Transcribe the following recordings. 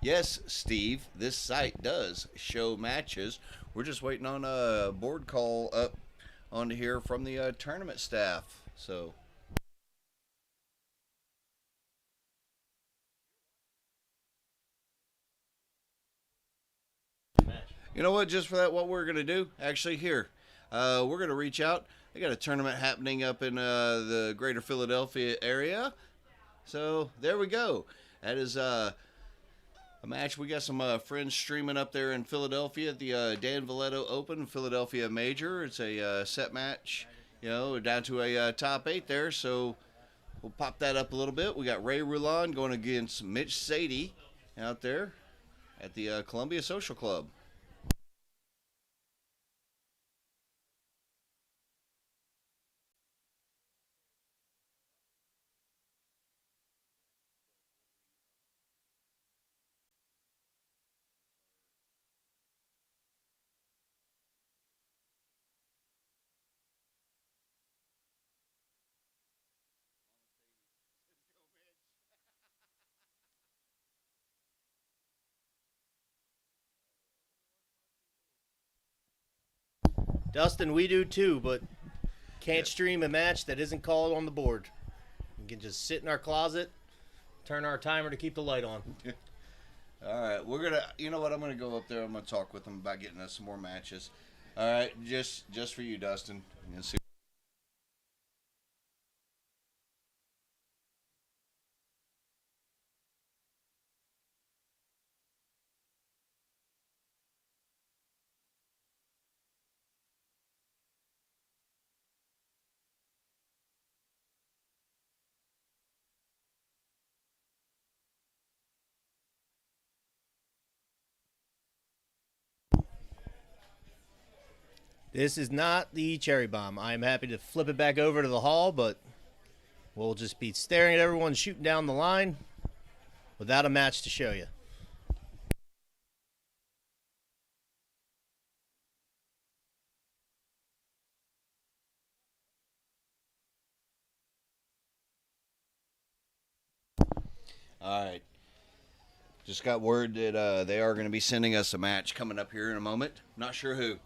Yes, Steve, this site does show matches. We're just waiting on a board call up on here from the tournament staff. So, you know what? Just for that, what we're going to do, actually, here, we're going to reach out. They got a tournament happening up in the greater Philadelphia area. So, there we go. That is a match. We got some friends streaming up there in Philadelphia at the Dan Valletto Open Philadelphia Major. It's a set match, down to a top eight there. So we'll pop that up a little bit. We got Ray Rulon going against Mitch Sadie out there at the Columbia Social Club. Dustin, we do too, but can't stream a match that isn't called on the board. We can just sit in our closet, turn our timer to keep the light on. All right, we're gonna. You know what? I'm gonna go up there. I'm gonna talk with them about getting us some more matches. All right, just for you, Dustin. And see. This is not the cherry bomb. I am happy to flip it back over to the hall, but we'll just be staring at everyone shooting down the line without a match to show you. All right. Just got word that they are going to be sending us a match coming up here in a moment. Not sure who.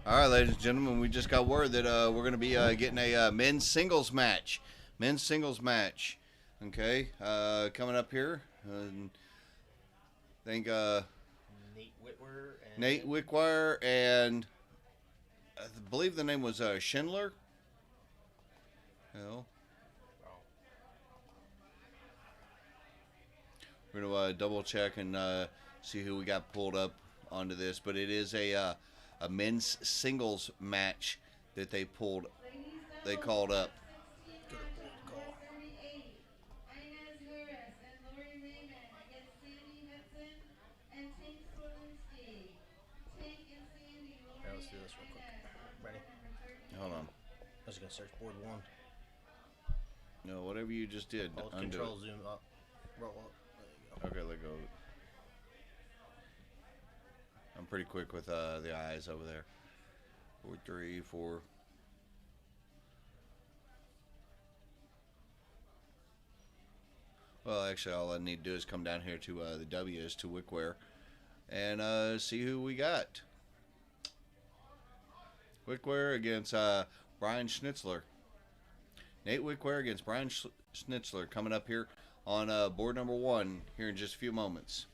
All right, ladies and gentlemen, we just got word that we're going to be getting a men's singles match. Men's singles match. Okay, coming up here. I think Nate Wickwire and I believe the name was Schindler. Hell. We're going to double check and see who we got pulled up onto this. But it is a men's singles match that they called up. Here, let's do this real quick. Ready? Hold on. I was gonna search board one. No, whatever you just did. Hold Undo control, it. zoom up, roll up. There you go. Okay, let go. I'm pretty quick with the eyes over there. 4, 3, 4. Well, actually, all I need to do is come down here to the W's to Wickware and see who we got. Wickware against Brian Schnitzler. Nate Wickware against Brian Schnitzler coming up here on board number 1 here in just a few moments.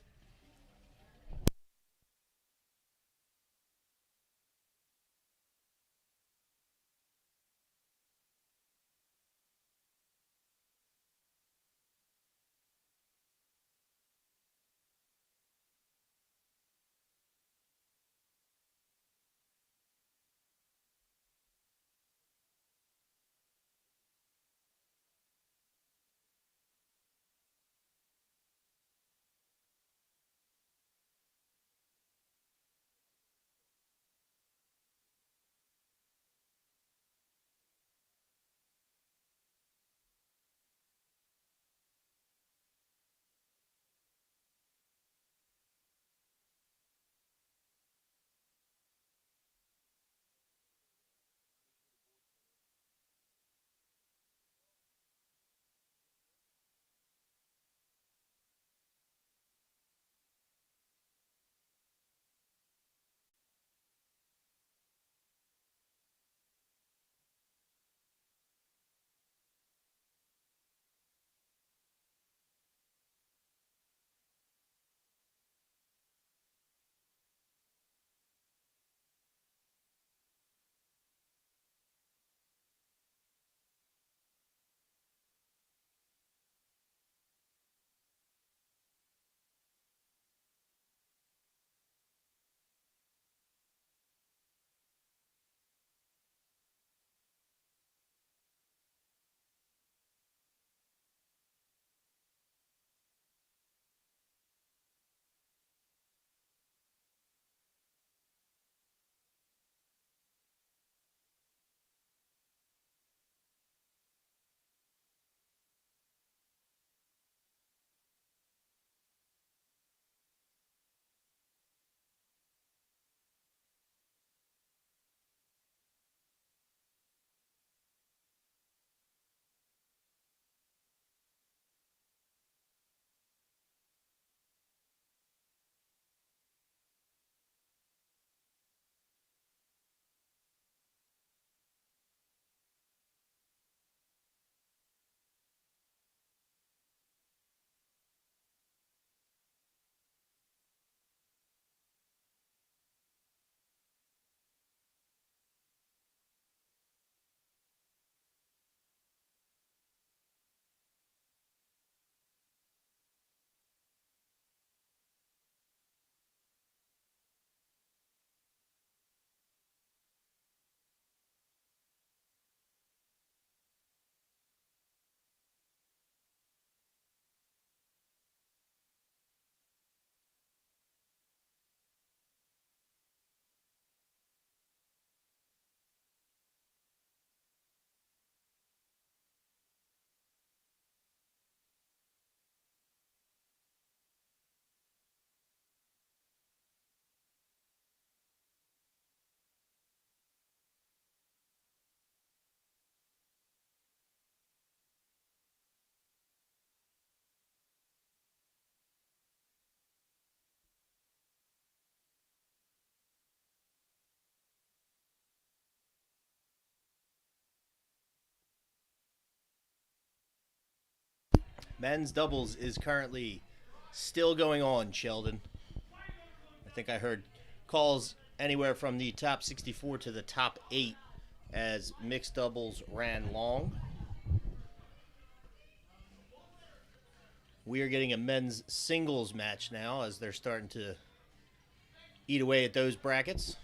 Men's doubles is currently still going on, Sheldon. I think I heard calls anywhere from the top 64 to the top 8 as mixed doubles ran long. We are getting a men's singles match now as they're starting to eat away at those brackets.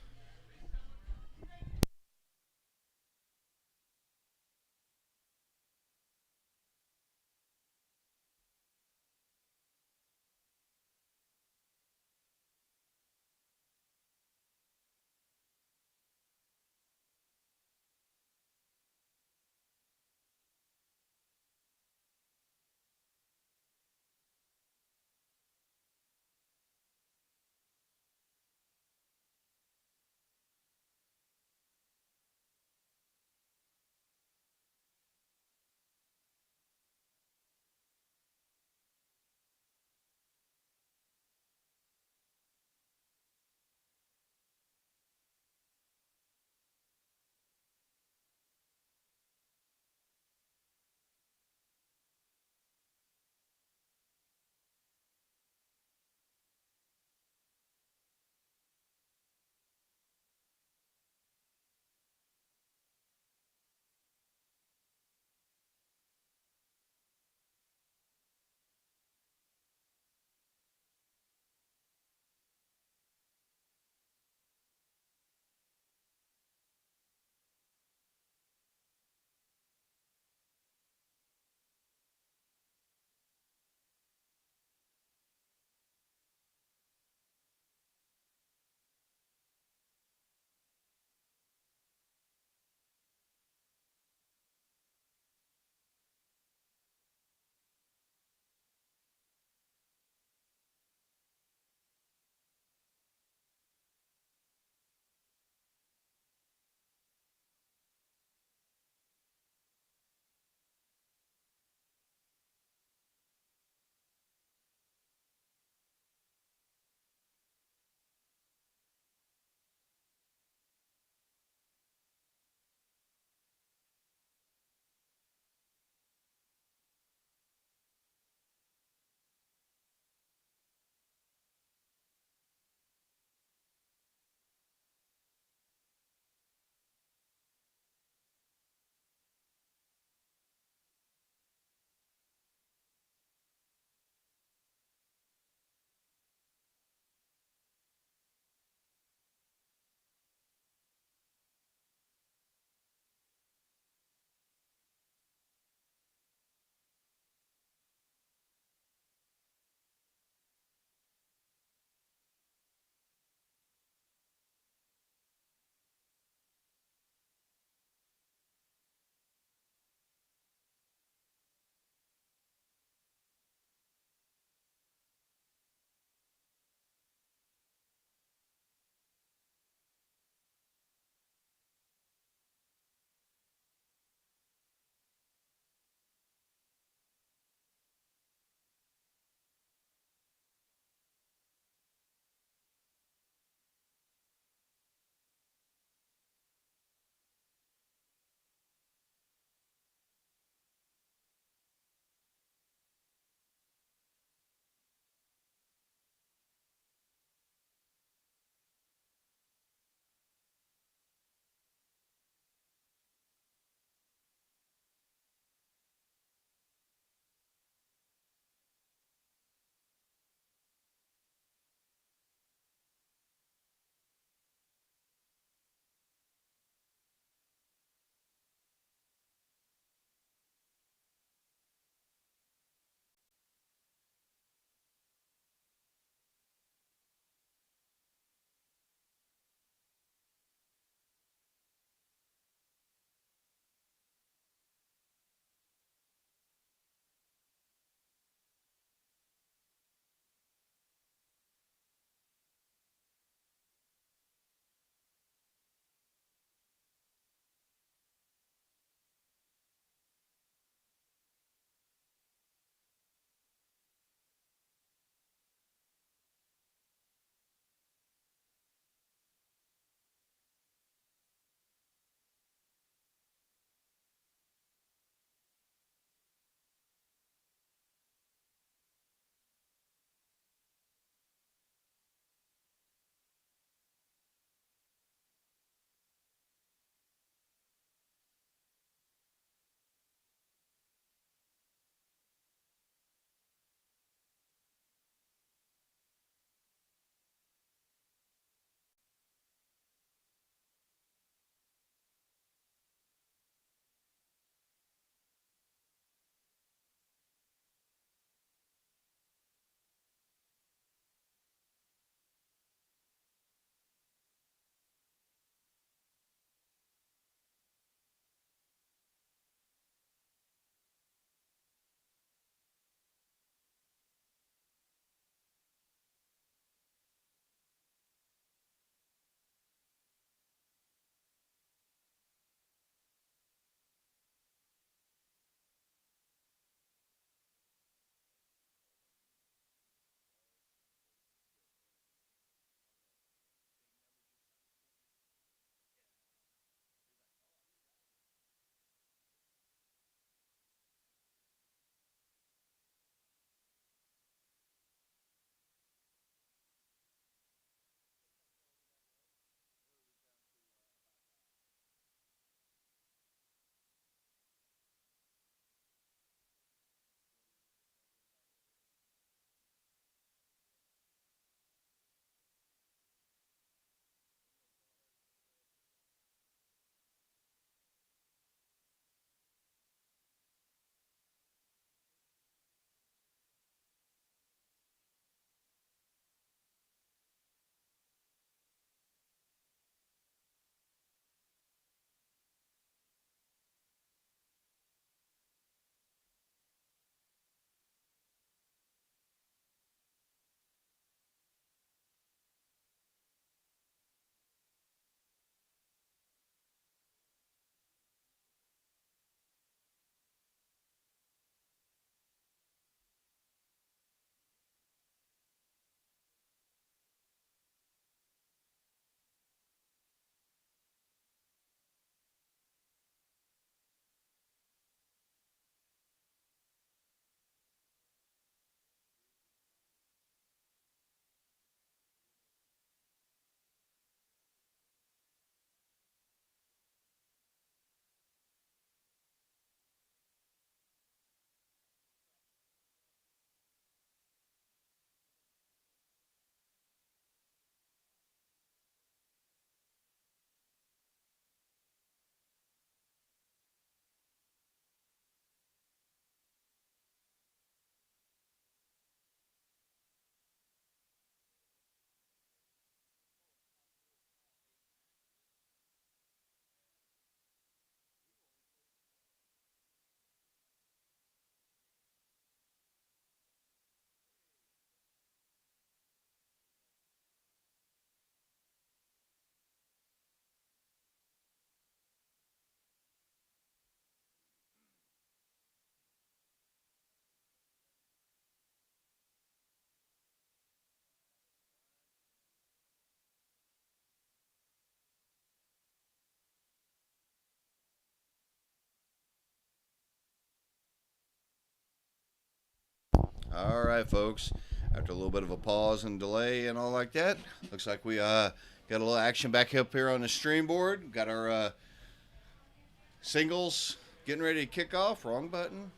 All right, folks. After a little bit of a pause and delay and all like that, looks like we got a little action back up here on the stream board. Got our singles getting ready to kick off. Wrong button.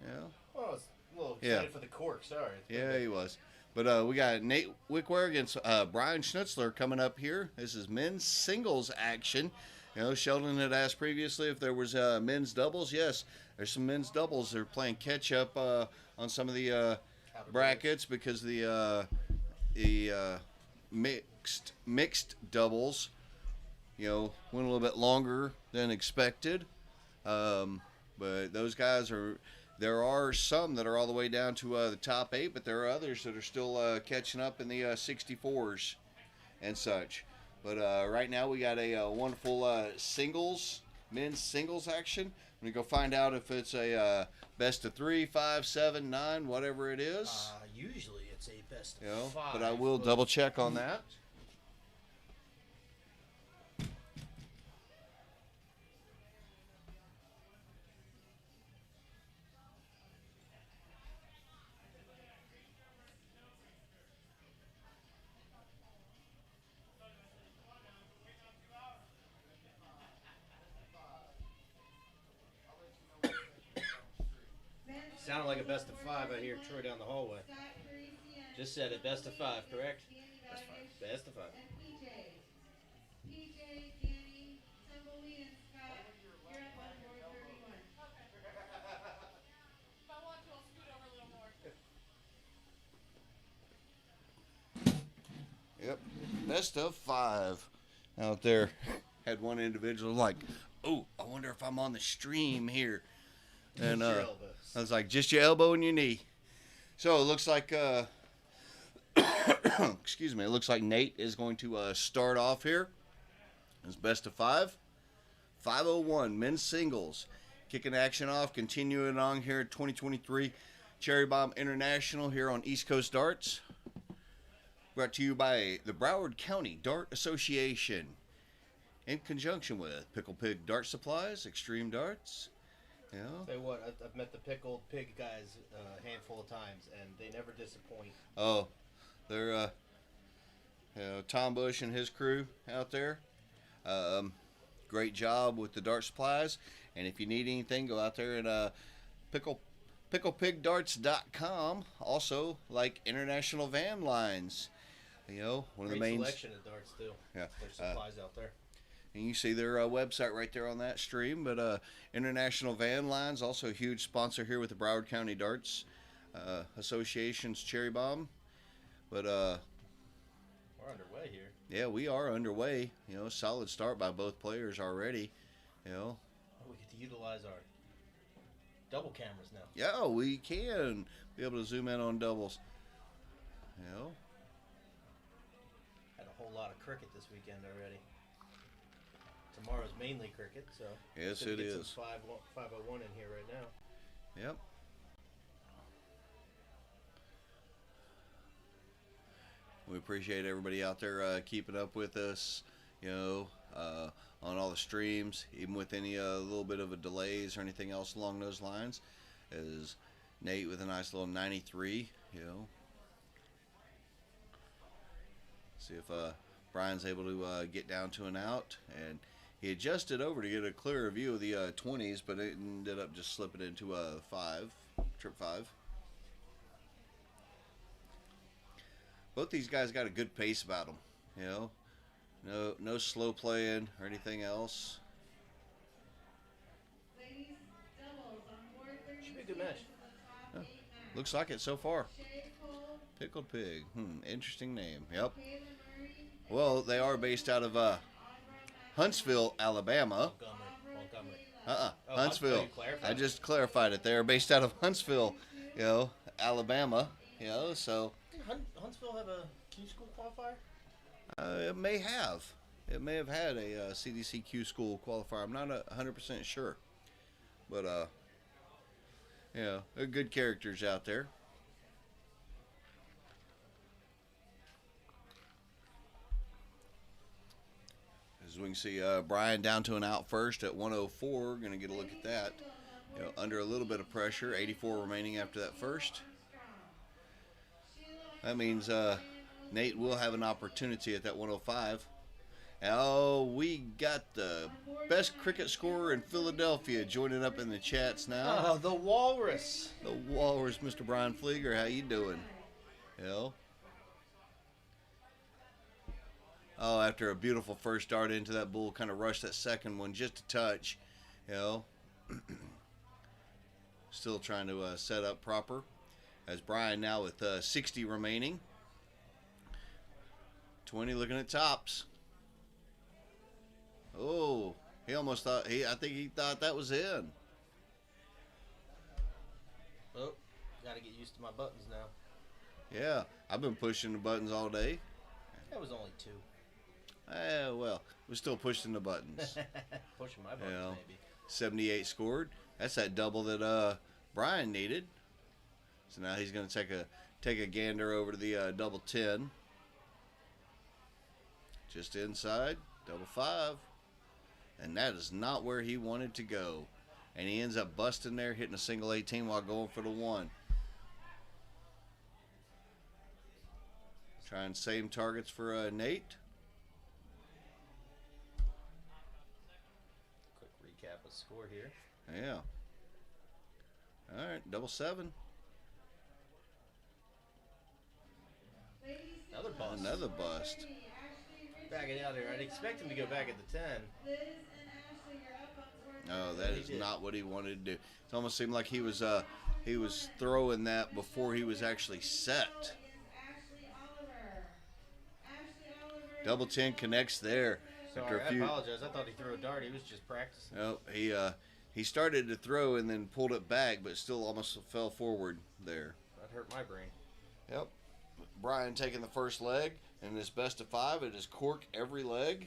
Yeah. Oh, I was a little excited for the cork. Sorry. Yeah, he was. But we got Nate Wickware against Brian Schnitzler coming up here. This is men's singles action. You know, Sheldon had asked previously if there was men's doubles. Yes, there's some men's doubles. They're playing catch up on some of the brackets because the mixed doubles, you know, went a little bit longer than expected. But those guys are. There are some that are all the way down to the top 8, but there are others that are still catching up in the 64s and such. But right now we got a wonderful men's singles action. I'm going to go find out if it's a best of 3, 5, 7, 9, whatever it is. Usually it's a best of You know, 5. but I will double check on that. Sounded like a best of 5 out here, Troy, down the hallway. Just said it, best of 5, correct? Best of 5. Yep, best of 5 out there. Had one individual like, oh, I wonder if I'm on the stream here. And I was like, just your elbow and your knee. So it looks like, excuse me, it looks like Nate is going to start off here. It's best of 5. 501 men's singles. Kicking action off, continuing on here at 2023 Cherry Bomb International here on East Coast Darts. Brought to you by the Broward County Dart Association in conjunction with Pickle Pig Dart Supplies, Extreme Darts. Yeah. Tell you what, I've met the Pickled Pig guys a handful of times, and they never disappoint. Oh, they're Tom Bush and his crew out there. Great job with the dart supplies, and if you need anything, go out there and picklepigdarts.com. Also, like International Van Lines. You know, one of the main selection of darts too. Yeah, there's supplies out there. And you see their website right there on that stream. But International Van Lines, also a huge sponsor here with the Broward County Darts Association's Cherry Bomb. But we're underway here. Yeah, we are underway. You know, solid start by both players already. You know, we get to utilize our double cameras now. Yeah, we can be able to zoom in on doubles. You know, had a whole lot of cricket this weekend already. Tomorrow's mainly cricket, so yes, it is. Some 501 in here right now. Yep. We appreciate everybody out there keeping up with us, you know, on all the streams, even with any little bit of a delays or anything else along those lines. Is Nate with a nice little 93, you know. See if Brian's able to get down to an out, and he adjusted over to get a clearer view of the 20s, but it ended up just slipping into a 5, trip 5. Both these guys got a good pace about them, you know. No slow playing or anything else. Should be a good match. Yeah, looks like it so far. Pickled Pig. Interesting name. Yep. Well, they are based out of Huntsville, Alabama. Montgomery. Huntsville. I just clarified it. They are based out of Huntsville, you know, Alabama. You know, so. Huntsville have a Q school qualifier? It may have. It may have had a CDC Q school qualifier. I'm not 100% sure. But, yeah, they're good characters out there. As we can see, Brian down to an out first at 104. Going to get a look at that. You know, under a little bit of pressure. 84 remaining after that first. That means Nate will have an opportunity at that 105. Oh, we got the best cricket scorer in Philadelphia joining up in the chats now. Oh, the Walrus. The Walrus, Mr. Brian Flieger. How you doing? Oh, after a beautiful first start into that bull, kind of rushed that second one just a touch. Still trying to set up proper. As Brian now with 60 remaining. 20 looking at tops. Oh, he almost thought, I think he thought that was in. Oh, gotta get used to my buttons now. Yeah, I've been pushing the buttons all day. That was only 2. Well, we're still pushing the buttons. Pushing my buttons, maybe. 78 scored. That's that double that Brian needed. So now he's going to take a gander over to the double 10. Just inside, double 5. And that is not where he wanted to go. And he ends up busting there, hitting a single 18 while going for the 1. Trying same targets for Nate. Quick recap of score here. Yeah. All right, double 7. Another bust. Back it out here. I'd expect him to go back at the 10. No, that is not what he wanted to do. It almost seemed like he was throwing that before he was actually set. Double 10 connects there. Sorry, I apologize. I thought he threw a dart. He was just practicing. No, he started to throw and then pulled it back, but still almost fell forward there. That hurt my brain. Yep. Brian taking the first leg, and this best of 5, it is cork every leg.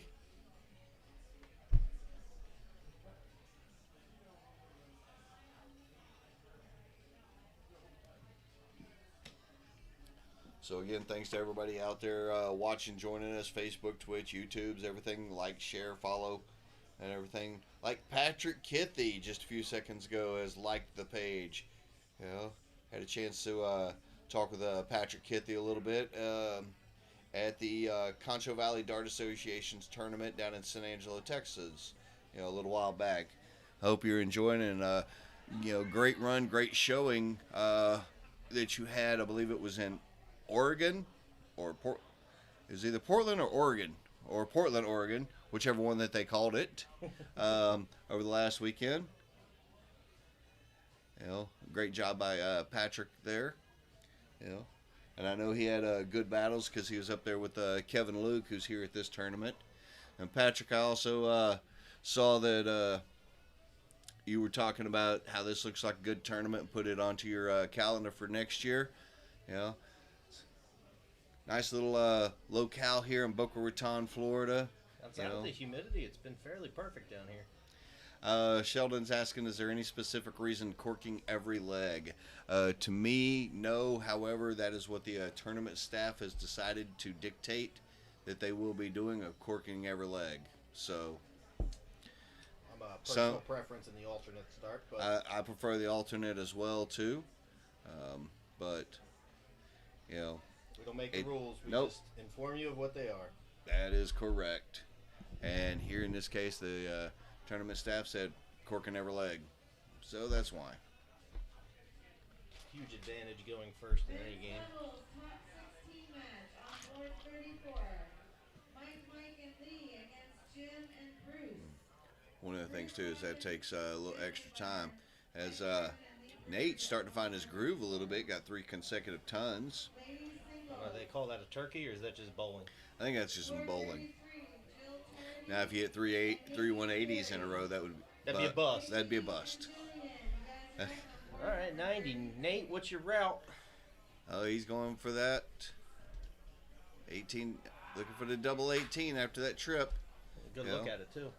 So again, thanks to everybody out there watching, joining us, Facebook, Twitch, YouTube's, everything. Like, share, follow, and everything. Like Patrick Kithy just a few seconds ago has liked the page. Had a chance to talk with Patrick Kithy a little bit at the Concho Valley Dart Association's tournament down in San Angelo, Texas, a little while back. I hope you're enjoying and great run, great showing that you had. I believe it was in Oregon, or it was either Portland or Oregon, or Portland, Oregon, whichever one that they called it, over the last weekend. Great job by Patrick there. And I know he had good battles because he was up there with Kevin Luke, who's here at this tournament. And Patrick, I also saw that you were talking about how this looks like a good tournament and put it onto your calendar for next year. Nice little locale here in Boca Raton, Florida. Outside of the humidity, it's been fairly perfect down here. Sheldon's asking, is there any specific reason corking every leg? To me, no. However, that is what the tournament staff has decided to dictate that they will be doing, a corking every leg. So, I'm a personal preference in the alternate start, but I prefer the alternate as well too. But we don't make the rules. We just inform you of what they are. That is correct. And here in this case, the tournament staff said corking every leg. So that's why. Huge advantage going first in any game. One of the things too is that takes a little extra time. As Nate's starting to find his groove a little bit, got 3 consecutive tons. They call that a turkey, or is that just bowling? I think that's just some bowling. Now, if you hit 3 180s in a row, that'd be a bust. That'd be a bust. All right, 90. Nate, what's your route? Oh, he's going for that 18, looking for the double 18 after that trip. Good look at it, too.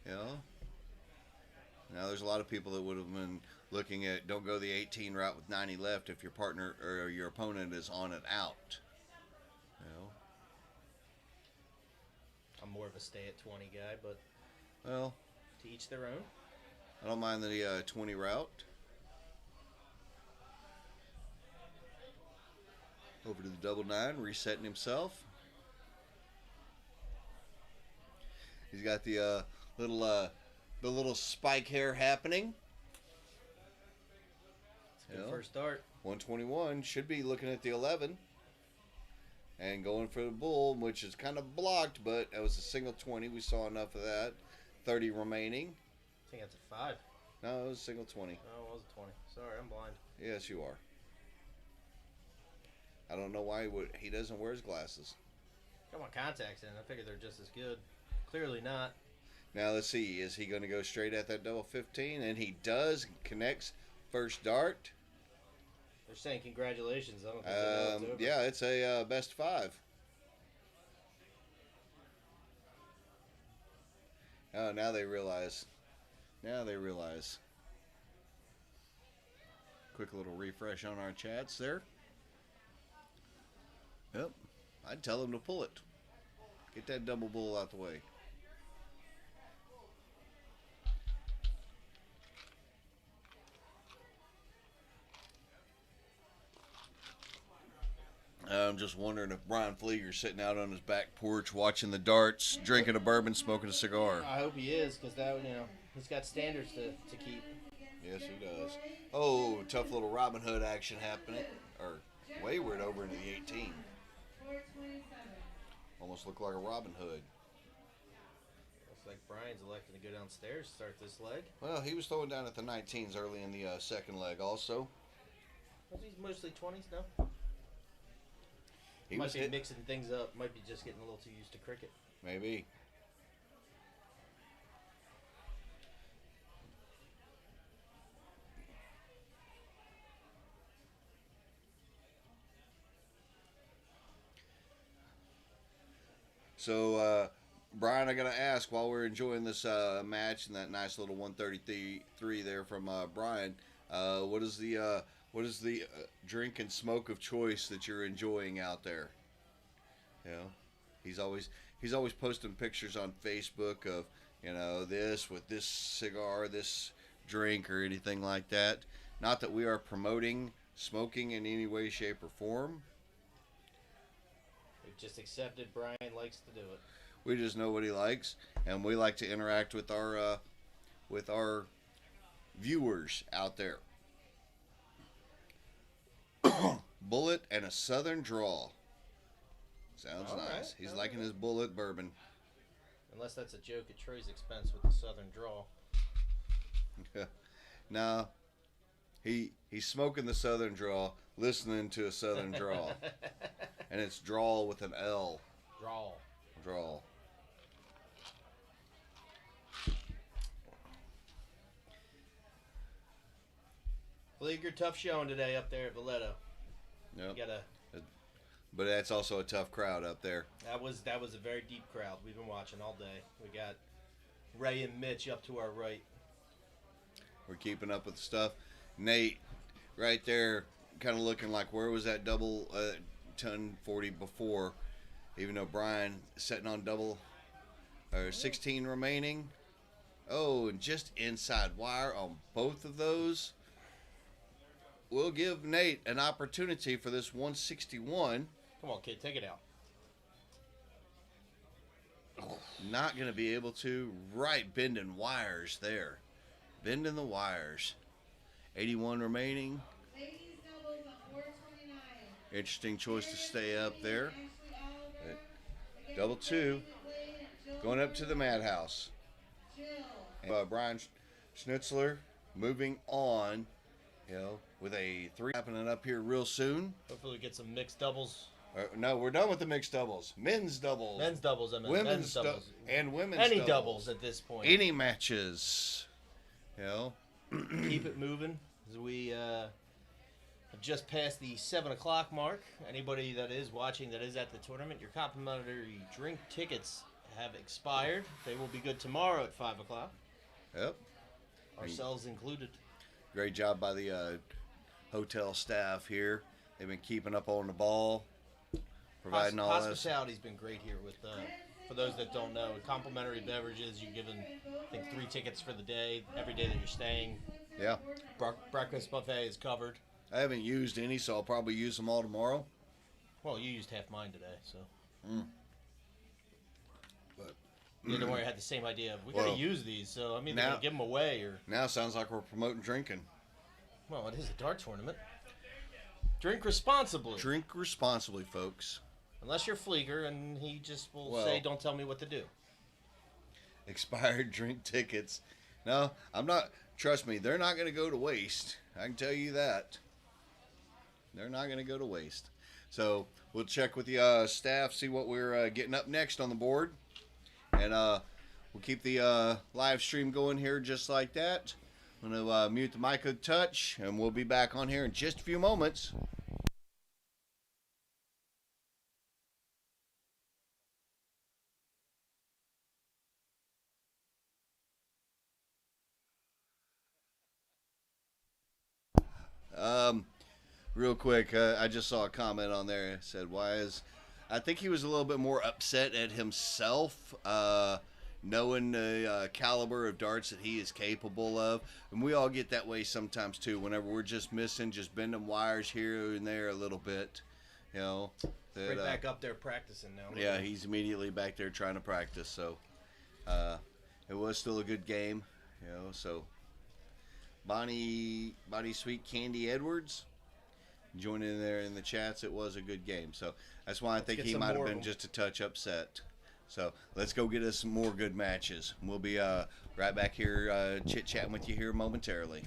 Now, there's a lot of people that would have been looking at, don't go the 18 route with 90 left if your partner or your opponent is on it out. I'm more of a stay at 20 guy, but to each their own. I don't mind the 20 route. Over to the double nine, resetting himself. He's got the little spike hair happening. It's a good first start. 121 should be looking at the 11 and going for the bull, which is kind of blocked, but that was a single 20. We saw enough of that. 30 remaining. I think that's a 5. No, it was a single 20. Oh, it was a 20. Sorry, I'm blind. Yes, you are. I don't know why he doesn't wear his glasses. Got my contacts in. I figured they're just as good. Clearly not. Now let's see. Is he going to go straight at that double 15? And he does. Connects first dart. They're saying congratulations. I don't think they know it's over. Yeah, it's a best 5. Oh, now they realize. Quick little refresh on our chats there. Yep. I'd tell him to pull it. Get that double bull out the way. I'm just wondering if Brian Flieger's sitting out on his back porch watching the darts, drinking a bourbon, smoking a cigar. I hope he is, because that, he's got standards to keep. Yes, he does. Oh, tough little Robin Hood action happening. Or wayward over into the 18. Almost looked like a Robin Hood. Looks like Brian's electing to go downstairs, start this leg. Well, he was throwing down at the 19s early in the second leg also. Was he mostly 20s now? He Might was be mixing things up. Might be just getting a little too used to cricket. Maybe. So, Brian, I got to ask, while we're enjoying this match and that nice little 133 there from Brian, what is the drink and smoke of choice that you're enjoying out there? You know, he's always posting pictures on Facebook of, this with this cigar, this drink, or anything like that. Not that we are promoting smoking in any way, shape, or form. We've just accepted Brian likes to do it. We just know what he likes, and we like to interact with our viewers out there. Bullet and a Southern draw. Sounds All nice. right. He's All liking right. his bullet bourbon. Unless that's a joke at Troy's expense with the Southern draw. No, he's smoking the Southern draw, listening to a Southern draw, and it's draw with an L. Draw. Flieger, tough showing today up there at Valletto. Yep. You gotta. But that's also a tough crowd up there. That was a very deep crowd. We've been watching all day. We got Ray and Mitch up to our right. We're keeping up with the stuff. Nate, right there, kind of looking like where was that double 1040 before? Even though Brian sitting on double 16 remaining. Oh, and just inside wire on both of those. We'll give Nate an opportunity for this 161. Come on, kid, take it out. Not going to be able to. Right, bending wires there. Bending the wires. 81 remaining. Interesting choice to stay up there. Double 2. Going up to the Madhouse. Brian Schnitzler moving on, with a 3 happening up here real soon. Hopefully we get some mixed doubles. No, we're done with the mixed doubles. Men's doubles. Men's doubles, I mean. Women's doubles. And women's Any doubles. doubles at this point. Any matches. Keep it moving. As we have just passed the 7 o'clock mark. Anybody that is watching that is at the tournament, your complimentary drink tickets have expired. They will be good tomorrow at 5 o'clock. Yep. Ourselves included. Great job by the hotel staff here. They've been keeping up on the ball, providing all this. Hospitality's been great here with, for those that don't know, complimentary beverages. You're given, I think, 3 tickets for the day, every day that you're staying. Yeah. Breakfast buffet is covered. I haven't used any, so I'll probably use them all tomorrow. Well, you used half mine today, so. Mm. But Yeah, don't worry, I had the same idea of we Well, gotta use these, so I'm either now- gonna give them away or. now sounds like we're promoting drinking. Well, it is a dart tournament. Drink responsibly. Drink responsibly, folks. Unless you're Flieger and he just will Well- say, don't tell me what to do. Expired drink tickets. No, I'm not. Trust me, they're not going to go to waste. I can tell you that. They're not going to go to waste. So we'll check with the staff, see what we're getting up next on the board, and we'll keep the live stream going here just like that. I'm going to mute the mic a touch, and we'll be back on here in just a few moments. Real quick, I just saw a comment on there. It said, "Why is?" I think he was a little bit more upset at himself, knowing the caliber of darts that he is capable of, and we all get that way sometimes too. Whenever we're just missing, just bending wires here and there a little bit, you know. That, Right back up there practicing now. yeah, he's immediately back there trying to practice. So, it was still a good game, you know. So, Bonnie Sweet Candy Edwards joining in there in the chats. It was a good game, so that's why I think get he some might have more of been them. just a touch upset. So let's go get us some more good matches. We'll be right back here chit chatting with you here momentarily.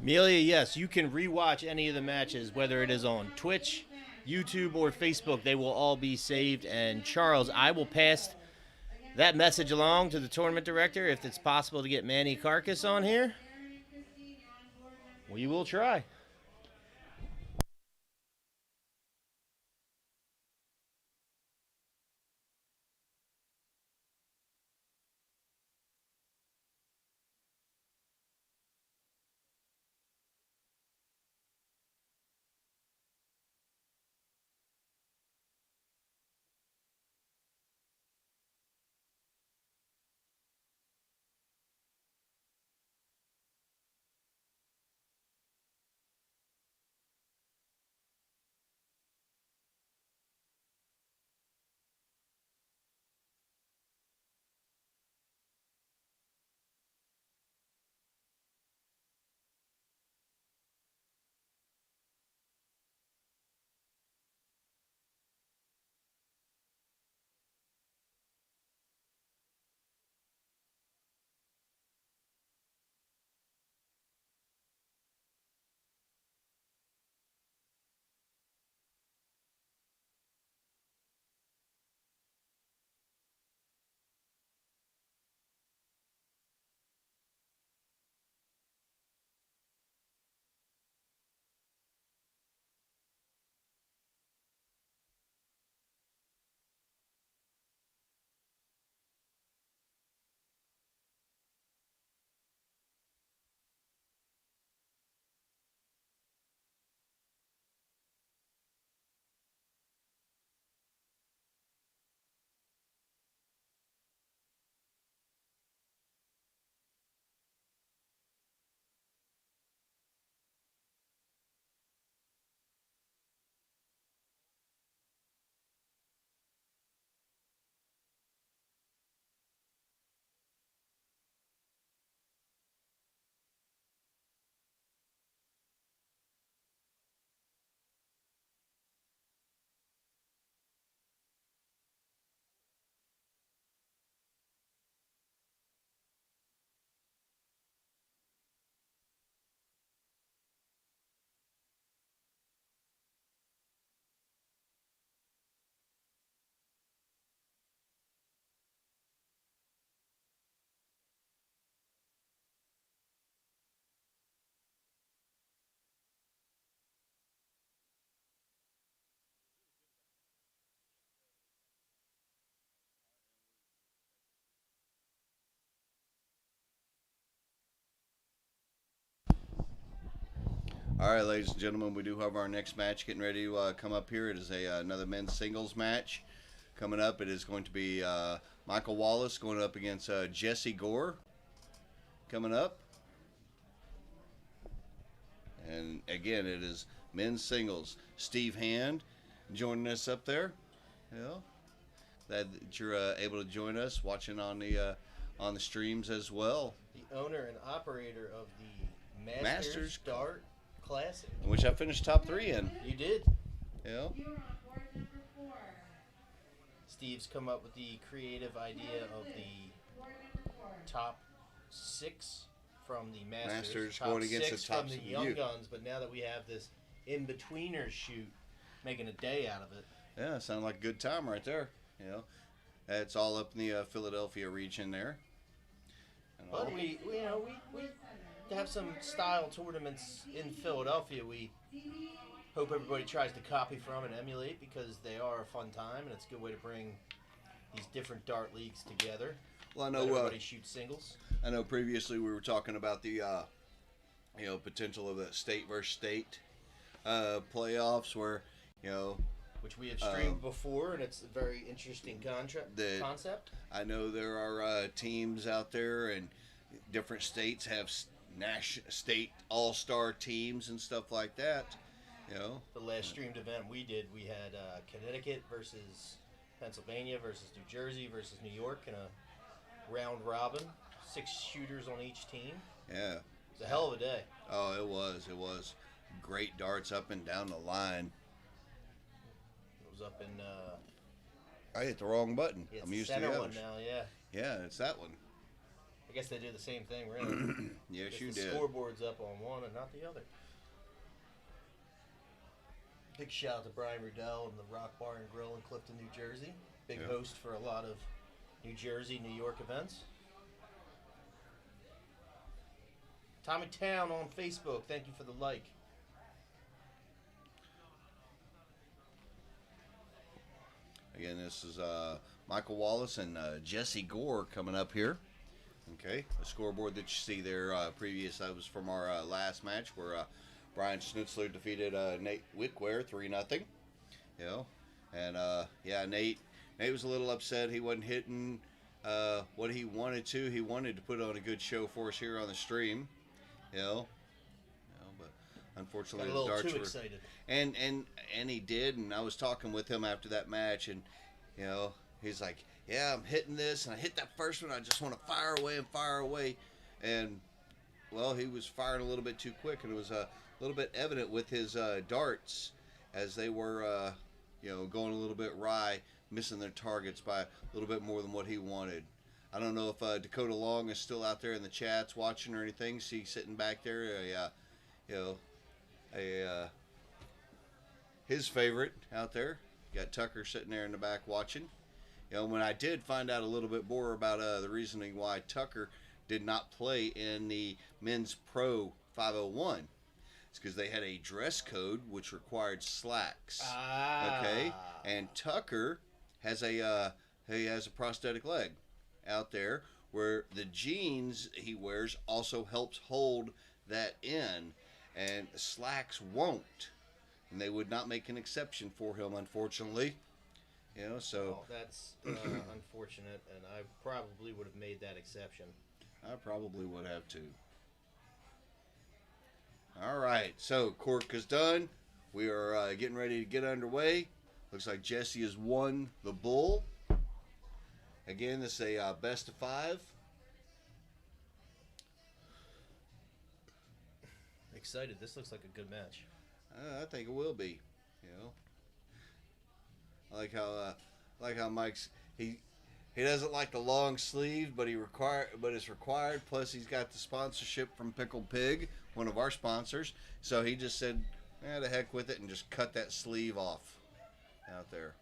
Amelia, yes, you can rewatch any of the matches, whether it is on Twitch, YouTube, or Facebook. They will all be saved. And Charles, I will pass that message along to the tournament director. If it's possible to get Manny Carcass on here, we will try. All right, ladies and gentlemen, we do have our next match getting ready to come up here. It is another men's singles match coming up. It is going to be Michael Wallace going up against Jesse Gore coming up. And again, it is men's singles. Steve Hand joining us up there. Yeah, glad that you're able to join us, watching on the streams as well. The owner and operator of the Masters Dart Classic. Which I finished top 3 in. You did. Yeah. Steve's come up with the creative idea of the top 6 from the Masters going against the top tops from of the the Young youth. Guns, but now that we have this in-betweener shoot, making a day out of it. Yeah, sounded like a good time right there. You know, it's all up in the Philadelphia region there. And But we have some style tournaments in Philadelphia. We hope everybody tries to copy from and emulate, because they are a fun time and it's a good way to bring these different dart leagues together. well, I Let know. everybody shoot singles. I know. Previously, we were talking about the potential of the state versus state playoffs, where Which we have streamed before, and it's a very interesting concept. I know there are teams out there, and different states have state all-star teams and stuff like that. The last streamed event we did, we had Connecticut versus Pennsylvania versus New Jersey versus New York in a round robin, 6 shooters on each team. Yeah. It was a hell of a day. Oh, it was. It was great darts up and down the line. It was up in. I hit the wrong button. It's I'm used the to center the one others. now, yeah. Yeah, it's that one. I guess they do the same thing, really. Yes, Just you the did. scoreboard's up on one and not the other. Big shout out to Brian Riddell and the Rock Bar and Grill in Clifton, New Jersey. Big Yep. host for a lot of New Jersey, New York events. Tommy Town on Facebook. Thank you for the like. Again, this is Michael Wallace and Jesse Gore coming up here. Okay, the scoreboard that you see there previous, that was from our last match where Brian Schnitzler defeated Nate Wickware 3-0. You know, and yeah, Nate was a little upset. He wasn't hitting what he wanted to. He wanted to put on a good show for us here on the stream. But unfortunately, Got a the little darts too were. excited. And he did, and I was talking with him after that match, and he's like, "Yeah, I'm hitting this, and I hit that first one. I just want to fire away," and well, he was firing a little bit too quick, and it was a little bit evident with his darts as they were, going a little bit wry, missing their targets by a little bit more than what he wanted. I don't know if Dakota Long is still out there in the chats watching or anything. See, sitting back there, his favorite out there. Got Tucker sitting there in the back watching. When I did find out a little bit more about the reasoning why Tucker did not play in the men's pro 501, it's because they had a dress code which required slacks. Okay, and Tucker has a prosthetic leg out there where the jeans he wears also helps hold that in, and slacks won't, and they would not make an exception for him, unfortunately. So that's unfortunate, and I probably would have made that exception. I probably would have too. All right, so cork is done. We are getting ready to get underway. Looks like Jesse has won the bull. Again, this is a best of 5. Excited. This looks like a good match. I think it will be. I like how Mike's he doesn't like the long sleeve, but it's required. Plus, he's got the sponsorship from Pickled Pig, one of our sponsors. So he just said, "The heck with it," and just cut that sleeve off out there.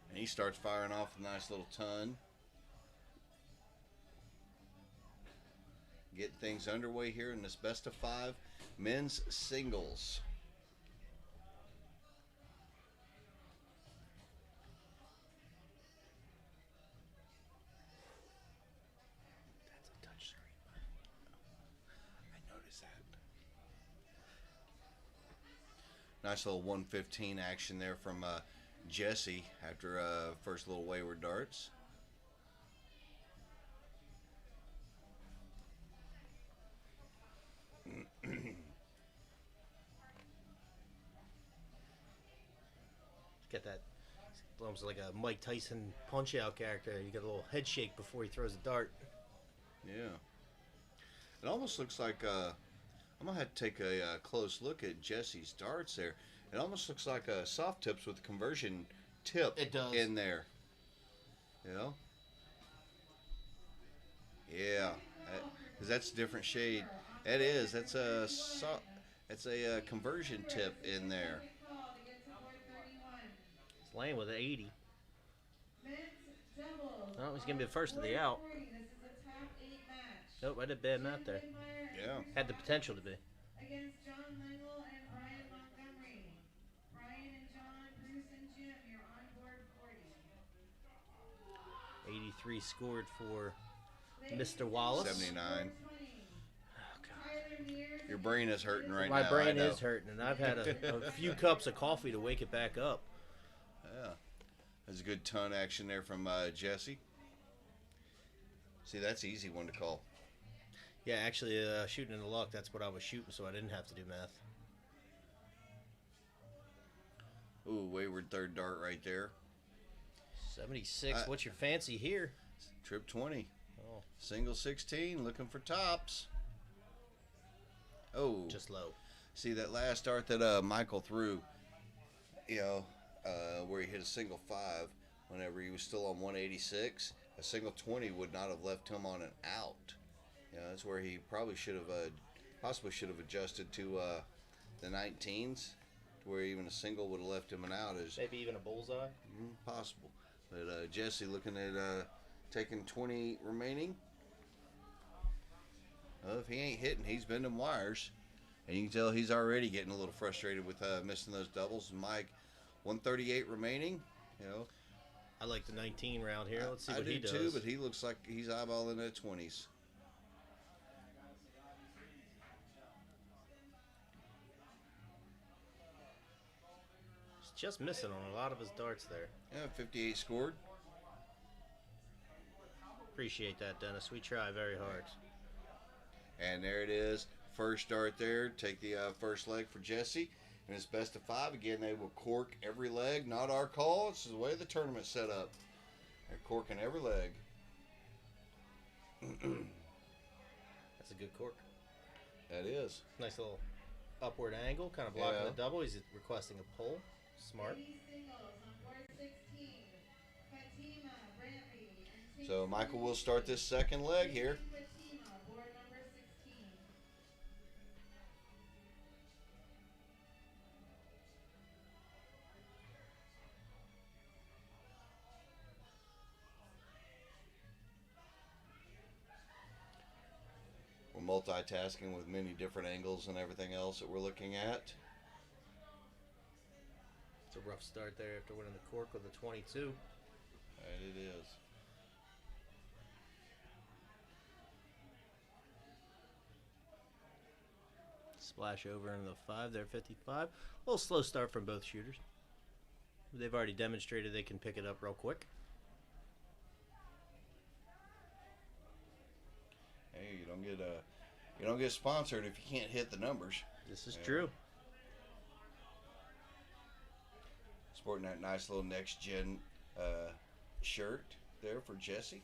And he starts firing off a nice little ton. Getting things underway here in this best of 5 men's singles. That's a touch screen. I noticed that. Nice little 115 action there from Jesse after first little wayward darts. Get that. Almost like a Mike Tyson punch-out character. You get a little head shake before he throws a dart. Yeah. It almost looks like I'm gonna have to take a close look at Jesse's darts there. It almost looks like soft tips with conversion tip It does. in there. Yeah, because that's a different shade. It is. That's a conversion tip in there. He's laying with an 80. Oh, he's going to be the first of the out. Nope, I did bad math there. Yeah. Had the potential to be. Against John Lengel and Brian Montgomery. Brian and John, Bruce and Jim, you're on board 40. 83 scored for Mr. Wallace. 79. Oh, God. Tyler Mears. Your brain is hurting right My now. brain I know. is hurting, and I've had a few cups of coffee to wake it back up. Yeah. That's a good ton action there from Jesse. See, that's an easy one to call. Yeah, actually, shooting in the luck, that's what I was shooting, so I didn't have to do math. Ooh, wayward third dart right there. 76, what's your fancy here? Trip 20. Oh, Single 16, looking for tops. Oh. just low. See, that last dart that Michael threw, where he hit a single 5 whenever he was still on 186, a single 20 would not have left him on an out. You know, that's where he probably should have, possibly should have adjusted to the 19s, to where even a single would have left him an out. Is Maybe even a bullseye. possible. But Jesse looking at taking 20 remaining. Well, if he ain't hitting, he's bending wires. And you can tell he's already getting a little frustrated with missing those doubles. Mike, 138 remaining. You know, I like the 19 round here. Let's see what he does. I do too, but he looks like he's eyeballing the 20s. He's just missing on a lot of his darts there. Yeah, 58 scored. Appreciate that, Dennis. We try very hard. And there it is. First dart there. Take the first leg for Jesse. And it's best of 5. Again, they will cork every leg. Not our call. This is the way the tournament's set up. They're corking every leg. That's a good cork. That is. Nice little upward angle, kind of blocking Yeah. the double. He's requesting a pull. Smart. Ladies singles on board 16. Fatima, Brantley, and So Michael will start this second leg here. Fatima, board number 16. We're multitasking with many different angles and everything else that we're looking at. It's a rough start there after winning the cork with a 22. And it is. Splash over into the 5 there, 55. A little slow start from both shooters. They've already demonstrated they can pick it up real quick. Hey, you don't get sponsored if you can't hit the numbers. This is Yeah. true. Sporting that nice little next gen shirt there for Jesse.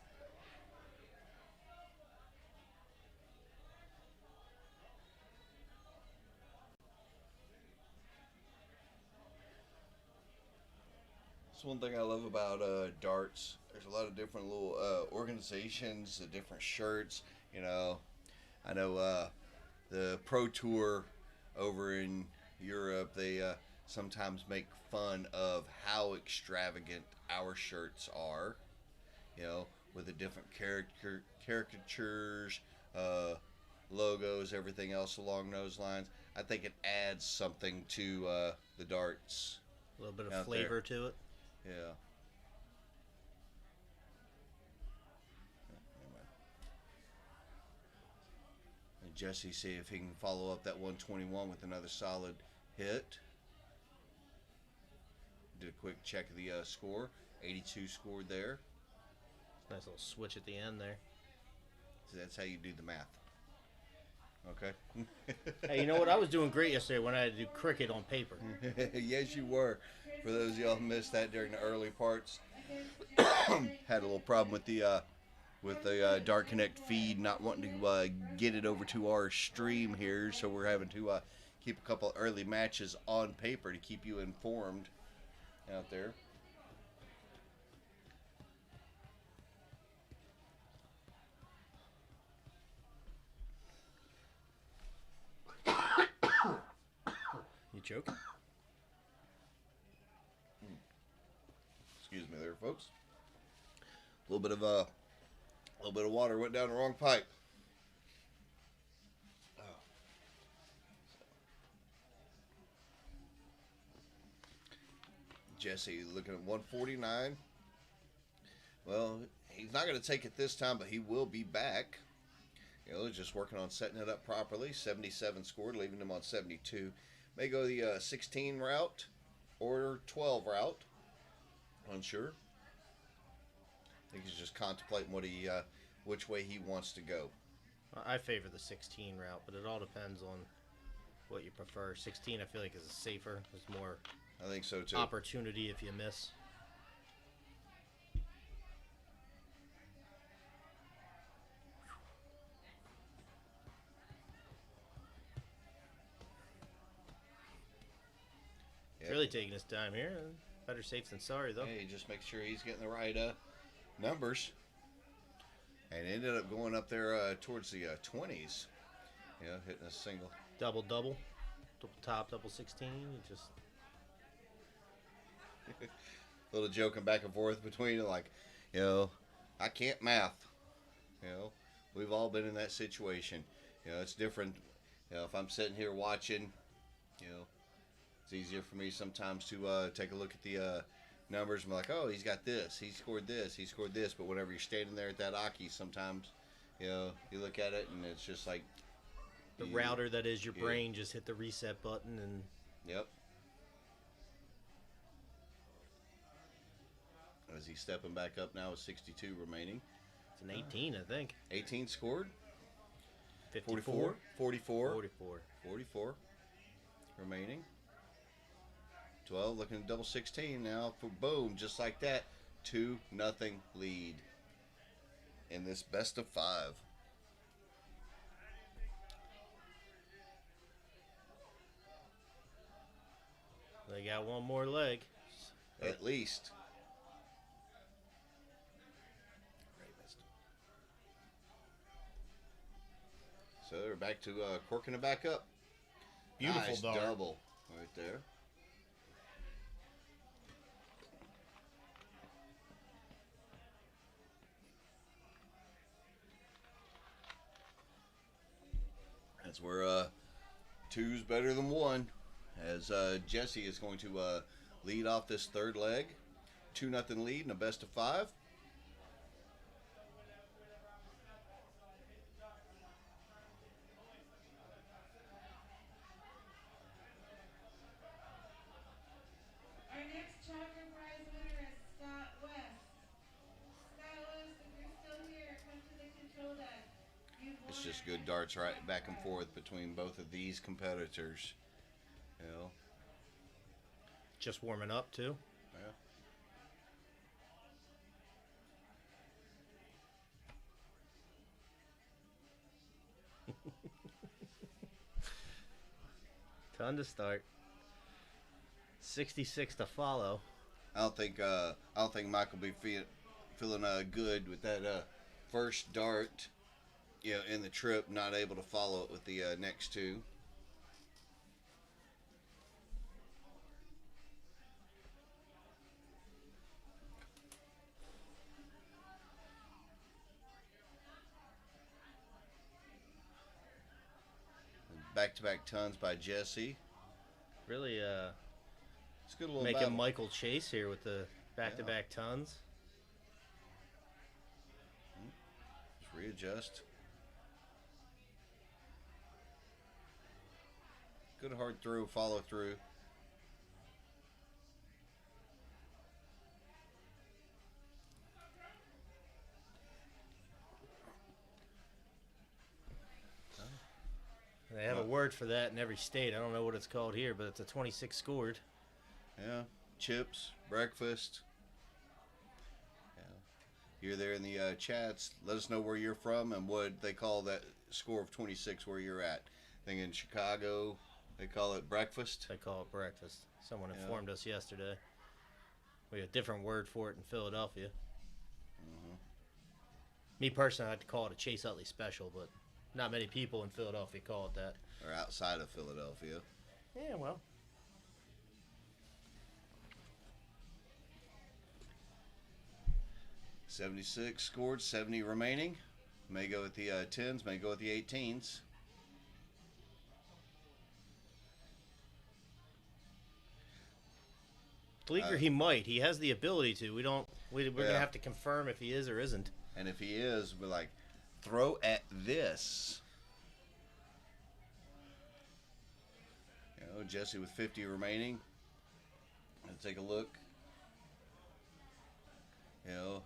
That's one thing I love about darts. There's a lot of different little organizations, different shirts. You know, I know the Pro Tour over in Europe, they sometimes make fun of how extravagant our shirts are. You know, with the different caricatures, logos, everything else along those lines. I think it adds something to the darts. A little bit Out of flavor to it. Yeah. And Jesse, see if he can follow up that 121 with another solid hit. Did a quick check of the score. 82 scored there. Nice little switch at the end there. So that's how you do the math. Okay. Hey, you know what? I was doing great yesterday when I had to do cricket on paper. Yes, you were. For those of y'all who missed that during the early parts, had a little problem with the Dark Connect feed, not wanting to get it over to our stream here, so we're having to keep a couple early matches on paper to keep you informed out there. You joking? Excuse me there, folks. A little bit of water went down the wrong pipe. Oh. Jesse looking at 149. Well, he's not going to take it this time, but he will be back. You know, just working on setting it up properly. 77 scored, leaving him on 72. May go the 16 route or 12 route. Unsure. I think he's just contemplating which way he wants to go. I favor the 16 route, but it all depends on what you prefer. 16, I feel like, is safer. There's more I think so too. opportunity if you miss. Yep. Really taking his time here. Better safe than sorry, though. Hey, just make sure he's getting the right numbers. and ended up going up there towards the 20s. You know, hitting a single. Double, double top, double 16. You just Little joking back and forth between it, like, you know, I can't math. You know, we've all been in that situation. You know, it's different. You know, if I'm sitting here watching, you know, it's easier for me sometimes to take a look at the numbers and be like, oh, he's got this, he scored this, he scored this. But whenever you're standing there at that Aki, sometimes, you know, you look at it and it's just like the router that is your brain just hit the reset button and. Yep. As he's stepping back up now with 62 remaining. It's an 18, I think. 18 scored. 54. 44. 44. 44 remaining. 12 looking at double 16 now for boom, just like that. 2-0 lead in this best of 5. They got one more leg. At least. So they're back to corking it back up. Beautiful nice dart. Double right there. That's where 2's better than 1. As Jesse is going to lead off this third leg. 2-0 lead in a best of 5. Our next chocolate prize winner is Scott West. Scott West, if you're still here, come to the control deck. It's just good darts right back and forth between both of these competitors. You know. Just warming up, too. Yeah. Ton to start. 66 to follow. I don't think Mike will be feeling good with that first dart, you know, in the trip. Not able to follow it with the next 2. Back-to-back tons by Jesse. Really It's a good little making battle. Michael chase here with the back-to-back tons. Just readjust. Good hard through, follow through. They have a word for that in every state. I don't know what it's called here, but it's a 26 scored. Yeah, chips, breakfast. Yeah, you're there in the chats. Let us know where you're from and what they call that score of 26 where you're at. I think in Chicago they call it breakfast. They call it breakfast. Someone informed us yesterday. We have a different word for it in Philadelphia. Me personally, I like to call it a Chase Utley special, but not many people in Philadelphia call it that. Or outside of Philadelphia. Yeah, well. $76 scored, 70 remaining. May go with the 10s, may go with the 18s. Fleeger, he might. He has the ability to. We're going to have to confirm if he is or isn't. And if he is, we're like, throw at this. You know, Jesse with 50 remaining. Let's take a look. You know,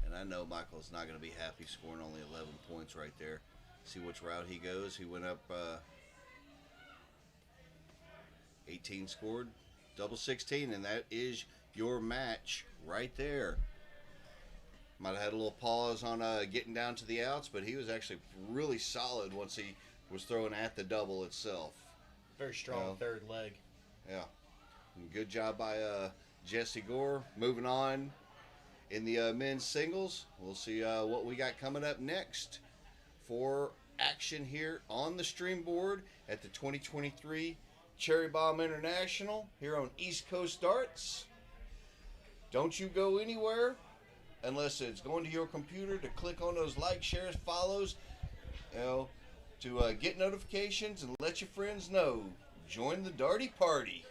and I know Michael's not going to be happy scoring only 11 points right there. See which route he goes. He went up 18 scored, double 16, and that is your match right there. Might have had a little pause on getting down to the outs, but he was actually really solid once he was throwing at the double itself. Very strong third leg. Yeah. And good job by Jesse Gore. Moving on. In the men's singles, we'll see what we got coming up next for action here on the stream board at the 2023 Cherry Bomb International here on East Coast Darts. Don't you go anywhere unless it's going to your computer to click on those like, shares, follows, you know, to get notifications and let your friends know. Join the Darty Party.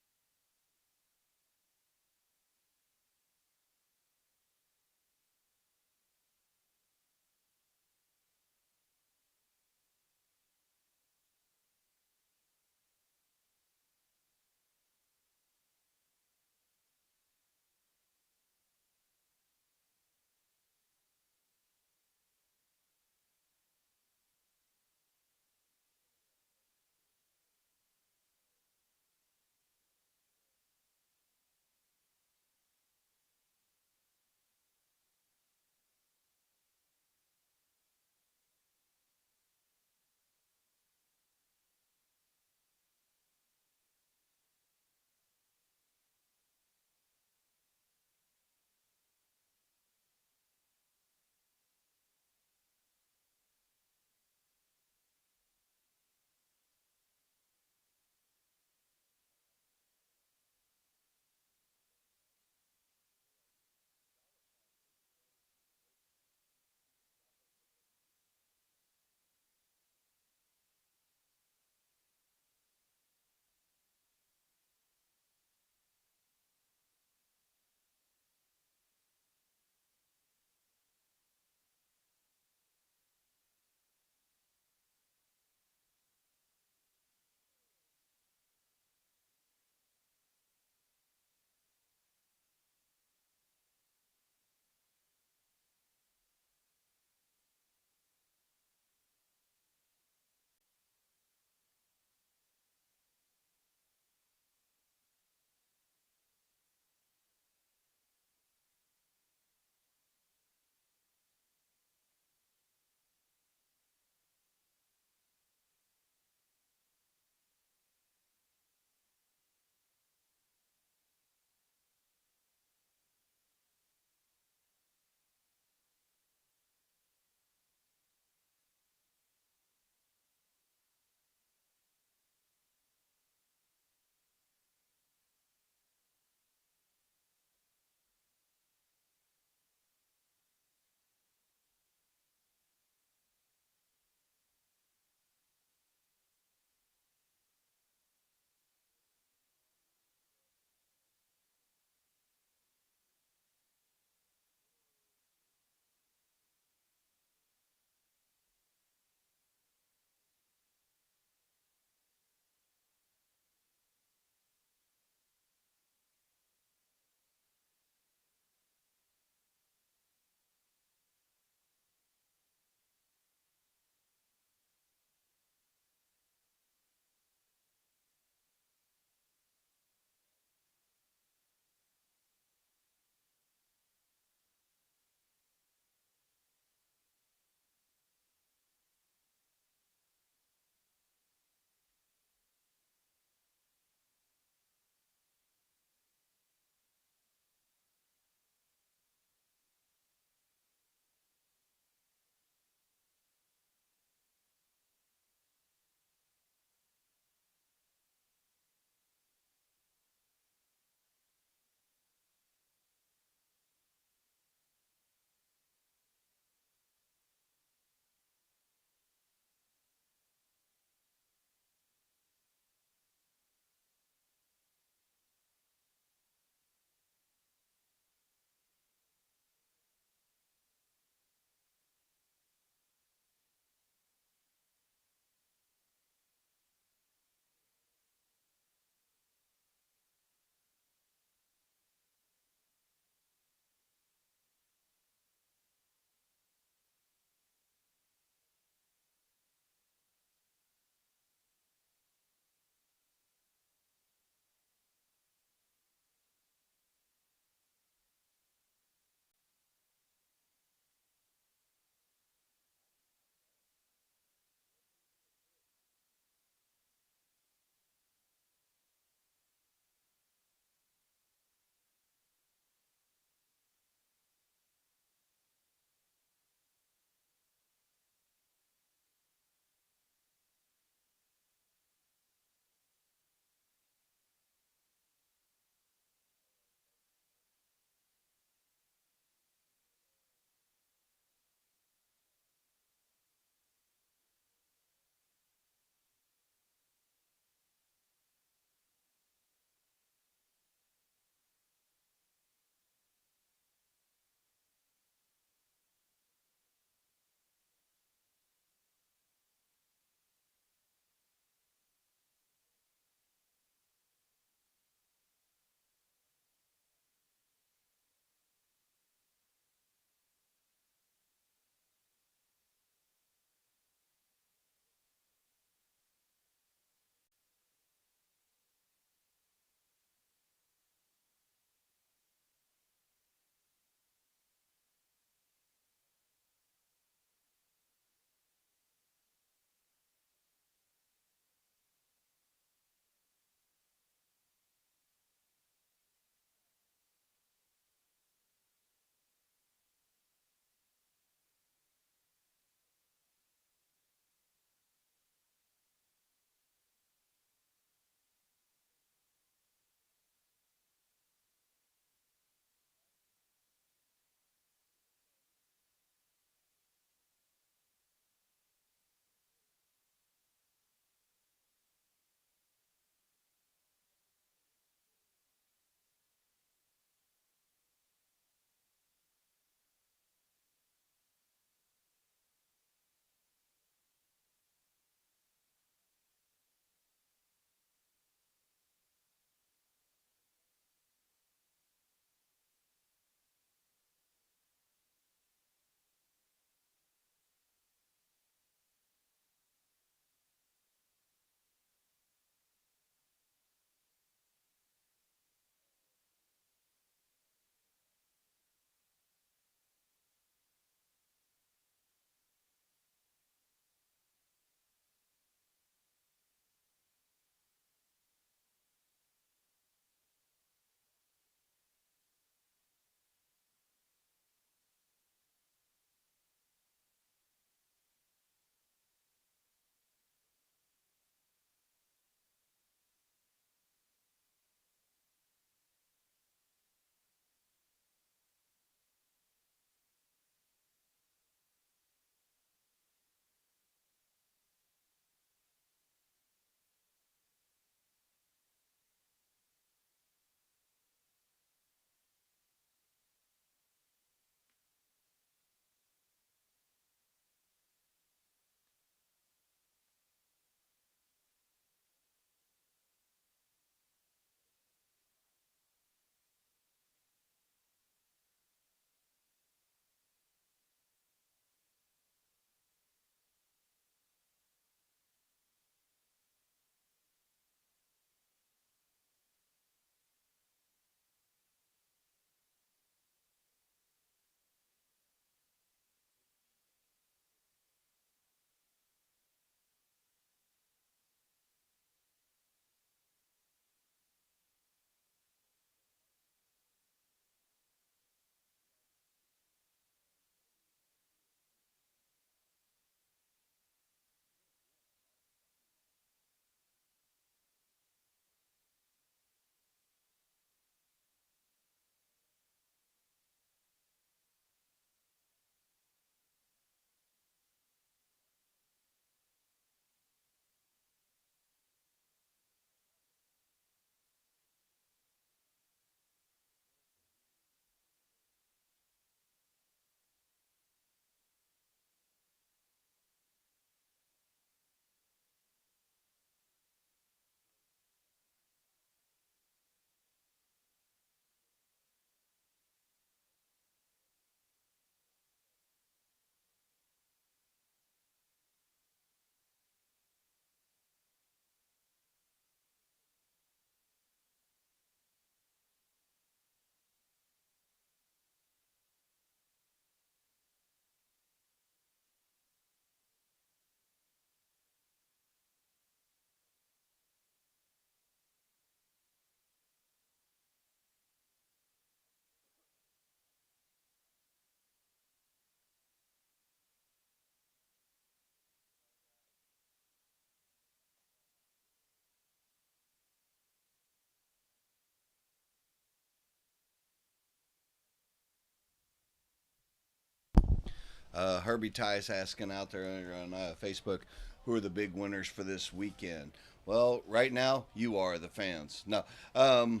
Herbie Tice asking out there on Facebook, who are the big winners for this weekend? Well, right now, you are the fans. No. I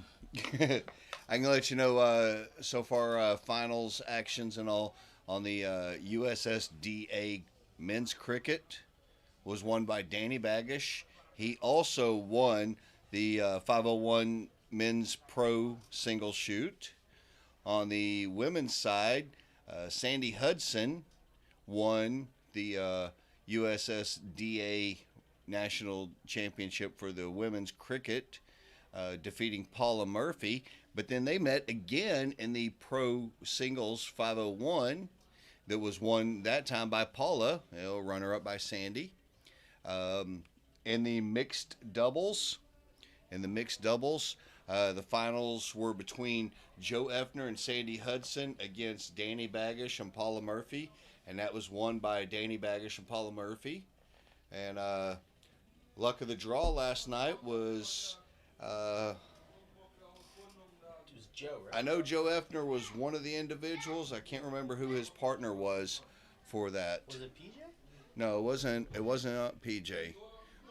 can let you know so far finals actions and all on the USSDA men's cricket was won by Danny Baggish. He also won the 501 men's pro single shoot. On the women's side, Sandy Hudson won the USSDA national championship for the women's cricket, defeating Paula Murphy. But then they met again in the pro singles 501 that was won that time by Paula, runner up by Sandy. Um, in the mixed doubles, the finals were between Joe Effner and Sandy Hudson against Danny Baggish and Paula Murphy, and that was won by Danny Baggish and Paula Murphy. And luck of the draw last night was. It was Joe, right? I know Joe Effner was one of the individuals. I can't remember who his partner was for that. Was it PJ? No, it wasn't. It wasn't PJ.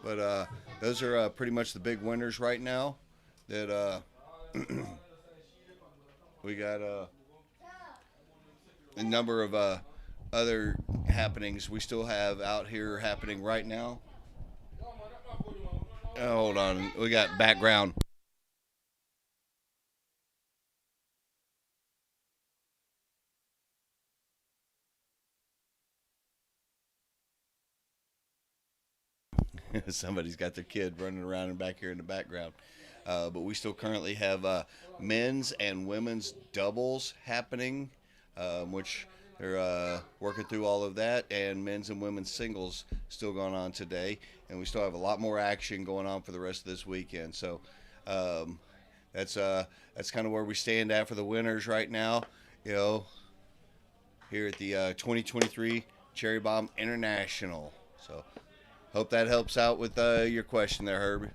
But those are pretty much the big winners right now. That we got a number of other happenings we still have out here happening right now. Oh, hold on, we got background. Somebody's got their kid running around and back here in the background. But we still currently have men's and women's doubles happening, which they're working through all of that, and men's and women's singles still going on today. And we still have a lot more action going on for the rest of this weekend. So that's kind of where we stand at for the winners right now. Here at the 2023 Cherry Bomb International. So hope that helps out with your question there, Herbie.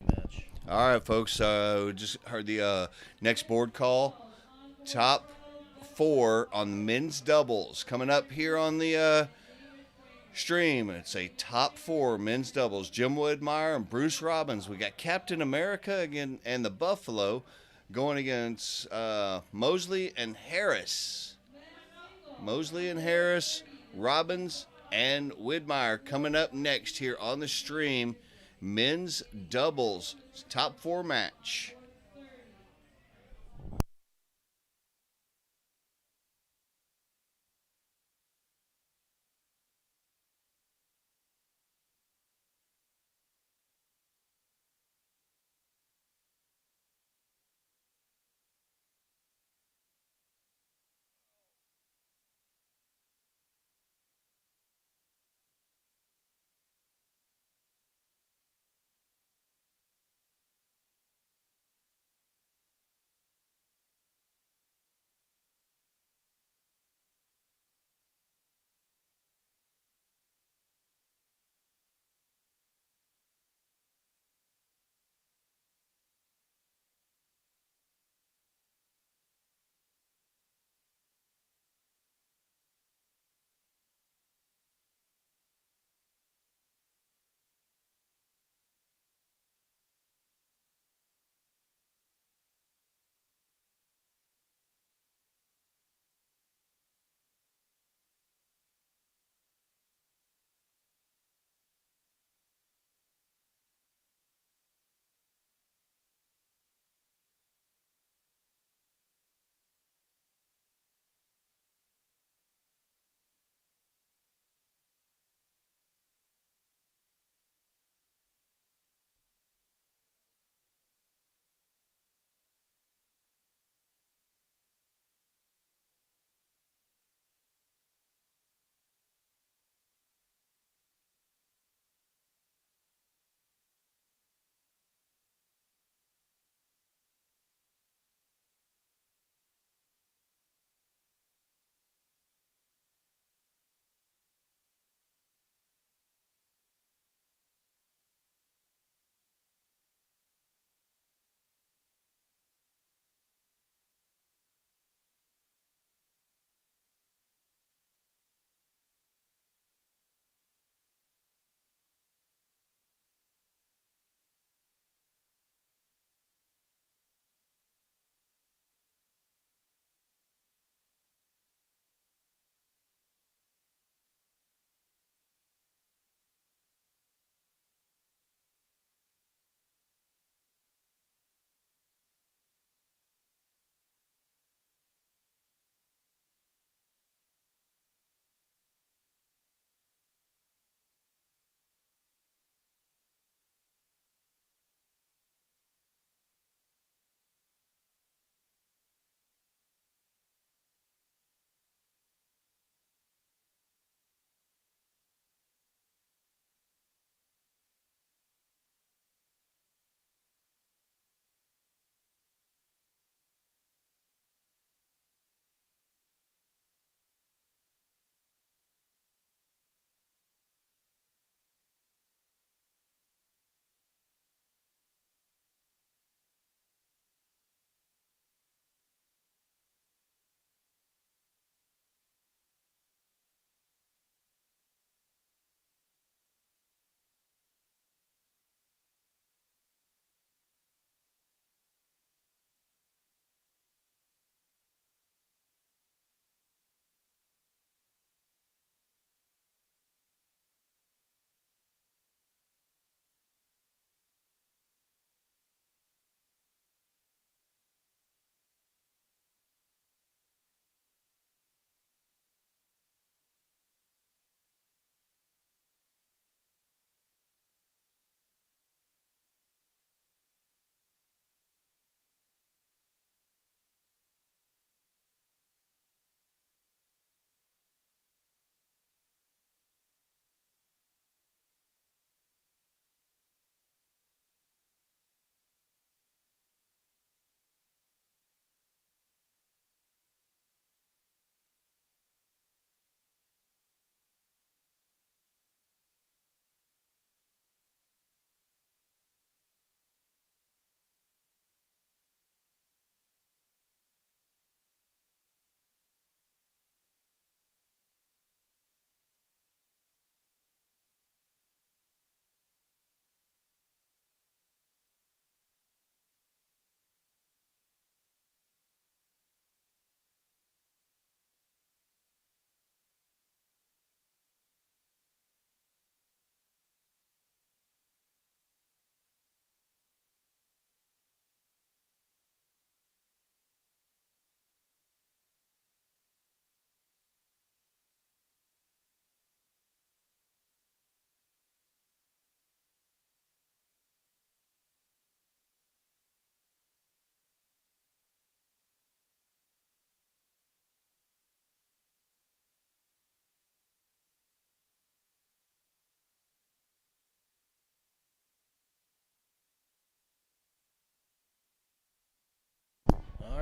Match. All right, folks. We just heard the next board call. Top four on the men's doubles coming up here on the stream. It's a top four men's doubles. Jim Woodmeyer and Bruce Robbins. We got Captain America again and the Buffalo going against Mosley and Harris. Mosley and Harris, Robbins and Widmeyer coming up next here on the stream. Men's doubles top four match.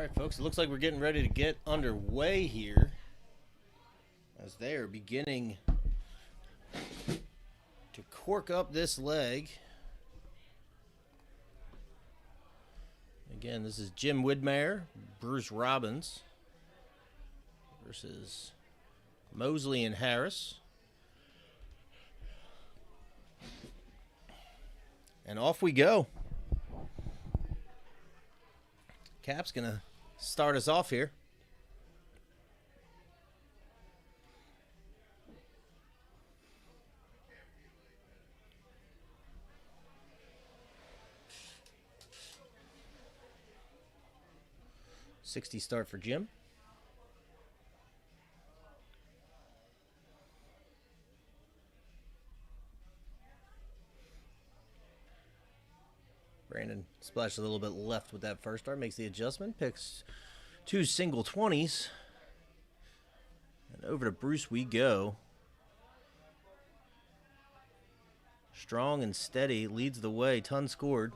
right, folks, it looks like we're getting ready to get underway here as they are beginning to cork up this leg. Again, this is Jim Widmeyer, Bruce Robbins versus Mosley and Harris. And off we go. Cap's going to start us off here. .60 start for Jim. Brandon splashed a little bit left with that first start, makes the adjustment, picks 2 single 20s. And over to Bruce we go. Strong and steady, leads the way, ton scored.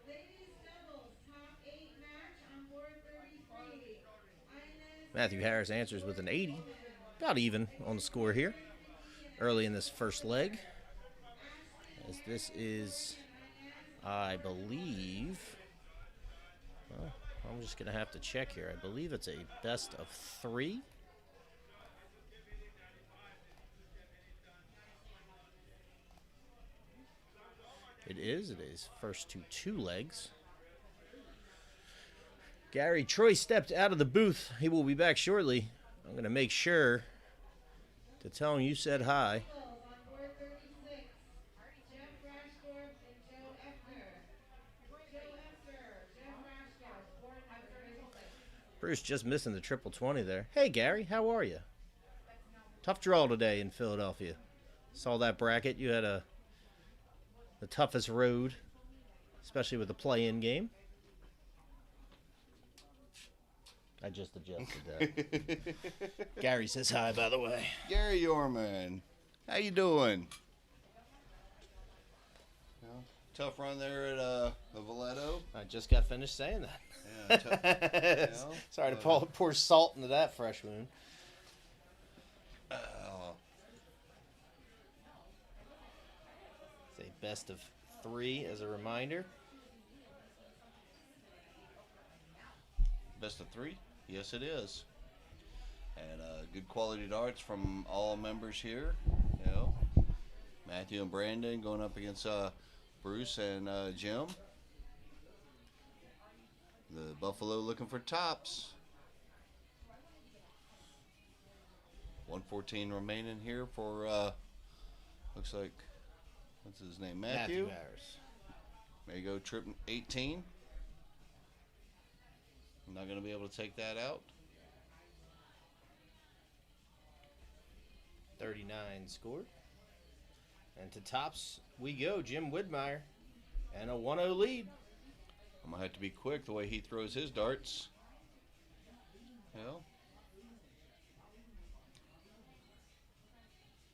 Ladies doubles, top 8 match on board 33. Matthew Harris answers with an 80. About even on the score here early in this first leg. As this is, I believe, well, I'm just going to have to check here. I believe it's a best of 3. It is first to 2 legs. Gary Troy stepped out of the booth. He will be back shortly. I'm going to make sure to tell him you said hi. On board 36, Jeff Rashtorf and Joe Effner. Joe Effner, Jeff Rashtorf, board number 36. Bruce just missing the triple 20 there. Hey, Gary, how are you? Tough draw today in Philadelphia. Saw that bracket. You had the toughest road, especially with the play-in game. I just adjusted that. Gary says hi, by the way. Gary Yorman, how you doing? Well, tough run there at Valletto. I just got finished saying that. Yeah, tough, Sorry to pour salt into that fresh wound. It's a best of 3 as a reminder. Best of 3? Yes, it is. And good quality darts from all members here. You know, Matthew and Brandon going up against Bruce and Jim. The Buffalo looking for tops. 114 remaining here for looks like, what's his name? Matthew Harris. There you go, trip 18. I'm not going to be able to take that out. 39 scored. And to tops we go, Jim Widmeyer. And a 1-0 lead. I'm going to have to be quick the way he throws his darts. Well.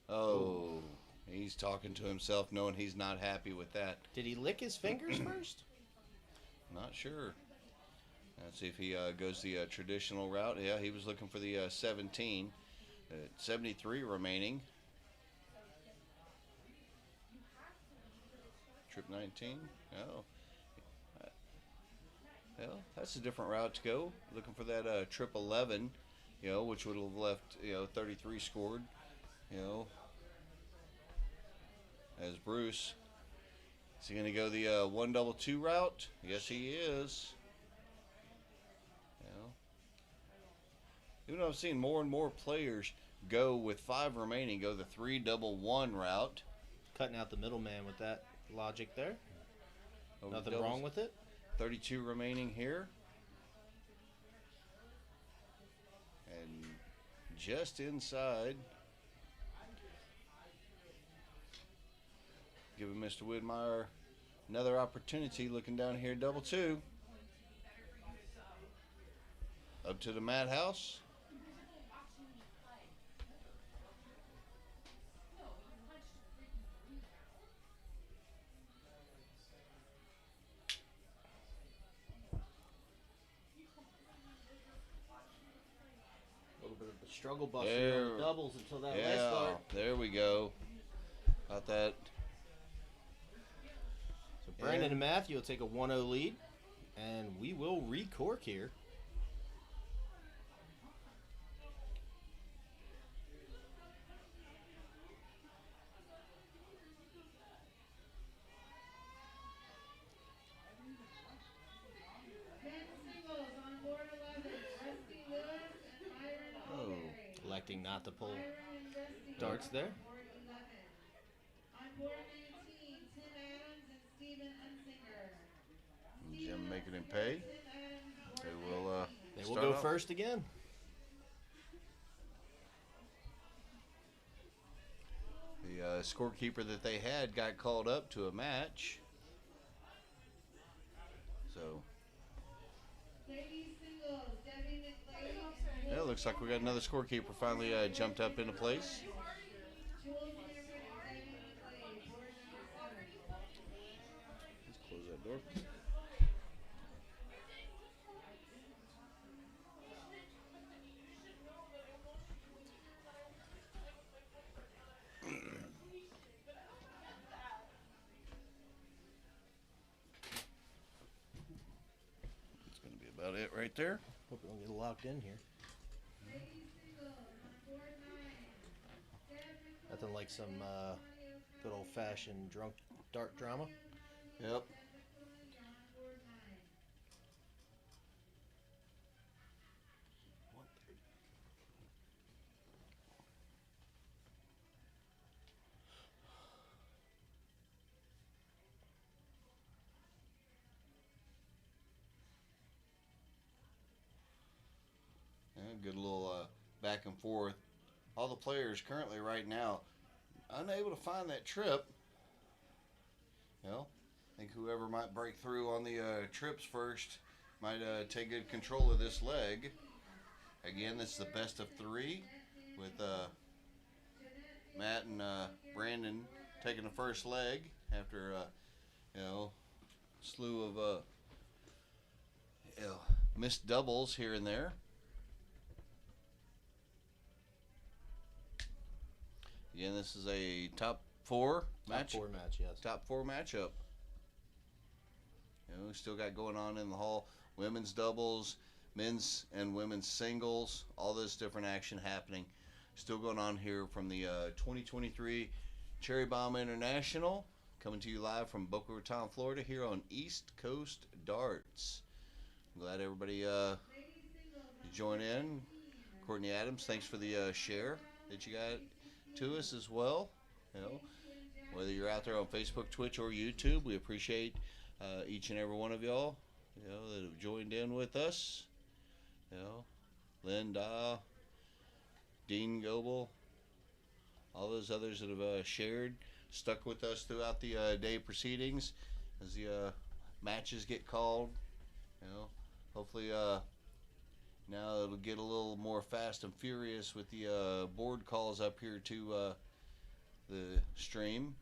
Oh, he's talking to himself knowing he's not happy with that. Did he lick his fingers first? Not sure. Let's see if he goes the traditional route. Yeah, he was looking for the 17. 73 remaining. Trip 19. Oh. Well, that's a different route to go. Looking for that trip 11, you know, which would have left, 33 scored, as Bruce. Is he going to go the 1-2-2 route? Yes, he is. Even though I've seen more and more players go with 5 remaining, go the 3-1-1 route. Cutting out the middleman with that logic there. Over Nothing doubles. wrong with it. 32 remaining here. And just inside. Giving Mr. Widmeyer another opportunity, looking down here, 2-2. Up to the madhouse. Put up a struggle buster here on the doubles until that last Yeah, start. there we go. Got that. So Brandon and Matthew will take a 1-0 lead, and we will recork here. Men's singles on board 11. Rusty Lewis and Myron Alberry. Electing not to pull Myron and Rusty darts there. on board 11. On board 19, Tim Adams and Steven Unsinger. Jim making him pay. They will. They will go first again. The scorekeeper that they had got called up to a match. So. Ladies singles, Debbie McLean and Yeah, it looks like we got another scorekeeper finally jumped up into place. Jules Cameron and Debbie McLean, board number 7. Let's close that door. That's going to be about it right there. Hope we don't get locked in here. Ladies singles on board 9. Nothing like some good old-fashioned drunk dart drama. Yep. On board 9. Yeah, good little back and forth. All the players currently right now unable to find that trip. Well, I think whoever might break through on the trips first might take good control of this leg. Again, this is the best of 3 with Matt and Brandon taking the first leg after slew of missed doubles here and there. Again, this is a top 4 match. Top 4 match, yes. Top 4 matchup. Still got going on in the hall. Women's doubles, men's and women's singles, all this different action happening. Still going on here from the 2023 Cherry Bomb International. Coming to you live from Boca Raton, Florida, here on East Coast Darts. I'm glad everybody joined in. Courtney Adams, thanks for the share that you got to us as well. Whether you're out there on Facebook, Twitch, or YouTube, we appreciate each and every one of y'all that have joined in with us. Linda, Dean Goebel, all those others that have shared, stuck with us throughout the day proceedings as the matches get called. Hopefully now it'll get a little more fast and furious with the board calls up here to the stream.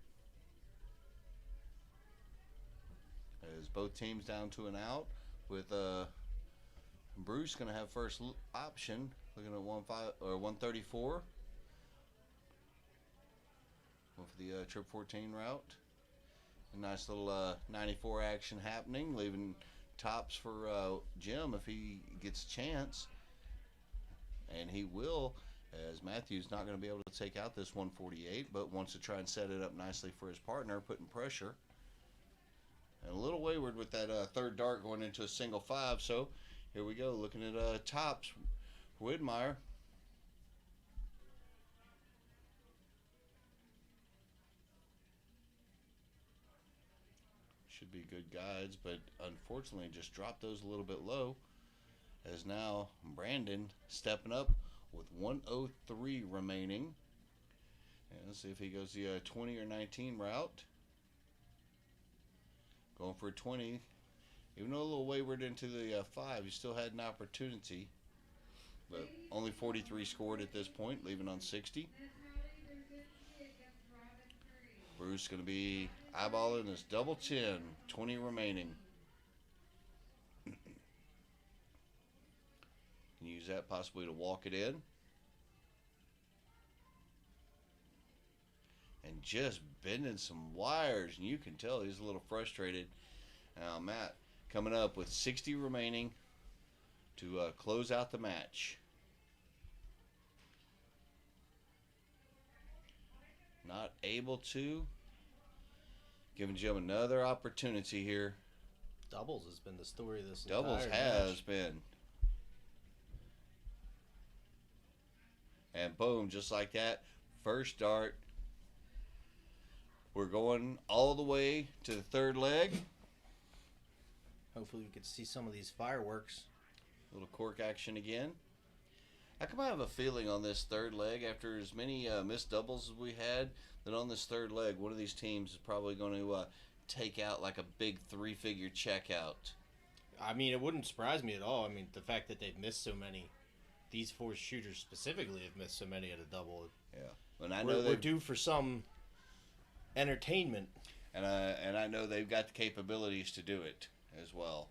As both teams down to an out, with Bruce going to have first option, looking at 134. Going for the trip 14 route. A nice little 94 action happening, leaving tops for Jim if he gets a chance. And he will, as Matthew's not going to be able to take out this 148, but wants to try and set it up nicely for his partner, putting pressure. And a little wayward with that third dart going into a single 5. So here we go, looking at tops for Widmeyer. Should be good guides, but unfortunately just dropped those a little bit low. As now Brandon stepping up with 103 remaining. And let's see if he goes the 20 or 19 route. Going for a 20. Even though a little wayward into the 5, he still had an opportunity. But only 43 scored at this point, leaving on 60. Bruce going to be eyeballing his double 10, 20 remaining. Can use that possibly to walk it in. just bending some wires, and you can tell he's a little frustrated. Now Matt coming up with 60 remaining to close out the match. Not able to. Giving Jim another opportunity here. Doubles has been the story of this Doubles entire has match. been. And boom, just like that, first dart. We're going all the way to the third leg. Hopefully we could see some of these fireworks. Little cork action again. How come I have a feeling on this third leg, after as many missed doubles as we had, that on this third leg, one of these teams is probably going to take out like a big three-figure check out. I mean, it wouldn't surprise me at all. I mean, the fact that they've missed so many, these four shooters specifically have missed so many at a double. Yeah, and I We're know due for some entertainment. and I know they've got the capabilities to do it as well.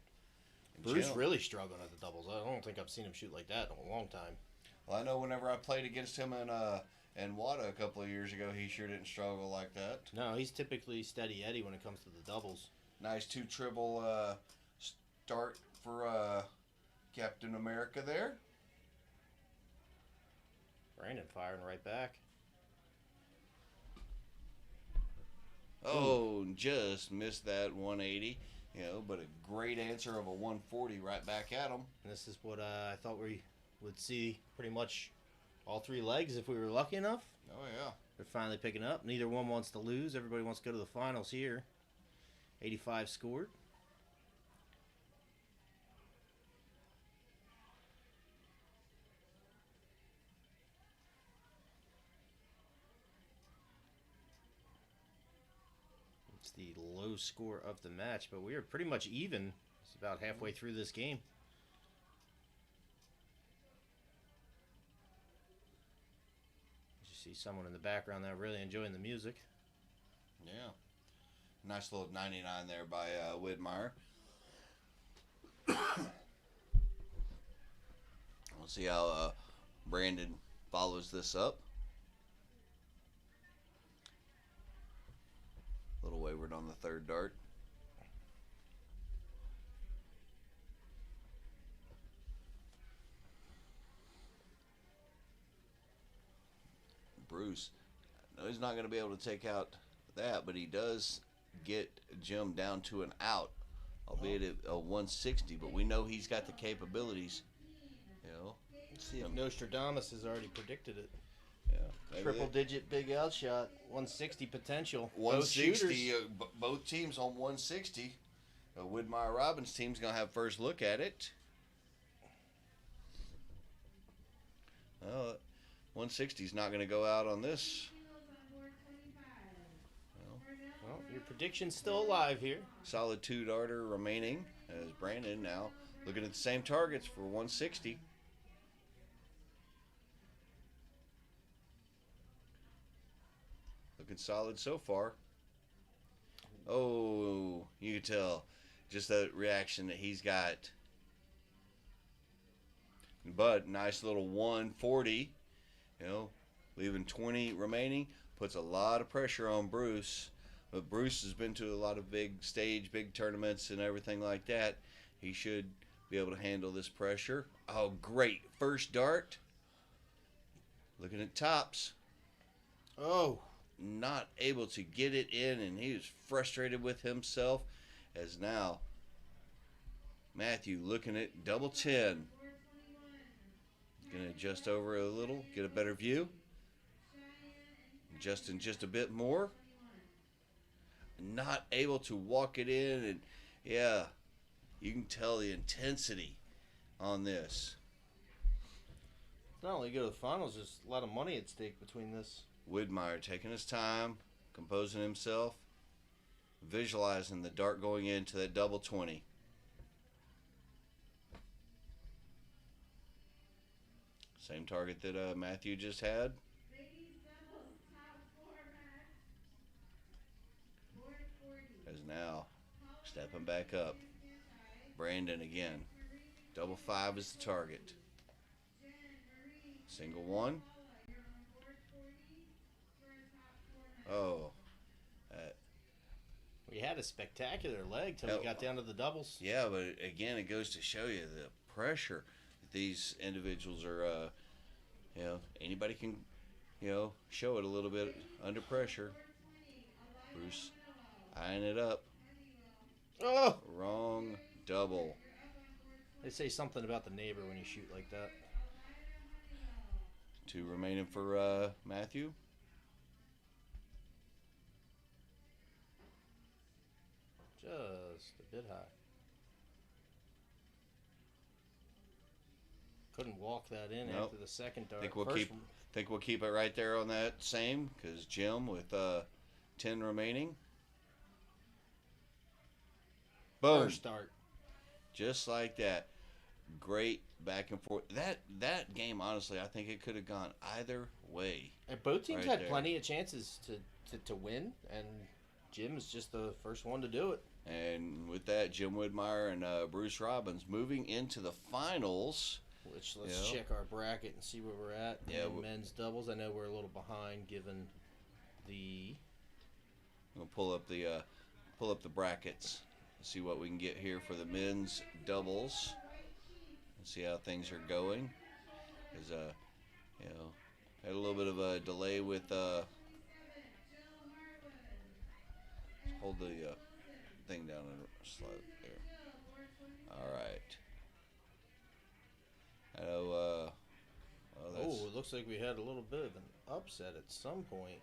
And Bruce Jim- really struggling at the doubles. I don't think I've seen him shoot like that in a long time. Well, I know whenever I played against him in Wada a couple of years ago, he sure didn't struggle like that. No, he's typically steady Eddie when it comes to the doubles. Nice 2-triple start for Captain America there. Brandon firing right back. Oh, just missed that 180. But a great answer of a 140 right back at him. And this is what I thought we would see pretty much all three legs if we were lucky enough. Oh, yeah. They're finally picking up. Neither one wants to lose. Everybody wants to go to the finals here. 85 scored. It's the low score of the match, but we are pretty much even. It's about halfway through this game. You see someone in the background there really enjoying the music. Yeah. Nice little 99 there by Widmeyer. We'll see how Brandon follows this up. A little wayward on the third dart. Bruce, no, he's not going to be able to take out that, but he does get Jim down to an out, albeit at a 160. But we know he's got the capabilities. Let's see if Nostradamus has already predicted it. Yeah, maybe Triple-digit big out shot, 160 potential. Both 160. shooters. Both teams on 160. Widmeyer Robbins' team's going to have first look at it. 160 is not going to go out on this. Well, your prediction's still alive here. Solid 2-darter remaining as Brandon now looking at the same targets for 160. Looking solid so far. Oh, you can tell just that reaction that he's got. But nice little 140, leaving 20 remaining. Puts a lot of pressure on Bruce. But Bruce has been to a lot of big tournaments and everything like that. He should be able to handle this pressure. Oh, great. First dart. Looking at tops. Oh. Not able to get it in, and he was frustrated with himself. As now, Matthew looking at double 10. Going to adjust over a little, get a better view. Adjusting just a bit more. Not able to walk it in, and yeah, you can tell the intensity on this. Not only go to the finals, there's a lot of money at stake between this. Widmeyer taking his time, composing himself, visualizing the dart going into that double 20. Same target that Matthew just had. As now stepping back up. Brandon again. Double 5 is the target. Single 1. Oh, uh, We had a spectacular leg till we got down to the doubles. yeah, but again, it goes to show you the pressure that these individuals are. Anybody can, show it a little bit under pressure. Bruce eyeing it up. Oh! Wrong double. They say something about the neighbor when you shoot like that. 2 remaining for Matthew. Just a bit high. Couldn't walk that in Nope. after the second dart. Think we'll keep it right there on that same, because Jim with 10 remaining. Boom. First dart. Just like that. Great back and forth. That game, honestly, I think it could have gone either way. And both teams Right had there. plenty of chances to win, and Jim is just the first one to do it. And with that, Jim Widmeyer and Bruce Robbins moving into the finals. Which, let's check our bracket and see where we're at. Yeah, in men's doubles. I know we're a little behind given the. We'll pull up the brackets. See what we can get here for the men's doubles. And see how things are going. Because had a little bit of a delay with hold the thing down and slide there. All right. I know. Oh, it looks like we had a little bit of an upset at some point.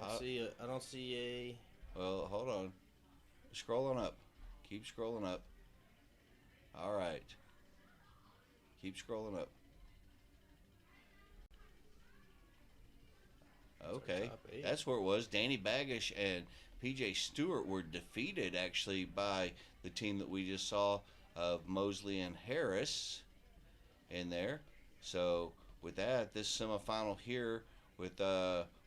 I don't see a. Well, hold on. Scrolling up. Keep scrolling up. All right. Keep scrolling up. Okay. That's where it was. Danny Baggish and PJ Stewart were defeated, actually, by the team that we just saw of Mosley and Harris in there. So, with that, this semifinal here with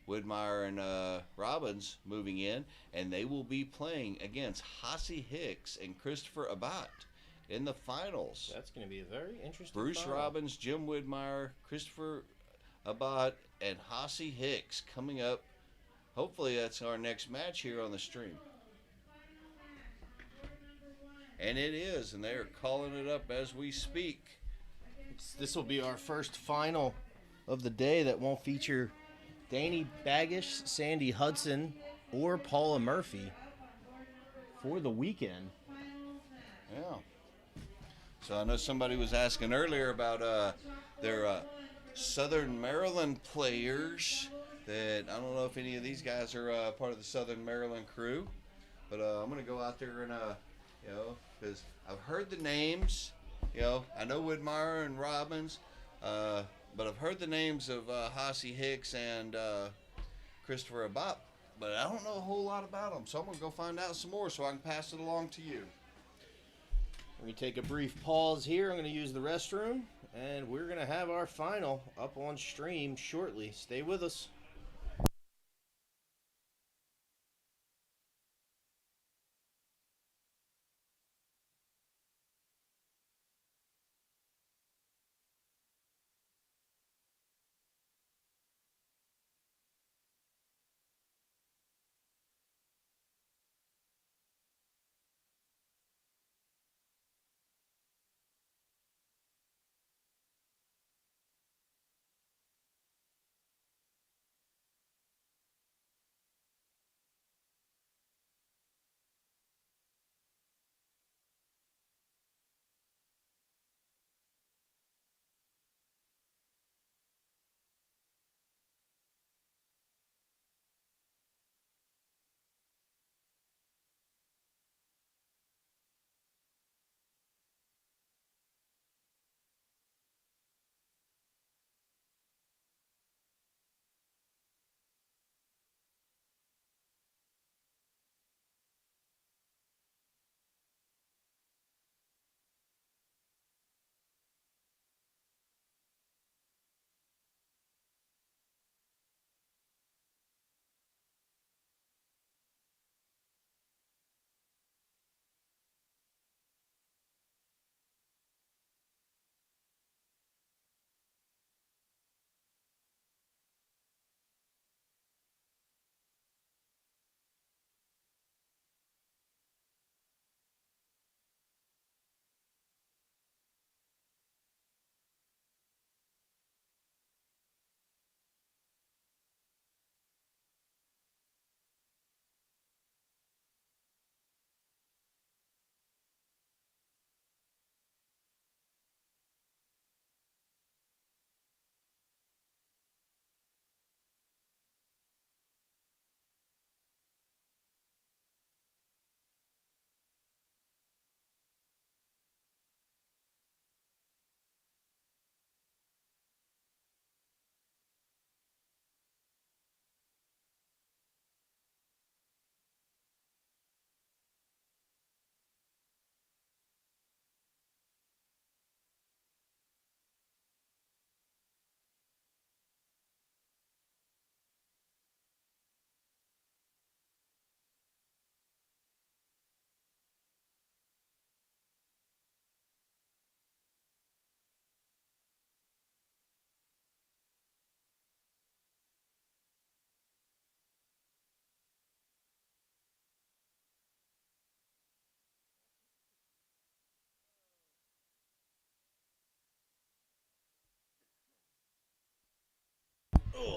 Widmeyer and Robbins moving in, and they will be playing against Hossie Hicks and Christopher Abbott in the finals. That's going to be a very interesting Bruce final. Robbins, Jim Widmeyer, Christopher Abbott, and Hossie Hicks coming up. Hopefully that's our next match here on the stream. And it is, and they are calling it up as we speak. This will be our first final of the day that won't feature Danny Baggish, Sandy Hudson, or Paula Murphy for the weekend. Yeah. So I know somebody was asking earlier about their Southern Maryland players. That I don't know if any of these guys are part of the Southern Maryland crew, but I'm gonna go out there and because I've heard the names. I know Widmeyer and Robbins, but I've heard the names of Hossie Hicks and Christopher Abbott, but I don't know a whole lot about them. So I'm gonna go find out some more so I can pass it along to you. We're going to take a brief pause here. I'm going to use the restroom, and we're going to have our final up on stream shortly. Stay with us.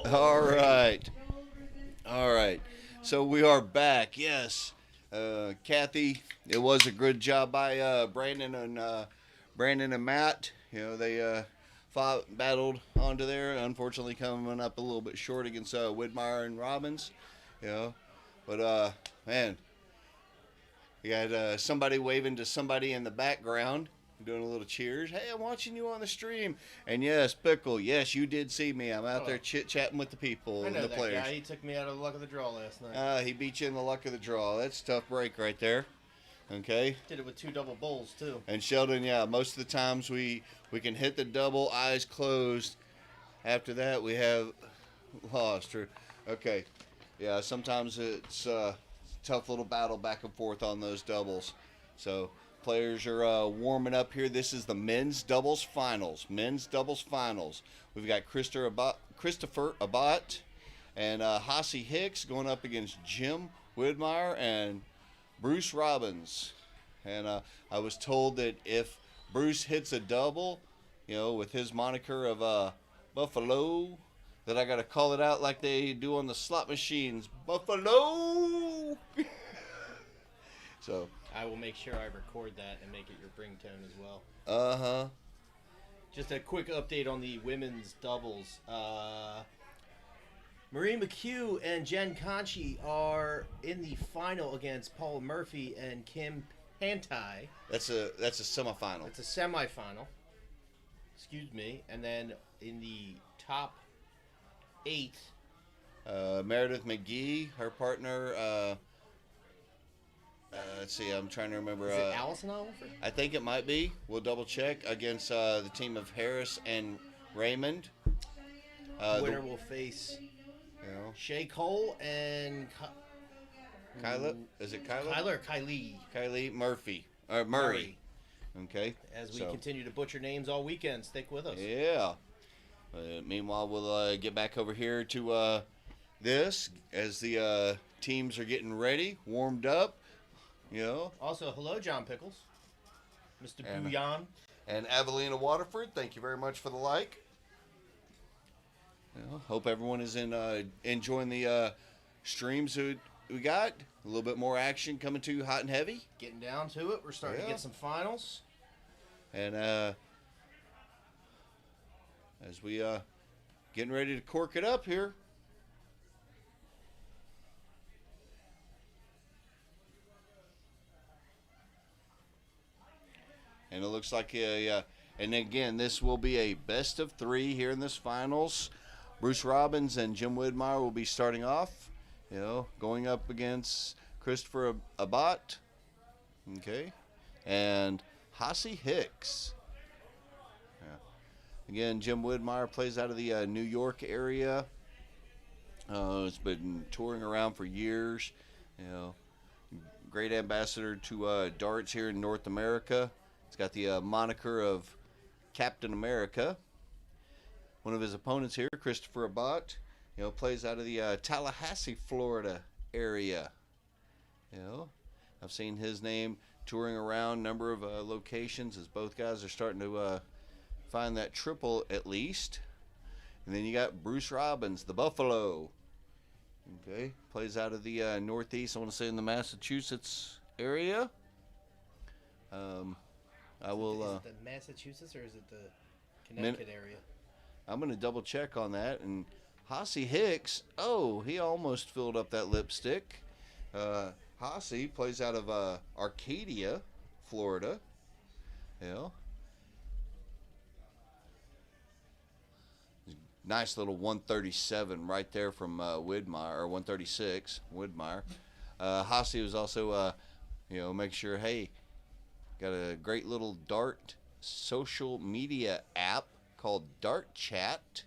All right. All right. So we are back. Yes. Kathy, it was a good job by Brandon and Matt. You know, they battled onto there. Unfortunately, coming up a little bit short against Widmeyer and Robbins. You know, but man, you had somebody waving to somebody in the background, doing a little cheers. Hey, I'm watching you on the stream. And yes, Pickle, yes, you did see me. I'm out there chit-chatting with the people I and know the that players. guy. He took me out of the luck of the draw last night. He beat you in the luck of the draw. That's a tough break right there. Okay. Did it with 2 double bowls, too. And Sheldon, yeah, most of the times we can hit the double, eyes closed. After that, we have lost. Okay. Yeah, sometimes it's a tough little battle back and forth on those doubles. So players are warming up here. This is the men's doubles finals. Men's doubles finals. We've got Christopher Abbott and Hossie Hicks going up against Jim Widmeyer and Bruce Robbins. And I was told that if Bruce hits a double, you know, with his moniker of Buffalo, that I got to call it out like they do on the slot machines. Buffalo! So I will make sure I record that and make it your ringtone as well. Uh-huh. Just a quick update on the women's doubles. Marie McHugh and Jen Conchi are in the final against Paula Murphy and Kim Pantai. That's a semifinal. It's a semifinal. Excuse me. And then in the top 8, Meredith McGee, her partner. Let's see. I'm trying to remember. is it Allison Oliver? I think it might be. We'll double check against the team of Harris and Raymond. Winner will face You know, Shay Cole and Kyla. Is it Kyla? Kyler or Kylie? Kylie Murphy. Or Murray. Okay. As we So, continue to butcher names all weekend, stick with us. Yeah. Meanwhile, we'll get back over here to this as the teams are getting ready, warmed up. You know. Also, hello, John Pickles. Mr. And- Bouillon. And Avelina Waterford, thank you very much for the like. You know, hope everyone is enjoying the streams that we got. A little bit more action coming to you hot and heavy. Getting down to it. We're starting to Yeah. get some finals. And as we getting ready to cork it up here. And it looks like and again, this will be a best of 3 here in this finals. Bruce Robbins and Jim Widmeyer will be starting off, you know, going up against Christopher Abbott, okay, and Hossie Hicks. Yeah. Again, Jim Widmeyer plays out of the New York area. It's been touring around for years, you know, great ambassador to darts here in North America. He's got the moniker of Captain America. One of his opponents here, Christopher Abbott, you know, plays out of the Tallahassee, Florida area. You know, I've seen his name touring around a number of locations as both guys are starting to find that triple at least. And then you got Bruce Robbins, the Buffalo. Okay, plays out of the Northeast, I want to say in the Massachusetts area. I will. Is it the Massachusetts or is it the Connecticut area? I'm going to double check on that. And Hossie Hicks, oh, he almost filled up that lipstick. Hossie plays out of Arcadia, Florida. Yeah. Nice little 137 right there from Widmeyer, or 136, Widmeyer. Hossie was also, you know, make sure, hey, got a great little dart social media app called Dart Chat.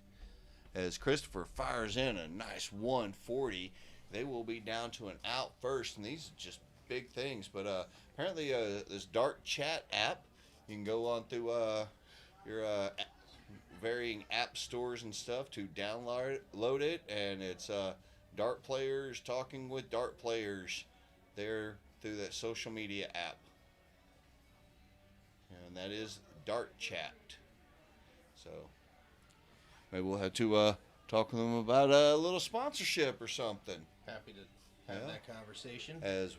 As Christopher fires in a nice 140, they will be down to an out first, and these are just big things. But apparently, this Dart Chat app, you can go on through your varying app stores and stuff to download it, and it's dart players talking with dart players there through that social media app. And that is Dart Chat. So maybe we'll have to talking to them about a little sponsorship or something. Happy to have that conversation. As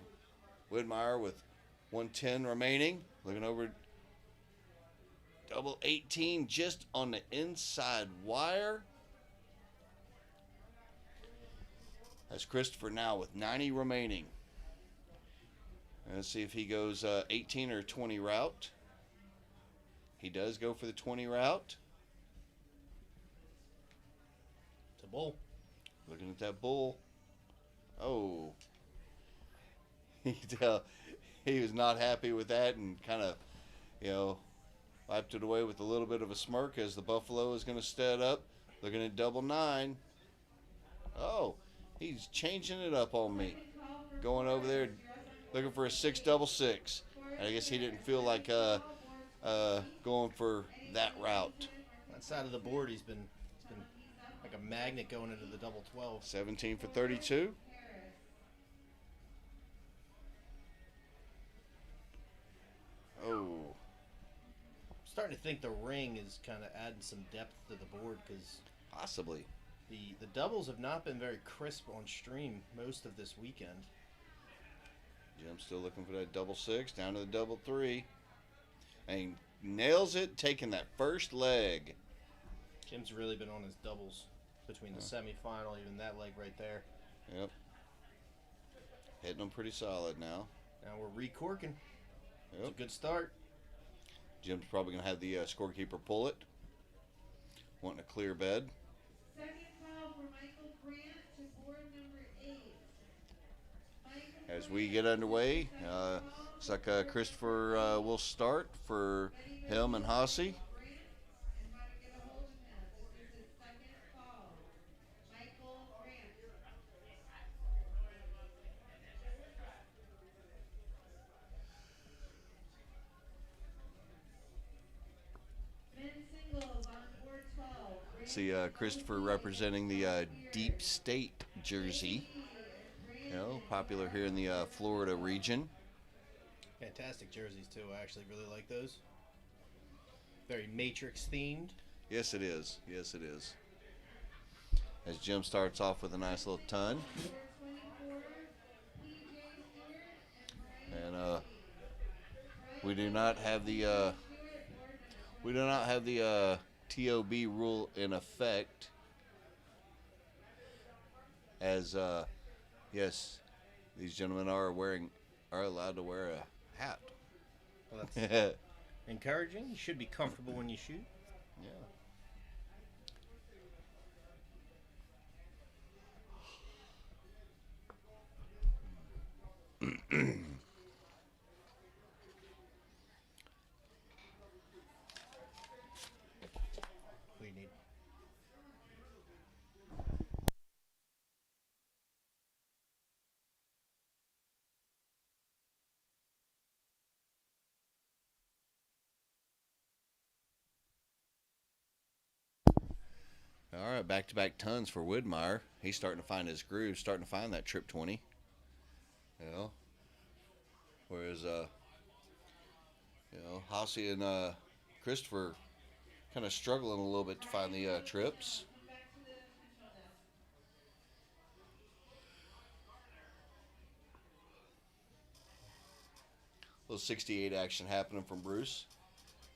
Widmeyer with 110 remaining, looking over double 18 just on the inside wire. As Christopher now with 90 remaining. And let's see if he goes 18 or 20 route. He does go for the 20 route. It's a bull. Looking at that bull. Oh. He was not happy with that and kind of, wiped it away with a little bit of a smirk as the Buffalo is going to stand up. Looking at double 9. Oh, he's changing it up on me. Going over there looking for a 6-6. I guess he didn't feel like going for that route. That side of the board, he's been like a magnet going into the double 12. 17 for 32. Oh. Starting to think the ring is kind of adding some depth to the board because possibly the doubles have not been very crisp on stream most of this weekend. Jim's still looking for that double 6 down to the double 3, and nails it, taking that first leg. Jim's really been on his doubles between the semifinal, even that leg right there. Yep, hitting them pretty solid now. Now we're recorking. Yep. It's a good start. Jim's probably going to have the scorekeeper pull it. Wanting a clear bed. Second call for Michael Grant to board number 8. As we get underway, looks like Christopher will start for him and Hossie. And how to get a hold of him. This is his second call. Michael Grant. Men's singles on board 12. See Christopher representing the Deep State jersey. Popular here in the Florida region. Fantastic jerseys too. I actually really like those. Very Matrix themed. Yes, it is. Yes, it is. As Jim starts off with a nice little ton. And we do not have the TOB rule in effect. As yes, these gentlemen are allowed to wear a hat. Well, that's encouraging. You should be comfortable when you shoot. Yeah. We need. All right, back-to-back tons for Widmeyer. He's starting to find his groove, starting to find that trip 20. Whereas, Hossie and Christopher kind of struggling a little bit to find the trips. Little 68 action happening from Bruce.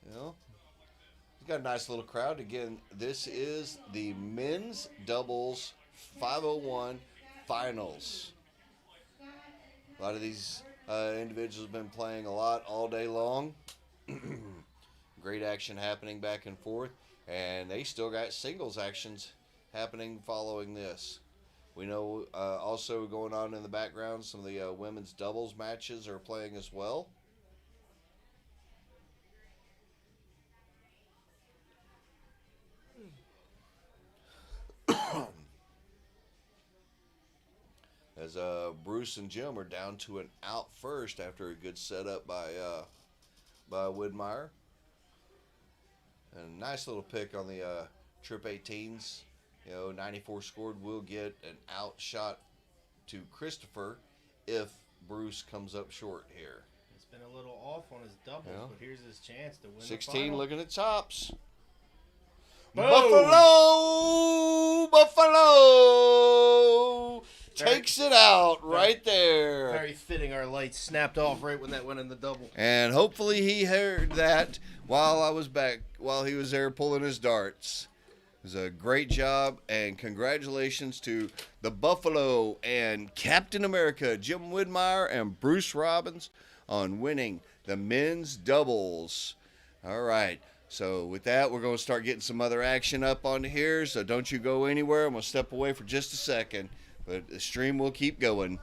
He's got a nice little crowd. Again, this is the men's doubles 501 finals. A lot of these individuals have been playing a lot all day long. Great action happening back and forth. And they still got singles actions happening following this. We know also going on in the background, some of the women's doubles matches are playing as well. As Bruce and Jim are down to an out first after a good setup by Widmeyer. And a nice little pick on the trip 18s. 94 scored will get an out shot to Christopher if Bruce comes up short here. It's been a little off on his doubles, but here's his chance to win 16 the final. looking at tops. Buffalo Very- takes it out right there. Very fitting. Our lights snapped off right when that went in the double. And hopefully he heard that while I was back, while he was there pulling his darts. It was a great job, and congratulations to the Buffalo and Captain America, Jim Widmeyer and Bruce Robbins, on winning the men's doubles. All right. So with that, we're going to start getting some other action up on here. So don't you go anywhere. I'm going to step away for just a second, but the stream will keep going.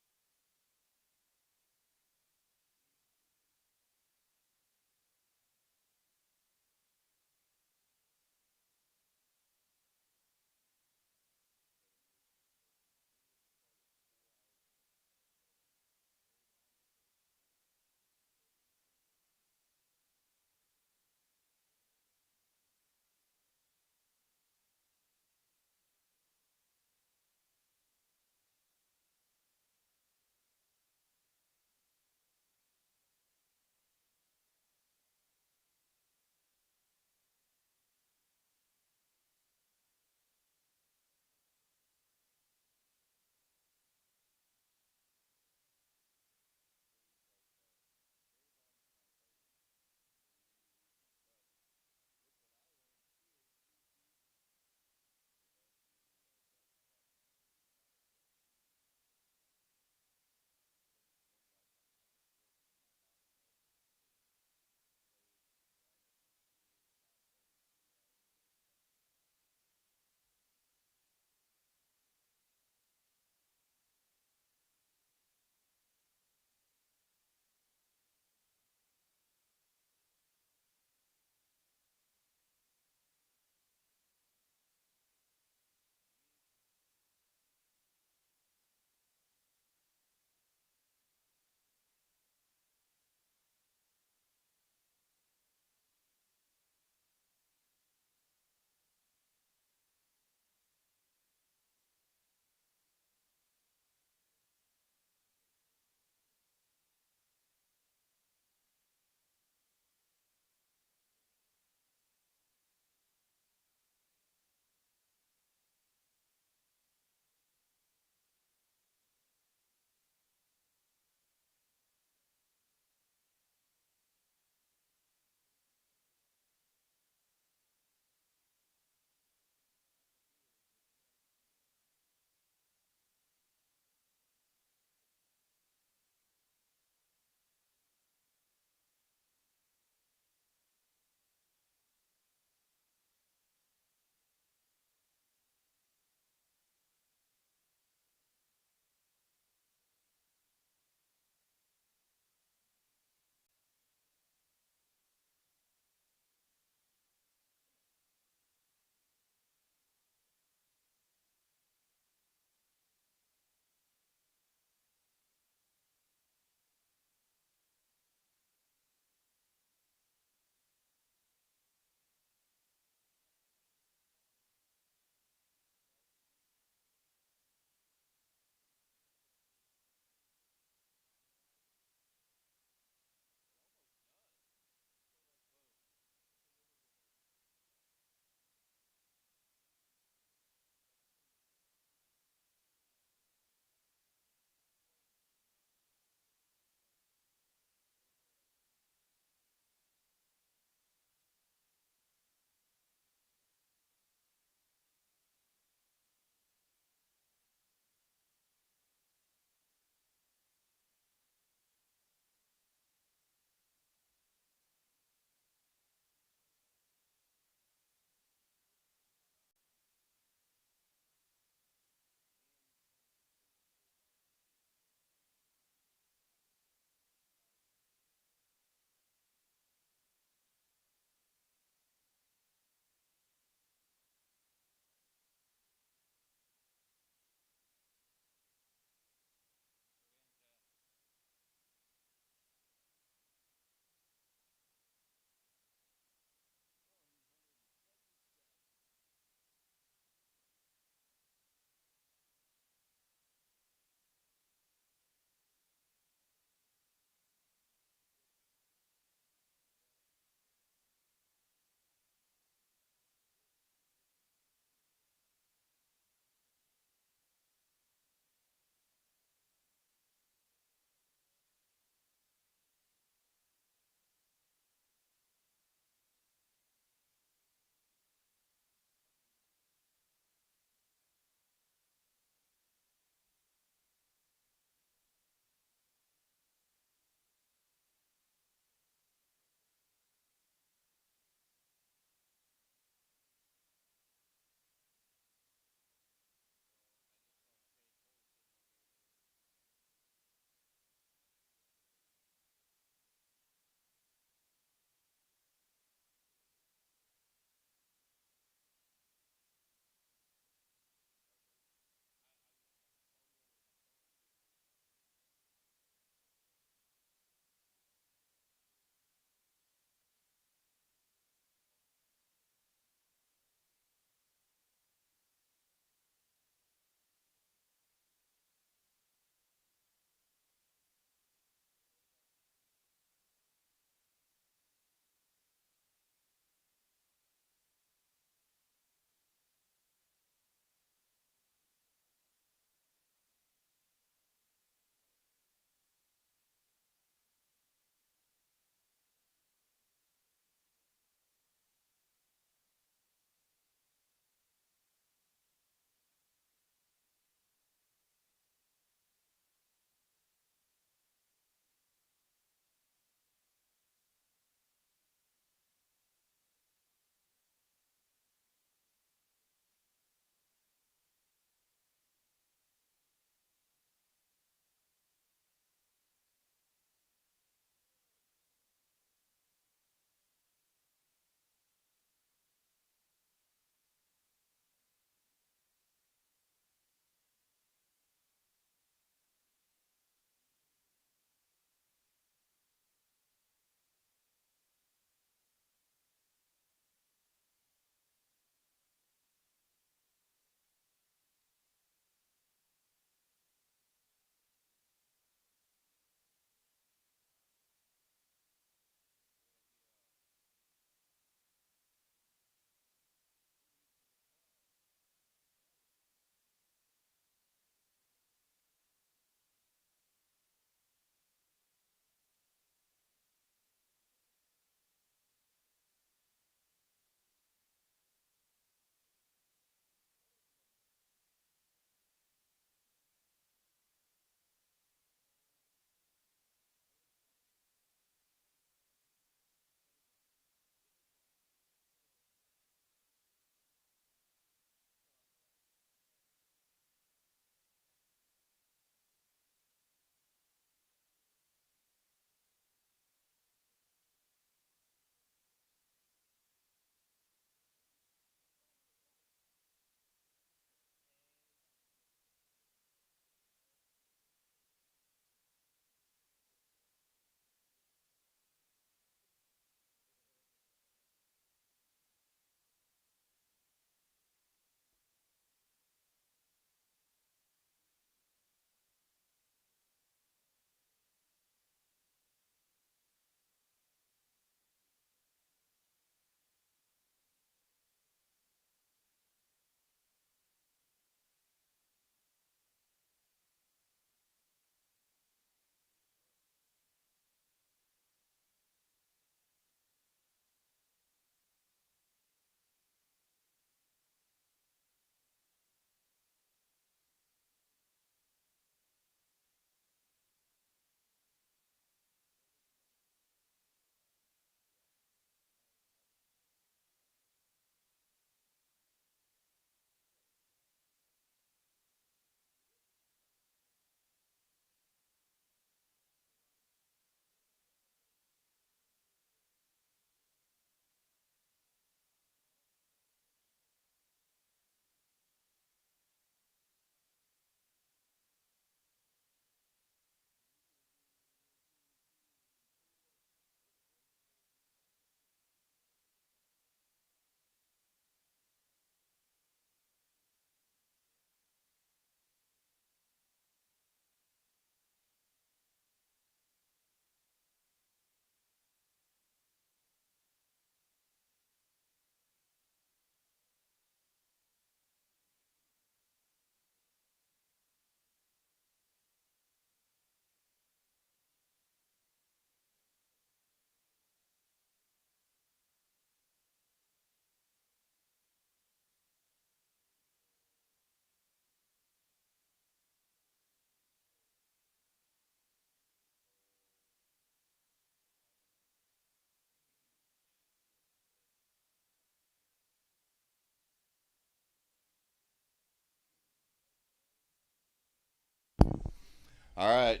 All right.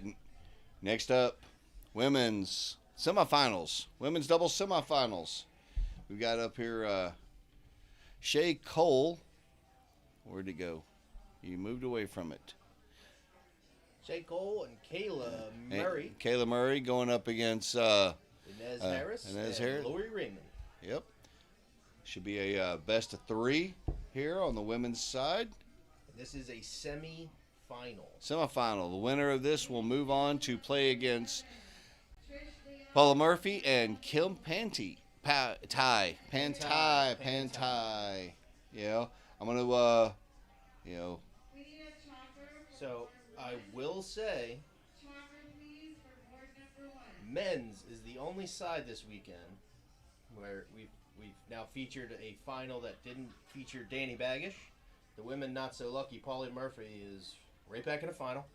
Next up, women's semifinals. Women's doubles semifinals. We've got up here Shay Cole. Where'd it go? You moved away from it. Shay Cole and Kayla Murray. And Kayla Murray going up against Inez Harris Inez and Harris. Lori Raymond. Yep. Should be a best of 3 here on the women's side. And this is a semi-final. Semifinal. The winner of this will move on to play against Paula Murphy and Kim Panty. Pantai. Yeah. I'm going to, We need a chopper. So I will say, Chopper, please, for board number 1. men's is the only side this weekend where we've now featured a final that didn't feature Danny Baggish. The women not so lucky. Paulie Murphy is right back in the final.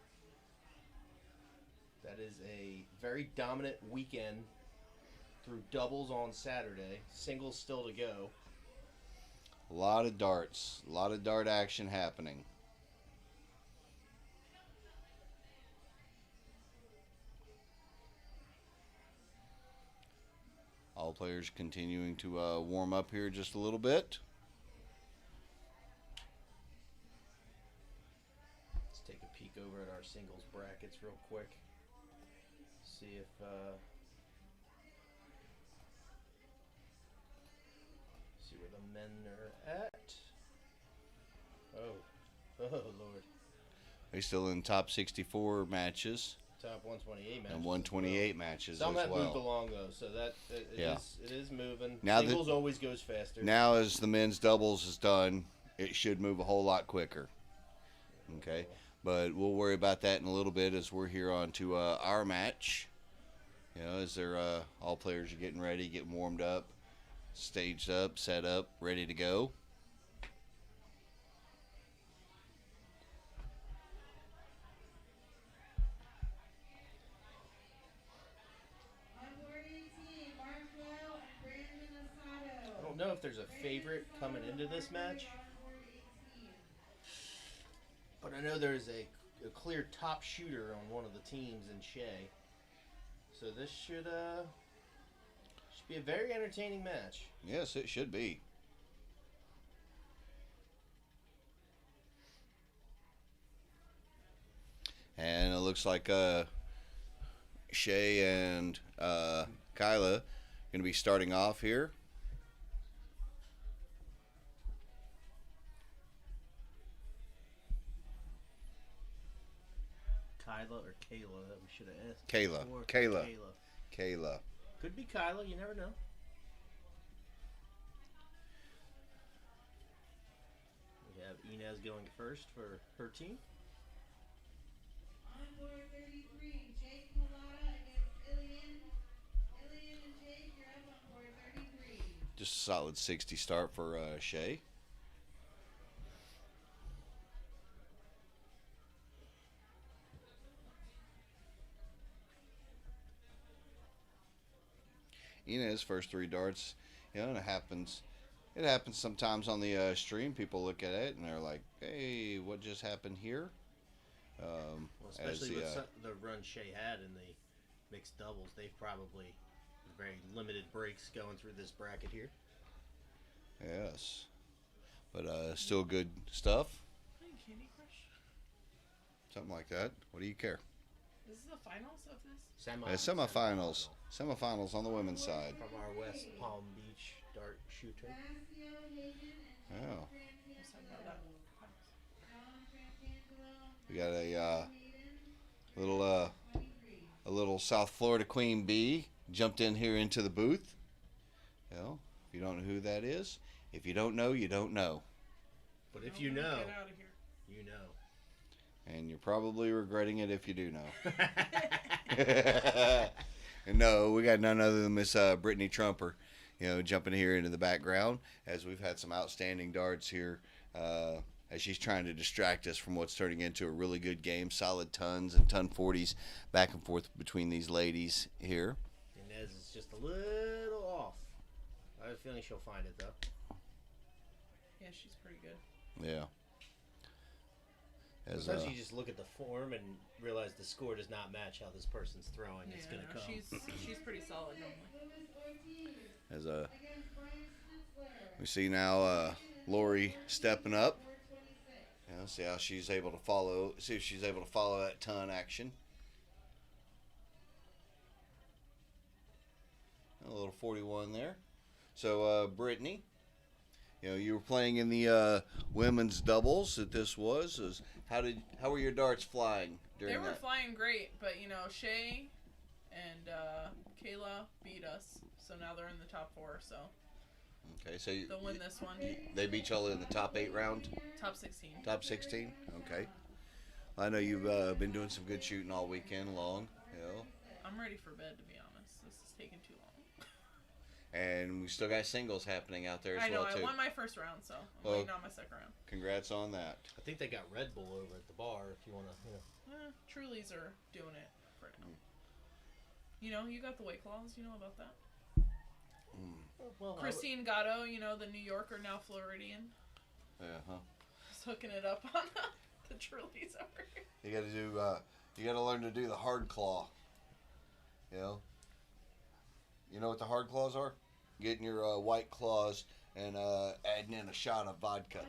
That is a very dominant weekend through doubles on Saturday. Singles still to go. a lot of darts. A lot of dart action happening. All players continuing to warm up here just a little bit. Let's take a peek over at our singles brackets real quick. See if see where the men are at. Oh Lord. They're still in top 64 matches Top 128 matches. and 128 matches Some as have moved well. along though, so that Yeah. it is moving. Now that- Singles always goes faster. Now as the men's doubles is done, it should move a whole lot quicker. Okay, but we'll worry about that in a little bit as we're here on to our match. You know, as they're all players are getting ready, getting warmed up, staged up, set up, ready to go. On board 18, Markwell and Brandon Asado. I don't know if there's a favorite coming into this match, On board 18. but I know there's a clear top shooter on one of the teams in Shea. So this should be a very entertaining match. Yes, it should be. And it looks like Shay and Kyla going to be starting off here. Kyla or Kayla that we should have asked. Kayla. before. Kayla. Kayla. Could be Kyla, you never know. We have Inez going first for her team. On board 33, Jake Pilata against Ilian. Ilian and Jake, you're up on board 33. Just a solid 60 start for Shay. Inez first 3 darts, you know, and it happens sometimes on the stream. People look at it and they're like, "Hey, what just happened here?" Well, As especially the, with the run Shea had in the mixed doubles, they've probably very limited breaks going through this bracket here. yes, but still good stuff. Candy Crush? Something like that. What do you care? This is the finals of this? Semifinals. Semifinals on the women's side. From our West Palm Beach dart shooter. Vasio Hagen and Oh. Let's talk about that. John Frantangelo. We got a Hayden, little 23. a little South Florida Queen Bee jumped in here into the booth. You know, if you don't know who that is, if you don't know, you don't know. But if No, you get know, out of here. you know. And you're probably regretting it if you do know. And no, we got none other than Miss Brittany Trumper, you know, jumping here into the background as we've had some outstanding darts here as she's trying to distract us from what's turning into a really good game. Solid tons and ton 40s back and forth between these ladies here. Inez is just a little off. I have a feeling she'll find it though. Yeah, she's pretty good. Yeah. As Sometimes you just look at the form and realize the score does not match how this person's throwing. It's going to no, come. she's pretty solid normally. as we see now, Lori stepping up. You know, see how she's able to follow. See if she's able to follow that ton action. A little 41 there. So, Brittany, you know, you were playing in the women's doubles that this was. How were your darts flying during They were that? flying great, but you know, Shay and Kayla beat us, so now they're in the top 4. So Okay, so they'll win this one. they beat y'all in the top 8 round? Top 16. Top 16? Okay. I know you've been doing some good shooting all weekend long, you know. I'm ready for bed, to be honest. This is taking too long. And we still got singles happening out there as I know, well, too. I won my first round, so I'm Well, waiting on my second round. Congrats on that. I think they got Red Bull over at the bar if you want to, Trulies are doing it for now. You know, you got the weight claws. You know about that. Well, Christine Gatto, you know, the New Yorker, now Floridian, Yeah, huh? is hooking it up on the Trulies over here. You got to do. You got to learn to do the hard claw. You know. You know what the hard claws are? Getting your white claws and adding in a shot of vodka.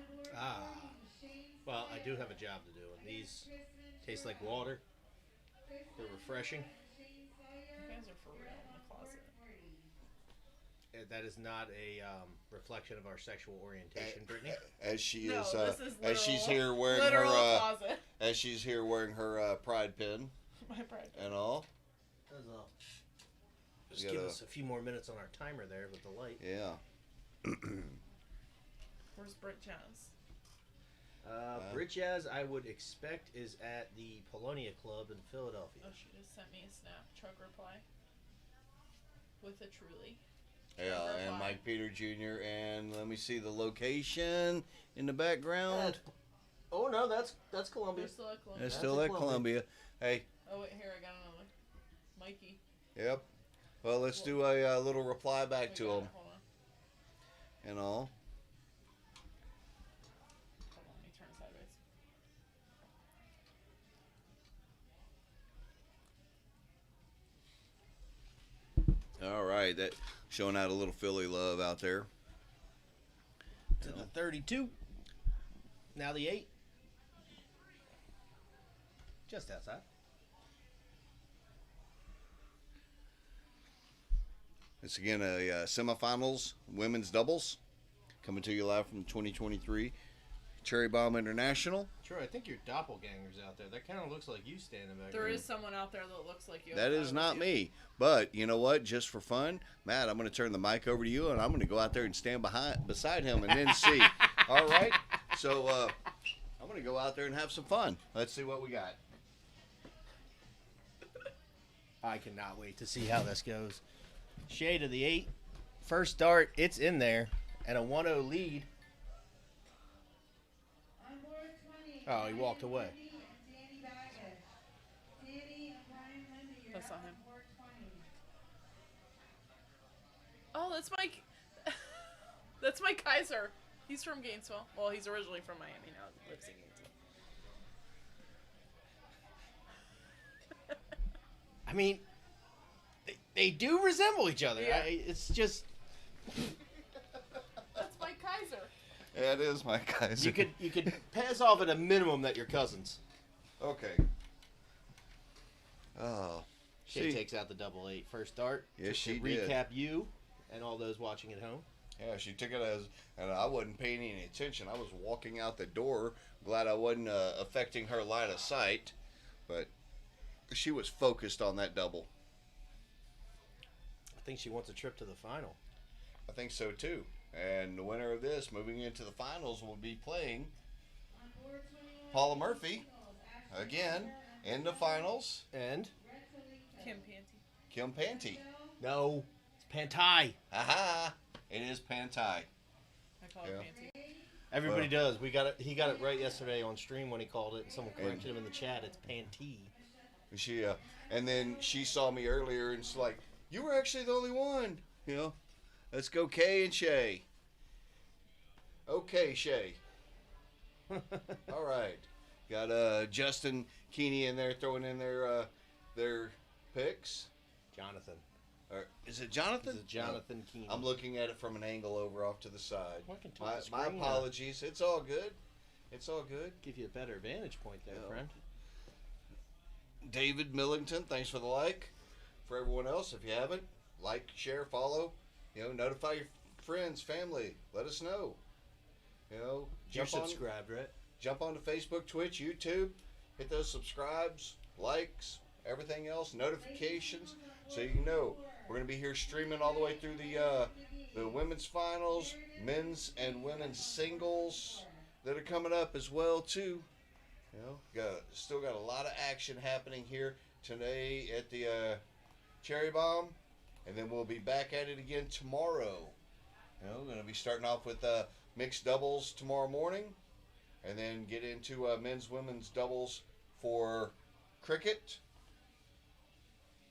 Well, I do have a job to do, and these taste like water. They're refreshing. You guys are for real in the closet. That is not a reflection of our sexual orientation, Brittany. As she No, is, this is as she's literal- here wearing literal her, closet. as she's here wearing her pride pin My pride. and all. Just You give gotta- us a few more minutes on our timer there with the light. Yeah. Where's Brit Jazz? Brit Jazz, I would expect, is at the Polonia Club in Philadelphia. Oh, she just sent me a snap truck reply with a Truly. Yeah, and Mike Peter Jr. And let me see the location in the background. Oh no, that's Columbia. They're still at Columbia. It's That's still in at Columbia. Hey, Oh wait, here I got another. Mikey. yep. Well, let's do a little reply back We to got him it. Hold on. and all. Hold on. Let me turn sideways. All right, that showing out a little Philly love out there. To the 32. Now the 8. Just outside. It's again a semifinals women's doubles coming to you live from 2023 Cherry Bomb International. Troy, I think your doppelganger's out there. That kind of looks like you standing back There there. is someone out there that looks like you. That is not me, but you know what? Just for fun, Matt, I'm going to turn the mic over to you, and I'm going to go out there and stand beside him, and then see. All right. So I'm going to go out there and have some fun. Let's see what we got. I cannot wait to see how this goes. Shade of the 8. First dart, it's in there. And a 1-0 lead. On board 20. Oh, he walked away. Danny Baggett. Danny and Brian Lindy, you're That's not on him. board 20. Oh, that's Mike. That's Mike Kaiser. He's from Gainesville. Well, he's originally from Miami now. He lives in Gainesville. I mean, they do resemble each other. Yeah. It's just That's Mike Kaiser. Yeah, it is my guys. you could pass off at a minimum that you're cousins. Okay. Oh. Shea See. takes out the 8-8 first dart. Yes, Just she to did. recap you and all those watching at home. Yeah, she took it as, and I wasn't paying any attention. I was walking out the door. Glad I wasn't affecting her line of sight, but she was focused on that double. I think she wants a trip to the final. I think so too. And the winner of this, moving into the finals, will be playing On board 21. Paula Murphy Ashley again in the finals. And Red Talika. Kim Panty. Kim Panty. no, it's Pantai. Aha! It is Panty. I call her Yeah. Panty. Everybody Well. does. He got it right yesterday on stream when he called it, and someone corrected him in the chat. It's Pantee. She and then she saw me earlier and it's like, you were actually the only one. You know, let's go Kay and Shay. Okay, Shay. All right. Got Justin Keeney in there throwing in their picks. Jonathan. Or is it Jonathan? This is Jonathan Keeney. I'm looking at it from an angle over off to the side. Well, I can tilt the My screen apologies. It's all good. It's all good. Give you a better vantage point there, Yeah. friend. David Millington, thanks for the like. For everyone else, if you haven't, like, share, follow. Notify your friends, family. Let us know. You're subscribed, right? Jump onto Facebook, Twitch, YouTube. Hit those subscribes, likes, everything else, notifications, so you know. We're gonna be here streaming all the way through the women's finals, men's and women's singles that are coming up as well too. Still got a lot of action happening here today at the Cherry Bomb, and then we'll be back at it again tomorrow. We're gonna be starting off with mixed doubles tomorrow morning, and then get into men's, women's doubles for cricket.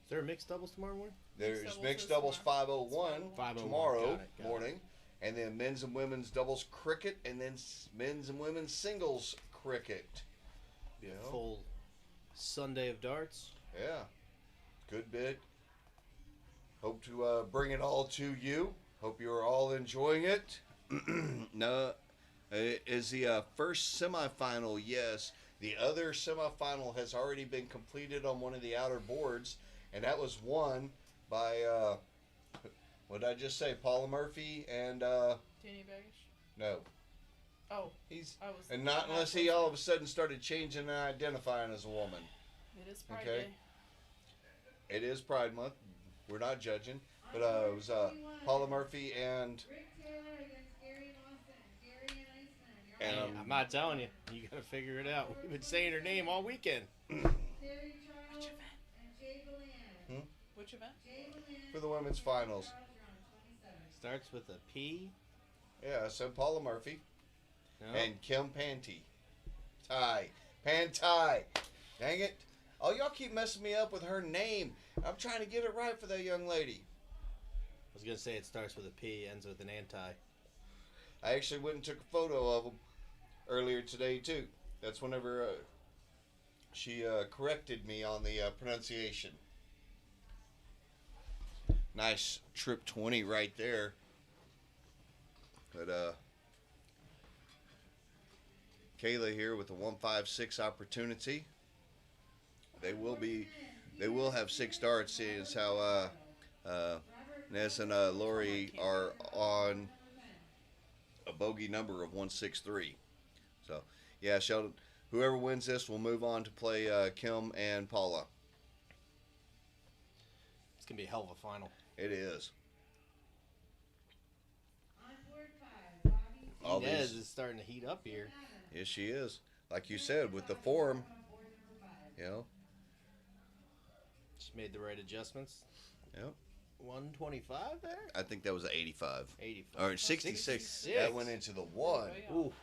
Is there a mixed doubles tomorrow morning? There's doubles mixed is doubles tomorrow. 501 501, tomorrow got it. morning, and then men's and women's doubles cricket, and then men's and women's singles cricket. Full Sunday of darts. Yeah, good bit. Hope to bring it all to you. Hope you are all enjoying it. No, is the first semifinal? Yes. The other semifinal has already been completed on one of the outer boards, and that was won by what did I just say? Paula Murphy and Danny Baggish? no, Oh, he's I was. and not unless he all of a sudden started changing and identifying as a woman. It is Pride Okay. Day. It is Pride Month. We're not judging, but it was Paula Murphy and Rick Taylor against Gary Lawson. Gary and Iceman. And, I'm not telling you. You gotta figure it out. We've been saying her name all weekend. Terry Charles and Jay Belan. Which event? Jay Belan for the women's finals. Charles Brown, 27. Starts with a P. Yeah, so Paula Murphy No. and Kim Panty. Panty. Dang it. Oh, y'all keep messing me up with her name. I'm trying to get it right for that young lady. I was gonna say it starts with a P, ends with an anti. I actually went and took a photo of them earlier today, too. That's whenever she corrected me on the pronunciation. Nice trip 20 right there. But Kayla here with a 156 opportunity. They will have 6 darts, seeing as how Ness and Lori are on a bogey number of 163. So yeah, Sheldon, whoever wins this will move on to play Kim and Paula. It's gonna be a hell of a final. It is. On board 5, Bobby All Inez these- is starting to heat up here. Yes, she is. Like you said, with the form, on board number 5. you know. She made the right adjustments. Yep. 125 there? I think that was an 85. 85. Or 66. That went into the 1. Yeah. Ooh.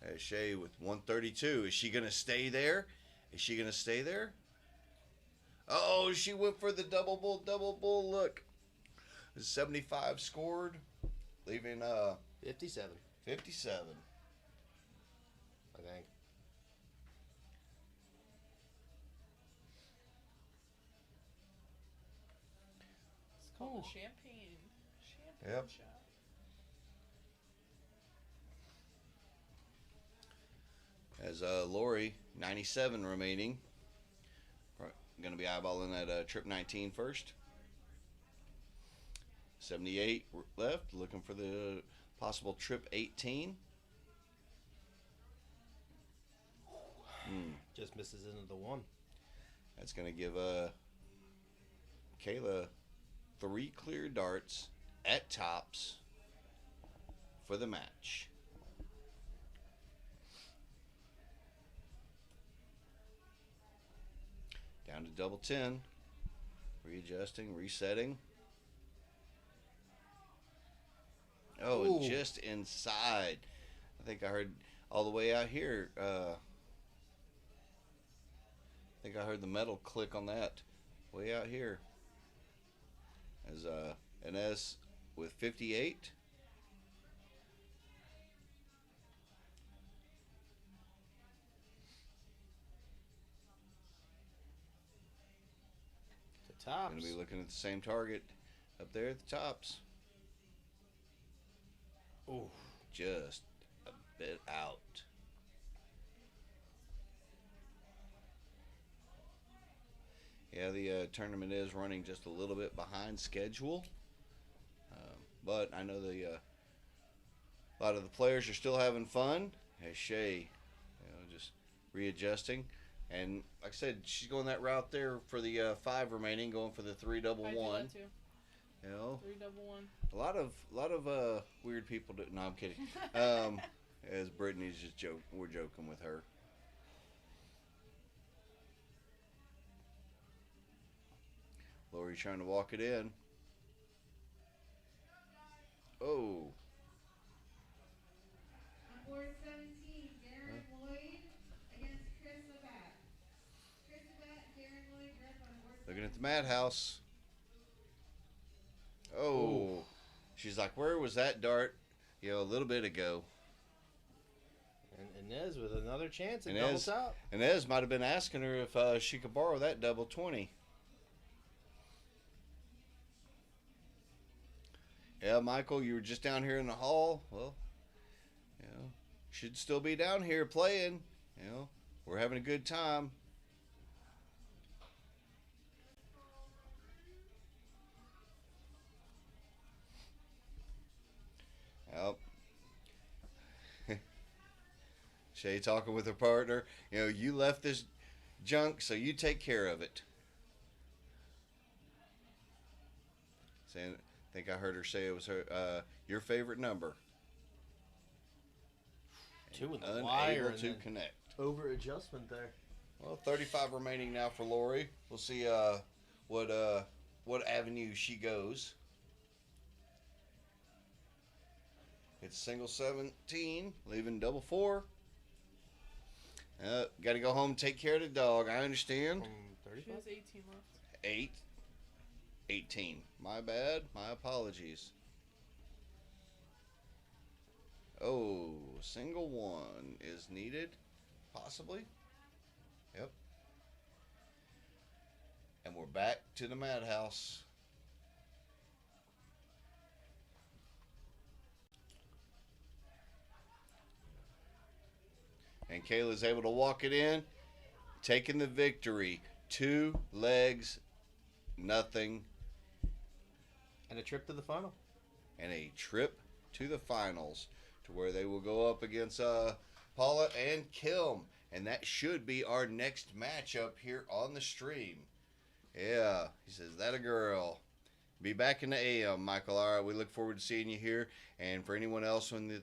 There's Shay with 132. Is she going to stay there? Is she going to stay there? Oh, she went for the double bull. Look. 75 scored, leaving 57, 57. I think. It's called a champagne. Yep. Shot. As Lori, 97 remaining. Going to be eyeballing that trip 19 first. 78 left, looking for the possible trip 18. Just misses into the 1. That's going to give Kayla 3 clear darts at tops for the match. Down to double 10. Readjusting, resetting. Oh, and Ooh. just inside. I think I heard all the way out here. I think I heard the metal click on that way out here. As Ines with 58. tops. Going to be looking at the same target up there at the tops. Ooh. Just a bit out. Yeah, the tournament is running just a little bit behind schedule. But I know a lot of the players are still having fun. As Shay, just readjusting. And like I said, she's going that route there for the 5 remaining, going for the 3 double I do one. that too. You know, 3 double 1. a lot of weird people do. No, I'm kidding. As Brittany's just we're joking with her. Lori trying to walk it in. Oh, On board 17, Darren Lloyd against Chris Abat. Chris Abat, Darren Lloyd, rep on board looking at the 17. madhouse. Oh, she's like, where was that dart? A little bit ago. And Inez with another chance at Inez- double top. Inez might have been asking her if she could borrow that double 20. Yeah, Michael, you were just down here in the hall. Well, should still be down here playing. We're having a good time. Yep. Shay talking with her partner. You left this junk, so you take care of it. Saying, I think I heard her say it was her your favorite number. 2 in the Unable wire and to then connect. over adjustment there. Well, 35 remaining now for Lori. We'll see what avenue she goes. It's single 17, leaving double 4. Got to go home and take care of the dog. I understand. From She 35. has 18 left. 18. My bad. My apologies. Oh, single 1 is needed. Possibly. Yep. And we're back to the madhouse. And Kayla's able to walk it in, taking the victory. 2 legs, nothing, And a trip to the final. and a trip to the finals to where they will go up against Paula and Kilm. And that should be our next matchup here on the stream. Yeah, he says, that a girl. Be back in the AM, Michael. All right, we look forward to seeing you here. And for anyone else in the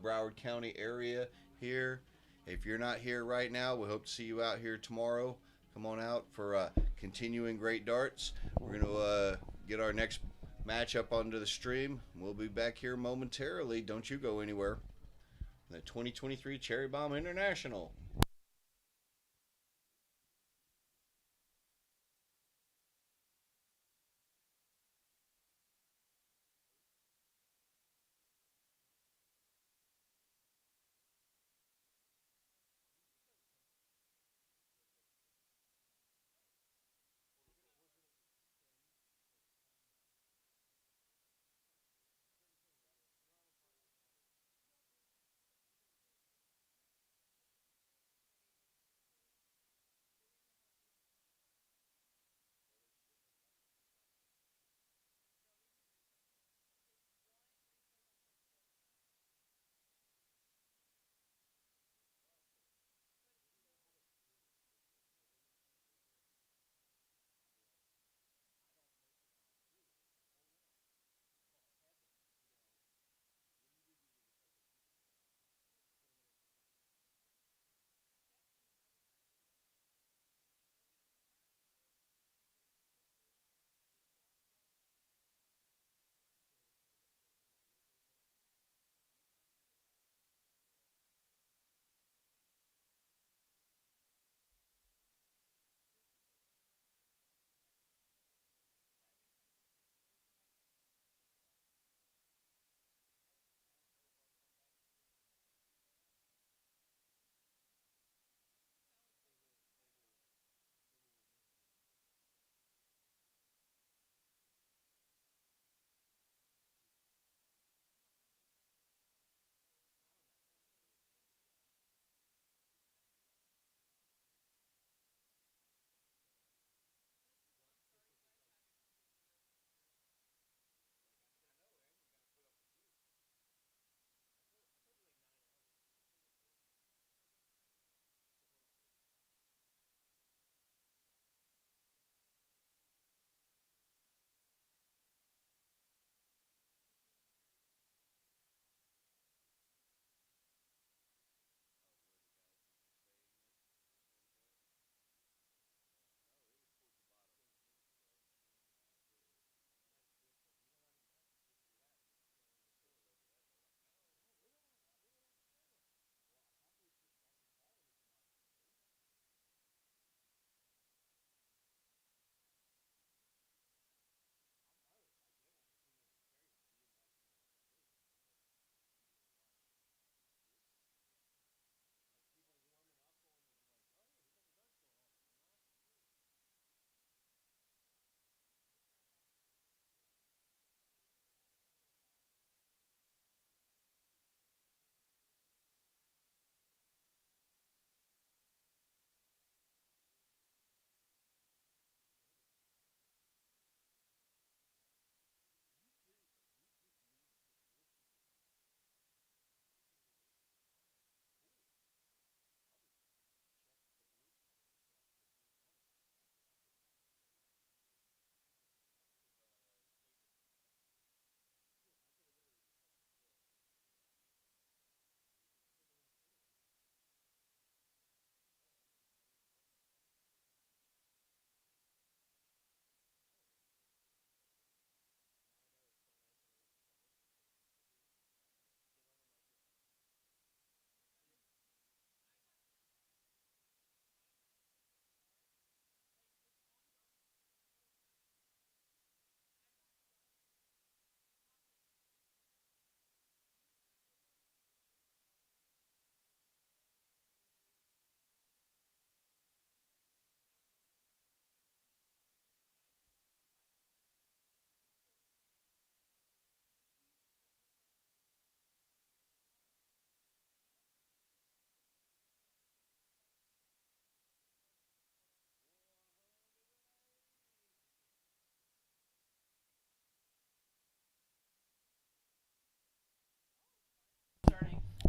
Broward County area here, if you're not here right now, we hope to see you out here tomorrow. Come on out for continuing great darts. We're going to get our next matchup onto the stream. We'll be back here momentarily. Don't you go anywhere. The 2023 Cherry Bomb International.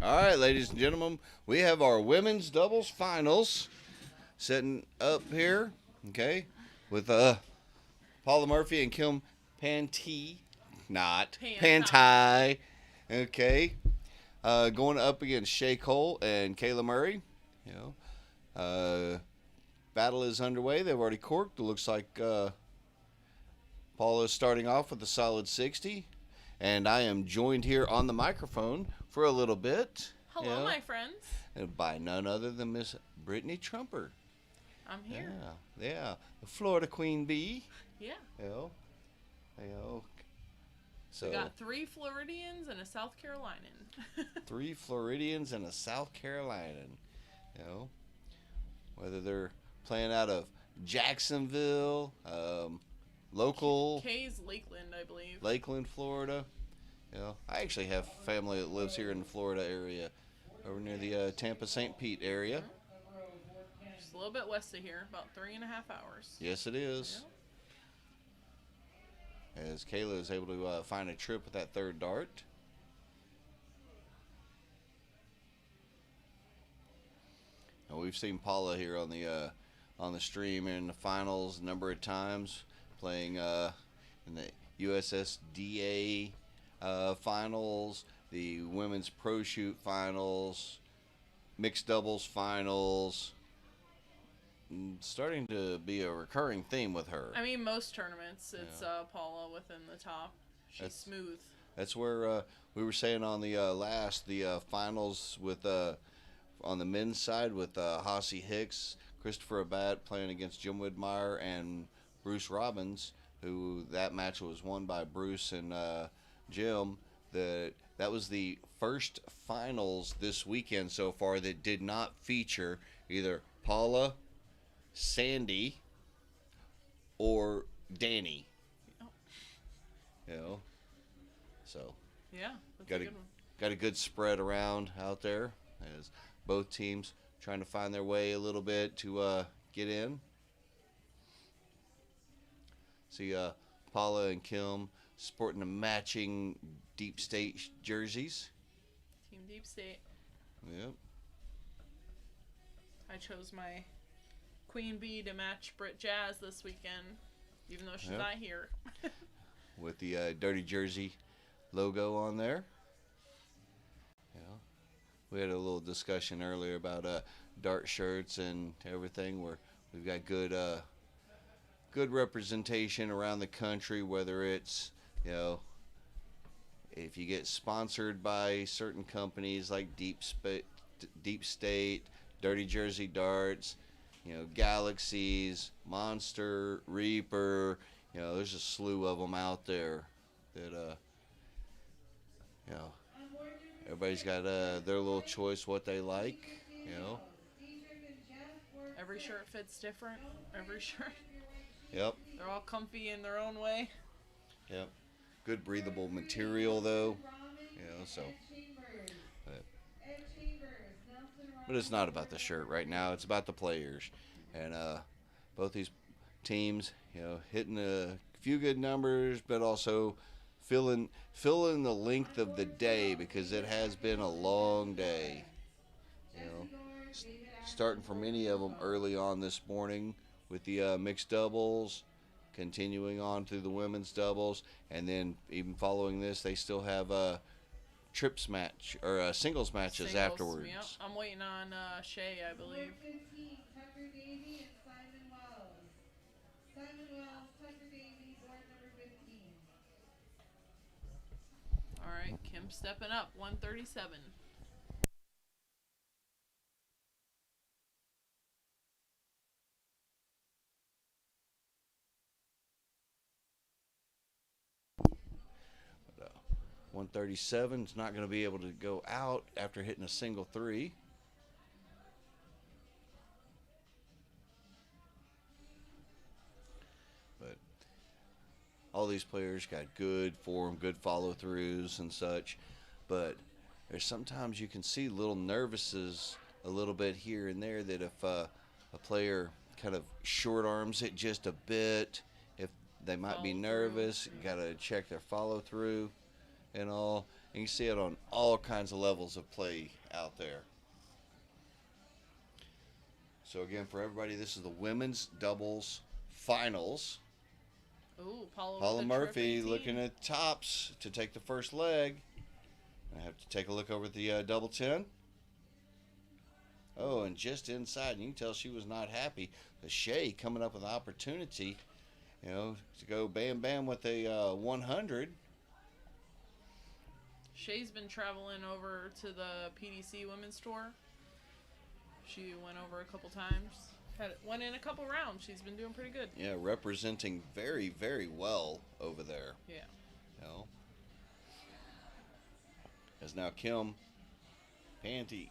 All right, ladies and gentlemen, we have our women's doubles finals setting up here, okay, with Paula Murphy and Kim Panty, not Panty, okay, going up against Shay Cole and Kayla Murray. You know, battle is underway. They've already corked. It looks like Paula is starting off with a solid 60, and I am joined here on the microphone for a little bit. Hello, my friends. By none other than Miss Brittany Trumper. I'm here. Yeah, the Florida Queen Bee. Yeah. So we got 3 Floridians and a South Carolinian. 3 Floridians and a South Carolinian. You know, whether they're playing out of Jacksonville, local Kay's Lakeland, I believe. Lakeland, Florida. You know, I actually have family that lives here in the Florida area, over near the Tampa St. Pete area. Just a little bit west of here, about 3.5 hours. Yes, it is. Yep. As Kayla is able to find a trip with that third dart. And we've seen Paula here on the stream in the finals a number of times, playing in the USSDA finals, the women's pro shoot finals, mixed doubles finals. Starting to be a recurring theme with her. I mean, most tournaments, it's Paula within the top. She's smooth. That's where we were saying on the finals with on the men's side with Hossie Hicks, Christopher Abad playing against Jim Widmeyer and Bruce Robbins, who that match was won by Bruce and Jim. That was the first finals this weekend so far that did not feature either Paula, Sandy, or Danny. Oh. You know, so yeah, that's a good one. Got a good spread around out there as both teams trying to find their way a little bit to get in. See Paula and Kim sporting the matching Deep State jerseys. Team Deep State. Yep. I chose my Queen Bee to match Brit Jazz this weekend, even though she's not here. With the Dirty Jersey logo on there. Yeah. We had a little discussion earlier about dart shirts and everything, where we've got good representation around the country, whether it's, you know, if you get sponsored by certain companies like Deep State, Dirty Jersey Darts, you know, Galaxies, Monster, Reaper, you know, there's a slew of them out there that, you know, everybody's got their little choice what they like, you know. Every shirt fits different. Every shirt. Yep. They're all comfy in their own way. Yep. Good breathable material though, you know, so. But it's not about the shirt right now. It's about the players, and both these teams, you know, hitting a few good numbers, but also filling the length of the day, because it has been a long day. You know, starting for many of them early on this morning with the mixed doubles, continuing on through the women's doubles, and then even following this, they still have trips match or singles matches afterwards. Yep. I'm waiting on Shay, I believe. Tucker Davey and Simon Wells. Simon Wells, Tucker Davey, board number 15. All right, Kim stepping up, 137. But, 137 is not going to be able to go out after hitting a single 3. But all these players got good form, good follow-throughs and such. But there's sometimes you can see little nervouses a little bit here and there, that if a player kind of short arms it just a bit, if they might be nervous, got to check their follow-through and all. And you see it on all kinds of levels of play out there. So again, for everybody, this is the women's doubles finals. Ooh, Paula, Paula with the Murphy triple looking 18. at tops to take the first leg. I have to take a look over at the double 10. Oh, and just inside, you can tell she was not happy. The Shea coming up with an opportunity, to go bam bam with a 100. Shay's been traveling over to the PDC women's tour. She went over a couple times. Went in a couple rounds. She's been doing pretty good. Yeah, representing very, very well over there. Yeah. As now Kim Pantai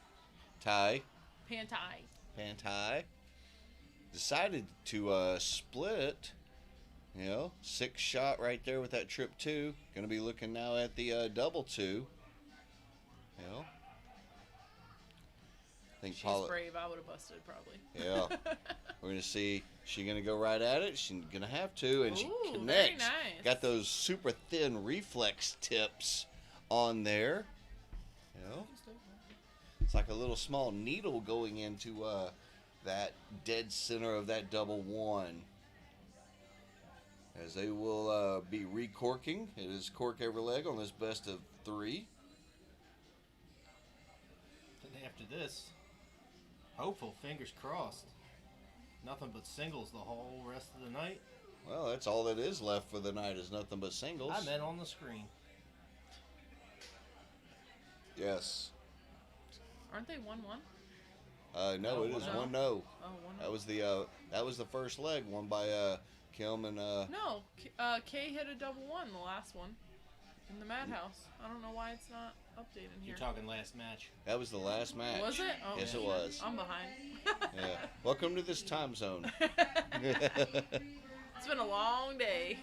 decided to split. 6 shot right there with that trip 2. Going to be looking now at the double 2. I think She's Paula, brave. I would have busted probably. Yeah. We're going to see. She going to go right at it. She's going to have to. And she Ooh, connects. very nice. Got those super thin reflex tips on there. It's like a little small needle going into that dead center of that double 1. As they will be recorking. It is cork every leg on this best of 3. Then after this, hopeful, fingers crossed. Nothing but singles the whole rest of the night. Well, that's all that is left for the night is nothing but singles. I meant on the screen. Yes. Aren't they 1-1? No, it is 1-0. Oh, 1-0. That was the first leg won by Kim and No, Kay hit a double 1 the last one in the Madhouse. I don't know why it's not updated here. You're talking last match. that was the last match. Was it? Oh, Yes, yeah. it was. I'm behind. Yeah. Welcome to this time zone. It's been a long day.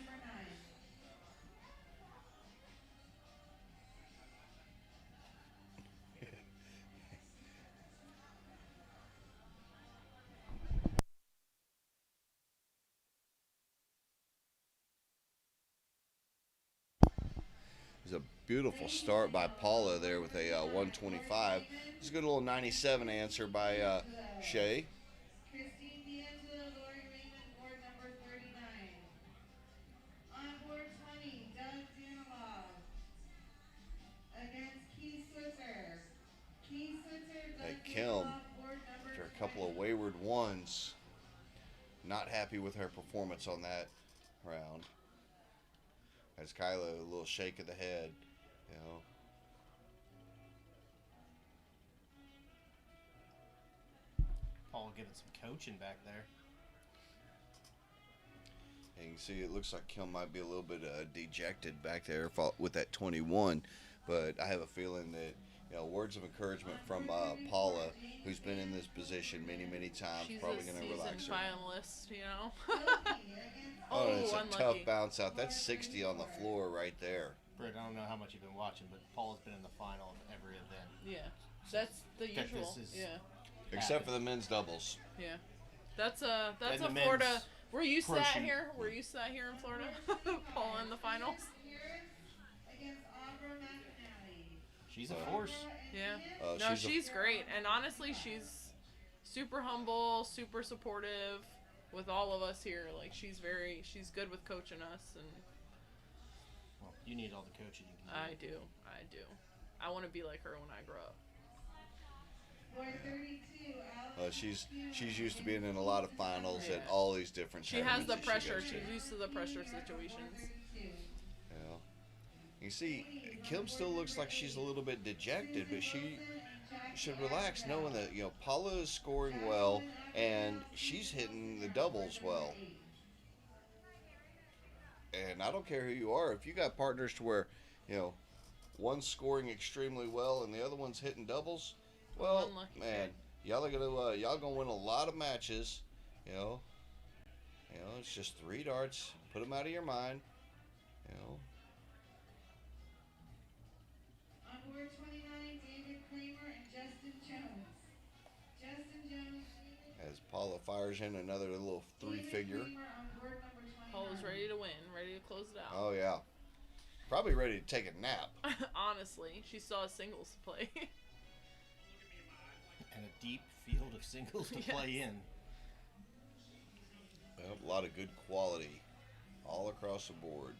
It's a beautiful start by Paula there with a 125. It's a good little 97 answer by Shea. Christine D'Angelo, Lori Raymond, board number 39. On board 20, Doug Danilov. Against Key Switzer. Key Switzer, Doug Hey, Kim, Danilov, board number after a couple of 20. wayward ones, not happy with her performance on that round. As Kyla, a little shake of the head, Paul giving some coaching back there. And you can see it looks like Kim might be a little bit dejected back there with that 21. But I have a feeling that, words of encouragement from Paula, who's been in this position many, many times, She's probably a going to seasoned relax her. finalist, Oh, and it's a unlucky. tough bounce out. That's 60 on the floor right there. Britt, I don't know how much you've been watching, but Paul's been in the final of every event. Yeah, that's the That usual. this is- Yeah, Except for the men's doubles. yeah. That's a And the Florida. men's Were you sat crushing. here? Were you sat here in Florida? Paul in the finals. Against Aubrey McNally. She's a force. Yeah. Oh, No, she's a- she's great, and honestly, she's super humble, super supportive with all of us here. Like she's good with coaching us, and Well, you need all the coaching you can I do. I want to be like her when I grow up. Board 32, Alex. She's used to being in a lot of finals at Yeah. all these different She has the tournaments that pressure. goes to. She's used to the pressure situations. 32. You see, Kim still looks like she's a little bit dejected, but she should relax knowing that, Paula is scoring well and she's hitting the doubles well. And I don't care who you are. If you got partners to where, one's scoring extremely well and the other one's hitting doubles, well, Unlucky. man, y'all gonna win a lot of matches. It's just 3 darts. Put them out of your mind. On board 29, David Kramer and Justin Jones. Justin Jones. As Paula fires in another little David 3-figure. Kramer on board number 29. Paul is ready to win, ready to close it out. Oh yeah. Probably ready to take a nap. Honestly, she saw singles play. And a deep field of singles to Yes. play in. Well, a lot of good quality all across the board.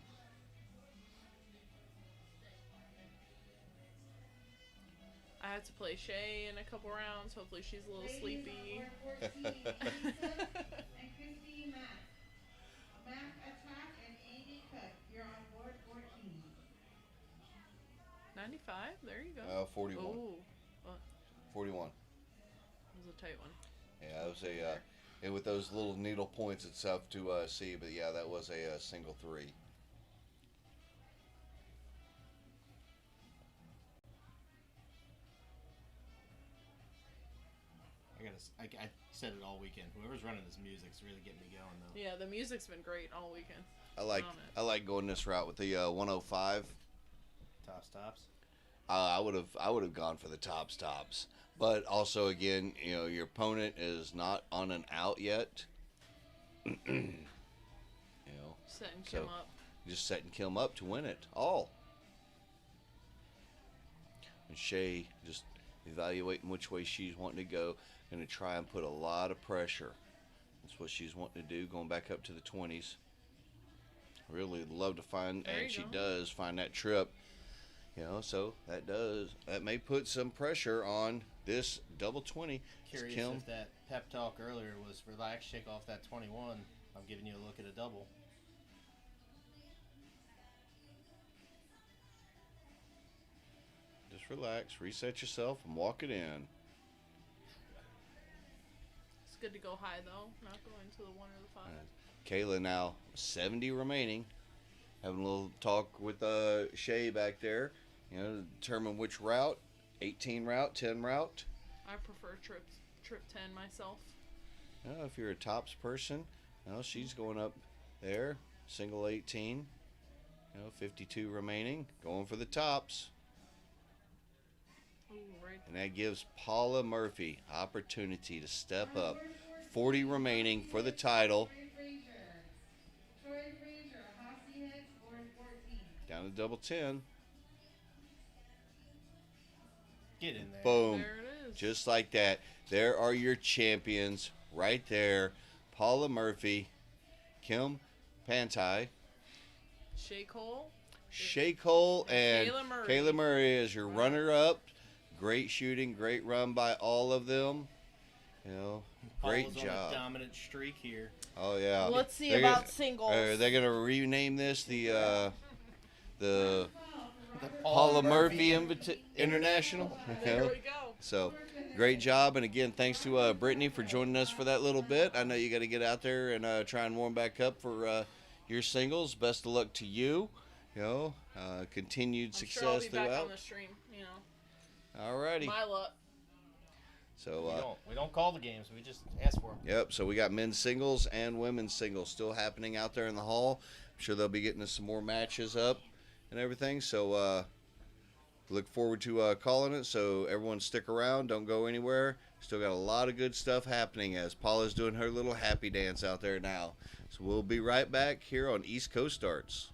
I had to play Shay in a couple rounds. Hopefully she's a little Ladies sleepy. on board 14, Lisa and Christy Mack. Mack Attack and Amy Cook. You're on board 14. 95? There you go. 41. Oh, well, 41. that was a tight one. Yeah, that was a and with those little needle points, it's tough to see, but yeah, that was a single three. I said it all weekend. Whoever's running this music's really getting me going, though. Yeah, the music's been great all weekend. I like going this route with the 105. Tops. I would have gone for the tops, but also again, your opponent is not on an out yet. Setting So- Kim up. Just setting Kim up to win it all. And Shay just evaluating which way she's wanting to go. Going to try and put a lot of pressure. That's what she's wanting to do, going back up to the 20s. Really love to find, There and you she go. does find that trip. So that may put some pressure on this double 20. Curious Kim, if that pep talk earlier was relax, shake off that 21. I'm giving you a look at a double. just relax, reset yourself, and walk it in. It's good to go high though, not going to the 1 or the 5. Kayla now 70 remaining. Having a little talk with Shay back there. Determine which route. 18 route, 10 route. I prefer trip 10 myself. If you're a tops person, she's going up there. Single 18. 52 remaining. Going for the tops. Ooh, right. And that gives Paula Murphy opportunity to step up. 40 remaining for the title. Troy Frazier, Hossy Heads, board 14. Down to double 10. Get in there. Boom. There it is. Just like that. There are your champions right there. Paula Murphy, Kim Pantai, Shay Cole. Shay Cole, and Kayla Murray. Kayla Murray is your runner-up. Great shooting, great run by all of them. Great Paula's on job. a dominant streak here. Oh yeah. Let's see They're about gonna- singles. Are they gonna rename this the The Paula Murphy International? There we go. So, great job, and again, thanks to Brittany for joining us for that little bit. I know you got to get out there and try and warm back up for your singles. Best of luck to you. Continued I'm success sure I'll be back throughout. on the stream. Alrighty. My luck. So, we don't call the games. We just ask for them. yep. So we got men's singles and women's singles still happening out there in the hall. I'm sure they'll be getting us some more matches up and everything. So, look forward to calling it. So everyone stick around. Don't go anywhere. Still got a lot of good stuff happening as Paula's doing her little happy dance out there now. So we'll be right back here on East Coast Starts.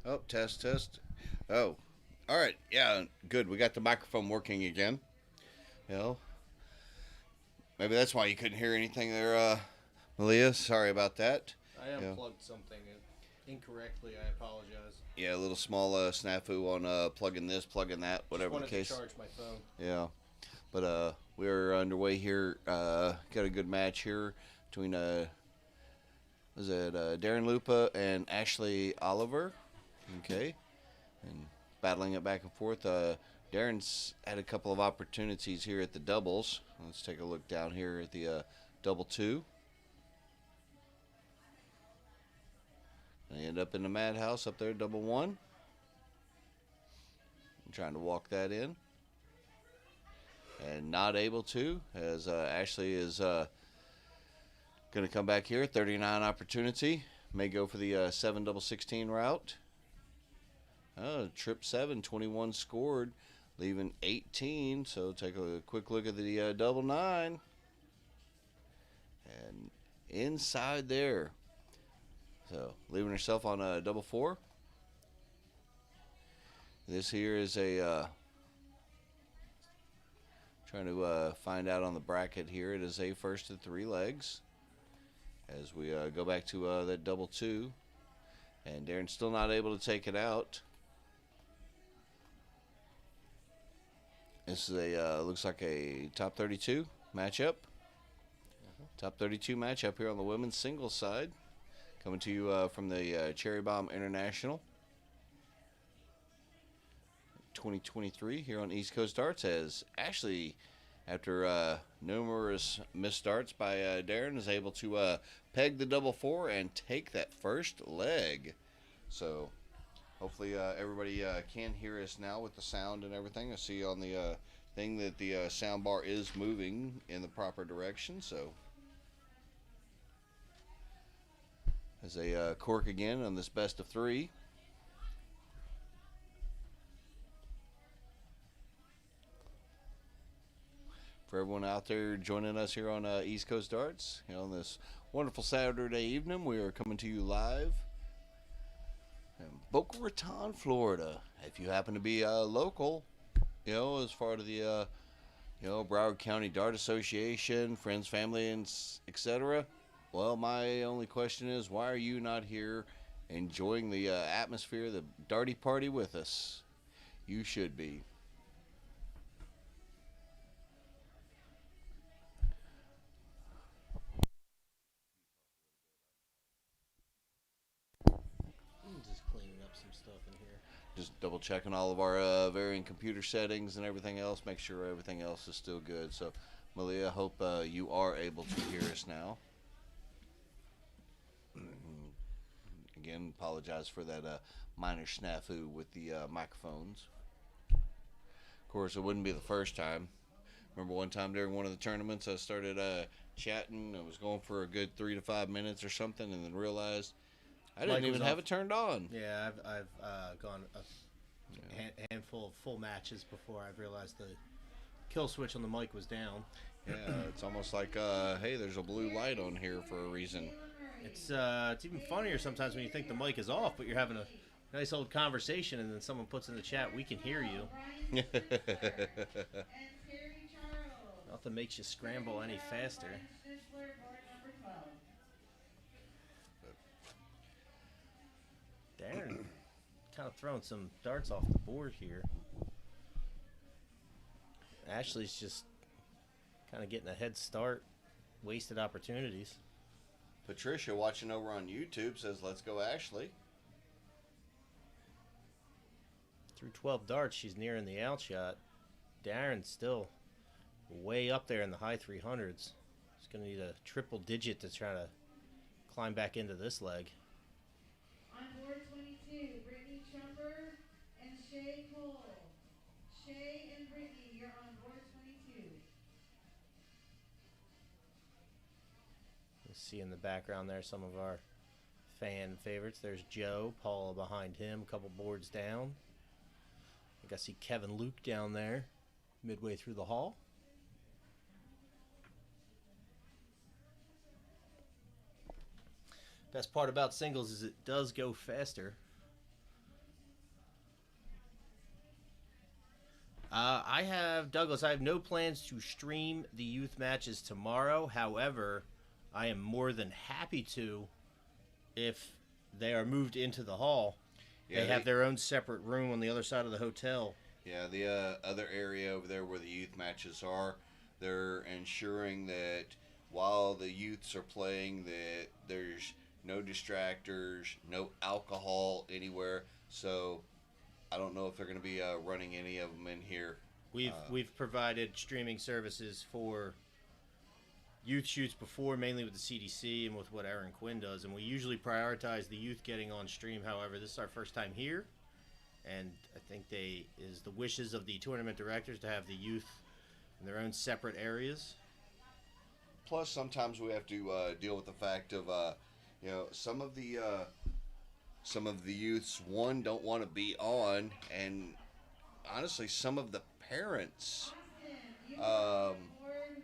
Oh, test, test. Oh, all right. Yeah, good. We got the microphone working again. You know, maybe that's why you couldn't hear anything there, Malia. Sorry about that. I Yeah. unplugged something incorrectly. I apologize. Yeah, a little small snafu on plugging this, plugging that, whatever the Just wanted case. to charge my phone. Yeah, but we're underway here. Got a good match here between was it Darren Lupa and Ashley Oliver? Okay, and battling it back and forth. Darren's had a couple of opportunities here at the doubles. Let's take a look down here at the double two. They end up in the madhouse up there, double one. I'm trying to walk that in. And not able to, as Ashley is going to come back here. 39 opportunity. May go for the 7 double 16 route. Trip 7, 21 scored, leaving 18. So take a quick look at the double 9. And inside there. So leaving herself on a double 4. This here is a trying to find out on the bracket here. It is a first to 3 legs. As we go back to that double 2. And Darren's still not able to take it out. This is a looks like a top 32 matchup. Top 32 matchup here on the women's singles side. Coming to you from the Cherry Bomb International 2023 here on East Coast Darts, as Ashley, after numerous misstarts by Darren, is able to peg the double 4 and take that first leg. So hopefully everybody can hear us now with the sound and everything. I see on the thing that the sound bar is moving in the proper direction. So as a cork again on this best of 3. For everyone out there joining us here on East Coast Darts, on this wonderful Saturday evening, we are coming to you live in Boca Raton, Florida. If you happen to be local, as far as the Broward County Dart Association, friends, family, and etc. Well, my only question is, why are you not here enjoying the atmosphere, the darty party with us? You should be. Just cleaning up some stuff in here. Just double checking all of our varying computer settings and everything else. Make sure everything else is still good. So, Malia, I hope you are able to hear us now. Again, apologize for that minor snafu with the microphones. Of course, it wouldn't be the first time. Remember one time during one of the tournaments, I started chatting. I was going for a good 3 to 5 minutes or something, and then realized I didn't even have it turned on. Yeah, I've gone a handful of full matches before I've realized the kill switch on the mic was down. Yeah, it's almost like, hey, there's a blue light on here for a reason. It's even funnier sometimes when you think the mic is off, but you're having a nice old conversation, and then someone puts in the chat, "We can hear you." Nothing makes you scramble any faster. Darren kind of throwing some darts off the board here. Ashley's just kind of getting a head start. Wasted opportunities. Patricia, watching over on YouTube, says, "Let's go, Ashley." Through 12 darts, she's nearing the outshot. Darren's still way up there in the high 300s. He's going to need a triple digit to try to climb back into this leg. On board 22, Brittany Trumper and Shay Cole. Shay and Brittany, you're on board 22. You see in the background there some of our fan favorites. There's Joe, Paula behind him, a couple boards down. I think I see Kevin Luke down there, midway through the hall. Best part about singles is it does go faster. I have Douglas. I have no plans to stream the youth matches tomorrow. However, I am more than happy to if they are moved into the hall. Yeah, they have their own separate room on the other side of the hotel. Yeah, the other area over there where the youth matches are, they're ensuring that while the youths are playing, that there's no distractors, no alcohol anywhere. So I don't know if they're going to be running any of them in here. We've provided streaming services for youth shoots before, mainly with the CDC and with what Aaron Quinn does, and we usually prioritize the youth getting on stream. However, this is our first time here, and I think is the wishes of the tournament directors to have the youth in their own separate areas. Plus, sometimes we have to deal with the fact of some of the youths don't want to be on, and honestly, some of the parents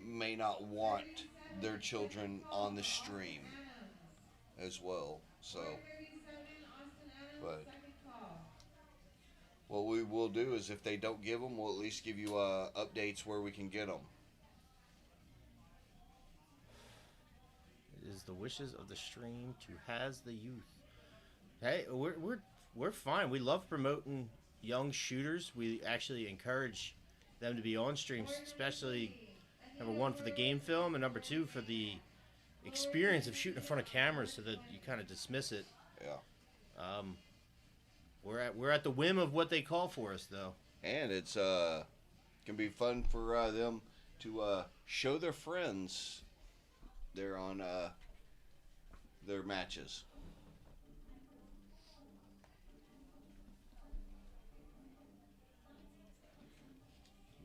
may not want their children on the stream as well. So, but what we will do is if they don't give them, we'll at least give you updates where we can get them. It is the wishes of the stream to has the youth. Hey, we're fine. We love promoting young shooters. We actually encourage them to be on streams, especially number one for the game film, and number two for the experience of shooting in front of cameras, so that you kind of dismiss it. Yeah. We're at the whim of what they call for us, though. And it's can be fun for them to show their friends they're on their matches.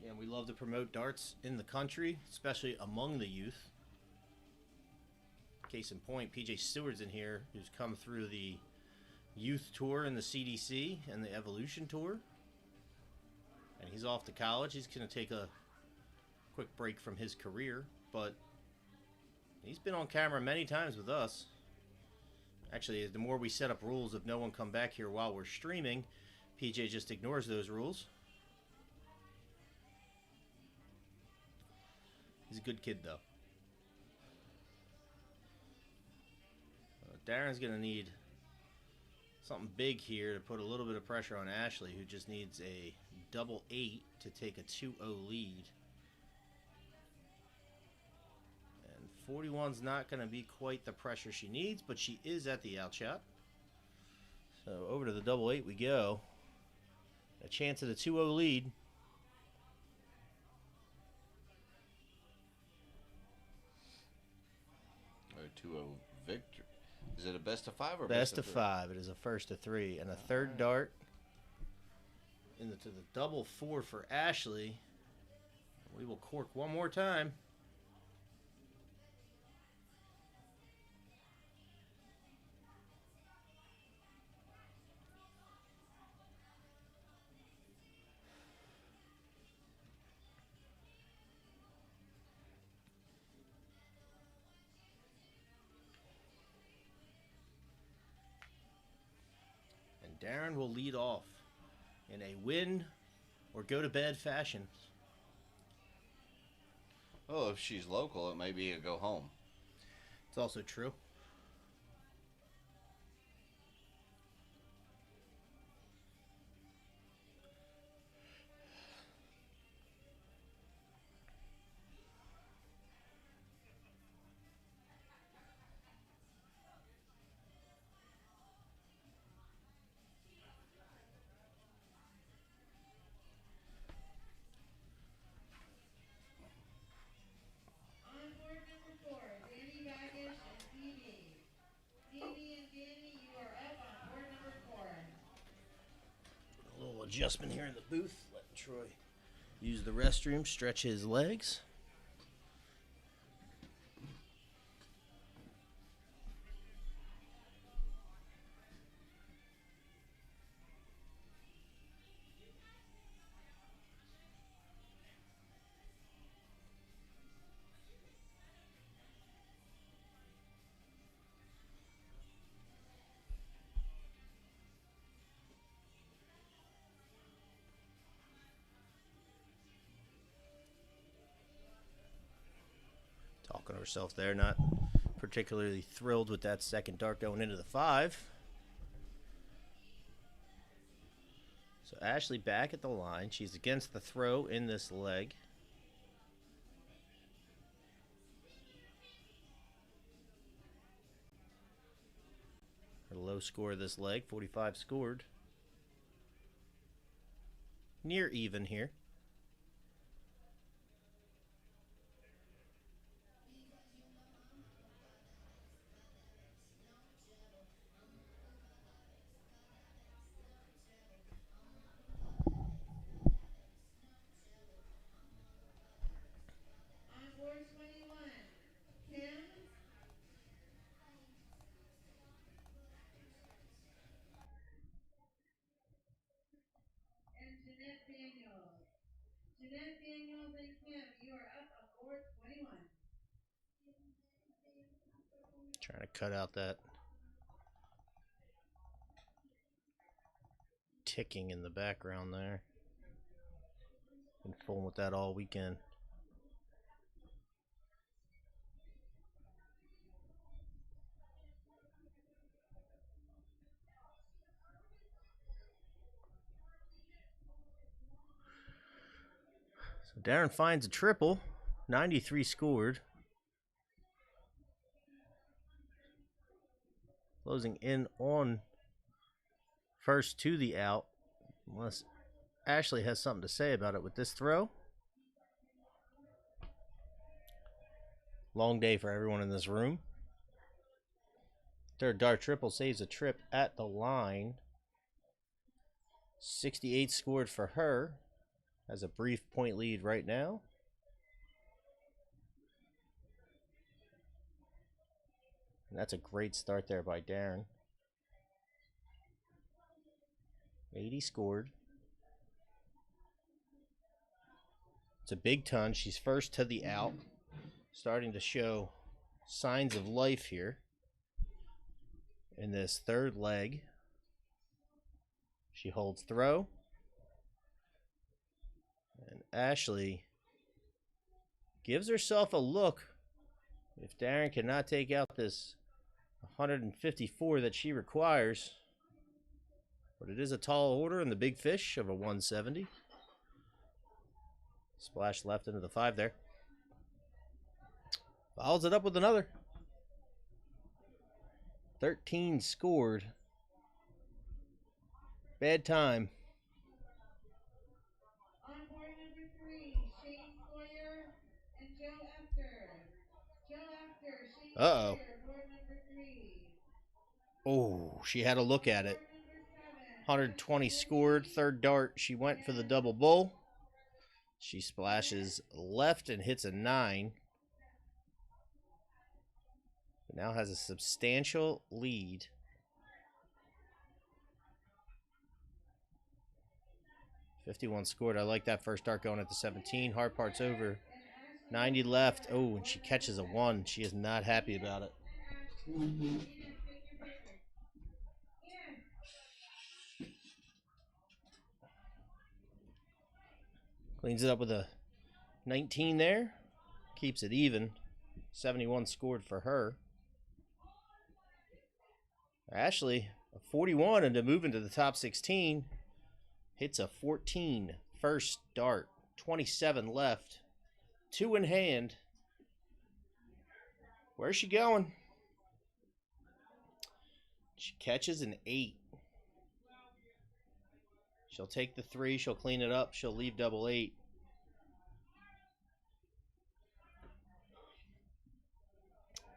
Yeah, we love to promote darts in the country, especially among the youth. Case in point, PJ Stewart's in here, who's come through the youth tour in the CDC and the Evolution tour. And he's off to college. He's going to take a quick break from his career, but he's been on camera many times with us. Actually, the more we set up rules of no one come back here while we're streaming, PJ just ignores those rules. He's a good kid, though. Darren's going to need something big here to put a little bit of pressure on Ashley, who just needs a double 8 to take a 2-0 lead. And 41's not going to be quite the pressure she needs, but she is at the outshot. So over to the double 8 we go. A chance at a 2-0 lead. 2-0 victory. Is it a best of 5 or Best of three? 5. It is a first of 3. And a third dart to the double 4 for Ashley. We will cork one more time. Darren will lead off in a win or go to bed fashion. Oh, if she's local, it may be a go home. It's also true. Adjustment here in the booth, letting Troy use the restroom, stretch his legs. talking to herself there, not particularly thrilled with that second dart going into the 5. So Ashley back at the line. She's against the throw in this leg. Her low score of this leg, 45 scored. Near even here. On board 21, Kim. And Jeanette Daniels. Jeanette Daniels and Kim, you are up on board 21. Trying to cut out that ticking in the background there. Been fooling with that all weekend. So Darren finds a triple, 93 scored. Closing in on first to the out, unless Ashley has something to say about it with this throw. Long day for everyone in this room. Third dart triple saves a trip at the line. 68 scored for her. Has a brief point lead right now. And that's a great start there by Darren. 80 scored. It's a big ton. She's first to the out. Starting to show signs of life here in this third leg. She holds throw. And Ashley gives herself a look. If Darren cannot take out this 154 that she requires. But it is a tall order in the big fish of a 170. Splash left into the 5 there. Follows it up with another. 13 scored. Bad time. On board number 3, Shane Sawyer and Joe Efter. Joe Efter, Shane Uh-oh. Sawyer, board number 3. Oh, she had a look at it. Board number 7. 120 scored. Third dart, she went for the double bull. She splashes left and hits a 9. But now has a substantial lead. .51 scored. I like that first dart going at the 17. Hard part's over. 90 left. Oh, and she catches a 1. She is not happy about it. Cleans it up with a 19 there. Keeps it even. 71 scored for her. Ashley, a 41 and to move into the top 16. Hits a 14 first dart. 27 left. 2 in hand. Where's she going? She catches an 8. She'll take the 3. She'll clean it up. She'll leave double 8.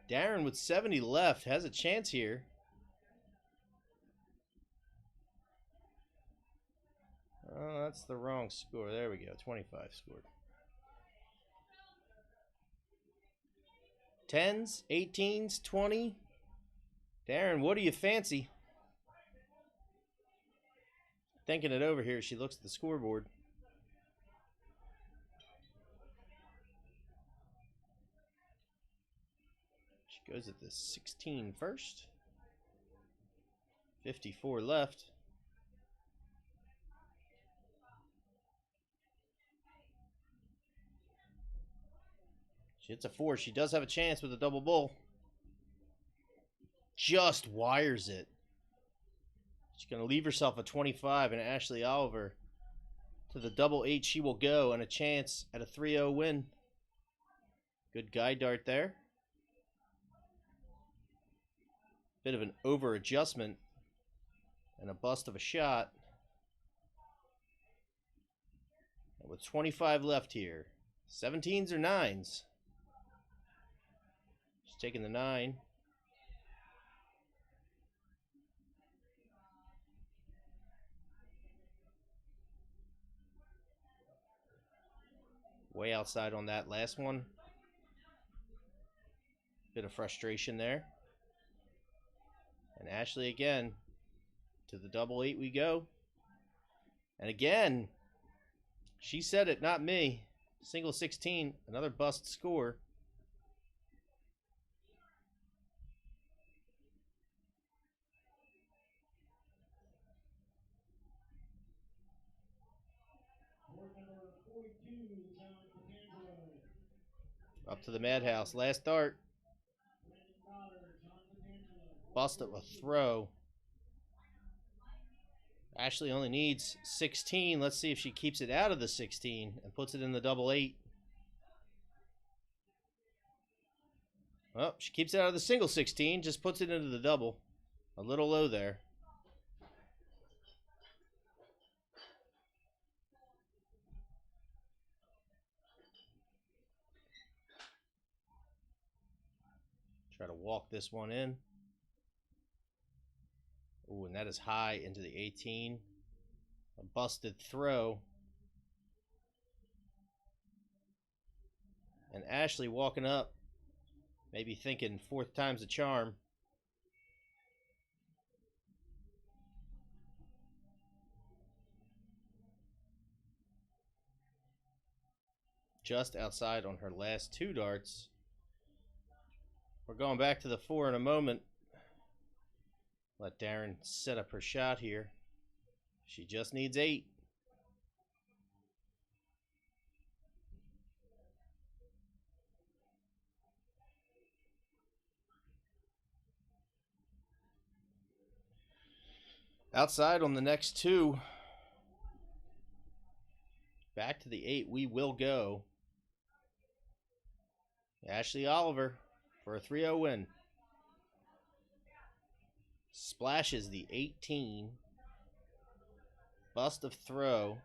Darren with 70 left has a chance here. Oh, that's the wrong score. There we go. 25 scored. 10s, 18s, 20. Darren, what do you fancy? Thinking it over here, she looks at the scoreboard. She goes at the 16 first. 54 left. She hits a 4. She does have a chance with a double bull. Just wires it. She's going to leave herself a 25, and Ashley Oliver to the double 8 she will go, and a chance at a 3-0 win. Good guide dart there. Bit of an over adjustment and a bust of a shot. And with 25 left here, 17s or 9s. She's taking the 9. Way outside on that last one. Bit of frustration there. And Ashley again, to the double 8 we go. And again, she said it, not me. Single 16, another bust score. Up to the madhouse. Last dart. Bust of a throw. Ashley only needs 16. Let's see if she keeps it out of the 16 and puts it in the double 8. Well, she keeps it out of the single 16, just puts it into the double. A little low there. Try to walk this one in. Ooh, and that is high into the 18. A busted throw. And Ashley walking up, maybe thinking 4th time's a charm. Just outside on her last 2 darts. We're going back to the 4 in a moment. Let Darren set up her shot here. She just needs 8. Outside on the next 2. Back to the 8 we will go. Ashley Oliver for a 3-0 win. Splashes the 18. Bust of throw.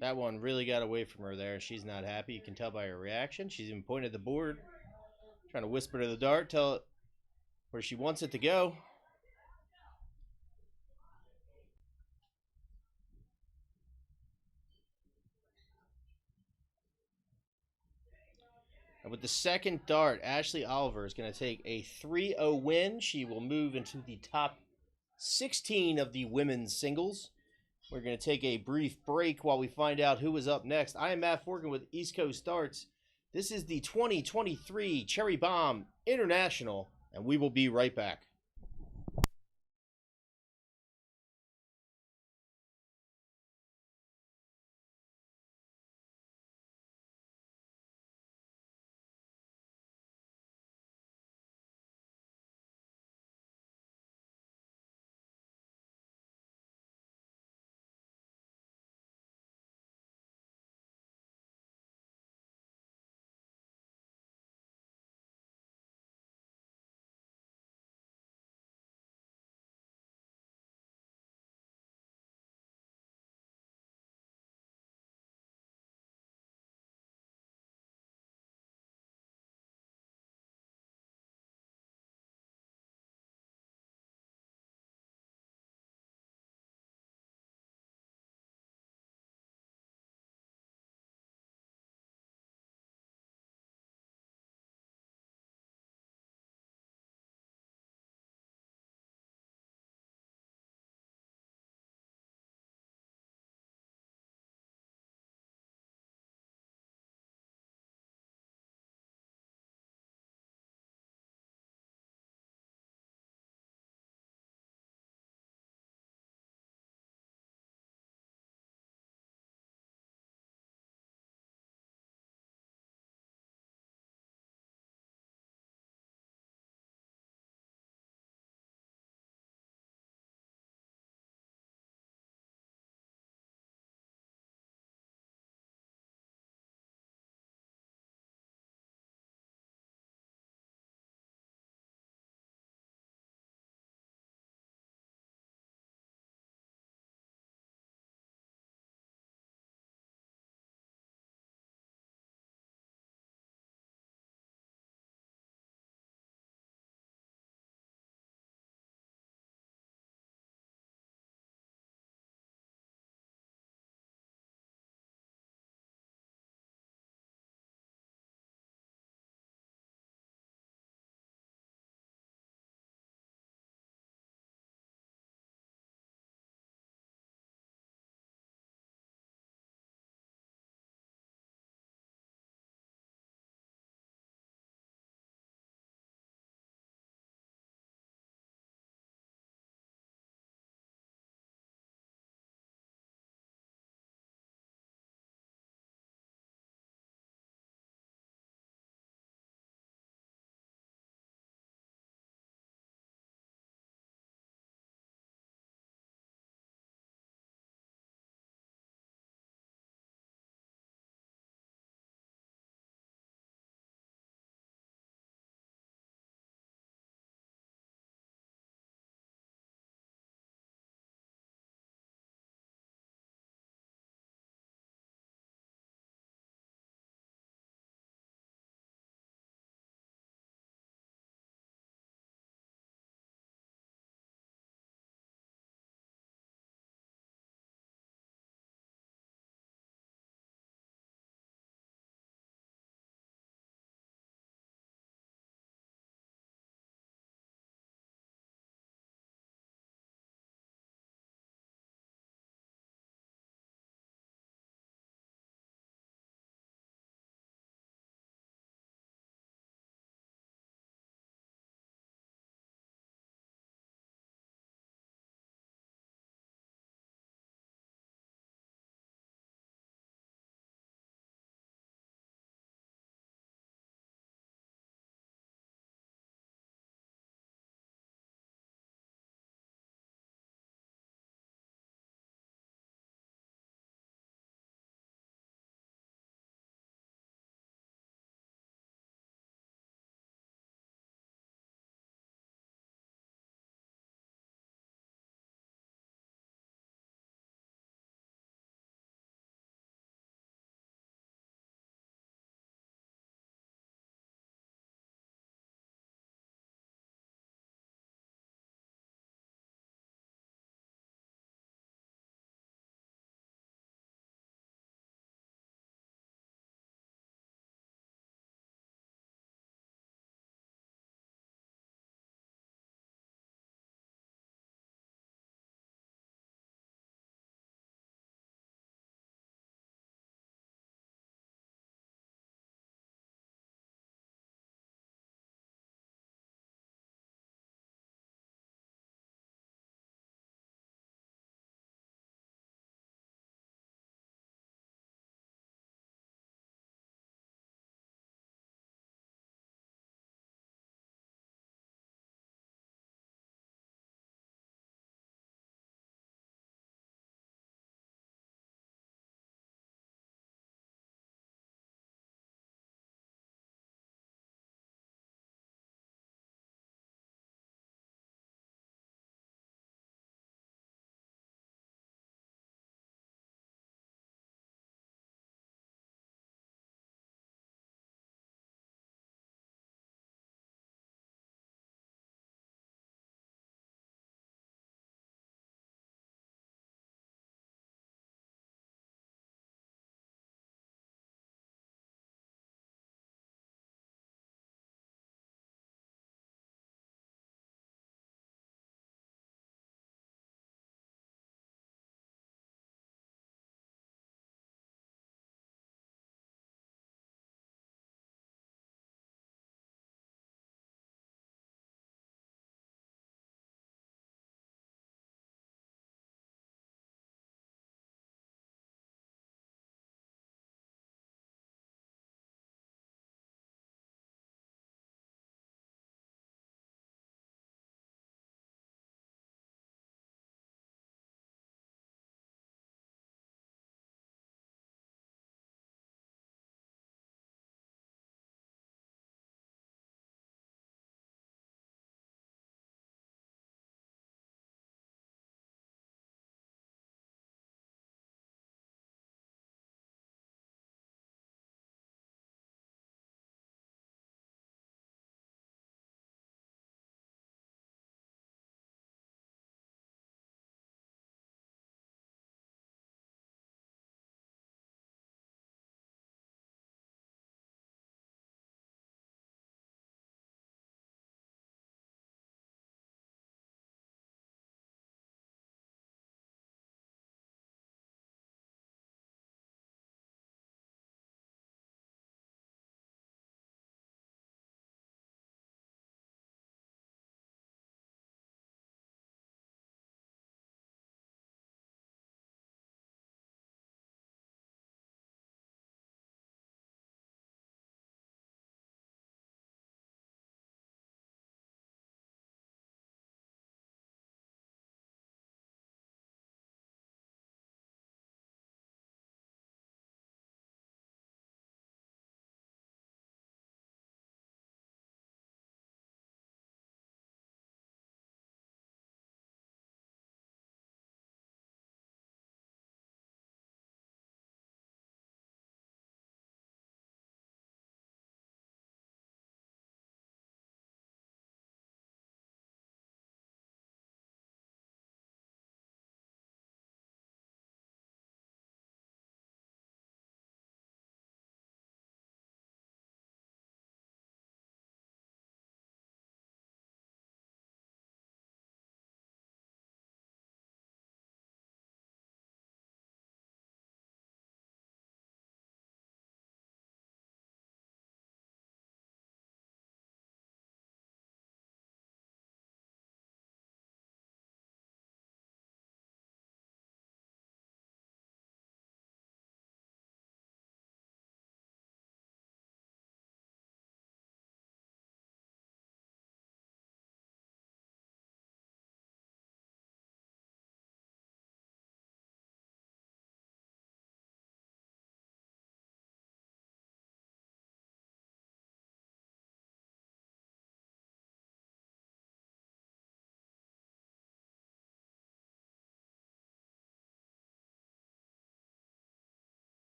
That one really got away from her there. She's not happy. You can tell by her reaction. She's even pointed at the board, trying to whisper to the dart, tell it where she wants it to go. And with the second dart, Ashley Oliver is going to take a 3-0 win. She will move into the top 16 of the women's singles. We're going to take a brief break while we find out who is up next. I am Matt Forgan with East Coast Darts. This is the 2023 Cherry Bomb International, and we will be right back.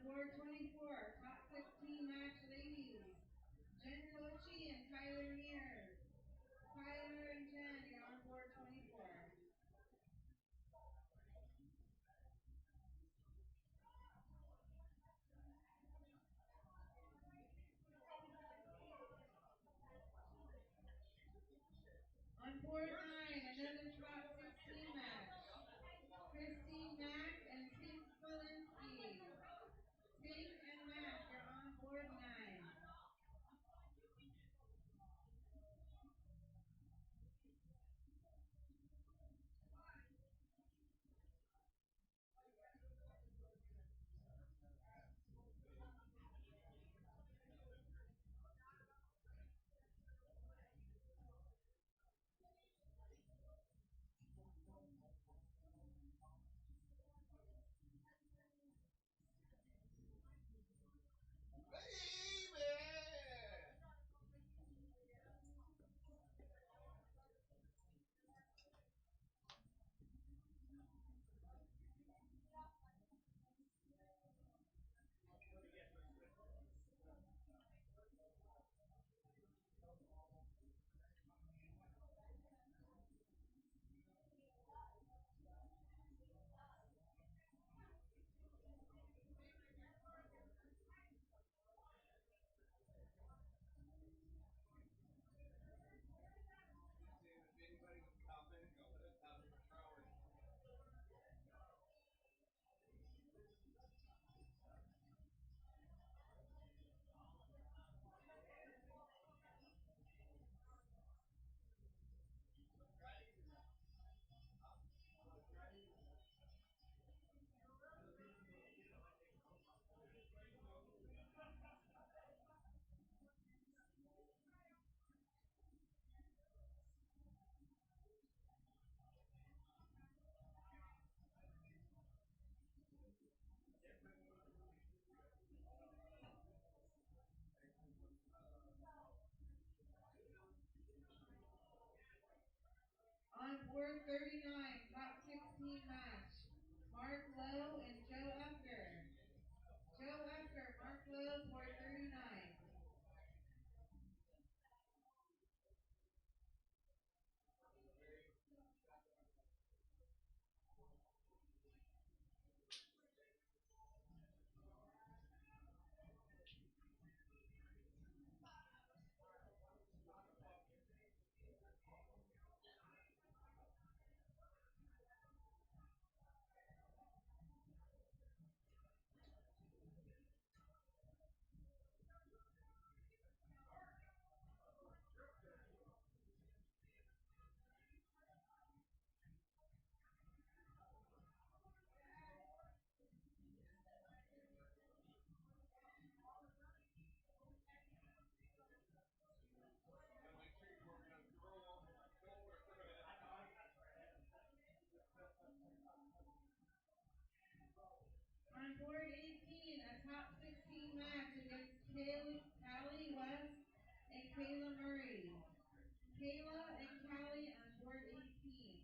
board 24, top 16 match ladies. Jen Kochi and Tyler Mears. Tyler and Jen, you're on board 24. On board 9, another top 16 match. Christine Mack and Tink Walensky. Tink and Mack, you're on board 9. On board 39, top 16 match. Mark Lowe and Joe Upker. Joe Upker, Mark Lowe, board 39. On board 18, a top 16 match against Cali West and Kayla Murray. Kayla and Callie on board 18.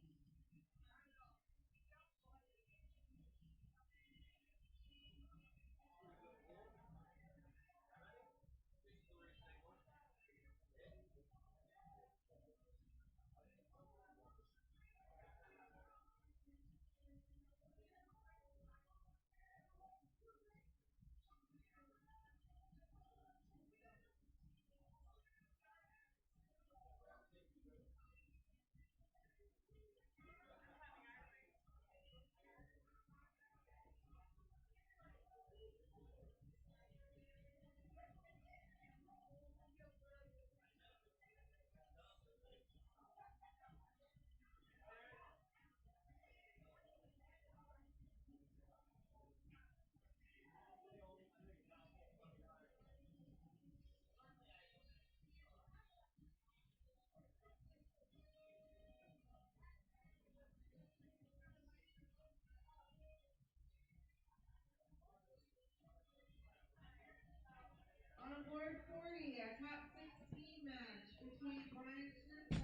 On board 40, a top 16 match between Brian Schnitzler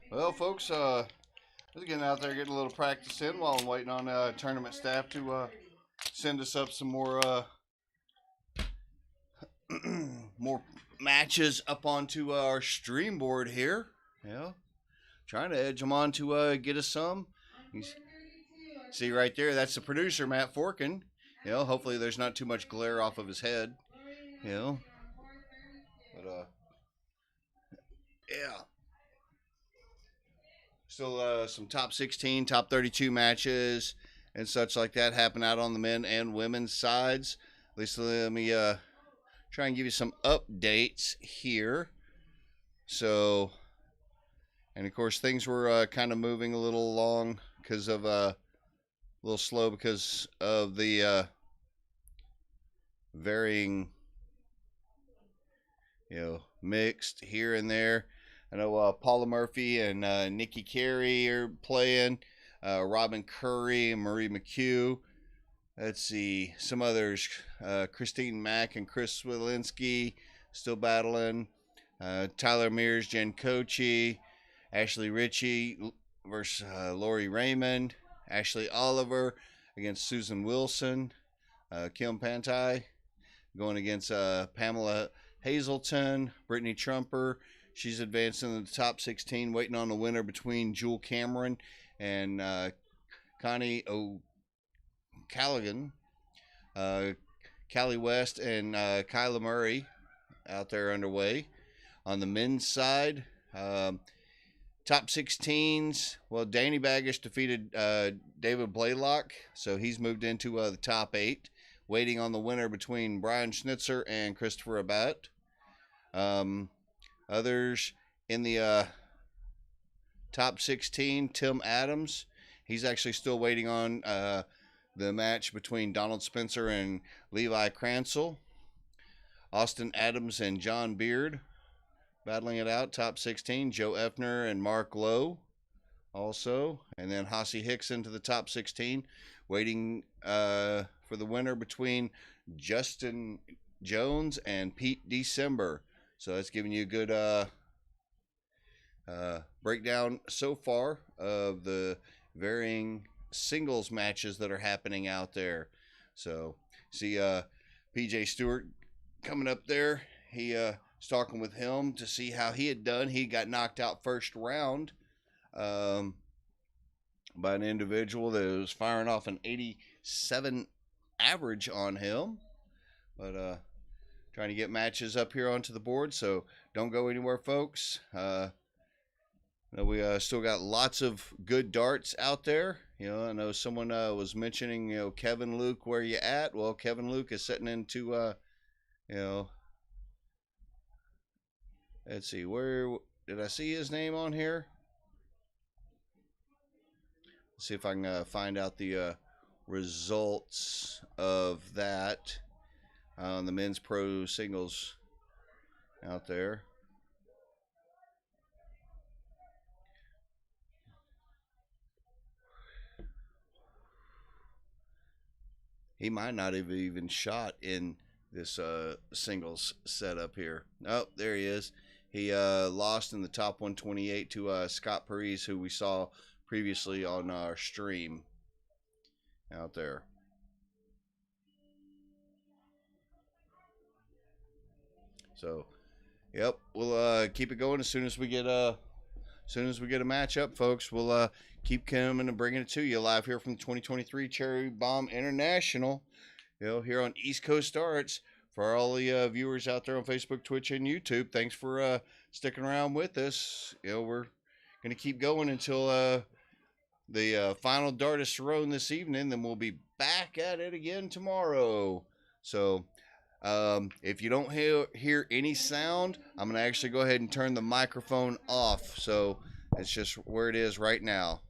and Well, Chris folks, Clark. just getting out there, getting a little practice in while I'm waiting on tournament staff to send us up some more more matches up onto our stream board here. Yeah, trying to edge them on to get us some. See right there, that's the producer, Matt Forkin. Hopefully there's not too much glare off of his head. But yeah. Still some top 16, top 32 matches and such like that happen out on the men and women's sides. At least let me try and give you some updates here. So, and of course things were kind of moving a little along because of a little slow because of the varying, mixed here and there. I know Paula Murphy and Nikki Carey are playing. Robin Curry and Marie McHugh. Let's see. Some others. Christine Mack and Chris Swilinski still battling. Tyler Mears, Jen Kochi. Ashley Ritchie versus Lori Raymond. Ashley Oliver against Susan Wilson. Kim Pantai going against Pamela Hazelton. Brittany Trumper. She's advancing in the top 16, waiting on the winner between Jewel Cameron and Connie O'Callaghan. Cali West and Kyla Murray out there underway. On the men's side, top 16s, well, Danny Baggish defeated David Blaylock, so he's moved into the top 8, waiting on the winner between Brian Schnitzer and Christopher Abbott. Others in the top 16, Tim Adams. He's actually still waiting on the match between Donald Spencer and Levi Cransell. Austin Adams and John Beard battling it out, top 16. Joe Effner and Mark Lowe also. And then Hossie Hicks into the top 16, waiting for the winner between Justin Jones and Pete December. So that's giving you a good breakdown so far of the varying singles matches that are happening out there. So see PJ Stewart coming up there. He was talking with him to see how he had done. He got knocked out first round by an individual that was firing off an 87 average on him. But trying to get matches up here onto the board, so don't go anywhere, folks. We still got lots of good darts out there. I know someone was mentioning, Kevin Luke, where you at? Well, Kevin Luke is setting into, let's see, where did I see his name on here? Let's see if I can find out the results of that on the men's pro singles out there. He might not have even shot in this singles setup here. Oh, there he is. He lost in the top 128 to Scott Parise, who we saw previously on our stream out there. So, yep, we'll keep it going as soon as we get a match up, folks. We'll keep coming and bringing it to you live here from the 2023 Cherry Bomb International, here on East Coast Darts. For all the viewers out there on Facebook, Twitch, and YouTube, thanks for sticking around with us. We're going to keep going until the final dart is thrown this evening. Then we'll be back at it again tomorrow. So if you don't hear any sound, I'm going to actually go ahead and turn the microphone off. So it's just where it is right now.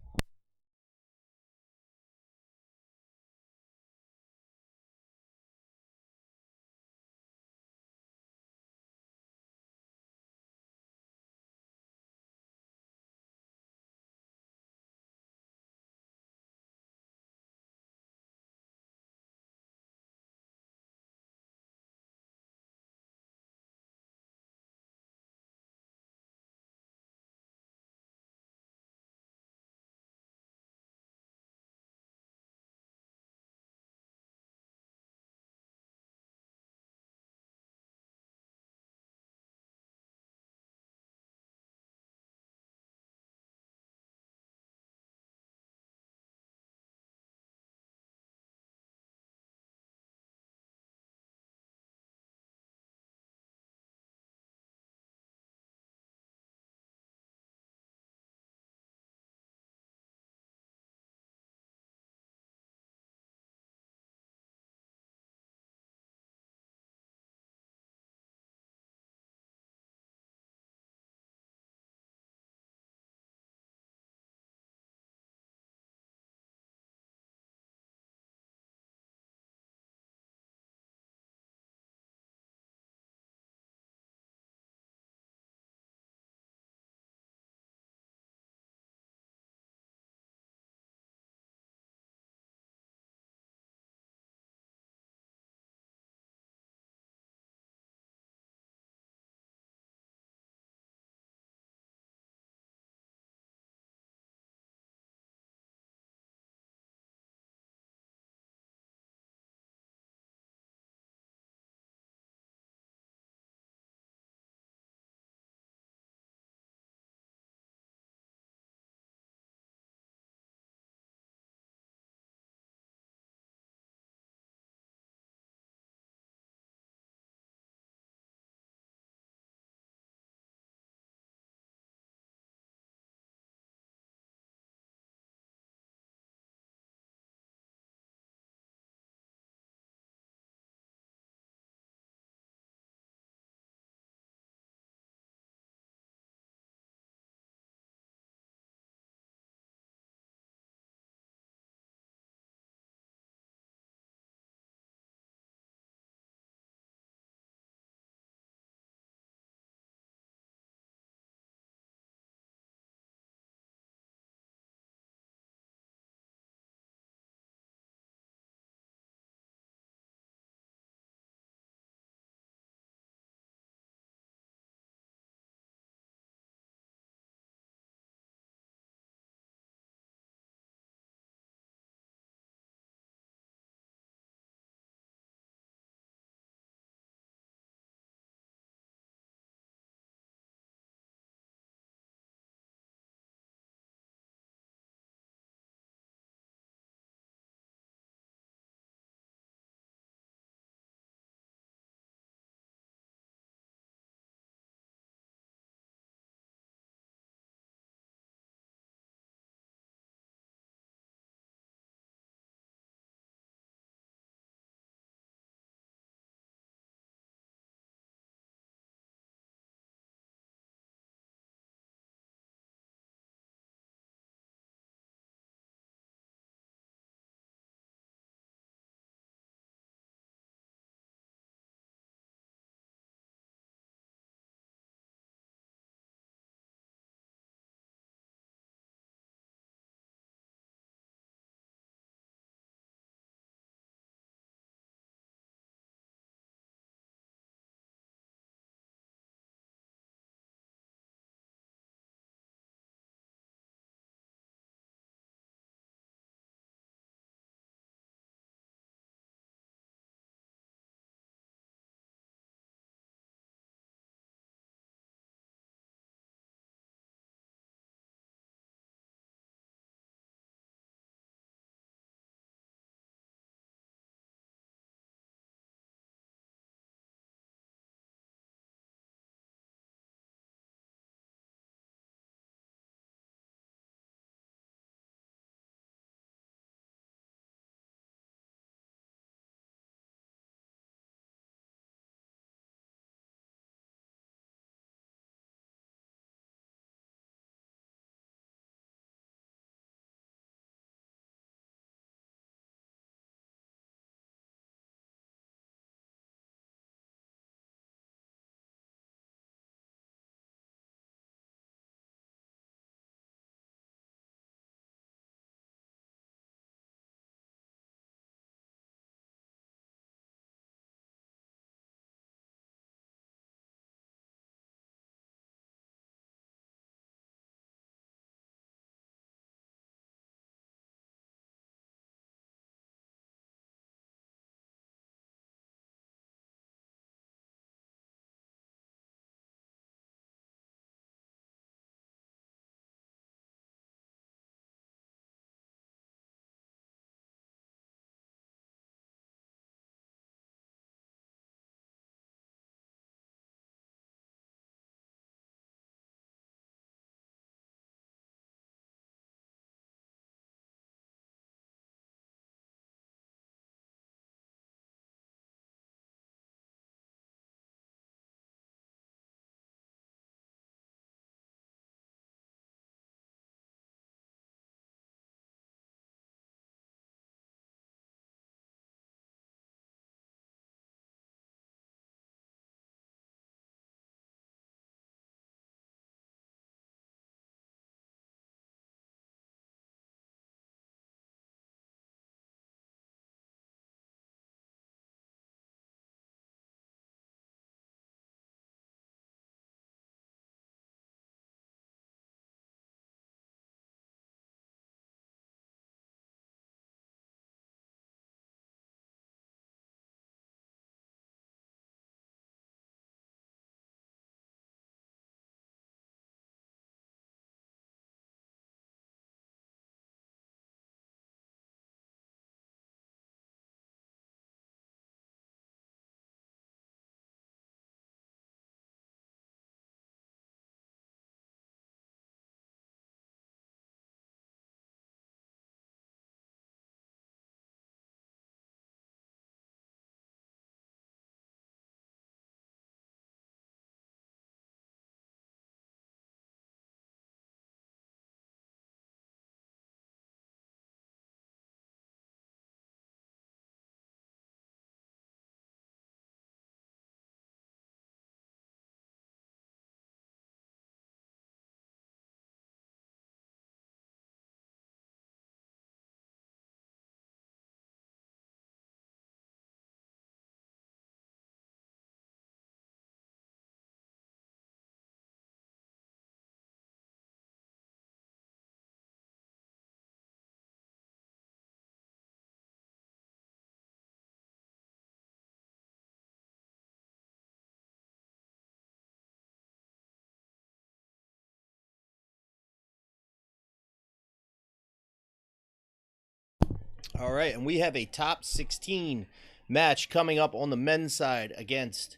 All right, and we have a top 16 match coming up on the men's side against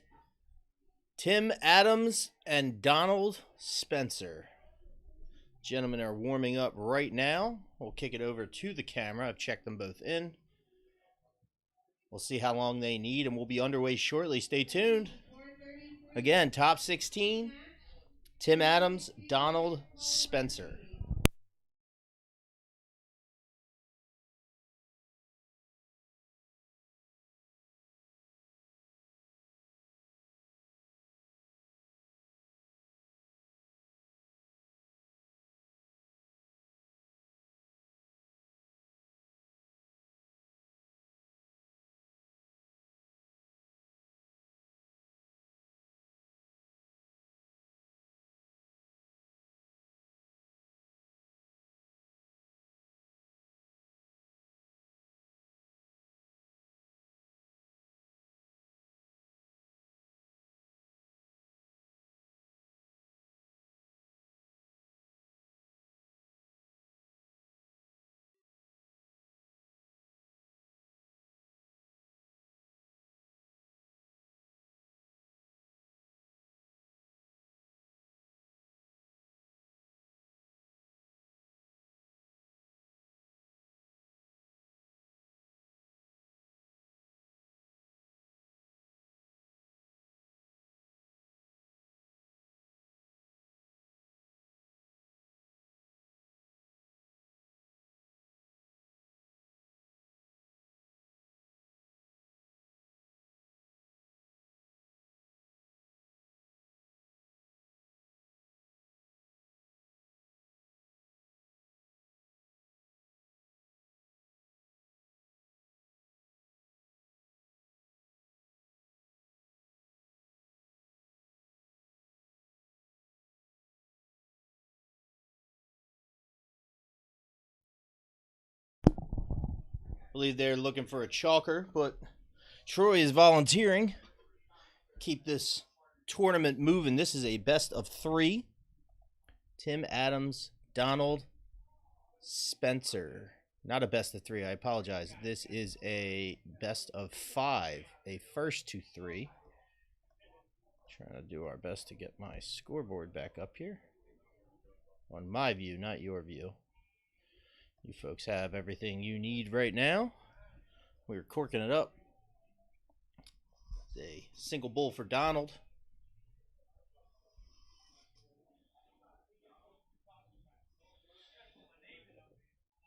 Tim Adams and Donald Spencer. Gentlemen are warming up right now. We'll kick it over to the camera. I've checked them both in. We'll see how long they need, and we'll be underway shortly. Stay tuned. Again, top 16, Tim Adams, Donald Spencer. I believe they're looking for a chalker, but Troy is volunteering. Keep this tournament moving. This is a best of 3. Tim Adams, Donald Spencer. Not a best of 3, I apologize. This is a best of 5, a first to 3. Trying to do our best to get my scoreboard back up here. On my view, not your view. You folks have everything you need right now. We're corking it up. It's a single bowl for Donald.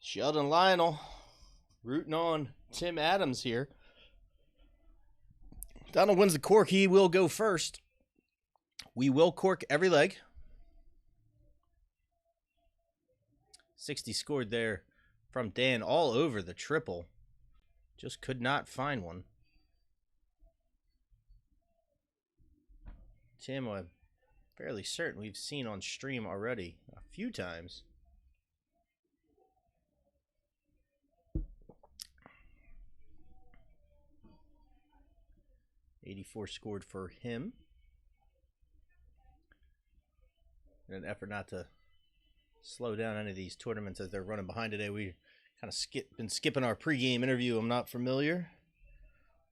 Sheldon Lionel rooting on Tim Adams here. Donald wins the cork. He will go first. We will cork every leg. 60 scored there from Dan all over the triple. Just could not find one. Tim, I'm fairly certain we've seen on stream already a few times. $84 scored for him. In an effort not to slow down any of these tournaments as they're running behind today, we kind of been skipping our pregame interview. I'm not familiar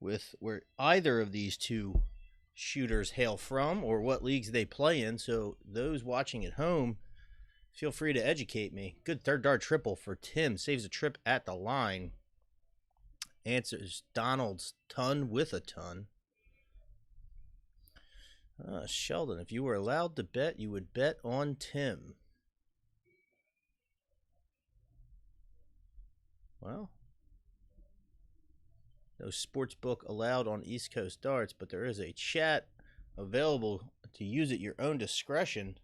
with where either of these two shooters hail from or what leagues they play in, so those watching at home, feel free to educate me. Good third dart triple for Tim. Saves a trip at the line. Answers Donald's ton with a ton. Sheldon, if you were allowed to bet, you would bet on Tim. Well, no sports book allowed on East Coast Darts, but there is a chat available to use at your own discretion.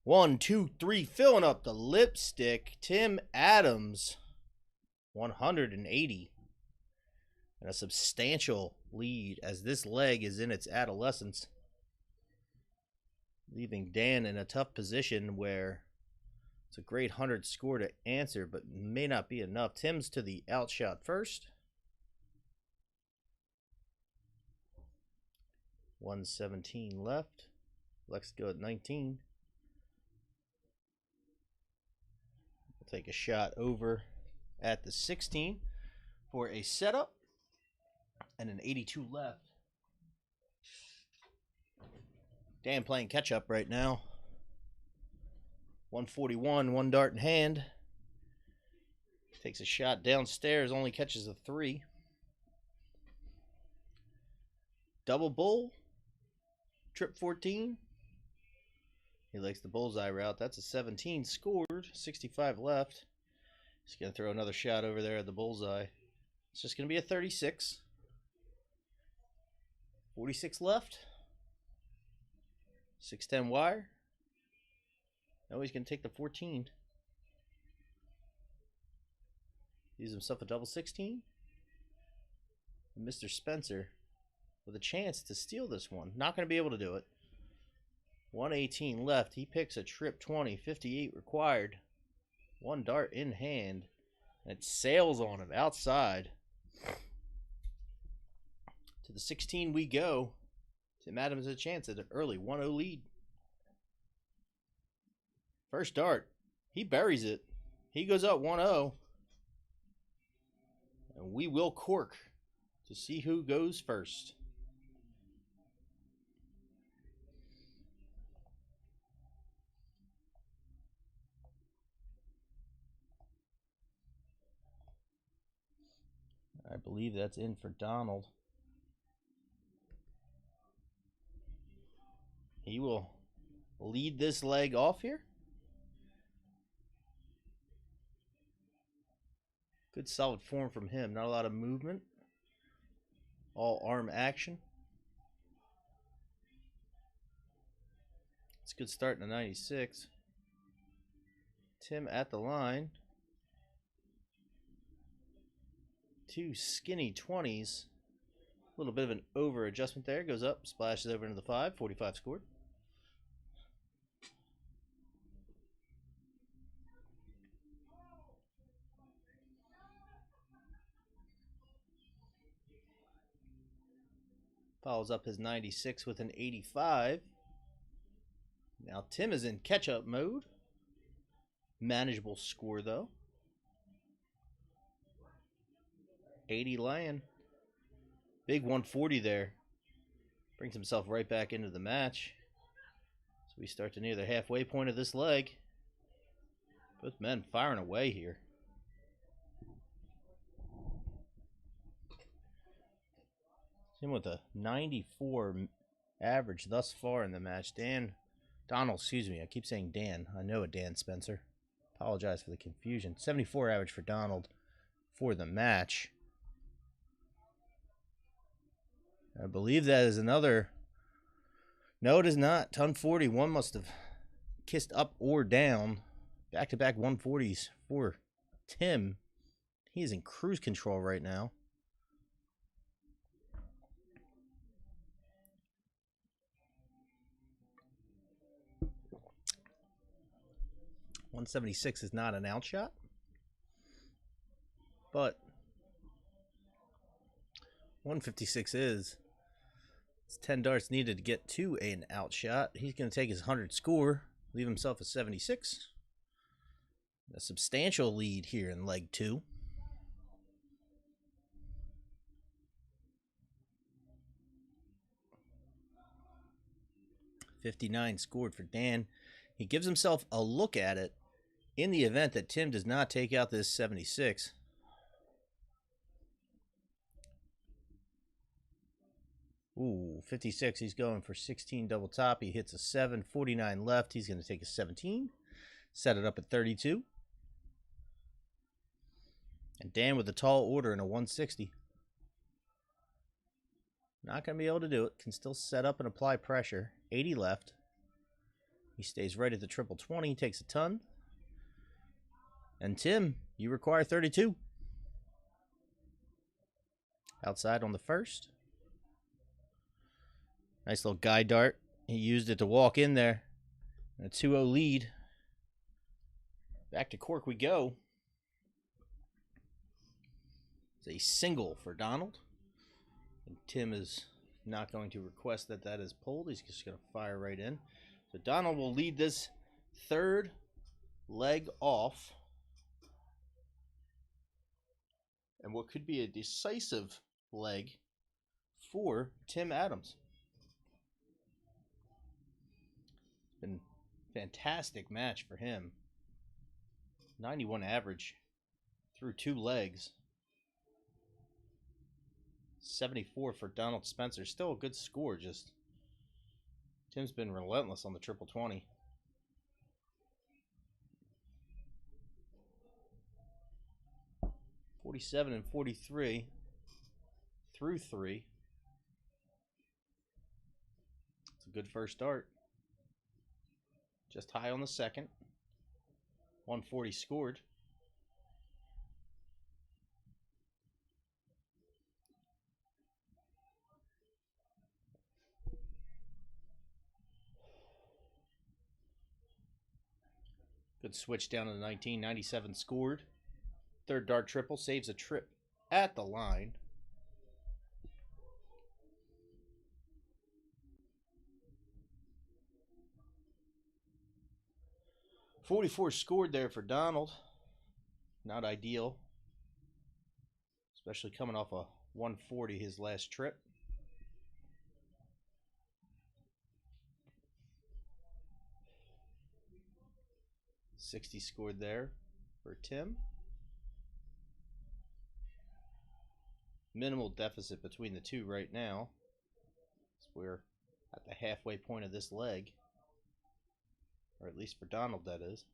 1, 2, 3, filling up the lipstick. Tim Adams, 180. And a substantial lead as this leg is in its adolescence, leaving Dan in a tough position where it's a great 100 score to answer, but may not be enough. Tim's to the outshot first. 117 left. Let's go at 19. We'll take a shot over at the 16 for a setup and an 82 left. Dan playing catch up right now. 141, one dart in hand. Takes a shot downstairs, only catches a 3. Double bull. Trip 14. He likes the bullseye route. That's a 17 scored. 65 left. He's going to throw another shot over there at the bullseye. It's just going to be a 36. 46 left. 610 wire. Now he's going to take the 14. Use himself a double 16. And Mr. Spencer with a chance to steal this one. Not going to be able to do it. 118 left. He picks a trip 20. 58 required. One dart in hand. And it sails on him outside. To the 16 we go. Tim Adams has a chance at an early 1-0 lead. First dart. He buries it. He goes up 1-0. And we will cork to see who goes first. I believe that's in for Donald. He will lead this leg off here. Good solid form from him. Not a lot of movement. All arm action. It's a good start in the 96. Tim at the line. 2 skinny 20s. A little bit of an over adjustment there. Goes up, splashes over into the 5. 45 scored. Follows up his 96 with an 85. Now Tim is in catch-up mode. Manageable score, though. 80 laying. Big 140 there. Brings himself right back into the match. So we start to near the halfway point of this leg. Both men firing away here. Him with a 94 average thus far in the match. Donald, excuse me. I keep saying Dan. I know a Dan Spencer. Apologize for the confusion. 74 average for Donald for the match. I believe that is another. No, it is not. Ton 40. One must have kissed up or down. Back-to-back 140s for Tim. He is in cruise control right now. .176 is not an outshot, but 156 is. It's 10 darts needed to get to an outshot. He's going to take his 100 score, leave himself a 76. A substantial lead here in leg 2. .59 scored for Dan. He gives himself a look at it in the event that Tim does not take out this 76. Ooh, 56. He's going for 16 double top. He hits a 7. 49 left. He's going to take a 17. Set it up at 32. And Dan with a tall order in a 160. Not going to be able to do it. Can still set up and apply pressure. 80 left. He stays right at the triple 20. Takes a ton. And Tim, you require 32. Outside on the first. Nice little guide dart. He used it to walk in there. And a 2-0 lead. Back to cork we go. It's a single for Donald. And Tim is not going to request that that is pulled. He's just going to fire right in. So Donald will lead this third leg off. and what could be a decisive leg for Tim Adams. Been a fantastic match for him. 91 average through 2 legs. 74 for Donald Spencer. Still a good score, just Tim's been relentless on the triple 20. $47 and $43 through 3. It's a good first start. Just high on the second. 140 scored. Good switch down to the 1997 scored. Third dart triple, saves a trip at the line. .44 scored there for Donald. Not ideal, especially coming off a 140 his last trip. .60 scored there for Tim. Minimal deficit between the two right now. So we're at the halfway point of this leg. Or at least for Donald, that is.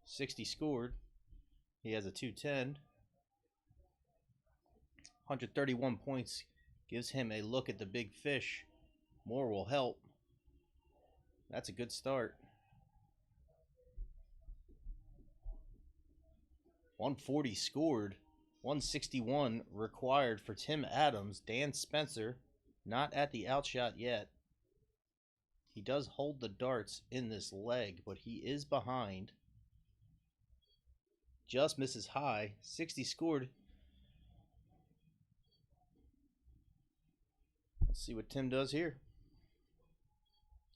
60 scored. He has a 210. 131 points gives him a look at the big fish. More will help. That's a good start. 140 scored. 161 required for Tim Adams. Dan Spencer not at the outshot yet. He does hold the darts in this leg, but he is behind. Just misses high. 60 scored. Let's see what Tim does here.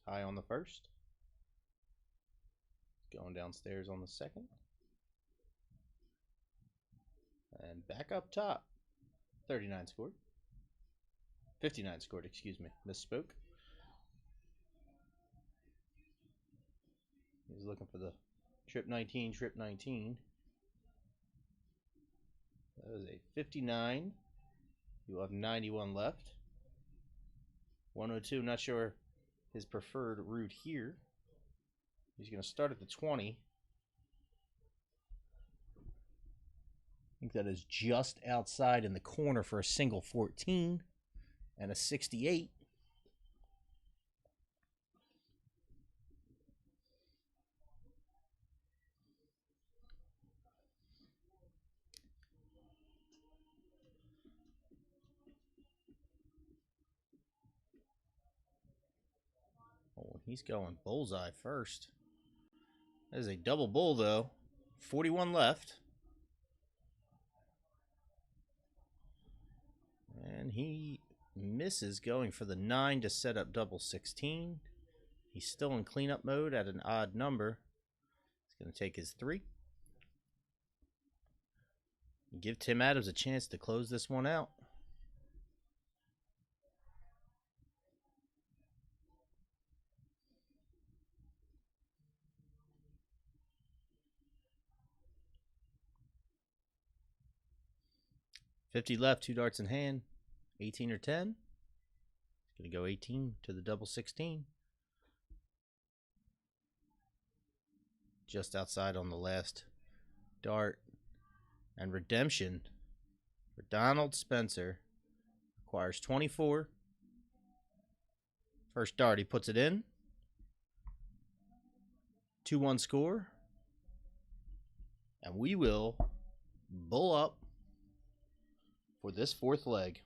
High on the first. Going downstairs on the second. And back up top. 39 scored. 59 scored, excuse me. Misspoke. He's looking for the trip 19, trip 19. That is a 59. You will have 91 left. 102, not sure his preferred route here. He's going to start at the 20. I think that is just outside in the corner for a single 14 and a 68. Oh, he's going bullseye first. That is a double bull, though. 41 left. And he misses, going for the 9 to set up double 16. He's still in cleanup mode at an odd number. He's going to take his 3. Give Tim Adams a chance to close this one out. $50 left, 2 darts in hand. 18 or 10. He's going to go 18 to the double 16. Just outside on the last dart. And redemption for Donald Spencer. Requires 24. First dart, he puts it in. 2-1 score. And we will bull up for this fourth leg.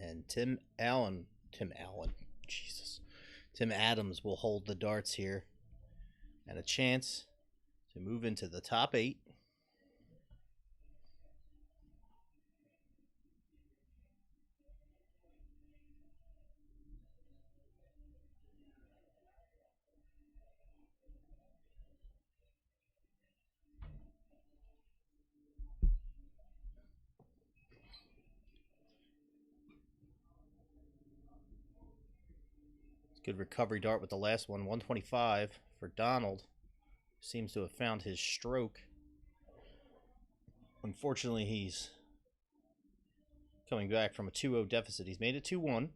And Tim Adams will hold the darts here. And a chance to move into the top 8. Good recovery dart with the last one. 125 for Donald. Seems to have found his stroke. Unfortunately, he's coming back from a 2-0 deficit. He's made it 2-1.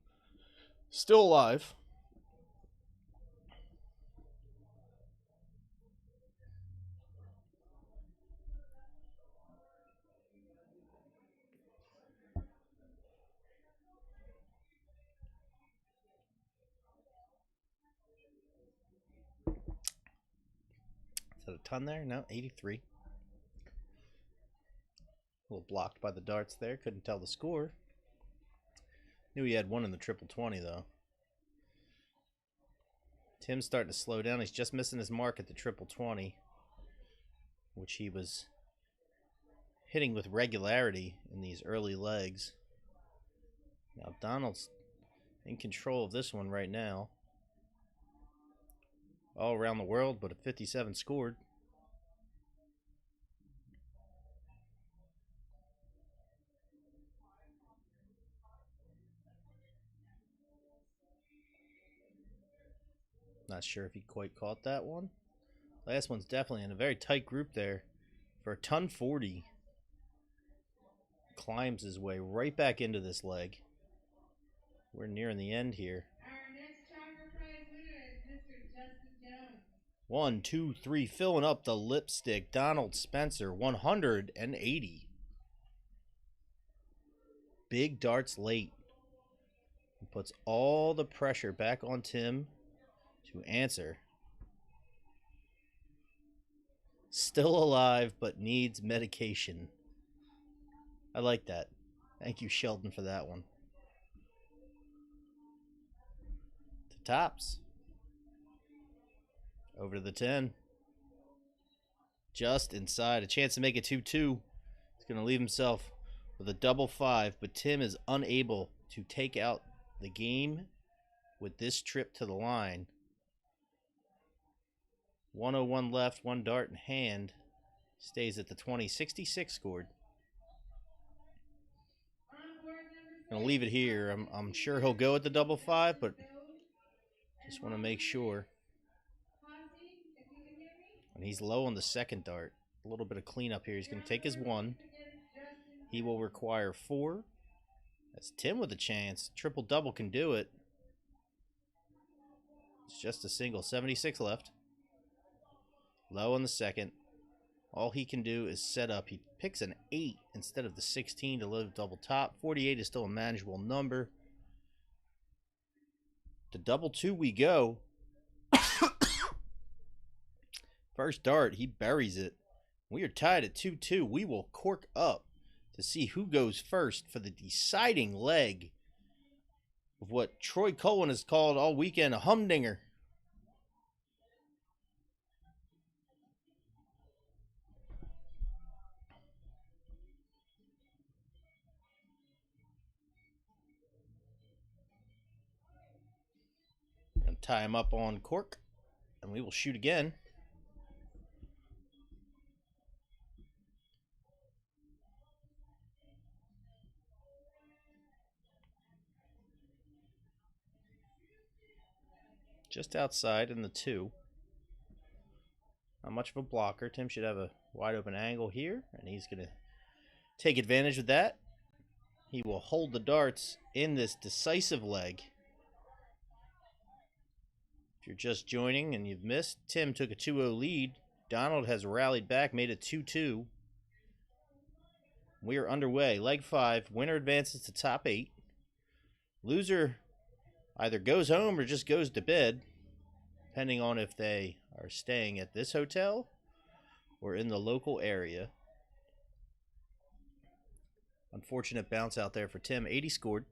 Still alive. Is that a ton there? No, 83. A little blocked by the darts there. Couldn't tell the score. Knew he had one in the triple 20, though. Tim's starting to slow down. He's just missing his mark at the triple 20, which he was hitting with regularity in these early legs. Now Donald's in control of this one right now. All around the world, but a 57 scored. Not sure if he quite caught that one. Last one's definitely in a very tight group there. For a ton 40. Climbs his way right back into this leg. We're nearing the end here. Our next chopper prize winner is Mr. Justin Jones. 1, 2, 3, filling up the lipstick. Donald Spencer, 180. Big darts late. He puts all the pressure back on Tim to answer. Still alive, but needs medication. I like that. Thank you, Sheldon, for that one. To tops. Over to the 10. Just inside. A chance to make it 2-2. He's going to leave himself with a double 5, but Tim is unable to take out the game with this trip to the line. 101 left, one dart in hand. Stays at the 20. 66 scored. Going to leave it here. I'm sure he'll go at the double 5, but just want to make sure. And he's low on the second dart. A little bit of cleanup here. He's going to take his 1. He will require 4. That's Tim with a chance. Triple double can do it. It's just a single. 76 left. Low on the second. All he can do is set up. He picks an 8 instead of the 16 to live double top. 48 is still a manageable number. To double 2 we go. First dart, he buries it. We are tied at 2-2. We will cork up to see who goes first for the deciding leg of what Troy Cohen has called all weekend a humdinger. Gonna tie him up on cork, and we will shoot again. Just outside in the 2. Not much of a blocker. Tim should have a wide open angle here, and he's going to take advantage of that. He will hold the darts in this decisive leg. If you're just joining and you've missed, Tim took a 2-0 lead. Donald has rallied back, made it 2-2. We are underway. Leg 5. Winner advances to top 8. Loser either goes home or just goes to bed, depending on if they are staying at this hotel or in the local area. Unfortunate bounce out there for Tim. 80 scored.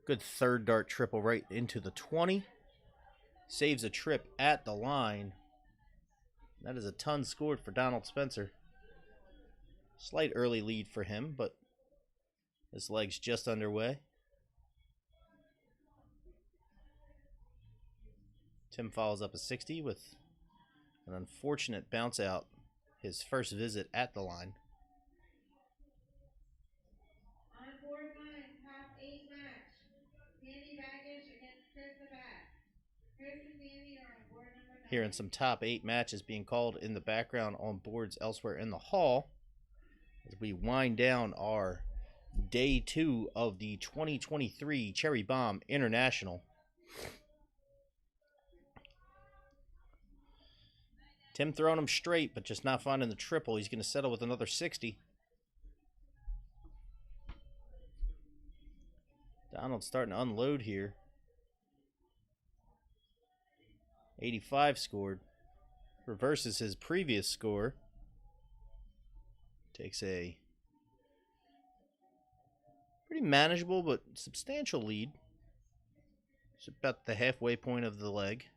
Good third dart triple right into the 20. Saves a trip at the line. That is a ton scored for Donald Spencer. Slight early lead for him, but this leg's just underway. Tim follows up a 60 with an unfortunate bounce out. His first visit at the line. On board 9, top 8. Chris and Danny are on board number 9. Hearing some top 8 matches being called in the background on boards elsewhere in the hall as we wind down our day 2 of the 2023 Cherry Bomb International. Tim throwing him straight, but just not finding the triple. He's going to settle with another 60. Donald's starting to unload here. 85 scored. Reverses his previous score. Takes a pretty manageable but substantial lead. It's about the halfway point of the leg.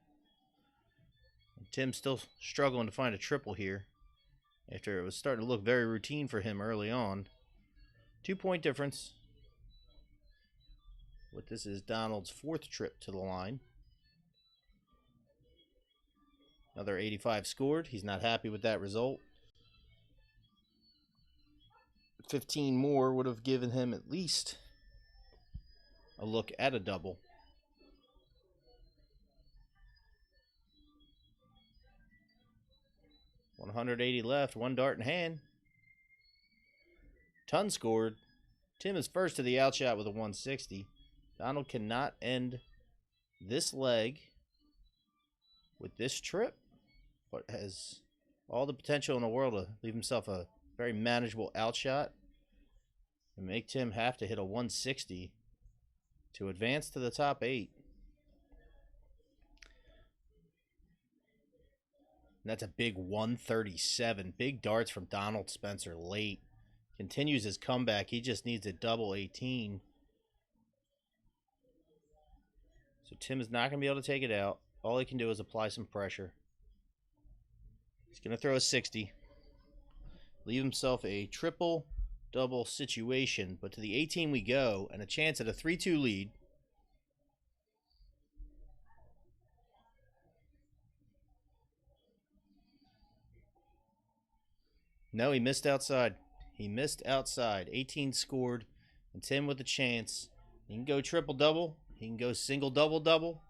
And Tim's still struggling to find a triple here after it was starting to look very routine for him early on. 2-point difference. What this is Donald's 4th trip to the line. Another 85 scored. He's not happy with that result. 15 more would have given him at least a look at a double. $180 left, 1 dart in hand. Ton scored. Tim is first to the outshot with a 160. Donald cannot end this leg with this trip, but has all the potential in the world to leave himself a very manageable outshot and make Tim have to hit a 160 to advance to the top 8. And that's a big 137. Big darts from Donald Spencer late. Continues his comeback. He just needs a double 18. So Tim is not going to be able to take it out. All he can do is apply some pressure. He's going to throw a 60. Leave himself a triple double situation. But to the 18 we go, and a chance at a 3-2 lead. No, he missed outside. He missed outside. 18 scored, and Tim with a chance. He can go triple double. He can go single double double.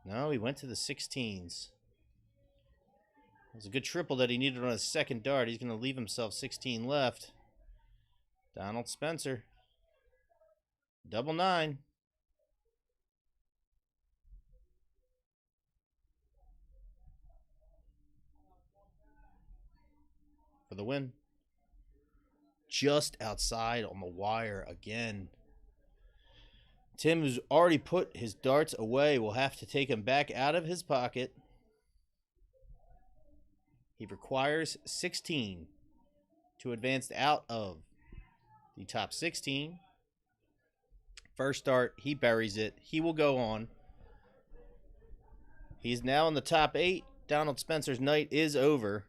No, he went to the 16s. It was a good triple that he needed on his second dart. He's going to leave himself 16 left. Donald Spencer. Double 9. For the win. Just outside on the wire again. Tim, who's already put his darts away, will have to take him back out of his pocket. He requires 16 to advance out of the top 16. First dart, he buries it. He will go on. He's now in the top 8. Donald Spencer's night is over.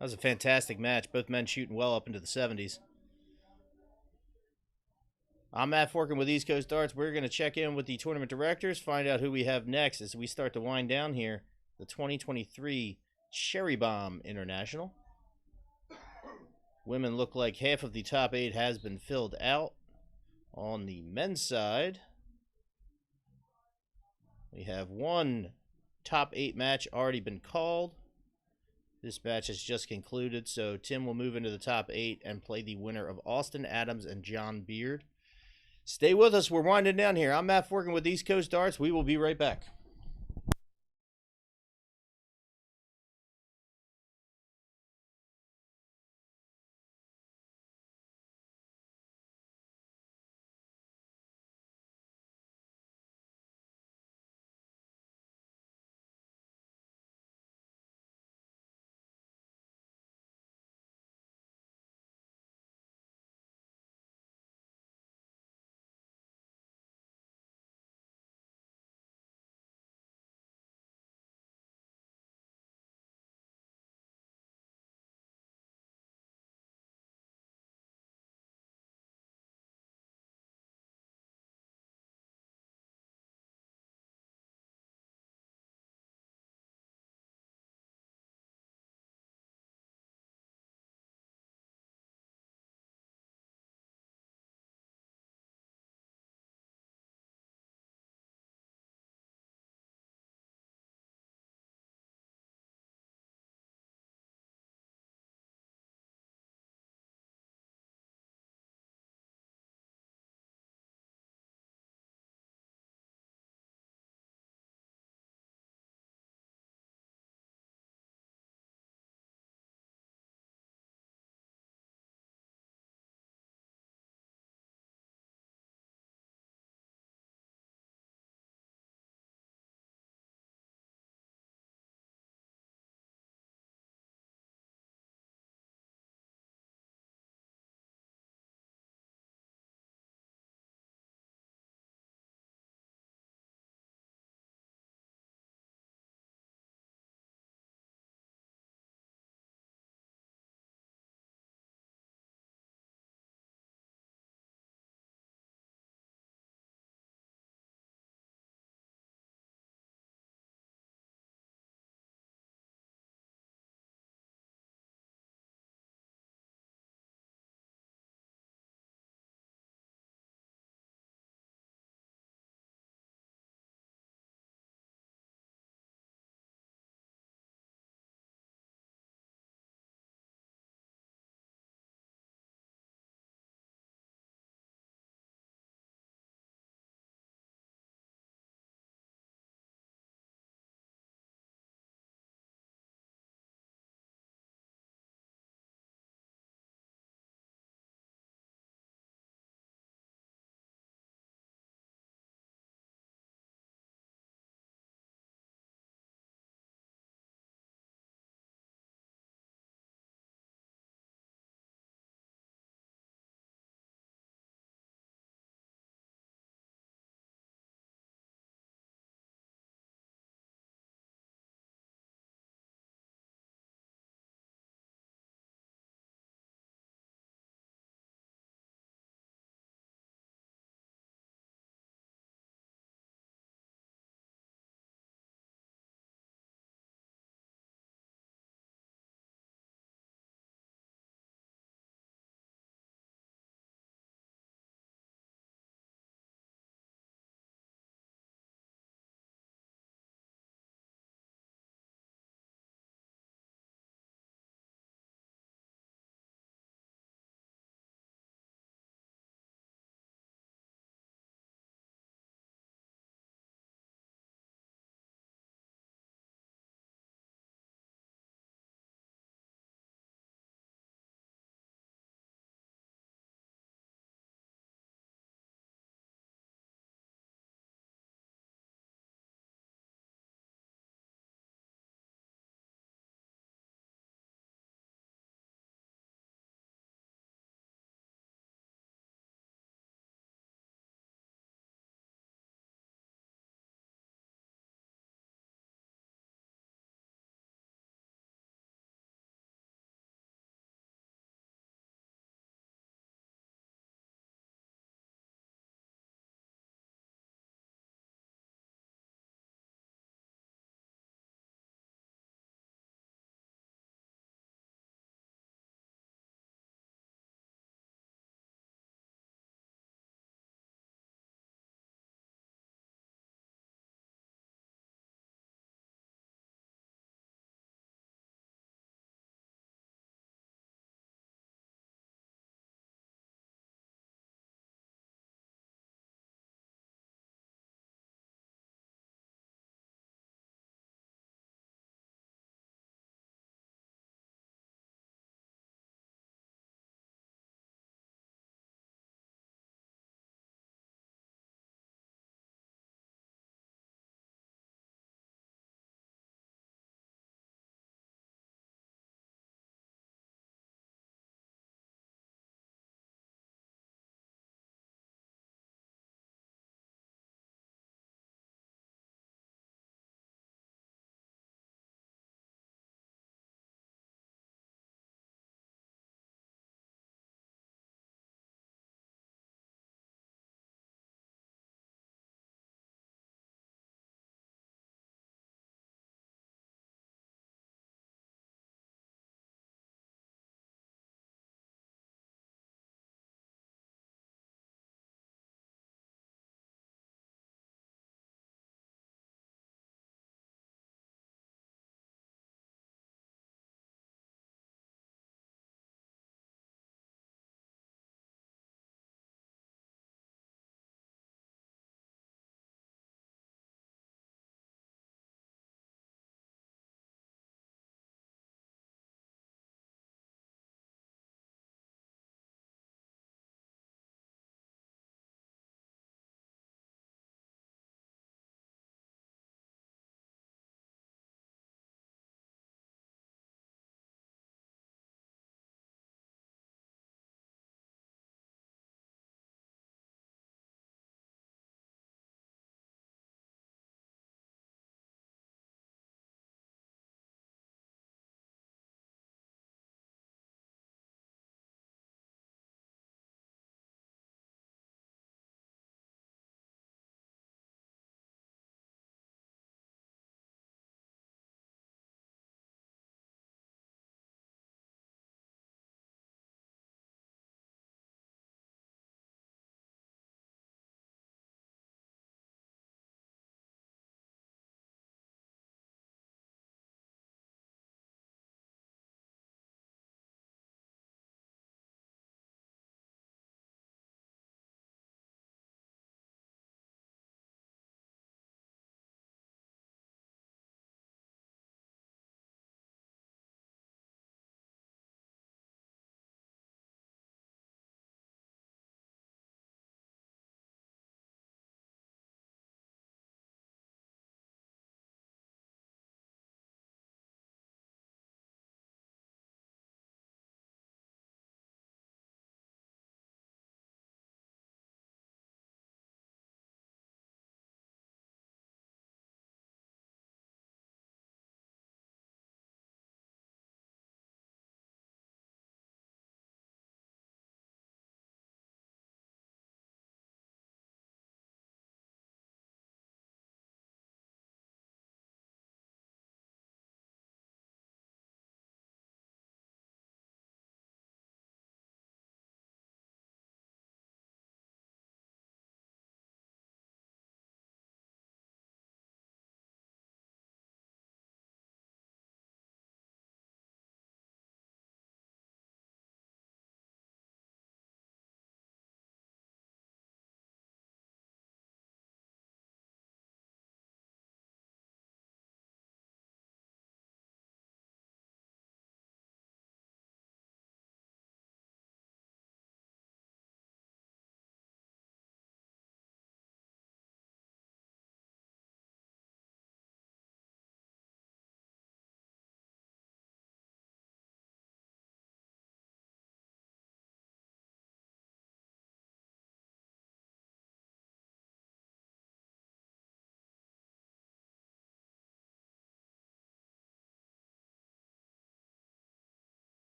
That was a fantastic match. Both men shooting well up into the 70s. I'm Matt Forkin with East Coast Darts. We're going to check in with the tournament directors, find out who we have next as we start to wind down here the 2023 Cherry Bomb International. Women look like half of the top 8 has been filled out. On the men's side, we have one top 8 match already been called. This match has just concluded, so Tim will move into the top 8 and play the winner of Austin Adams and John Beard. Stay with us. We're winding down here. I'm Matt Forkin with East Coast Darts. We will be right back.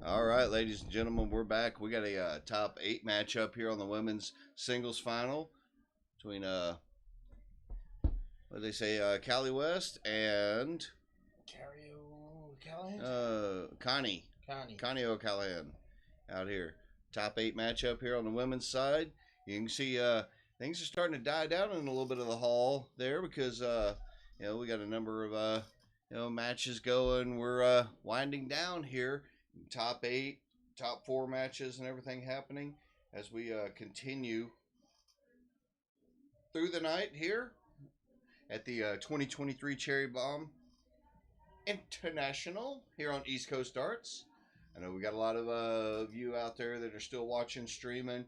All right, ladies and gentlemen, we're back. We got a top 8 matchup here on the women's singles final between what they say, Cali West and Connie O'Callahan out here. Top 8 matchup here on the women's side. You can see things are starting to die down in a little bit of the hall there because we got a number of matches going. We're winding down here. Top 8, top 4 matches and everything happening as we continue through the night here at the 2023 Cherry Bomb International here on East Coast Darts. I know we got a lot of you out there that are still watching, streaming.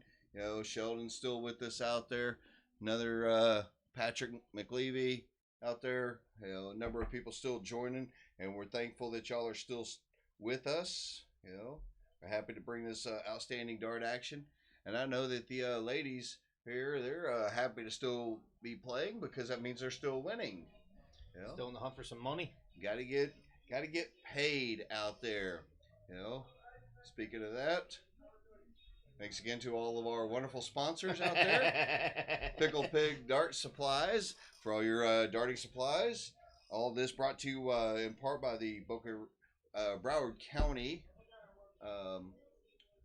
Sheldon's still with us out there. Another Patrick McLevy out there. A number of people still joining, and we're thankful that y'all are still with us. We're happy to bring this outstanding dart action, and I know that the ladies here, they're happy to still be playing because that means they're still winning. Still in the hunt for some money. Got to get paid out there. Speaking of that, thanks again to all of our wonderful sponsors out there. Pickle Pig Dart Supplies for all your darting supplies. All this brought to you in part by the Broward County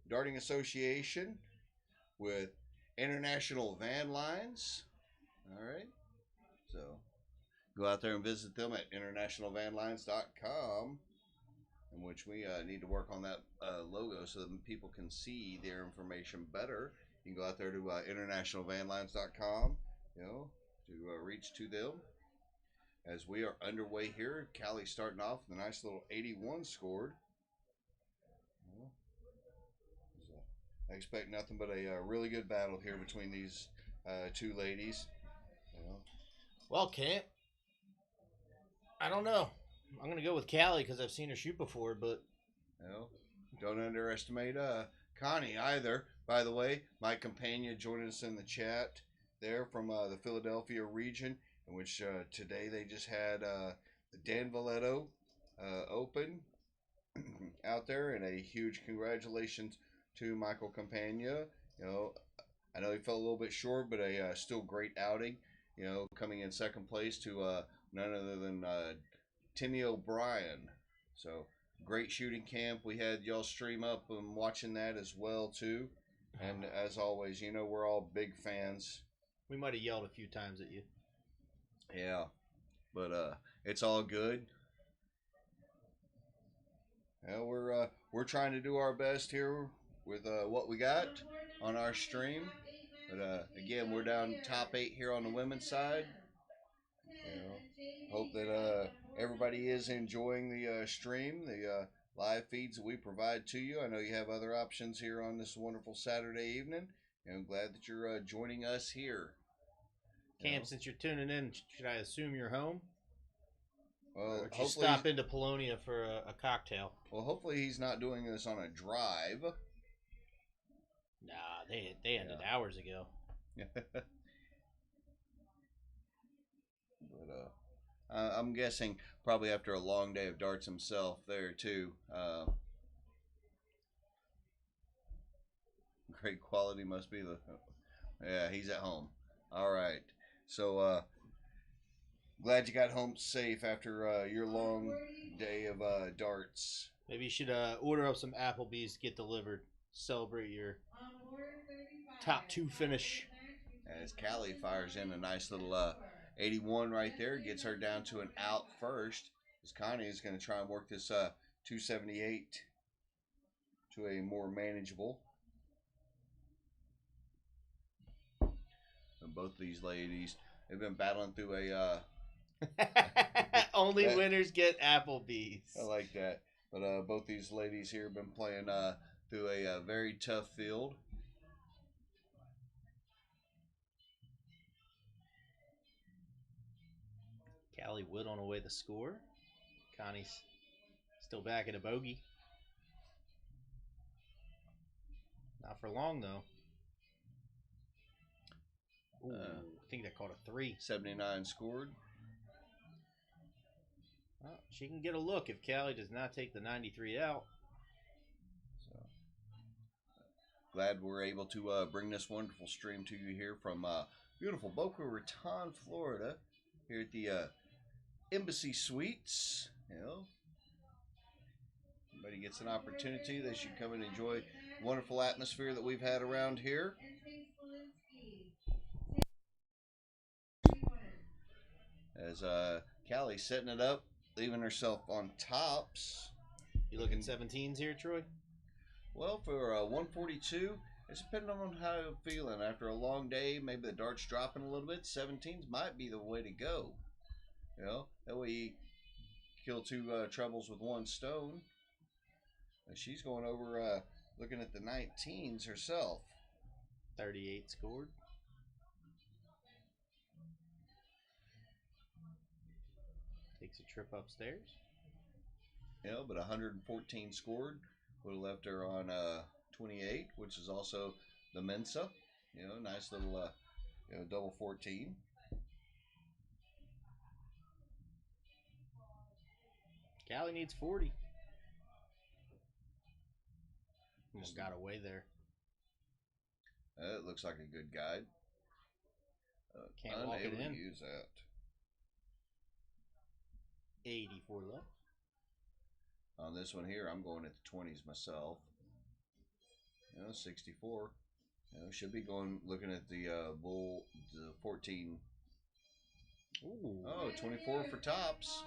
Darting Association with International Van Lines. All right. So go out there and visit them at internationalvanlines.com, in which we need to work on that logo so that people can see their information better. You can go out there to internationalvanlines.com, to reach to them. As we are underway here, Cali starting off with a nice little 81 scored. I expect nothing but a really good battle here between these two ladies. Well, Kent, I don't know. I'm going to go with Callie because I've seen her shoot before, but... Don't underestimate Connie either. By the way, my companion joined us in the chat there from the Philadelphia region, in which today they just had the Dan Valletto Open out there, and a huge congratulations to Michael Campagna. I know he fell a little bit short, but a still great outing. Coming in second place to none other than Timmy O'Brien. So great shooting camp. We had y'all stream up and watching that as well too. And as always, we're all big fans. We might have yelled a few times at you. Yeah, but it's all good. We're trying to do our best here with what we got on our stream. But again, we're down top 8 here on the women's side. Hope that everybody is enjoying the stream, the live feeds that we provide to you. I know you have other options here on this wonderful Saturday evening, and I'm glad that you're joining us here. Cam, since you're tuning in, should I assume you're home? Well, or just stop into Polonia for a cocktail? Well, hopefully he's not doing this on a drive. Nah, they ended hours ago. But I'm guessing probably after a long day of darts himself there too. Great quality must be the... Yeah, he's at home. All right. So glad you got home safe after your long day of darts. Maybe you should order up some Applebee's to get delivered. Celebrate your top 2 finish. As Callie fires in a nice little 81 right there, gets her down to an out first. As Connie is going to try and work this 278 to a more manageable. And both these ladies, they've been battling through a... Only winners get Applebee's. I like that. But both these ladies here have been playing through a very tough field. Callie Wood on away the score. Connie's still back at a bogey. Not for long, though. Ooh, I think that caught a 3. 79 scored. Well, she can get a look if Callie does not take the 93 out. glad we're able to bring this wonderful stream to you here from beautiful Boca Raton, Florida, here at the Embassy Suites. You know, anybody gets an opportunity, they should come and enjoy the wonderful atmosphere that we've had around here. As Callie's setting it up, leaving herself on tops. You looking 17s here, Troy? Well, for 142, it's depending on how you're feeling. After a long day, maybe the dart's dropping a little bit. 17s might be the way to go. You know, that way you kill two troubles with one stone. And she's going over looking at the 19s herself. 38 scored. Takes a trip upstairs. You know, but 114 scored would have left her on 28, which is also the Mensa. You know, nice little double 14. Cali needs 40. Almost got away there. It looks like a good guide. Can't walk it unable in. to use that. 84 left. On this one here, I'm going at the 20s myself. 64. Should be going looking at the bull, the 14. Ooh. Oh, 24 for tops.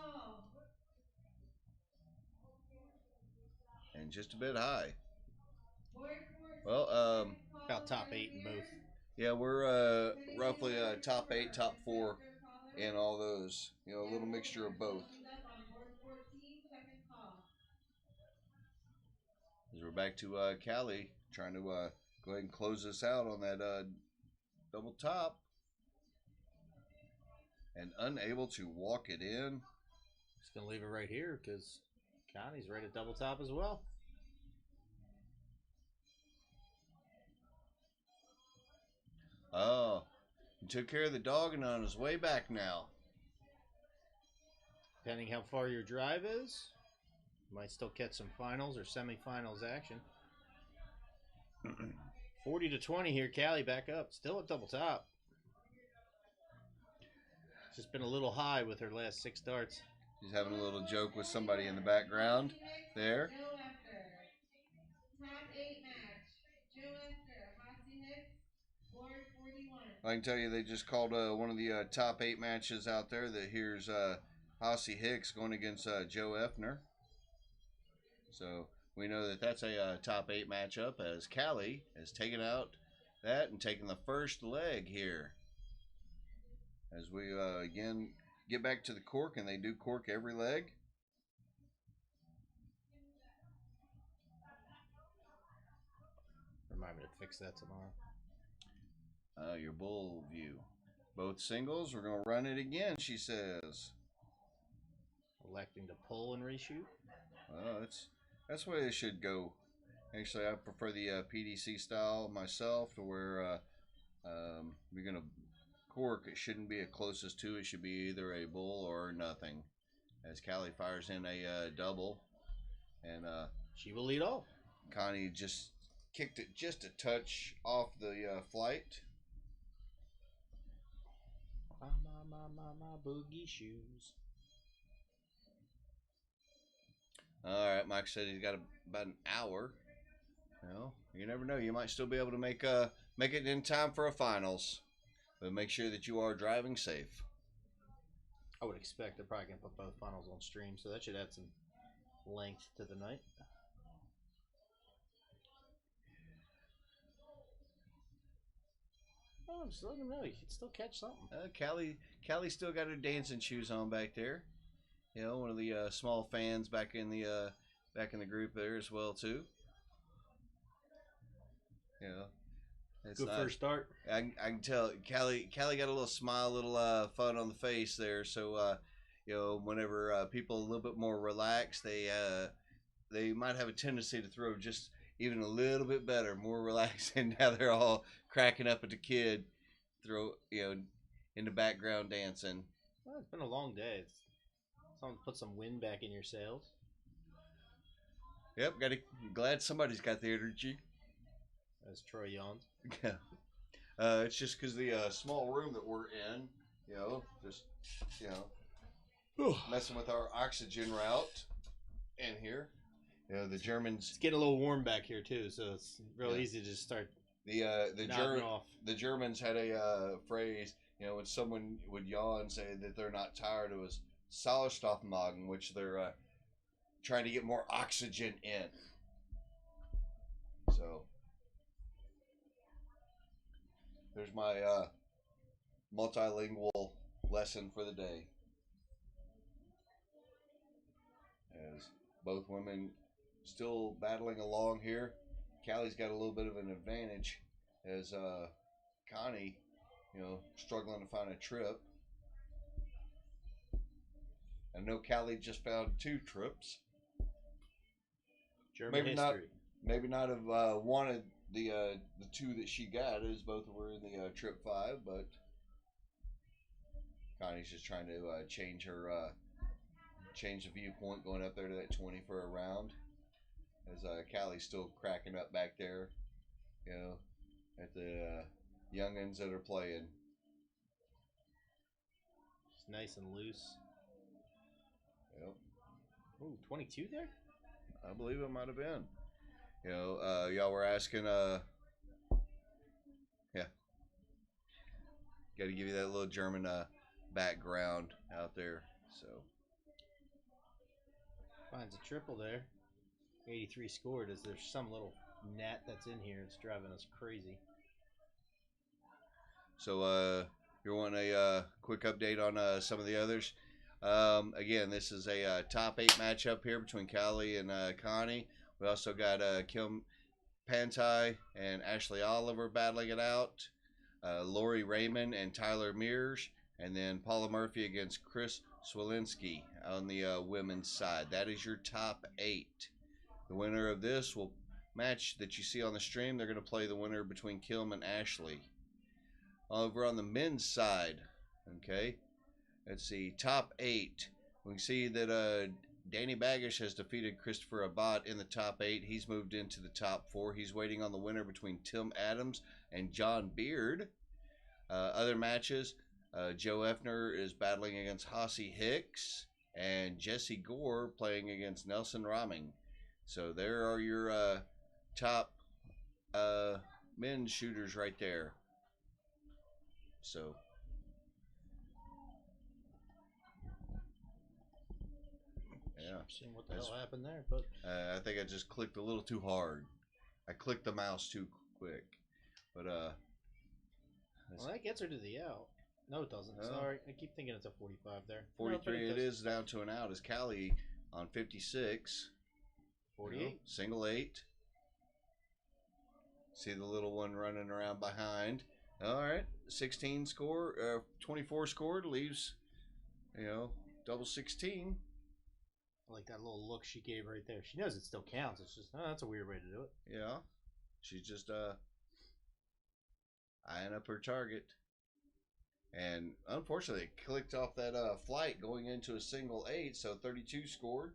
And just a bit high. Well, About top 8 in both. yeah, we're roughly top 8, top 4 in all those. A little mixture of both. As we're back to Cali, trying to go ahead and close this out on that double top. And unable to walk it in. Just going to leave it right here because Connie's right at double top as well. Oh, he took care of the dog and on his way back now. Depending how far your drive is, you might still catch some finals or semifinals action. 40 to 20 here, Cali back up. Still at double top. Just been a little high with her last 6 darts. She's having a little joke with somebody in the background there. Top 8 match. Joe Esther, Hossie Hicks, board 41. I can tell you they just called one of the top 8 matches out there. That here's Hossie Hicks going against Joe Effner. So we know that that's a top 8 matchup as Cali has taken out that and taken the first leg here. As we again get back to the cork, and they do cork every leg. Remind me to fix that tomorrow. Your bull view. Both singles, we're going to run it again, she says. Electing to pull and reshoot. That's the way it should go. Actually, I prefer the PDC style myself, to where we're going to cork. It shouldn't be a closest to. It should be either a bull or nothing. As Cali fires in a double, and she will lead off. Connie just kicked it just a touch off the flight. My boogie shoes. All right, Mike said he's got about an hour. Well, you never know. You might still be able to make it in time for a finals, but make sure that you are driving safe. I would expect they're probably going to put both finals on stream, so that should add some length to the night. Oh, just let him know. You can still catch something. Callie still got her dancing shoes on back there. One of the small fans back in the group there as well too. It's Good first start. I can tell Callie got a little smile, a little fun on the face there. So whenever people are a little bit more relaxed, they might have a tendency to throw just even a little bit better, more relaxed. And now they're all cracking up at the kid, throw in the background dancing. Well, it's been a long day. Someone put some wind back in your sails. Yep, glad somebody's got the energy. as Troy yawns. Yeah. It's just because the small room that we're in, just, messing with our oxygen route in here. The Germans. It's getting a little warm back here too, so it's real Yeah. easy to just start The off. the Germans had a phrase, when someone would yawn, say that they're not tired, it was Sauerstoffmagen, which they're trying to get more oxygen in. So there's my multilingual lesson for the day. As both women still battling along here. Callie's got a little bit of an advantage as Connie, struggling to find a trip. I know Callie just found 2 trips. German history. Maybe not have wanted the 2 that she got, as both were in the trip 5, but Connie's just trying to change the viewpoint, going up there to that 20 for a round. As Callie's still cracking up back there, at the youngins that are playing. It's nice and loose. Yep. Ooh, 22 there? I believe it might have been. Y'all were asking, yeah. Got to give you that little German background out there. So Finds a triple there. 83 scored. Is there some little gnat that's in here? It's driving us crazy. So you're wanting a quick update on some of the others. Again, this is a top 8 matchup here between Callie and Connie. We also got Kim Pantai and Ashley Oliver battling it out. Lori Raymond and Tyler Mears. And then Paula Murphy against Chris Swilinski on the women's side. That is your top 8. The winner of this will match that you see on the stream. They're going to play the winner between Kim and Ashley. Over on the men's side, okay, let's see, top 8. We can see that Danny Baggish has defeated Christopher Abbott in the top 8. He's moved into the top 4. He's waiting on the winner between Tim Adams and John Beard. Other matches, Joe Effner is battling against Hossie Hicks, and Jesse Gore playing against Nelson Raming. So there are your top men's shooters right there. So yeah, Seeing what the hell happened there, but I think I just clicked a little too hard. I clicked the mouse too quick, but well, that gets her to the out. No, it doesn't. Oh. Sorry, I keep thinking it's a 45 there. 43. No, it is down to an out. Is Callie on 56? 48. Single 8. See the little one running around behind. All right, 16 score, 24 scored, leaves, double 16. I like that little look she gave right there. She knows it still counts. It's just, that's a weird way to do it. Yeah, she's just eyeing up her target. And unfortunately, it clicked off that flight going into a single 8, so 32 scored.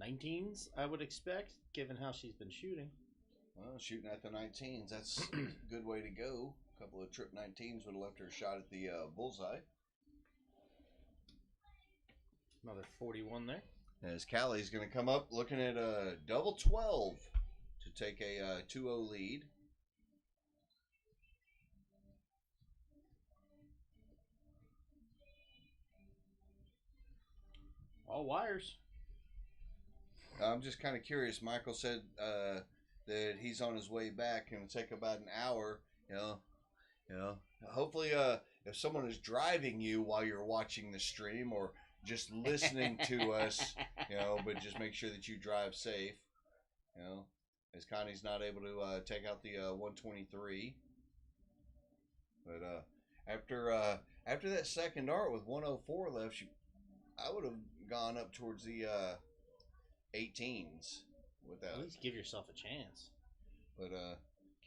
'19s, I would expect, given how she's been shooting. Well, shooting at the 19s, that's a good way to go. A couple of trip 19s would have left her a shot at the bullseye. Another 41 there. As Callie's going to come up looking at a double 12 to take a 2-0 lead. All wires. I'm just kind of curious. Michael said that he's on his way back and it'll take about an hour. Hopefully, if someone is driving you while you're watching the stream or just listening to us, but just make sure that you drive safe. As Connie's not able to take out the 123. But after that second art with 104 left, I would have gone up towards the 18s with that. At least give yourself a chance. But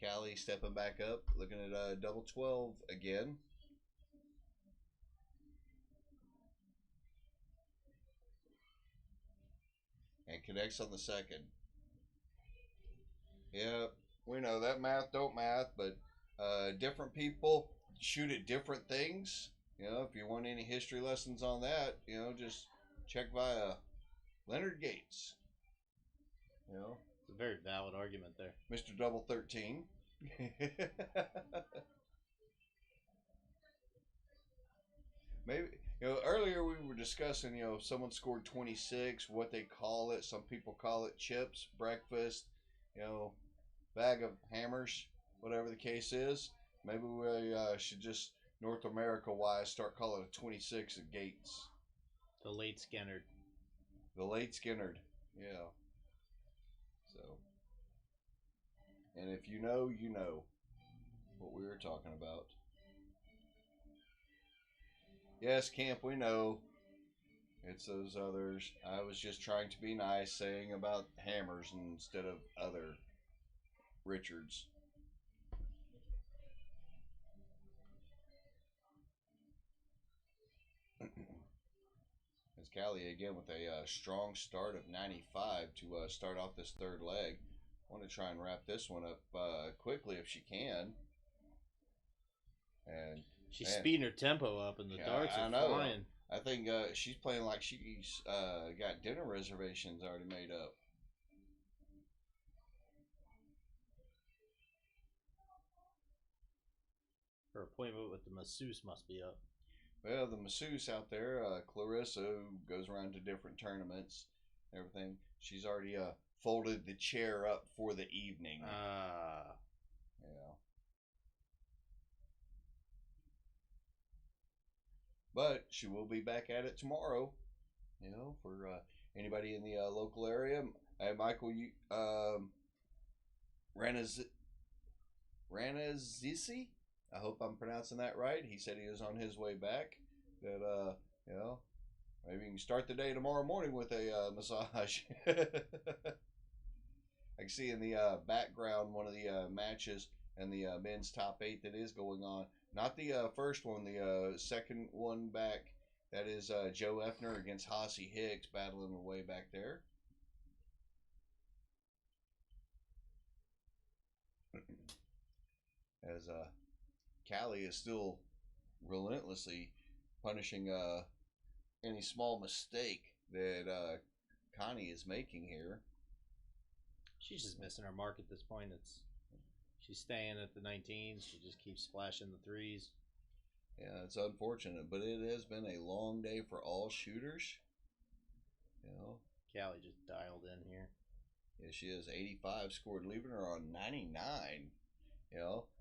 Callie stepping back up, looking at double 12 again. and connects on the second. Yeah, we know that math don't math, but different people shoot at different things. If you want any history lessons on that, just check via Leonard Gates. It's a very valid argument there. Mr. Double 13. Maybe earlier we were discussing if someone scored 26, what they call it. Some people call it chips, breakfast, bag of hammers, whatever the case is. Maybe we should just North America wise start calling it 26 at Gates. The late Skinnerd. The late Skinnerd, yeah. So, and if you know what we were talking about. Yes, Camp, we know. It's those others. I was just trying to be nice, saying about hammers instead of other Richards. As Cali again with a strong start of 95 to start off this third leg. I want to try and wrap this one up quickly if she can. And she's speeding her tempo up, and the darts are flying. I think she's playing like she's got dinner reservations already made up. Her appointment with the masseuse must be up. Well, the masseuse out there, Clarissa, who goes around to different tournaments and everything, she's already folded the chair up for the evening. Yeah. But she will be back at it tomorrow. For anybody in the local area. Michael, you Ranazisi? I hope I'm pronouncing that right. He said he was on his way back. That maybe you can start the day tomorrow morning with a massage. I can see in the background one of the matches and the men's top 8 that is going on. Not the first one, the second one back. That is Joe Effner against Hossie Hicks battling away back there. As Cali is still relentlessly punishing any small mistake that Connie is making here. She's just missing her mark at this point. She's staying at the 19s. She just keeps splashing the 3s. Yeah, it's unfortunate, but it has been a long day for all shooters. Callie just dialed in here. Yeah, she has 85 scored, leaving her on 99.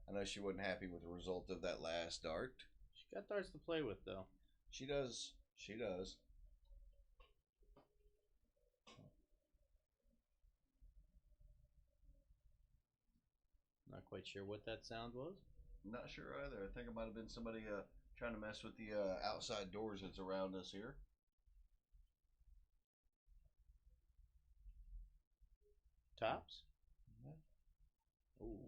I know she wasn't happy with the result of that last dart. She got darts to play with, though. She does. She does. Not quite sure what that sound was. Not sure either. I think it might have been somebody trying to mess with the outside doors that's around us here. Tops? Yeah. Ooh.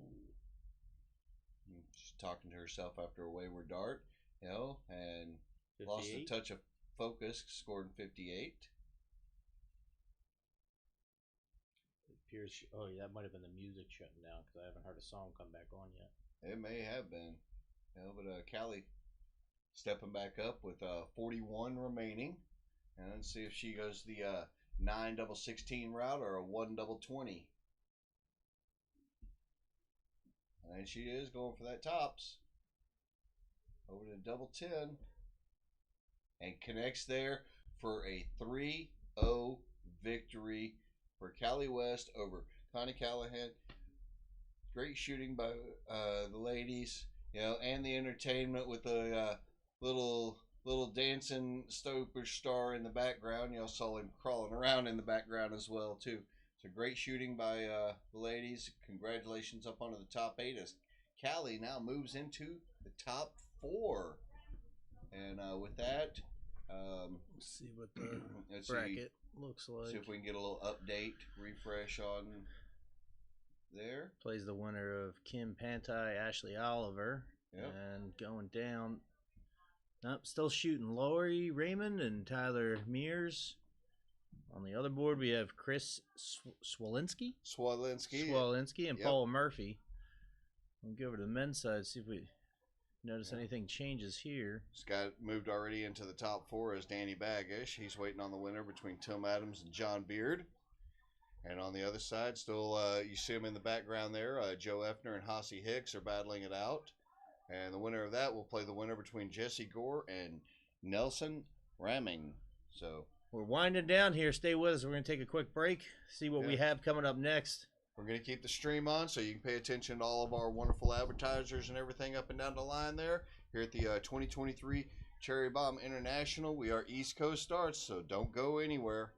She's talking to herself after a wayward dart, and 58? Lost a touch of focus, scored 58. It appears, that might have been the music shutting down because I haven't heard a song come back on yet. It may have been. But Callie stepping back up with 41 remaining. And let's see if she goes the 9 double 16 route or a 1 double 20. And she is going for that tops. Over to double 10. And connects there for a 3-0 victory for Cali West over Connie Callahan. Great shooting by the ladies, and the entertainment with the little dancing superstar in the background. Y'all saw him crawling around in the background as well too. So great shooting by the ladies. Congratulations up onto the top 8 as Cali now moves into the top 4. And with that, let's see what the bracket looks like. See if we can get a little update, refresh on there. Plays the winner of Kim Pantai, Ashley Oliver. Yep. And going down. Nope, still shooting Lori Raymond and Tyler Mears On the other board, we have Chris Swolinski and Yep. Paul Murphy. We'll go over to the men's side, see if we notice anything changes here. Scott moved already into the top 4 as Danny Baggish. He's waiting on the winner between Tim Adams and John Beard. And on the other side, still, you see him in the background there. Joe Effner and Hossie Hicks are battling it out. And the winner of that will play the winner between Jesse Gore and Nelson Ramming. So we're winding down here. Stay with us. We're going to take a quick break, see what we have coming up next. We're going to keep the stream on so you can pay attention to all of our wonderful advertisers and everything up and down the line there. Here at the 2023 Cherry Bomb International, we are East Coast Starts, so don't go anywhere.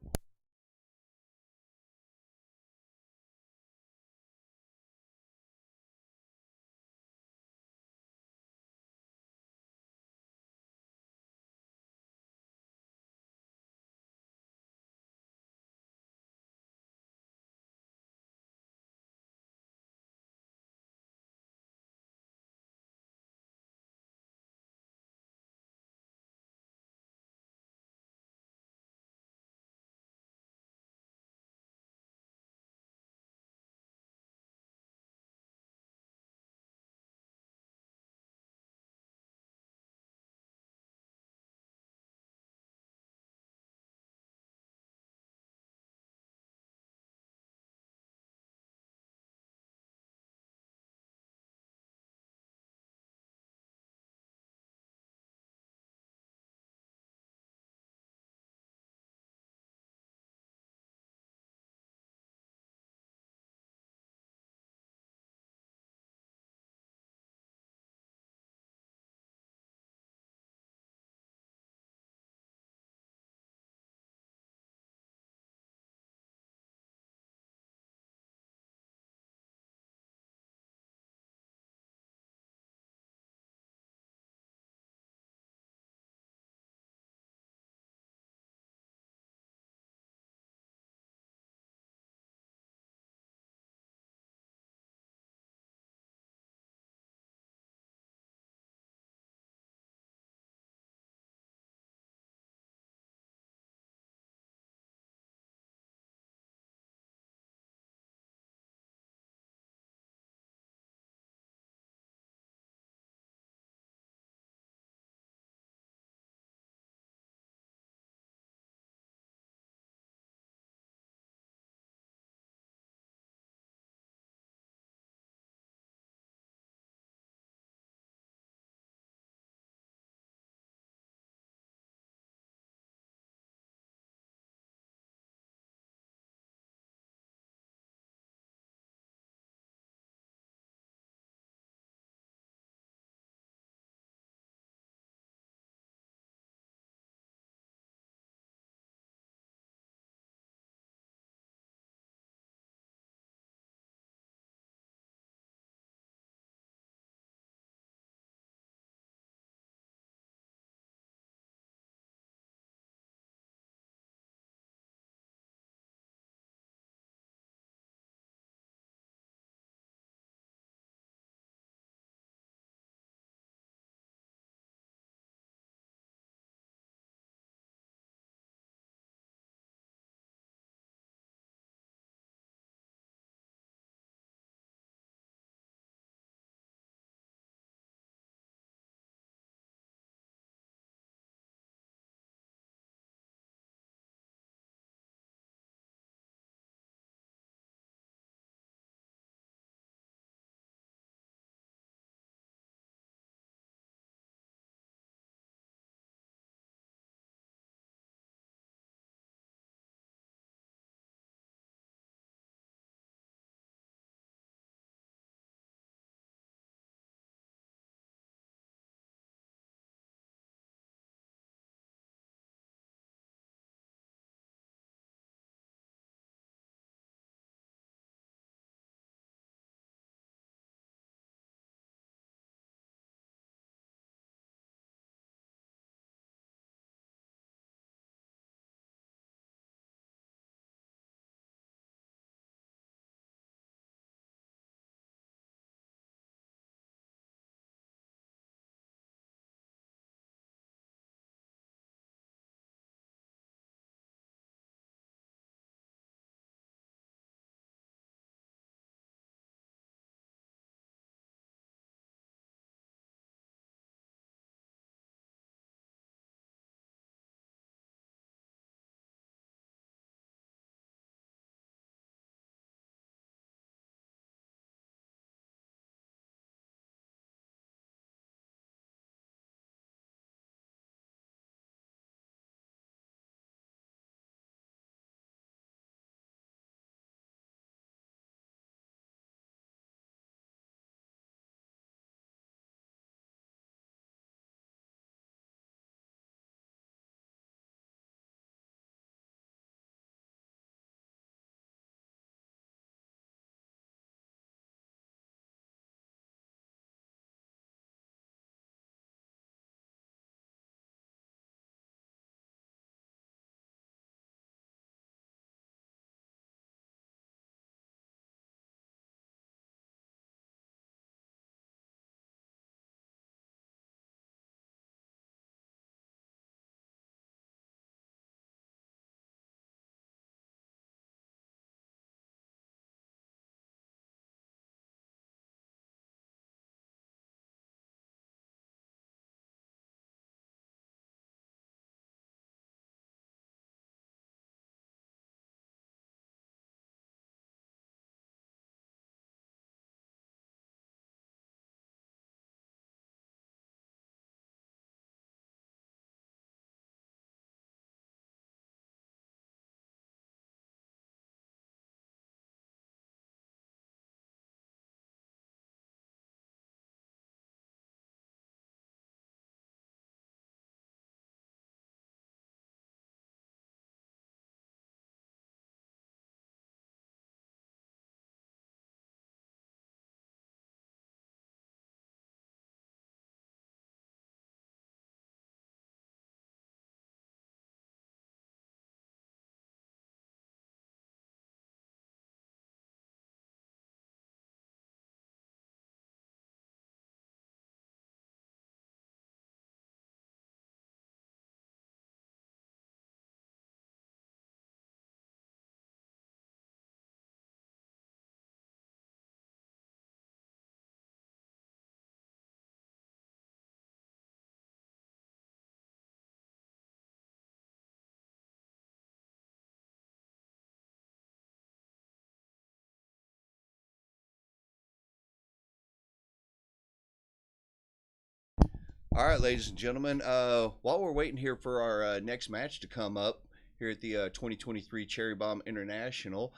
All right, ladies and gentlemen. While we're waiting here for our next match to come up here at the 2023 Cherry Bomb International,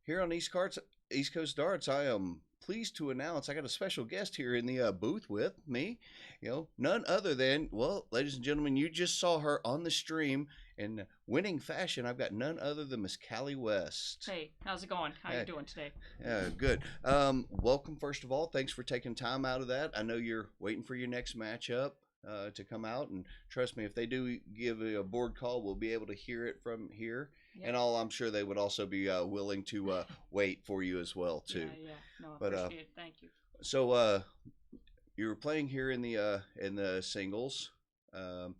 here on East Coast Darts, I am pleased to announce I got a special guest here in the booth with me. None other than, well, ladies and gentlemen, you just saw her on the stream in winning fashion. I've got none other than Miss Cali West. Hey, how's it going? How Hey. you doing today? Yeah, good. Welcome, first of all. Thanks for taking time out of that. I know you're waiting for your next matchup to come out, and trust me, if they do give a board call, we'll be able to hear it from here. Yep. And I'm sure they would also be willing to wait for you as well too. Yeah. No, But, appreciate it. Thank you. So you were playing here in the singles. I'm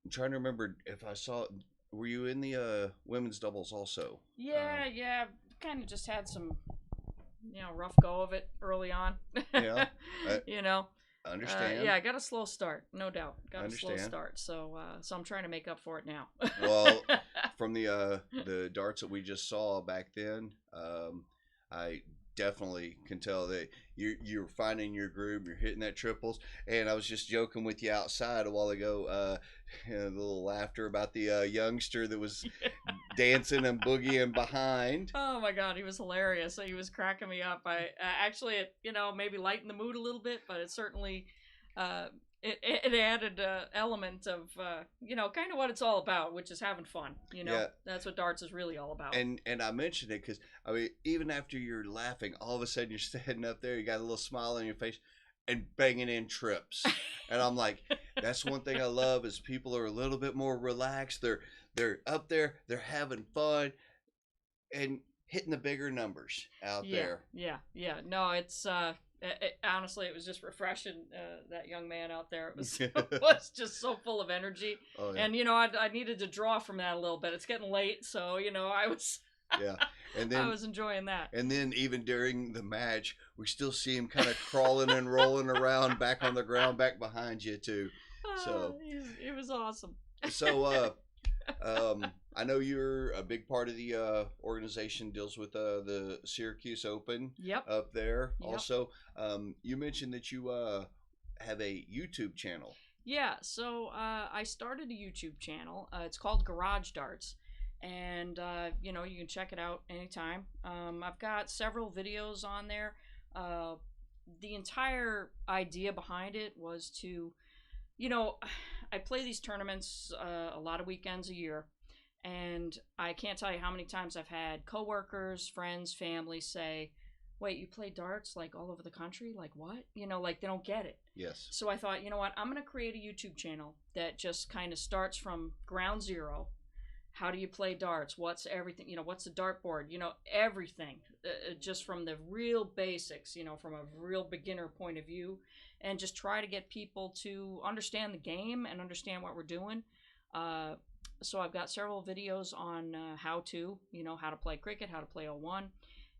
trying to remember if I saw. Were you in the women's doubles also? Yeah. Kind of just had some, rough go of it early on. Yeah, I Uh, understand. yeah, I got a slow start, no doubt. Got a slow Understand. start, so I'm trying to make up for it now. Well, from the darts that we just saw back then, I definitely can tell that you're finding your groove. You're hitting that triples, and I was just joking with you outside a while ago. The little laughter about the youngster that was dancing and boogieing behind. Oh my God, he was hilarious. He was cracking me up. I actually, it maybe lightened the mood a little bit, but it certainly, it added element of, kind of what it's all about, which is having fun. Yeah. That's what darts is really all about. And I mentioned it because even after you're laughing, all of a sudden you're standing up there, you got a little smile on your face, and banging in trips. And I'm like, that's one thing I love is people are a little bit more relaxed. They're up there, they're having fun, and hitting the bigger numbers out there. Yeah. No, it's honestly, it was just refreshing. That young man out there, it was just so full of energy. Oh, yeah. And I needed to draw from that a little bit. It's getting late, so I was Yeah. And then I was enjoying that. And then even during the match, we still see him kind of crawling and rolling around back on the ground, back behind you too. So It was awesome. So I know you're a big part of the organization deals with the Syracuse Open. Yep. Up there. Yep. Also, you mentioned that you have a YouTube channel. Yeah, so I started a YouTube channel. It's called Garage Darts, and you can check it out anytime. I've got several videos on there. The entire idea behind it was to, I play these tournaments a lot of weekends a year, and I can't tell you how many times I've had coworkers, friends, family say, "Wait, you play darts like all over the country? Like what?" Like they don't get it. Yes. So I thought, you know what, I'm going to create a YouTube channel that just kind of starts from ground zero. How do you play darts? What's everything? What's the dartboard? Everything. Just from the real basics, from a real beginner point of view, and just try to get people to understand the game and understand what we're doing. So I've got several videos on how to play cricket, how to play 01.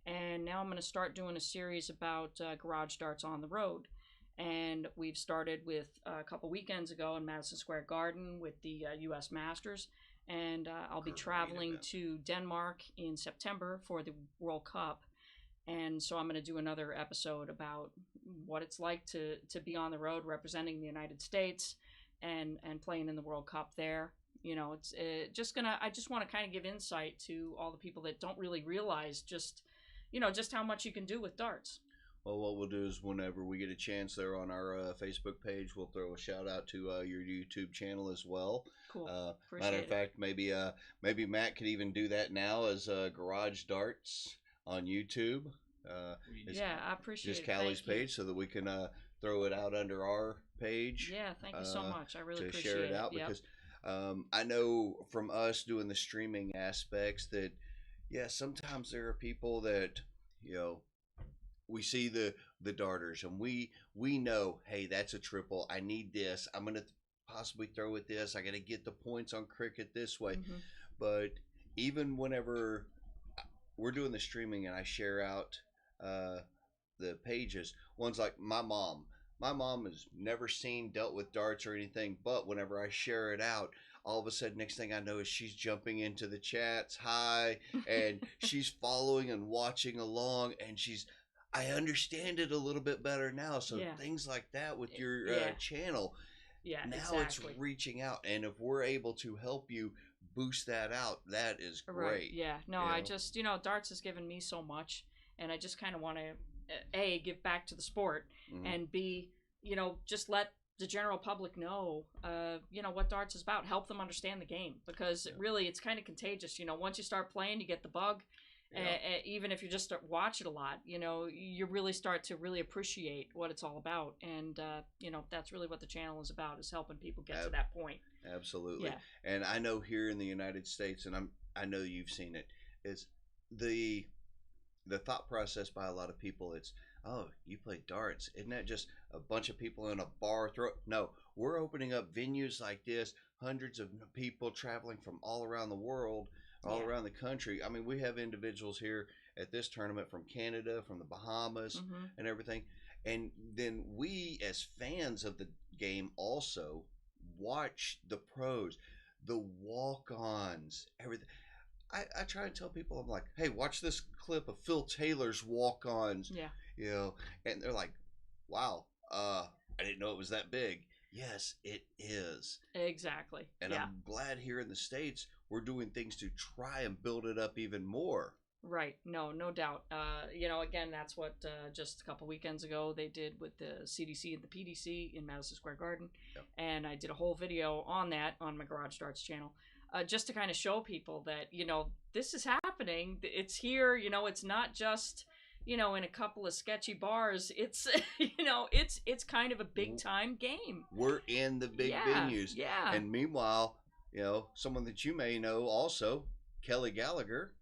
And now I'm going to start doing a series about garage darts on the road. And we've started with a couple weekends ago in Madison Square Garden with the U.S. Masters. And I'll be traveling to Denmark in September for the World Cup. And so I'm going to do another episode about what it's like to be on the road representing the United States and playing in the World Cup there. It's I just want to kind of give insight to all the people that don't really realize just how much you can do with darts. Well, what we'll do is whenever we get a chance there on our Facebook page, we'll throw a shout out to your YouTube channel as well. Cool. Matter of fact, maybe Matt could even do that now as Garage Darts on YouTube. Yeah, I appreciate just it. Callie's Thank you. page so that we can throw it out under our page. Yeah, thank you so much. I really to appreciate share it out Yep. because I know from us doing the streaming aspects that sometimes there are people that we see the darters and we know, hey, that's a triple. I need this. I'm gonna possibly throw it this. I gotta get the points on cricket this way. Mm-hmm. But even whenever we're doing the streaming and I share out the pages, one's like my mom. My mom has never dealt with darts or anything, but whenever I share it out, all of a sudden, next thing I know is she's jumping into the chats, hi, and she's following and watching along, and I understand it a little bit better now. So Yeah. things like that with your Yeah. channel, Yeah, now exactly. it's reaching out, and if we're able to help you boost that out, that is Right. great. Yeah. No, you I know? just, darts has given me so much, and I just kind of want to, A, give back to the sport, Mhm. and B, just let the general public know, what darts is about. Help them understand the game, because Yeah. really it's kind of contagious. Once you start playing, you get the bug. Yeah. Even if you just start watch it a lot, you really start to really appreciate what it's all about, and that's really what the channel is about, is helping people get to that point. Absolutely. Yeah. And I know here in the United States, and I know you've seen it, is the thought process by a lot of people. It's, oh, you play darts, isn't that just a bunch of people in a bar throw? No, we're opening up venues like this, hundreds of people traveling from all around the world, all Yeah. around the country. I mean, we have individuals here at this tournament from Canada, from the Bahamas, Mm-hmm. and everything. And then we, as fans of the game, also watch the pros, the walk-ons, everything. I try and tell people, I'm like, hey, watch this clip of Phil Taylor's walk-ons, Yeah. And they're like, wow, I didn't know it was that big. Yes, it is. Exactly. And Yeah. I'm glad here in the States we're doing things to try and build it up even more. Right. No doubt. Again, that's what just a couple weekends ago they did with the CDC and the PDC in Madison Square Garden. Yep. And I did a whole video on that on my Garage Darts channel, just to kind of show people that, this is happening. It's here. It's not just, in a couple of sketchy bars. It's, it's kind of a big time game. We're in the big venues. Yeah. And meanwhile, someone that you may know also, Kelly Gallagher,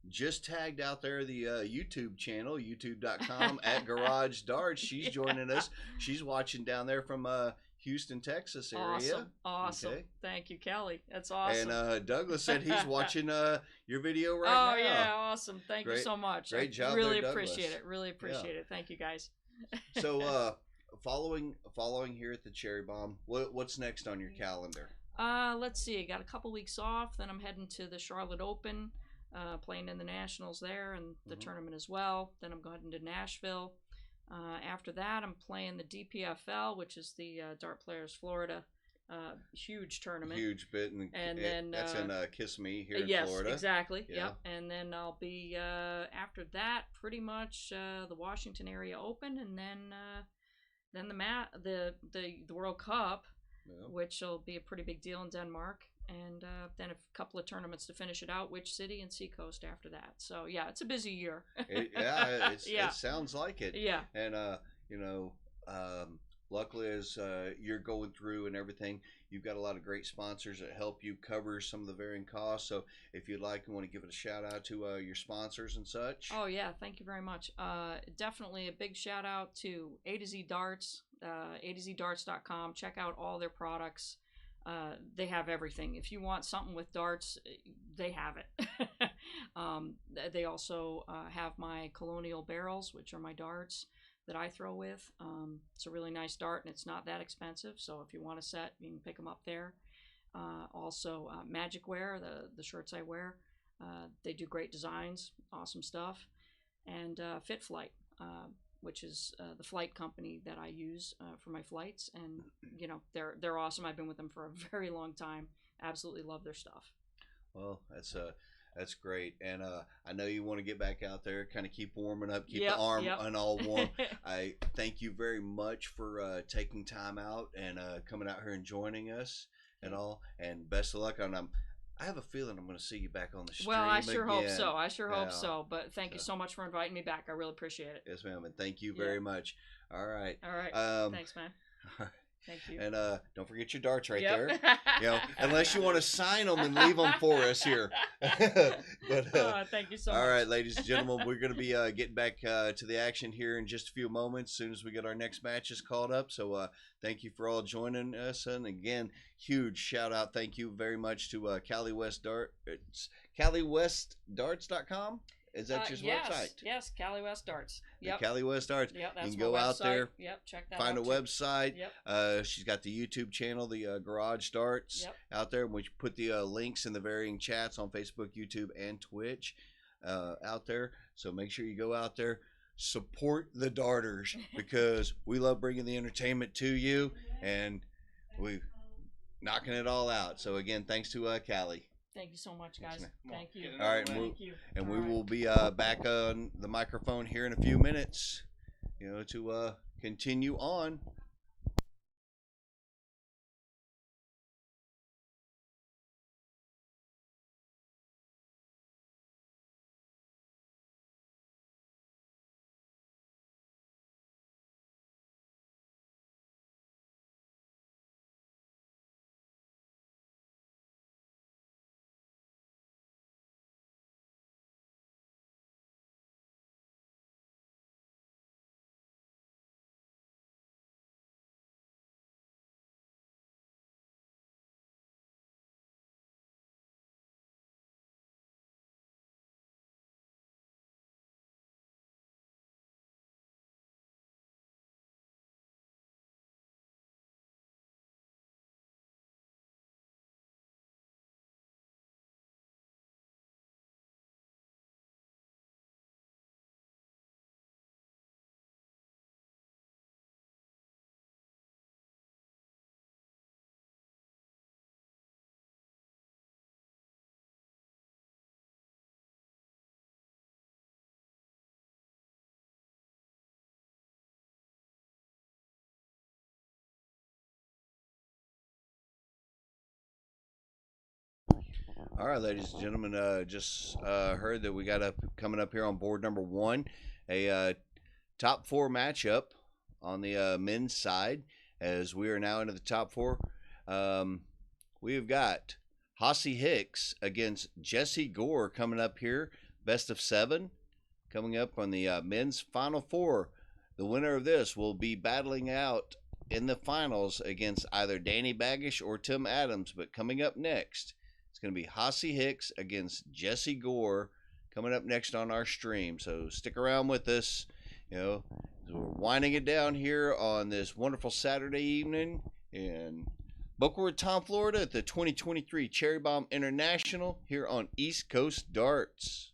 just tagged out there the YouTube channel, youtube.com at Garage Darts. She's joining us. She's watching down there from Houston, Texas area. Awesome. Okay. Thank you, Kelly. That's awesome. And Douglas said he's watching your video right now. Oh, yeah. Awesome. Thank you Great- so much. great job Really there, appreciate Douglas. it. Really appreciate it. Thank you, guys. So following here at the Cherry Bomb, what's next on your calendar? Let's see. I got a couple weeks off. Then I'm heading to the Charlotte Open, playing in the Nationals there and the Mhm. tournament as well. Then I'm going to Nashville. After that, I'm playing the DPFL, which is the Dart Players Florida huge tournament. Huge bit, and then, that's in Kissimmee here in yes, Florida. exactly. Yeah. Yep. And then I'll be after that pretty much the Washington area Open, and then the World Cup, Yeah. which will be a pretty big deal in Denmark, and then a couple of tournaments to finish it out, Which City and Seacoast after that. So yeah, it's a busy year. It sounds like it. Yeah. And luckily, as you're going through and everything, you've got a lot of great sponsors that help you cover some of the varying costs. So if you'd like, you want to give it a shout out to your sponsors and such. Oh yeah, thank you very much. Definitely a big shout out to A to Z Darts, A2ZDarts.com. Check out all their products. They have everything. If you want something with darts, they have it. They also have my Colonial barrels, which are my darts that I throw with. It's a really nice dart, and it's not that expensive. So if you want a set, you can pick them up there. Also, Magic Wear, the shirts I wear. They do great designs, awesome stuff. And Fit Flight, which is the flight company that I use for my flights, and they're awesome. I've been with them for a very long time. Absolutely love their stuff. Well, that's great, and I know you want to get back out there, kind of keep warming up, keep Yep, the arm yep. and all warm. I thank you very much for taking time out and coming out here and joining us and all. And best of luck. I have a feeling I'm going to see you back on the stream. Well, I sure hope again. so. I sure hope Yeah. so. But thank you so much for inviting me back. I really appreciate it. Yes, ma'am, and thank you very much. All right. All right. Thanks, man. all right. Thank you. And don't forget your darts right Yep. there. Unless you want to sign them and leave them for us here. But thank you so much. all right, ladies and gentlemen, we're going to be getting back to the action here in just a few moments, as soon as we get our next matches called up. So thank you for all joining us, and again, huge shout out. Thank you very much to Cali West Dart. It's CaliWestDarts.com. Is that your website? Yes, Cali West Darts. The Yep. Cali West Darts. Yep, that's You can my go out website. there, Yep, check that find a out too. website. Yep. She's got the YouTube channel, the Garage Darts, Yep. out there. We put the links in the varying chats on Facebook, YouTube, and Twitch out there. So make sure you go out there, support the darters because we love bringing the entertainment to you and we knocking it all out. So again, thanks to Cali. Thank you so much, guys. Thank you. All right, Thank you. and All we right. will be back on the microphone here in a few minutes, to continue on. All right, ladies and gentlemen, just heard that we got coming up here on board number one, a top four matchup on the men's side. As we are now into the top four, we've got Hossie Hicks against Jesse Gore coming up here, best of 7, coming up on the men's final four. The winner of this will be battling out in the finals against either Danny Baggish or Tim Adams. But coming up next, it's going to be Hossie Hicks against Jesse Gore coming up next on our stream. So stick around with us. We're winding it down here on this wonderful Saturday evening in Boca Raton, Florida at the 2023 Cherry Bomb International here on East Coast Darts.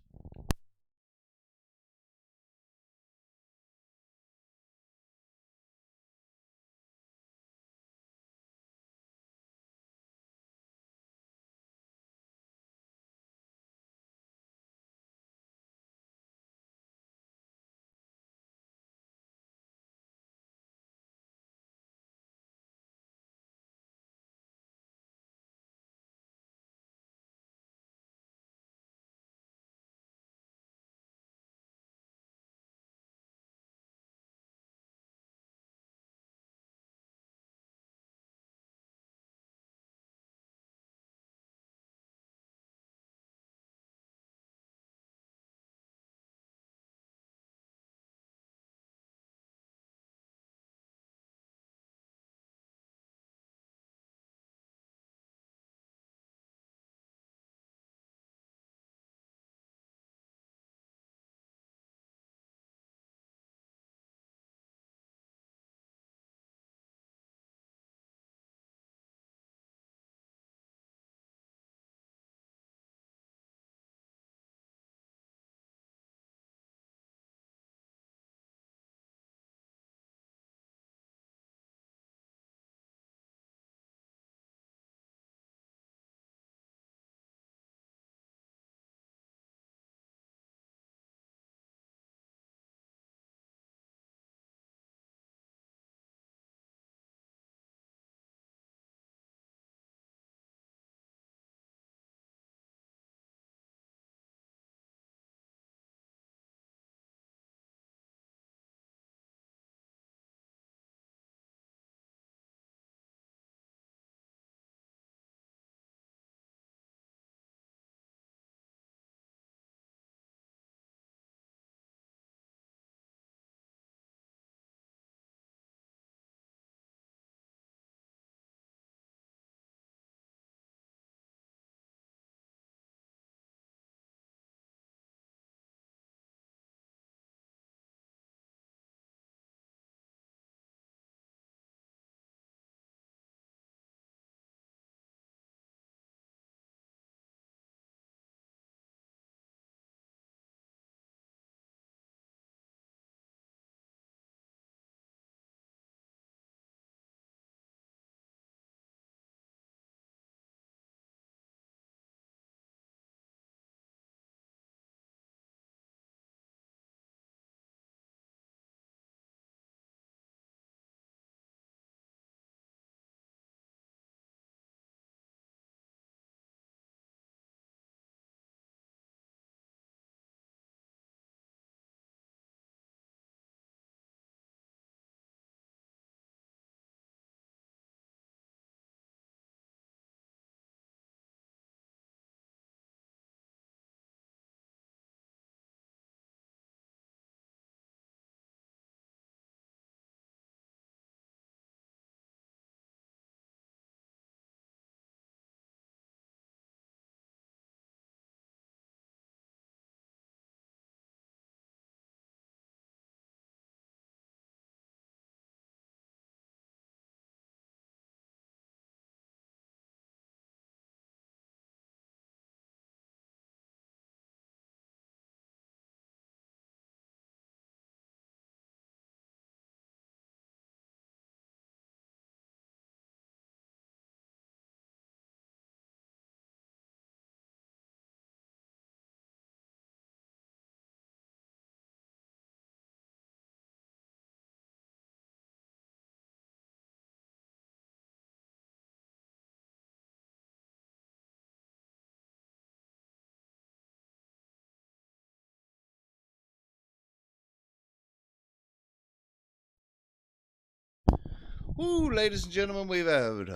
Woo, ladies and gentlemen, we've had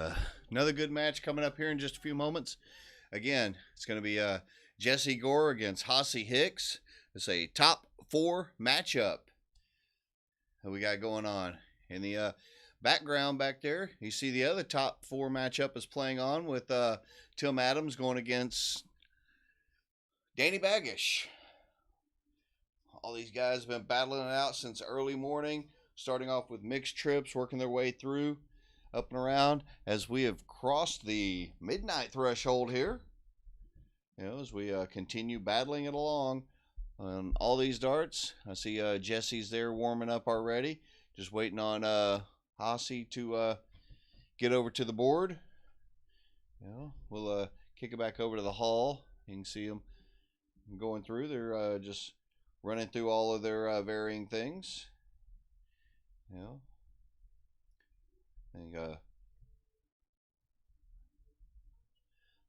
another good match coming up here in just a few moments. Again, it's going to be Jesse Gore against Hossie Hicks. It's a top 4 matchup that we got going on. In the background back there, you see the other top 4 matchup is playing on with Tim Adams going against Danny Baggish. All these guys have been battling it out since early morning, starting off with mixed trips, working their way through, up and around, as we have crossed the midnight threshold here. You know, as we continue battling it along on all these darts. I see Jesse's there warming up already, just waiting on Hossie to get over to the board. You know, we'll kick it back over to the hall. You can see them going through. They're just running through all of their varying things. You know, I think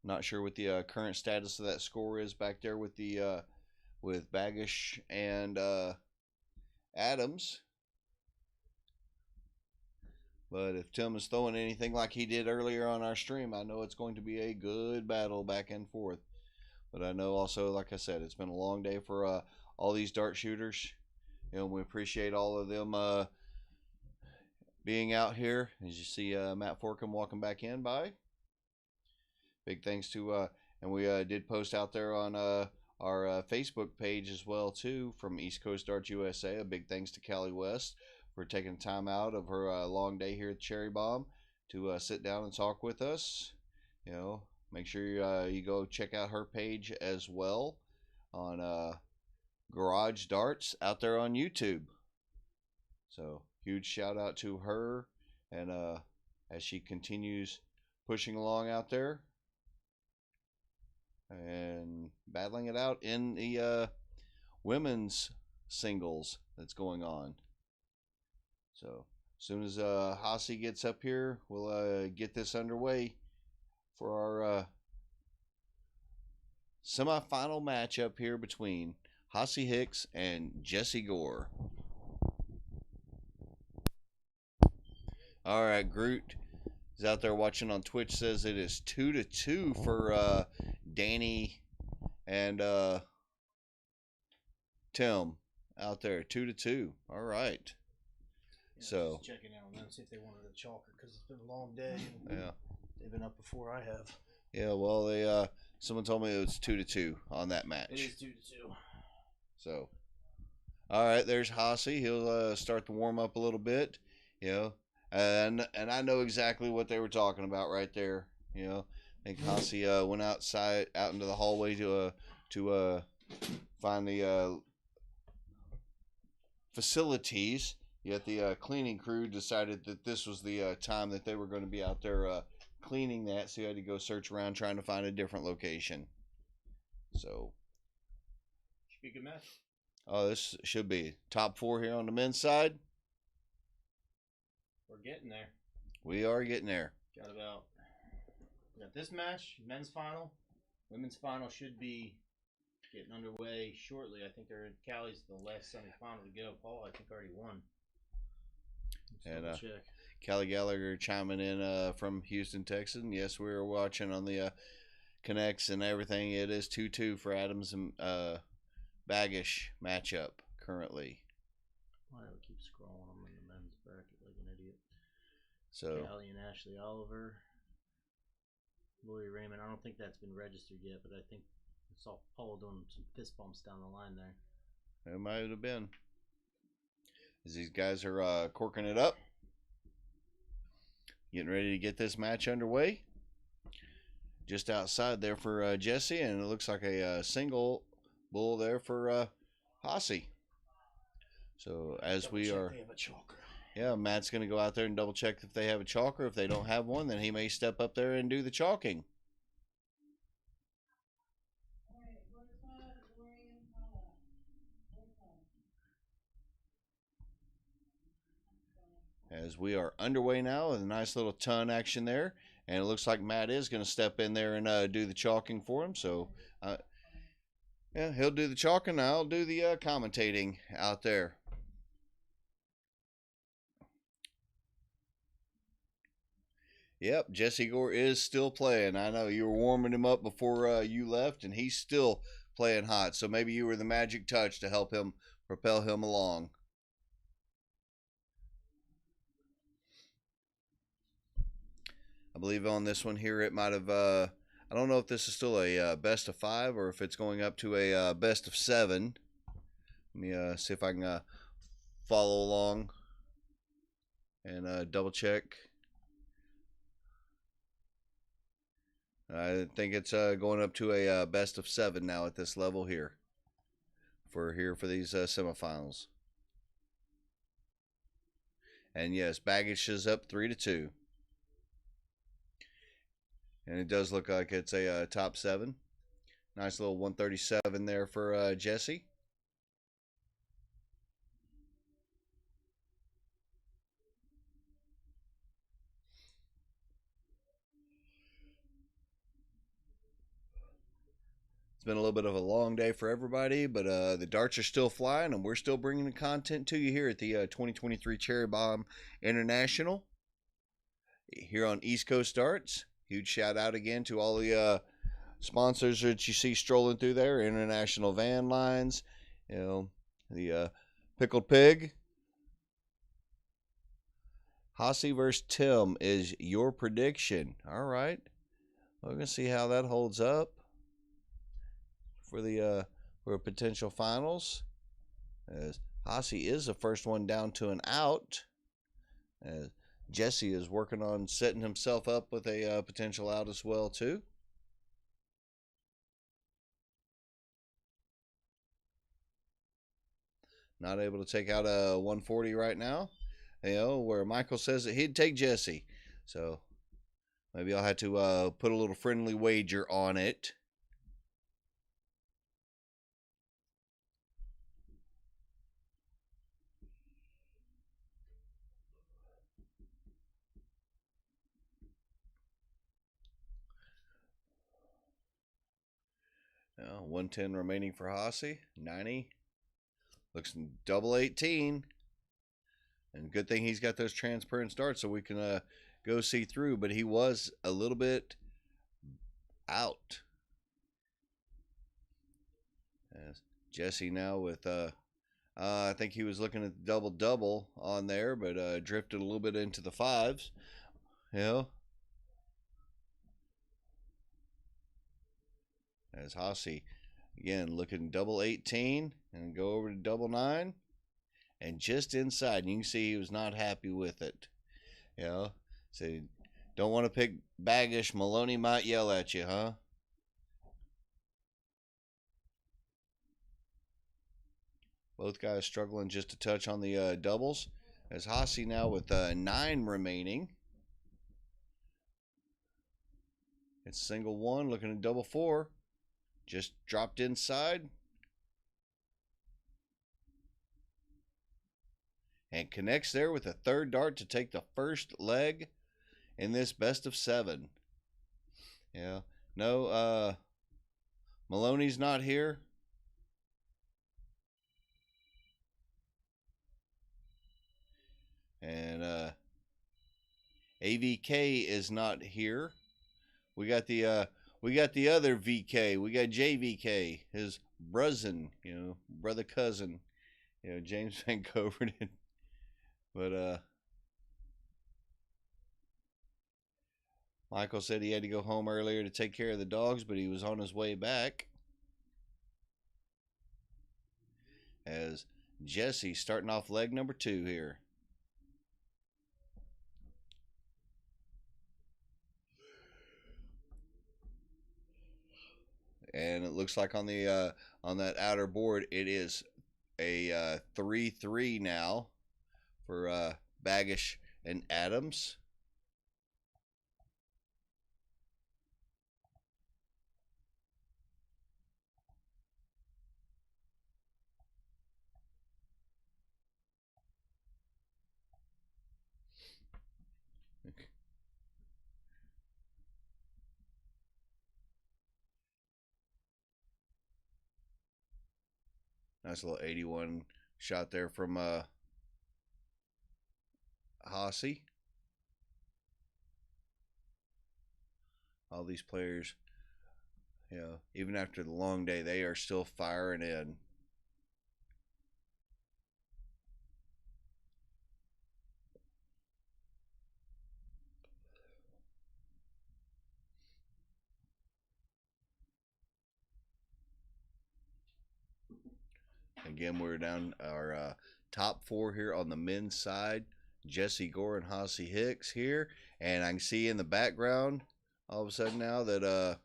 not sure what the current status of that score is back there with the with Baggish and Adams. But if Tim is throwing anything like he did earlier on our stream, I know it's going to be a good battle back and forth. But I know also, like I said, it's been a long day for all these dart shooters. You know, we appreciate all of them being out here. As you see Matt Forkham walking back in by. Big thanks to, and we did post out there on our Facebook page as well, too, from East Coast Darts USA. A big thanks to Cali West for taking time out of her long day here at Cherry Bomb to sit down and talk with us. You know, make sure you go check out her page as well on Garage Darts out there on YouTube. So huge shout out to her, and as she continues pushing along out there and battling it out in the women's singles that's going on. So as soon as Hossie gets up here, we'll get this underway for our semi-final matchup here between Hossie Hicks and Jesse Gore. All right, Groot is out there watching on Twitch, says it is 2-2 for Danny and Tim out there. 2-2. All right. Yeah, So just checking out on them, see if they wanted a chalker, because it's been a long day. yeah, They've been up before I have. yeah. Well, they someone told me it was 2-2 on that match. It is 2-2. So, all right, there's Hossie. He'll start to warm up a little bit, you know, and I know exactly what they were talking about right there. You know, I think Hossie went outside, out into the hallway to find the facilities. Yet the cleaning crew decided that this was the time that they were going to be out there cleaning that, so you had to go search around trying to find a different location. So. Should be a good match. Oh, this should be top 4 here on the men's side. We're getting there. We are getting there. We got this match, men's final. Women's final should be getting underway shortly. I think Cali's the last semifinal to go. Paul, I think, already won. And check. Callie Gallagher chiming in from Houston, Texas. And yes, we were watching on the connects and everything. It is 2-2 for Adams and Baggish matchup currently. Why do I keep scrolling? I'm in the men's bracket like an idiot. So Callie and Ashley Oliver. Lori Raymond. I don't think that's been registered yet, but I think I saw Paul doing some fist bumps down the line there. it might have been. As these guys are corking it up. Getting ready to get this match underway. Just outside there for Jesse, and it looks like a single bull there for Hossie. So as we are, they have a chalker. yeah, Matt's going to go out there and double check if they have a chalker. If they don't have one, then he may step up there and do the chalking. As we are underway now with a nice little ton action there. And it looks like Matt is going to step in there and do the chalking for him. So, yeah, he'll do the chalking. I'll do the commentating out there. Yep, Jesse Gore is still playing. I know you were warming him up before you left, and he's still playing hot. So maybe you were the magic touch to help him propel him along. I believe on this one here it might have. I don't know if this is still a best of 5 or if it's going up to a best of 7. Let me see if I can follow along and double check. I think it's going up to a best of 7 now at this level here for these semifinals. And yes, Baggage is up 3-2. And it does look like it's a top 7. Nice little 137 there for Jesse. It's been a little bit of a long day for everybody, but the darts are still flying, and we're still bringing the content to you here at the 2023 Cherry Bomb International here on East Coast Darts. Huge shout out again to all the sponsors that you see strolling through there. International Van Lines, you know, the Pickled Pig. Hossie versus Tim is your prediction. All right, we're gonna see how that holds up for the for potential finals. As Hossie is the first one down to an out. As Jesse is working on setting himself up with a potential out as well too. Not able to take out a 140 right now. You know, where Michael says that he'd take Jesse. So maybe I'll have to put a little friendly wager on it. Now, 110 remaining for Hossie. 90. Looks double 18. And good thing he's got those transparent starts so we can go see through. But he was a little bit out. As Jesse now with, I think he was looking at the double-double on there, but drifted a little bit into the 5s. You know. As Hossie, again, looking double 18 and go over to double 9. And just inside, you can see he was not happy with it. You know, so don't want to pick Baggish. Maloney might yell at you, huh? Both guys struggling just a touch on the doubles. As Hossie now with 9 remaining. It's single 1, looking at double 4. Just dropped inside. And connects there with a third dart to take the first leg in this best of 7. Yeah. No, Maloney's not here. And AVK is not here. We got the other VK. We got JVK, his cousin, brother cousin, James Van Coverton. But Michael said he had to go home earlier to take care of the dogs, but he was on his way back. As Jesse starting off leg number 2 here. And it looks like on the on that outer board it is a 3-3 now for Baggish and Adams. Nice little 81 shot there from Hossie. All these players, even after the long day, they are still firing in. Again, we're down our top 4 here on the men's side. Jesse Gore and Hossie Hicks here. And I can see in the background all of a sudden now that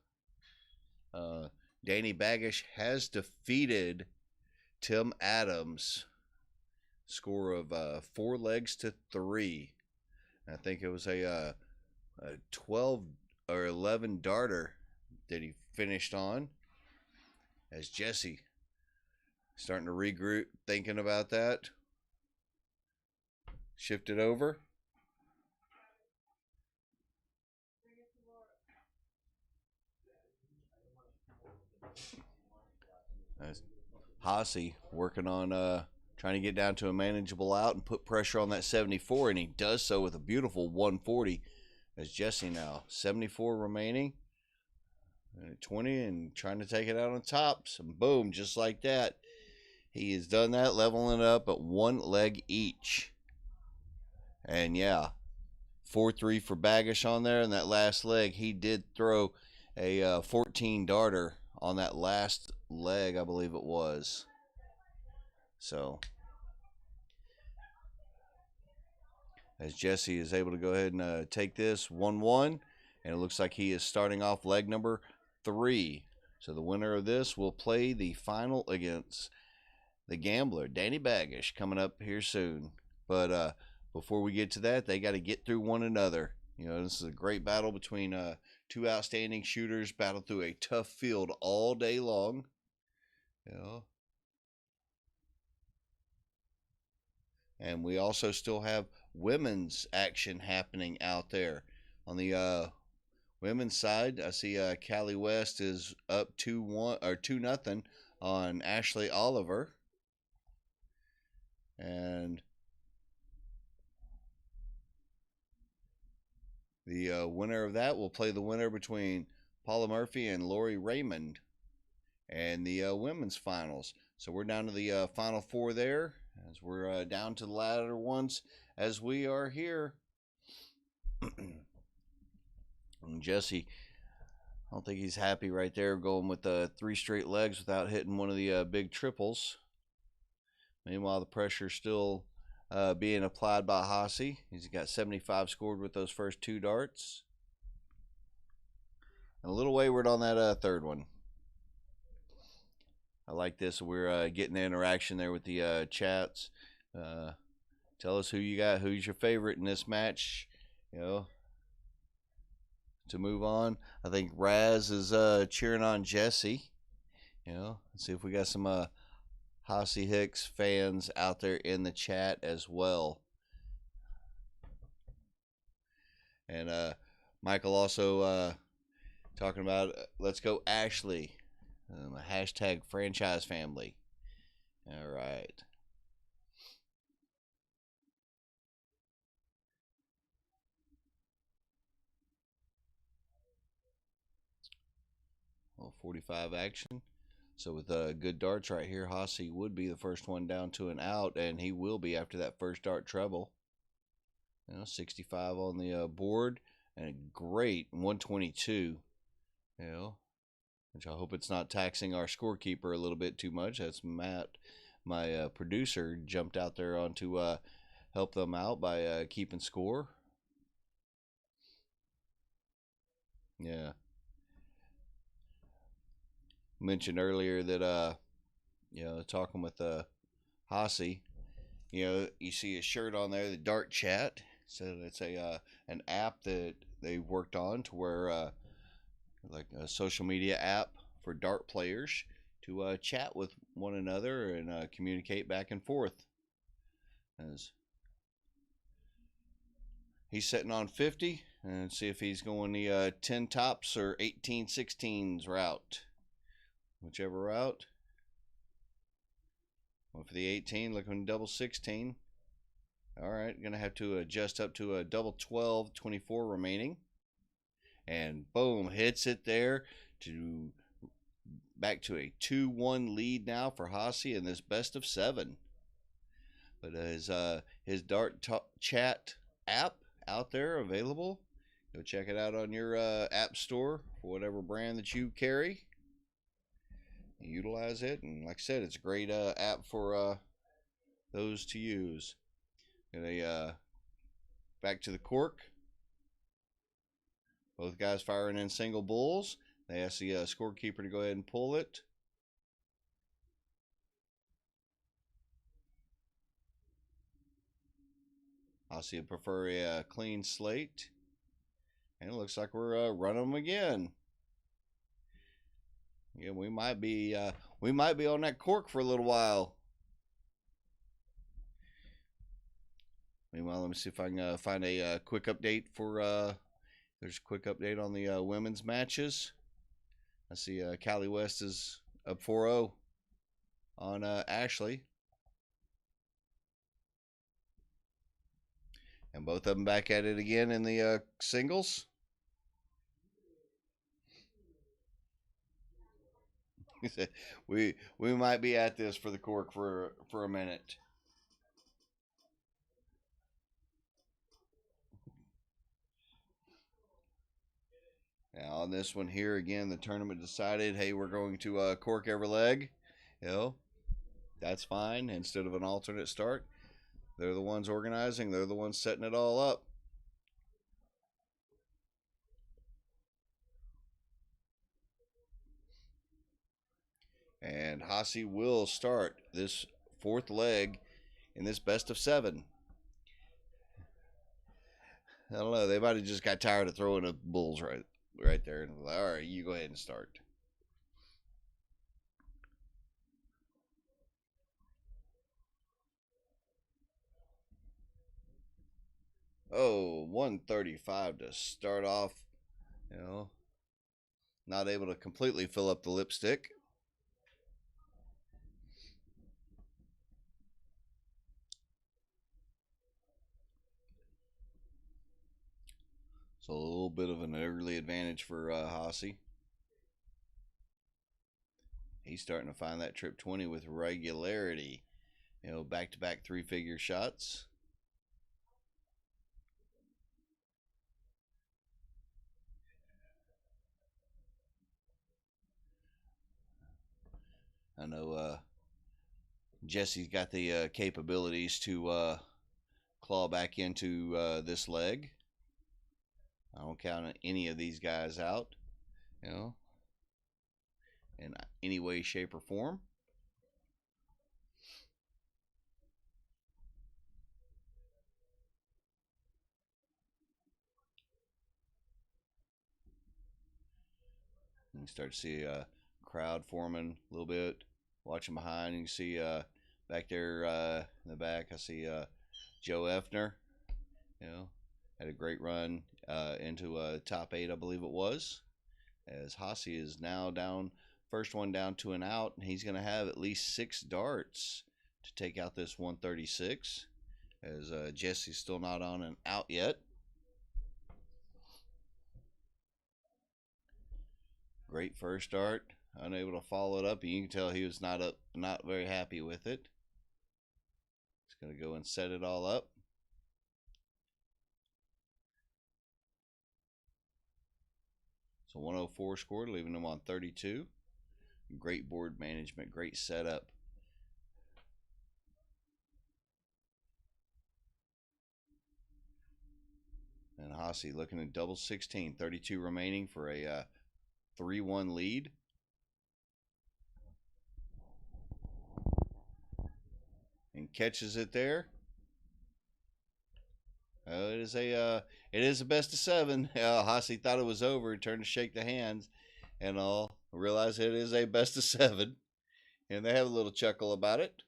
Danny Baggish has defeated Tim Adams. Score of 4 legs to 3. I think it was a 12 or 11 darter that he finished on. As Jesse starting to regroup, thinking about that. Shift it over. Hossie working on trying to get down to a manageable out and put pressure on that 74, and he does so with a beautiful 140. As Jesse now 74 remaining, 20, and trying to take it out on top. So boom, just like that, he has done that, leveling it up at 1 leg each. And yeah, 4-3 for Baggish on there. And that last leg, he did throw a 14 darter on that last leg, I believe it was. So as Jesse is able to go ahead and take this 1-1, and it looks like he is starting off leg number 3. So the winner of this will play the final against the Gambler, Danny Baggish, coming up here soon. But before we get to that, they got to get through one another. This is a great battle between 2 outstanding shooters, battle through a tough field all day long. And we also still have women's action happening out there. On the women's side, I see Cali West is up 2-1 or 2-0 on Ashley Oliver. And the winner of that will play the winner between Paula Murphy and Lori Raymond and the women's finals. So we're down to the final 4 there, as we're down to the latter ones as we are here. And Jesse, I don't think he's happy right there, going with 3 straight legs without hitting one of the big triples. Meanwhile, the pressure still being applied by Hossie. He's got 75 scored with those first 2 darts. And a little wayward on that third one. I like this. We're getting the interaction there with the chats. Tell us who you got, who's your favorite in this match. To move on, I think Raz is cheering on Jesse. Let's see if we got some Hossie Hicks fans out there in the chat as well. And Michael also talking about let's go Ashley, hashtag franchise family. All right. Well, 45 action. So with good darts right here, Hossie would be the first one down to an out, and he will be after that first dart treble. 65 on the board, and a great 122. Which I hope it's not taxing our scorekeeper a little bit too much. That's Matt, my producer, jumped out there on to help them out by keeping score. Yeah. Mentioned earlier that talking with Hossie, you see a shirt on there, the Dart Chat. So it's an app that they worked on to where like a social media app for dart players to chat with one another and communicate back and forth. As he's sitting on 50, and see if he's going the 10 tops or 18 16s route. Whichever route. Well, for the 18, looking double 16. All right, going to have to adjust up to a double 12, 24 remaining. and boom, hits it there to back to a 2-1 lead now for Hossie in this best of 7. But his Dart Chat app out there available. Go check it out on your app store for whatever brand that you carry. Utilize it, and like I said, it's a great app for those to use. Back to the cork. Both guys firing in single bulls. They ask the scorekeeper to go ahead and pull it. I'll see it prefer a clean slate. And it looks like we're running them again. Yeah, we might be on that cork for a little while. Meanwhile, let me see if I can find a quick update for. There's a quick update on the women's matches. I see Cali West is up 4-0 on Ashley. And both of them back at it again in the singles. we might be at this for the cork for a minute. Now on this one here again, the tournament decided, hey, we're going to cork every leg. You know, that's fine. Instead of an alternate start, they're the ones organizing. They're the ones setting it all up. And Hossie will start this 4th leg in this best of 7. I don't know. They might have just got tired of throwing the bulls right there. And like, all right, you go ahead and start. Oh, 135 to start off. You know, not able to completely fill up the lipstick. So a little bit of an early advantage for Hossie. He's starting to find that trip 20 with regularity. You know, back-to-back 3-figure shots. I know Jesse's got the capabilities to claw back into this leg. I don't count any of these guys out, you know, in any way, shape, or form. You start to see a crowd forming a little bit. Watching behind, you can see back there in the back, I see Joe Effner, you know, had a great run into top 8, I believe it was. As Hossie is now down, first one down to an out, and he's going to have at least 6 darts to take out this 136. As Jesse's still not on an out yet. Great first dart, unable to follow it up. You can tell he was not very happy with it. He's going to go and set it all up. So 104 scored, leaving him on 32. Great board management, great setup. And Hossie looking at double 16, 32 remaining for a 3-1 lead. And catches it there. It is a best of 7. Hossie thought it was over. He turned to shake the hands, and all realize it is a best of 7, and they have a little chuckle about it.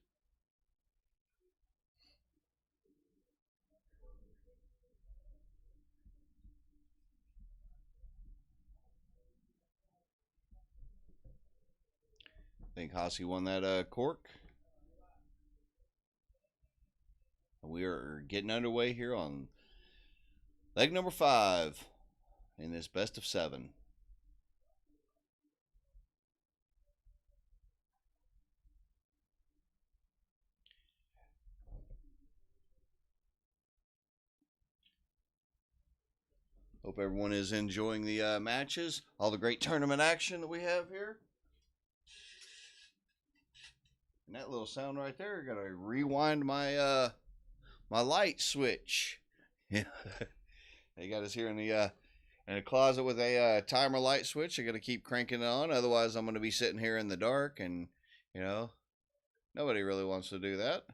I think Hossie won that cork. We are getting underway here on leg number 5. in this best of 7. Hope everyone is enjoying the matches, all the great tournament action that we have here. And that little sound right there, gotta rewind my my light switch. Yeah, they got us here in a closet with a timer light switch. I gotta keep cranking it on, otherwise I'm gonna be sitting here in the dark, and you know, nobody really wants to do that.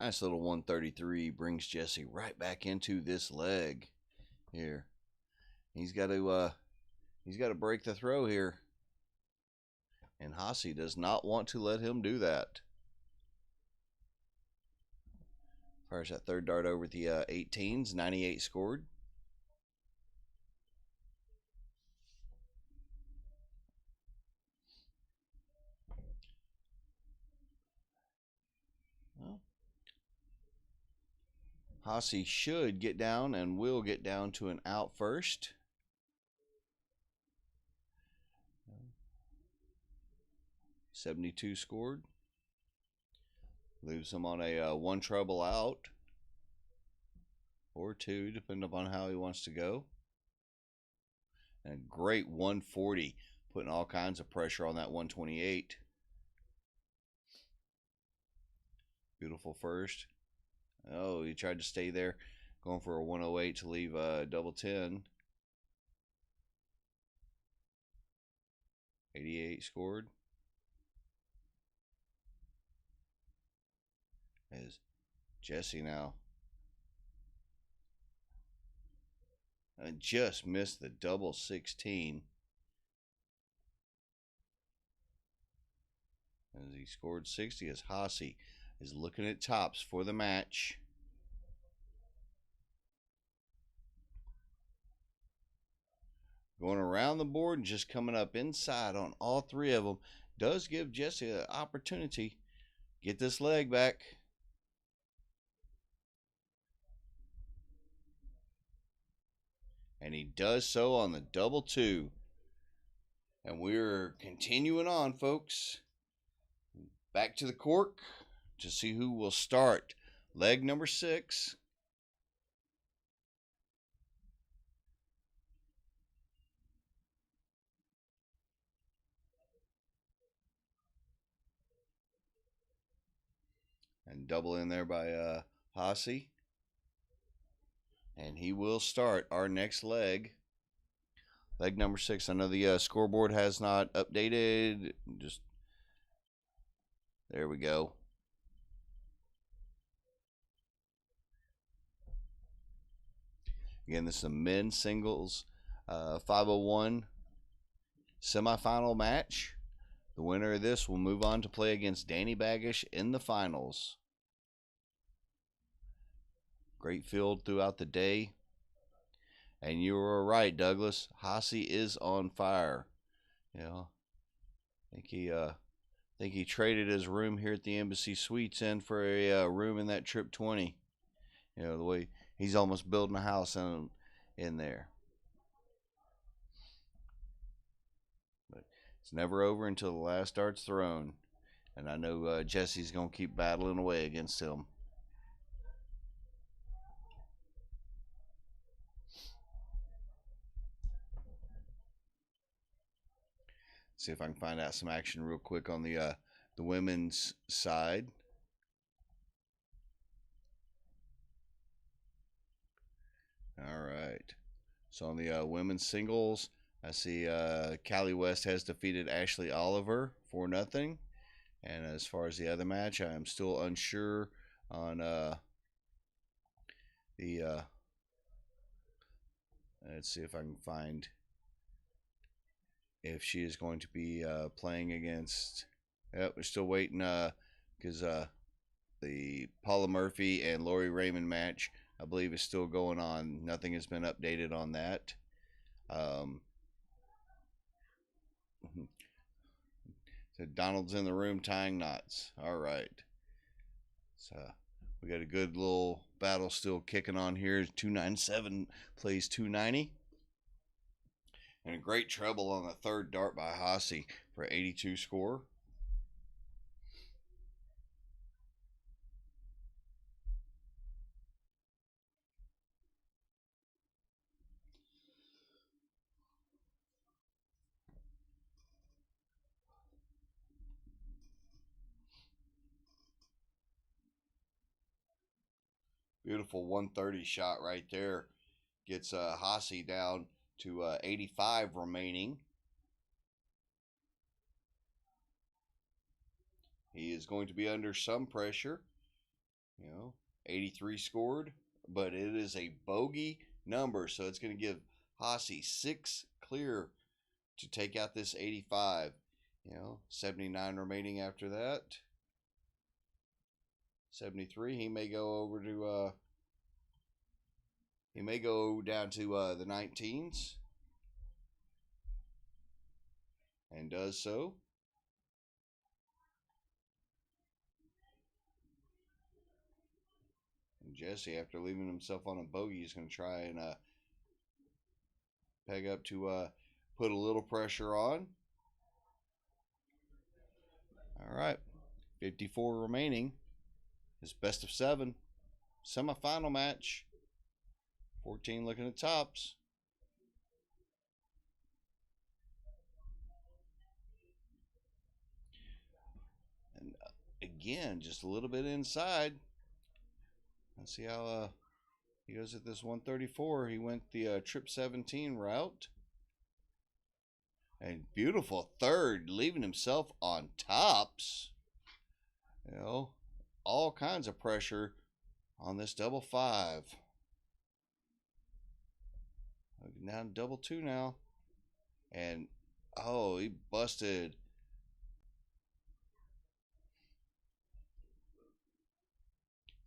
Nice little 133 brings Jesse right back into this leg here. He's got to break the throw here, and Hossie does not want to let him do that. Fires that third dart over the 18s, 98 scored. Well, Hossie should get down and will get down to an out first. .72 scored. Leaves him on a 1 treble out, or 2, depending upon how he wants to go. And a great 140, putting all kinds of pressure on that 128. Beautiful first. Oh, he tried to stay there, going for a 108 to leave a double 10. 88 scored. As Jesse now and just missed the double 16 as he scored 60, as Hossie is looking at tops for the match. Going around the board and just coming up inside on all 3 of them does give Jesse an opportunity. Get this leg back. And he does so on the double 2. And we're continuing on, folks. Back to the cork to see who will start leg number 6. And double in there by Hossie. And he will start our next leg. Leg number 6. I know the scoreboard has not updated. Just there we go. Again, this is a men's singles 501 semifinal match. The winner of this will move on to play against Danny Baggish in the finals. Great field throughout the day. And you were right, Douglas. Hossie is on fire. You know, I think he traded his room here at the Embassy Suites in for a room in that Trip 20. You know, the way he's almost building a house in there. But it's never over until the last dart's thrown. And I know Jesse's going to keep battling away against him. See if I can find out some action real quick on the women's side. All right. So on the women's singles, I see Cali West has defeated Ashley Oliver 4-0. And as far as the other match, I am still unsure on let's see if I can find if she is going to be playing against. Yep, we're still waiting because the Paula Murphy and Lori Raymond match, I believe, is still going on. Nothing has been updated on that. So Donald's in the room tying knots. All right. So we got a good little battle still kicking on here. 297 plays 290. And a great treble on the third dart by Hossie for 82 score. Beautiful 130 shot right there. Gets Hossie down to 85 remaining. He is going to be under some pressure. 83 scored, but it is a bogey number, so it's going to give Hossie 6 clear to take out this 85. 79 remaining after that. 73. He may go over to he may go down to the 19s, and does so. And Jesse, after leaving himself on a bogey, is going to try and peg up to put a little pressure on. All right, 54 remaining. It's best of 7 semifinal match. 14 looking at tops. And again, just a little bit inside. Let's see how he goes at this 134. He went the trip 17 route. And beautiful third, leaving himself on tops. All kinds of pressure on this double 5. Down double 2 now. And oh, he busted.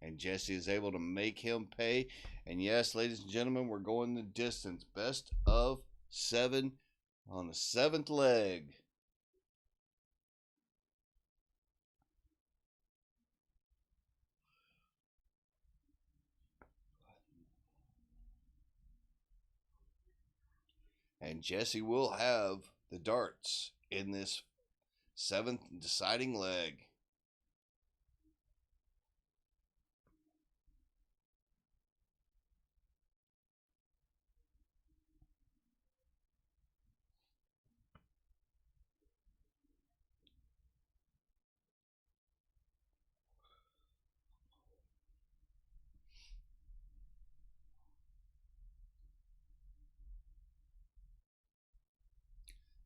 And Jesse is able to make him pay. And yes, ladies and gentlemen, we're going the distance. Best of 7 on the 7th leg. And Jesse will have the darts in this 7th deciding leg.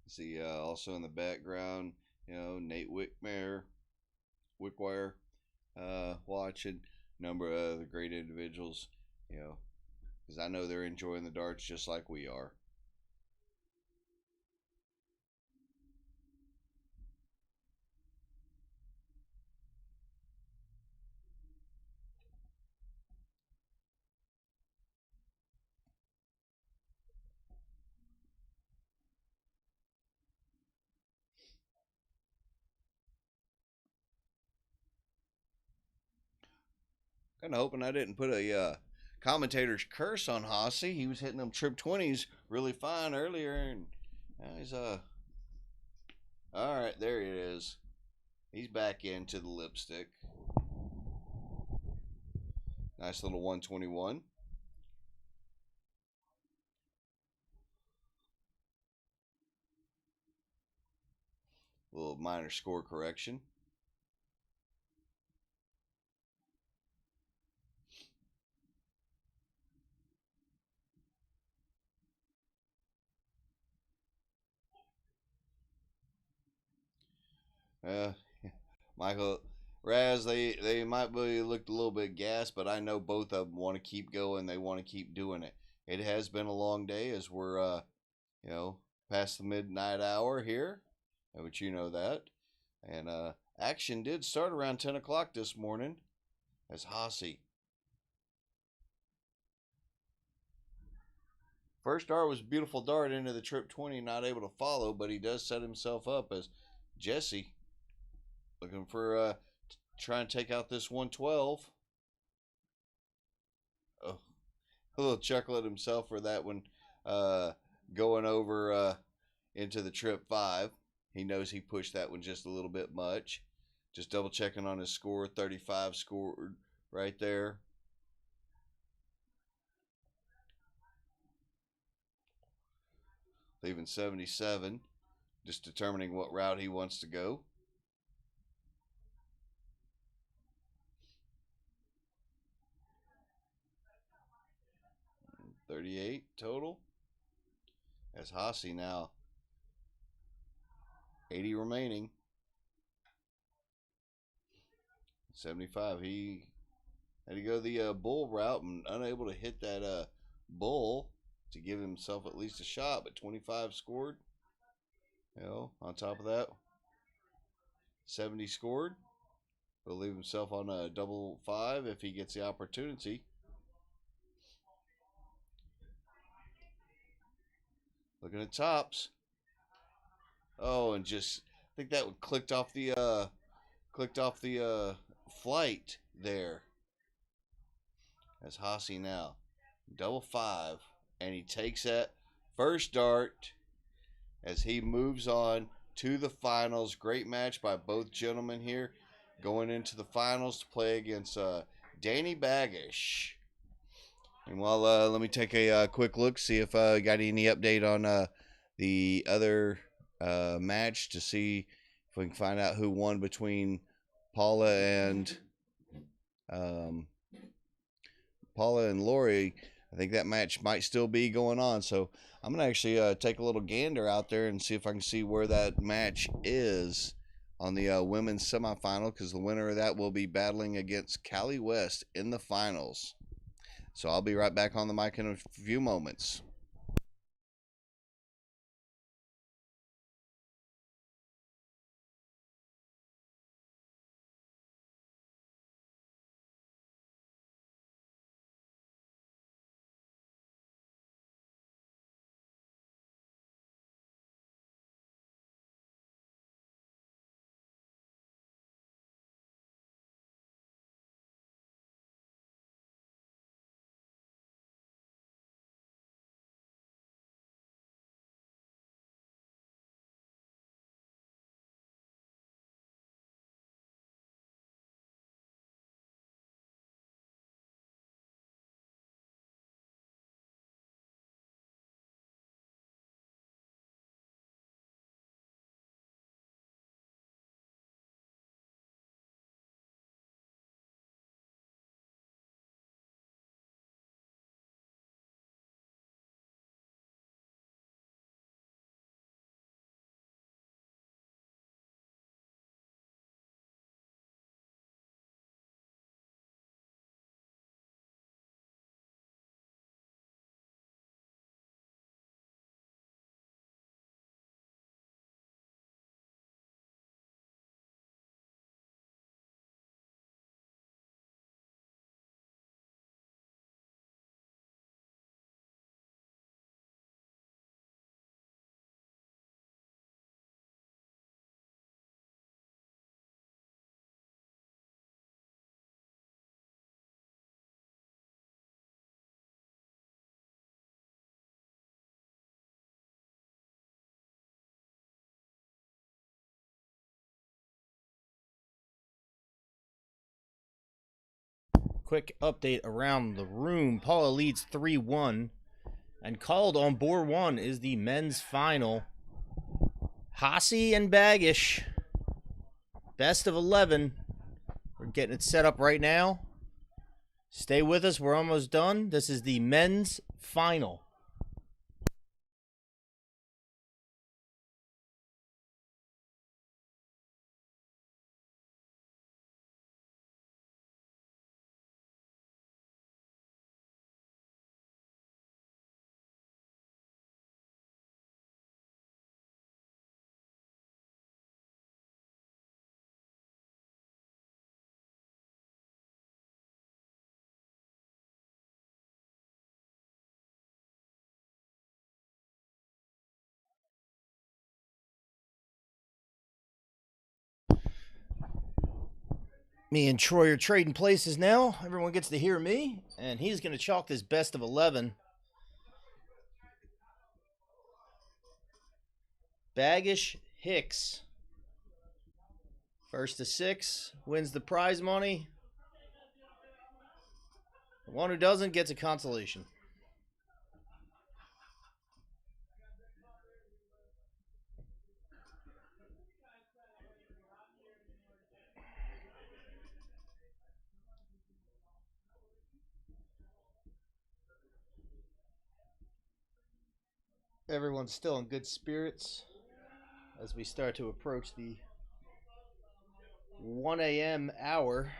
See, also in the background, Nate Wickwire, watching. Number of other great individuals, because I know they're enjoying the darts just like we are. Kind of hoping I didn't put a commentator's curse on Hossie. He was hitting them trip 20s really fine earlier, and now he's all right, there he is. He's back into the lipstick. Nice little 121. Little minor score correction. Michael, Raz, they might be looked a little bit gassed, but I know both of them want to keep going. They want to keep doing it. It has been a long day as we're, past the midnight hour here, but you know that. And action did start around 10 o'clock this morning as Hossie. First dart was a beautiful dart into the trip 20, not able to follow, but he does set himself up as Jesse looking for trying to take out this 112. Oh, a little chuckle at himself for that one going over into the trip 5. He knows he pushed that one just a little bit much. Just double checking on his score. 35 scored right there. Leaving 77. Just determining what route he wants to go. $38 total. As Hossie now 80 remaining. 75. He had to go the bull route and unable to hit that bull to give himself at least a shot, but 25 scored. You know, on top of that, 70 scored. He'll leave himself on a double 5 if he gets the opportunity. Looking at tops. Oh, and just I think that one clicked off the flight there. That's Hossie now. Double 5. And he takes that first dart as he moves on to the finals. Great match by both gentlemen here. Going into the finals to play against Danny Baggish. And while let me take a quick look, see if I got any update on the other match to see if we can find out who won between Paula and Lori. I think that match might still be going on, so I'm gonna actually take a little gander out there and see if I can see where that match is on the women's semifinal, because the winner of that will be battling against Cali West in the finals. So I'll be right back on the mic in a few moments. Quick update around the room. Paula leads 3-1. And called on board 1 is the men's final. Hossie and Baggish. Best of 11. We're getting it set up right now. Stay with us. We're almost done. This is the men's final. Me and Troy are trading places now. Everyone gets to hear me, and he's going to chalk this best of 11. Baggish Hicks. First to 6 wins the prize money. The one who doesn't gets a consolation. Everyone's still in good spirits as we start to approach the 1 a.m. hour.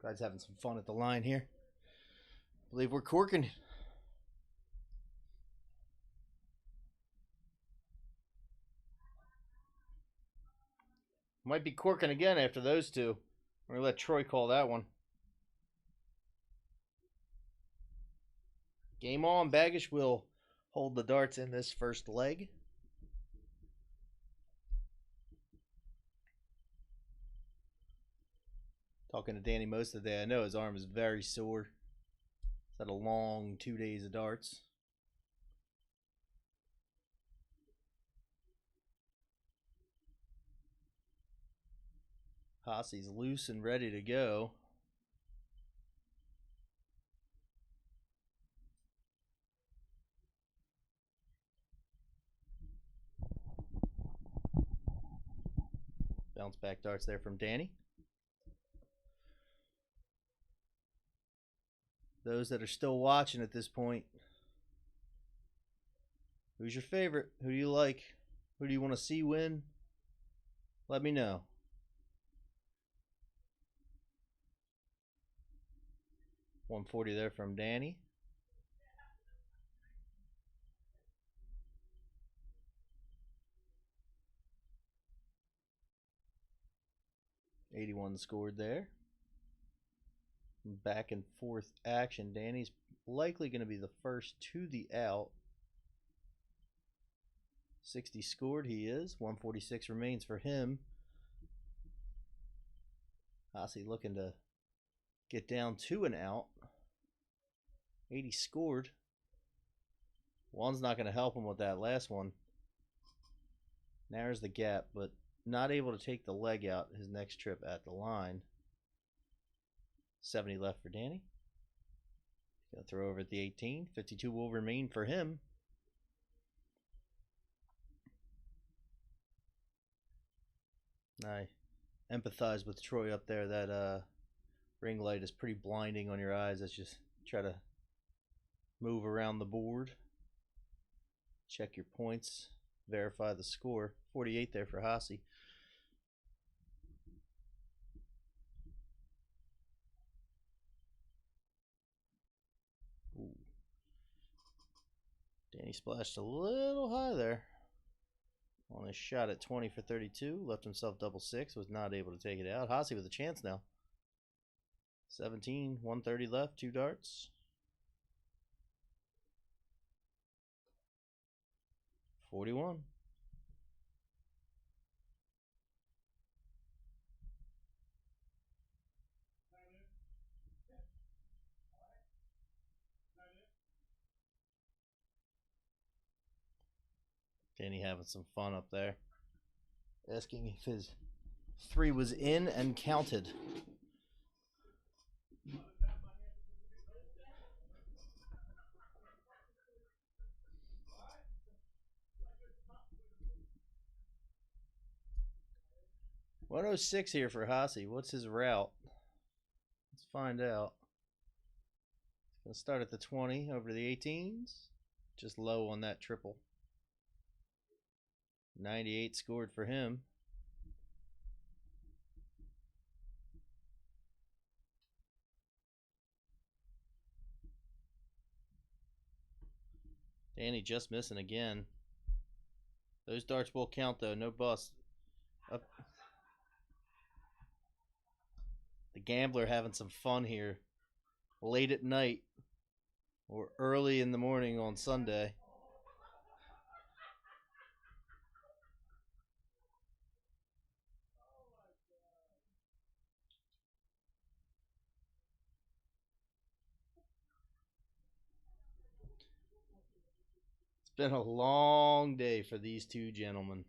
Guys having some fun at the line here. Believe we're corking. Might be corking again after those two. We're going to let Troy call that one. Game on. Baggish will hold the darts in this first leg. Talking to Danny most of the day, I know his arm is very sore. He's had a long 2 days of darts. Hossy's loose and ready to go. Bounce back darts there from Danny. Those that are still watching at this point, who's your favorite? Who do you like? Who do you want to see win? Let me know. $140 there from Danny. $81 scored there. Back and forth action. Danny's likely going to be the first to the out. 60 scored, he is. 146 remains for him. Hossy looking to get down to an out. 80 scored. One's not going to help him with that last one. Narrows the gap, but not able to take the leg out his next trip at the line. 70 left for Danny. Gonna throw over at the 18. 52 will remain for him. I empathize with Troy up there. That ring light is pretty blinding on your eyes. Let's just try to move around the board. Check your points. Verify the score. 48 there for Hossy. Ooh. Danny splashed a little high there. On his shot at 20 for 32. Left himself double six. Was not able to take it out. Hossy with a chance now. 17. 130 left. 2 darts. 41. Danny having some fun up there. Asking if his 3 was in and counted. $106 here for Hossy. What's his route? Let's find out. Gonna start at the 20 over to the 18s. Just low on that triple. 98 scored for him. Danny just missing again. Those darts will count though, no bust. Up. The gambler having some fun here late at night or early in the morning on Sunday. It's been a long day for these two gentlemen.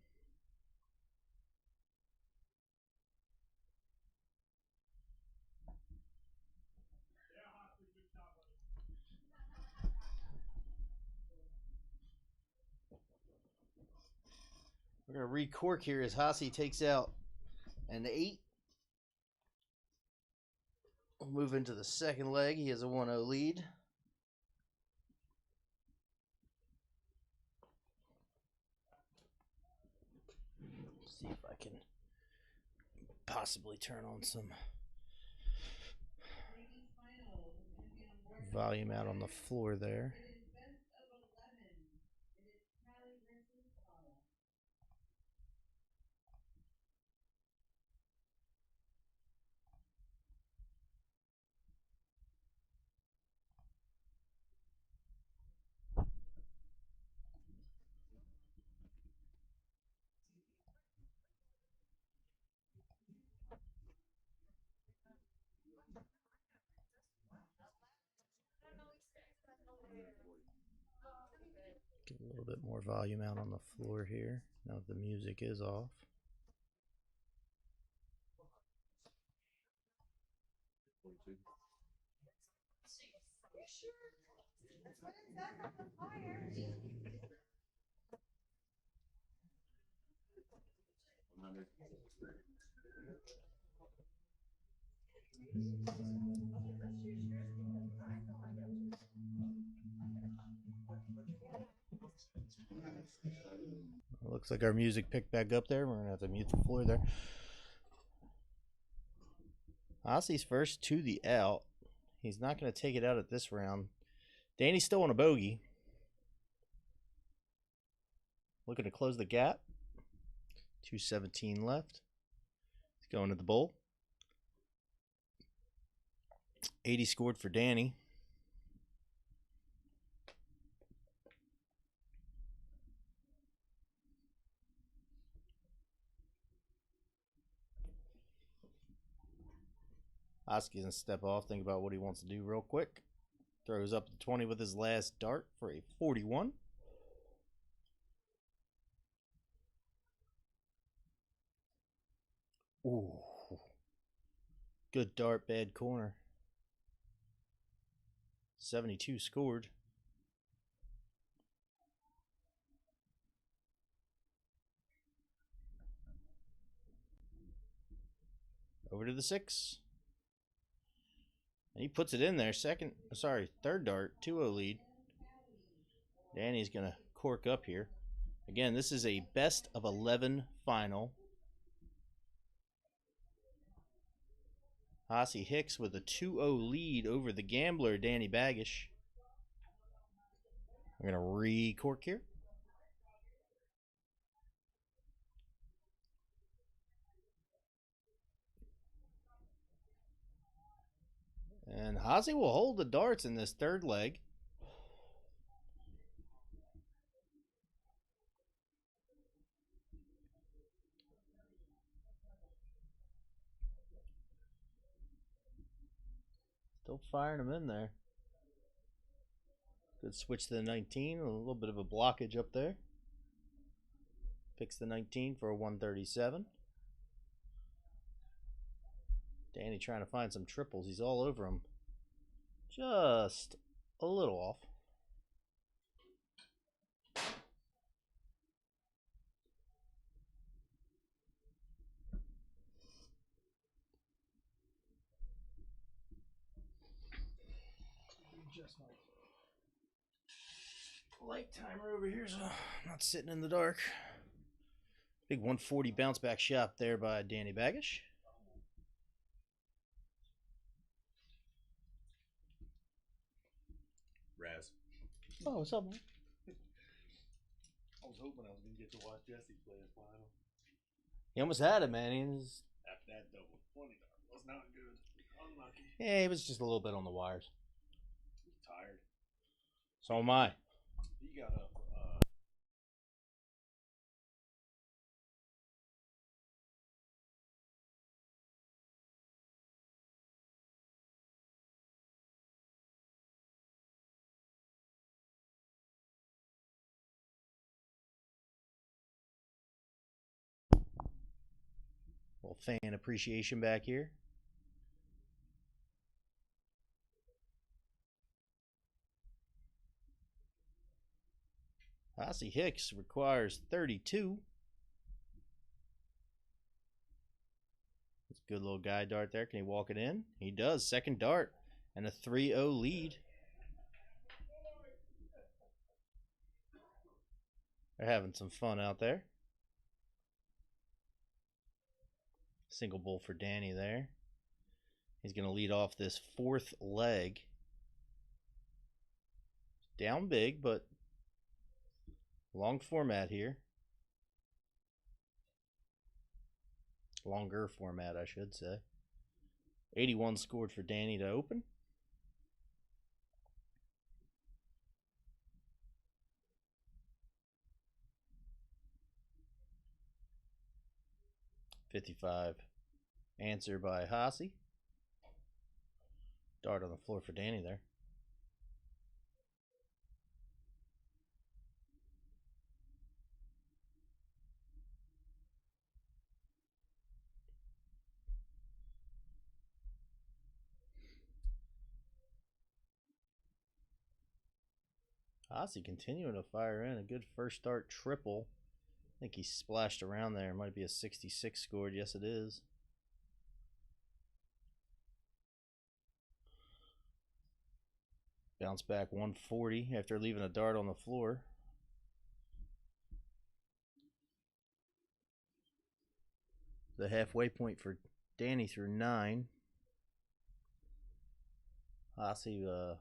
We're going to re-cork here as Hossie takes out an 8. We'll move into the second leg. He has a 1-0 lead. See if I can possibly turn on some volume out on the floor there. It is best of 11. It is Cali versus Paula. Get a little bit more volume out on the floor here. Now that the music is off. Looks like our music picked back up there. We're going to have to mute the floor there. Ossie's first to the out. He's not going to take it out at this round. Danny's still on a bogey. Looking to close the gap. 2:17 left. He's going to the bowl. 80 scored for Danny. Oski's going to step off, think about what he wants to do real quick. Throws up to 20 with his last dart for a 41. Ooh. Good dart, bad corner. 72 scored. Over to the 6. And he puts it in there. Third dart, 2-0 lead. Danny's going to cork up here. Again, this is a best of 11 final. Hossie Hicks with a 2-0 lead over the gambler, Danny Baggish. We're going to re-cork here. And Hossie will hold the darts in this third leg. Still firing them in there. Good switch to the 19. A little bit of a blockage up there. Picks the 19 for a 137. Danny trying to find some triples. He's all over them. Just a little off. Just my light timer over here, so I'm not sitting in the dark. Big 140 bounce back shot there by Danny Baggish. Raz. Oh, what's up, man? I was hoping I was going to get to watch Jesse play a final. He almost had it, man. After that double 20 was not good. Yeah, he was just a little bit on the wires. He's tired. So am I. He got up. Little fan appreciation back here. Hossy Hicks requires 32. That's a good little guide dart there. Can he walk it in? He does. Second dart and a 3-0 lead. They're having some fun out there. Single bull for Danny there. He's going to lead off this fourth leg. Down big, but long format here. Longer format, I should say. 81 scored for Danny to open. $55 answer by Hossy. Dart on the floor for Danny there. Hossy continuing to fire in. A good first start triple. I think he splashed around there. It might be a 66 scored. Yes, it is. Bounce back 140 after leaving a dart on the floor. The halfway point for Danny through 9. Hossy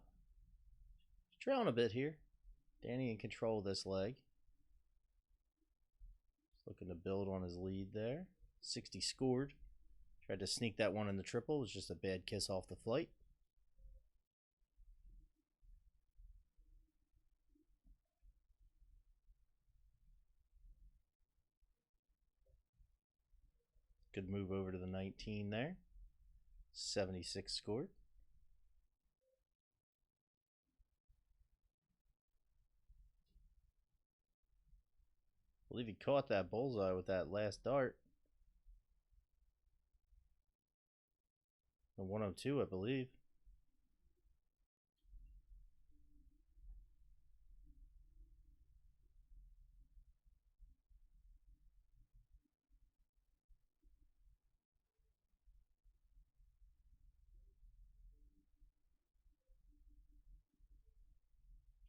trailing a bit here. Danny in control of this leg. Looking to build on his lead there. 60 scored. Tried to sneak that one in the triple. It was just a bad kiss off the flight. Good move over to the 19 there. 76 scored. I believe he caught that bullseye with that last dart. The 102, I believe.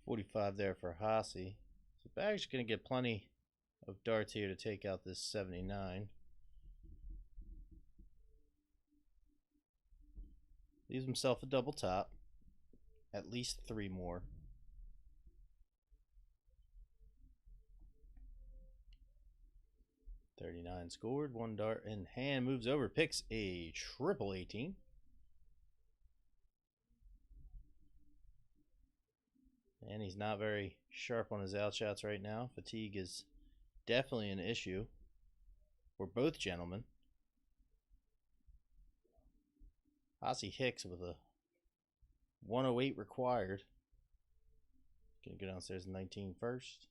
$45 there for Hossy. So Bag's going to get plenty of darts here to take out this 79. Leaves himself a double top. At least 3 more. $39 scored. 1 dart in hand. Moves over. Picks a triple 18. And he's not very sharp on his outshots right now. Fatigue is definitely an issue for both gentlemen. Hossy Hicks with a 108 required. Gonna go downstairs in 19 first.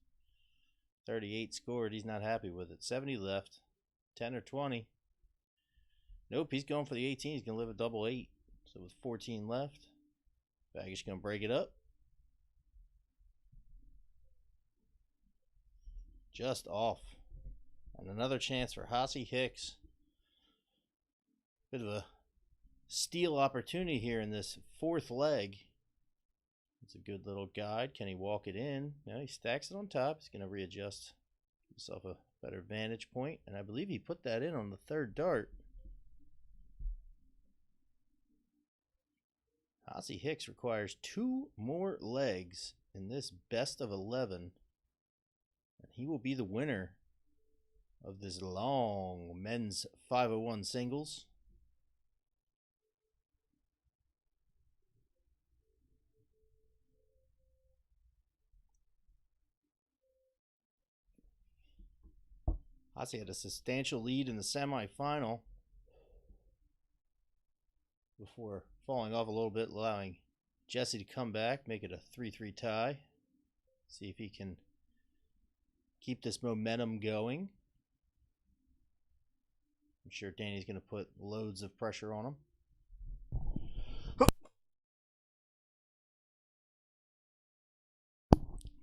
38 scored. He's not happy with it. 70 left. 10 or 20. Nope, he's going for the 18. He's gonna live a double 8. So with 14 left, Bagish gonna break it up. Just off. And another chance for Hossy Hicks. Bit of a steal opportunity here in this fourth leg. It's a good little guide. Can he walk it in? No, he stacks it on top. He's going to readjust himself a better vantage point. And I believe he put that in on the third dart. Hossy Hicks requires 2 more legs in this best of 11. And he will be the winner of this long men's 501 singles. Ozzy had a substantial lead in the semifinal before falling off a little bit, allowing Jesse to come back, make it a 3-3 tie. See if he can keep this momentum going. I'm sure Danny's going to put loads of pressure on him.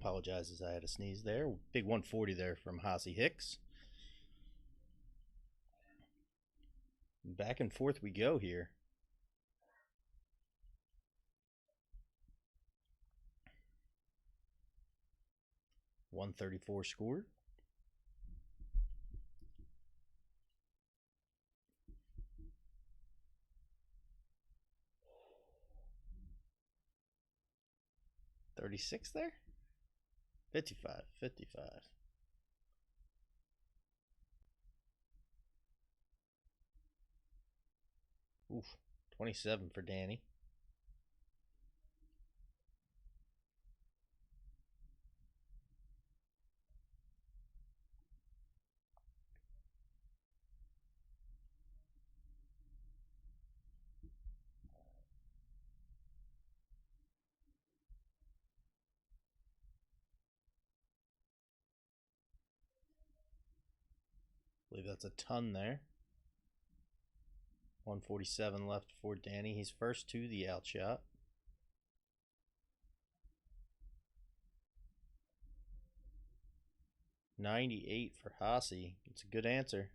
Apologizes, I had a sneeze there. Big 140 there from Hossie Hicks. Back and forth we go here. .134 scored. .36 there? 55. Oof, 27 for Danny. I believe that's a ton there. 147 left for Danny. He's first to the outshot. .98 for Hossie. It's a good answer.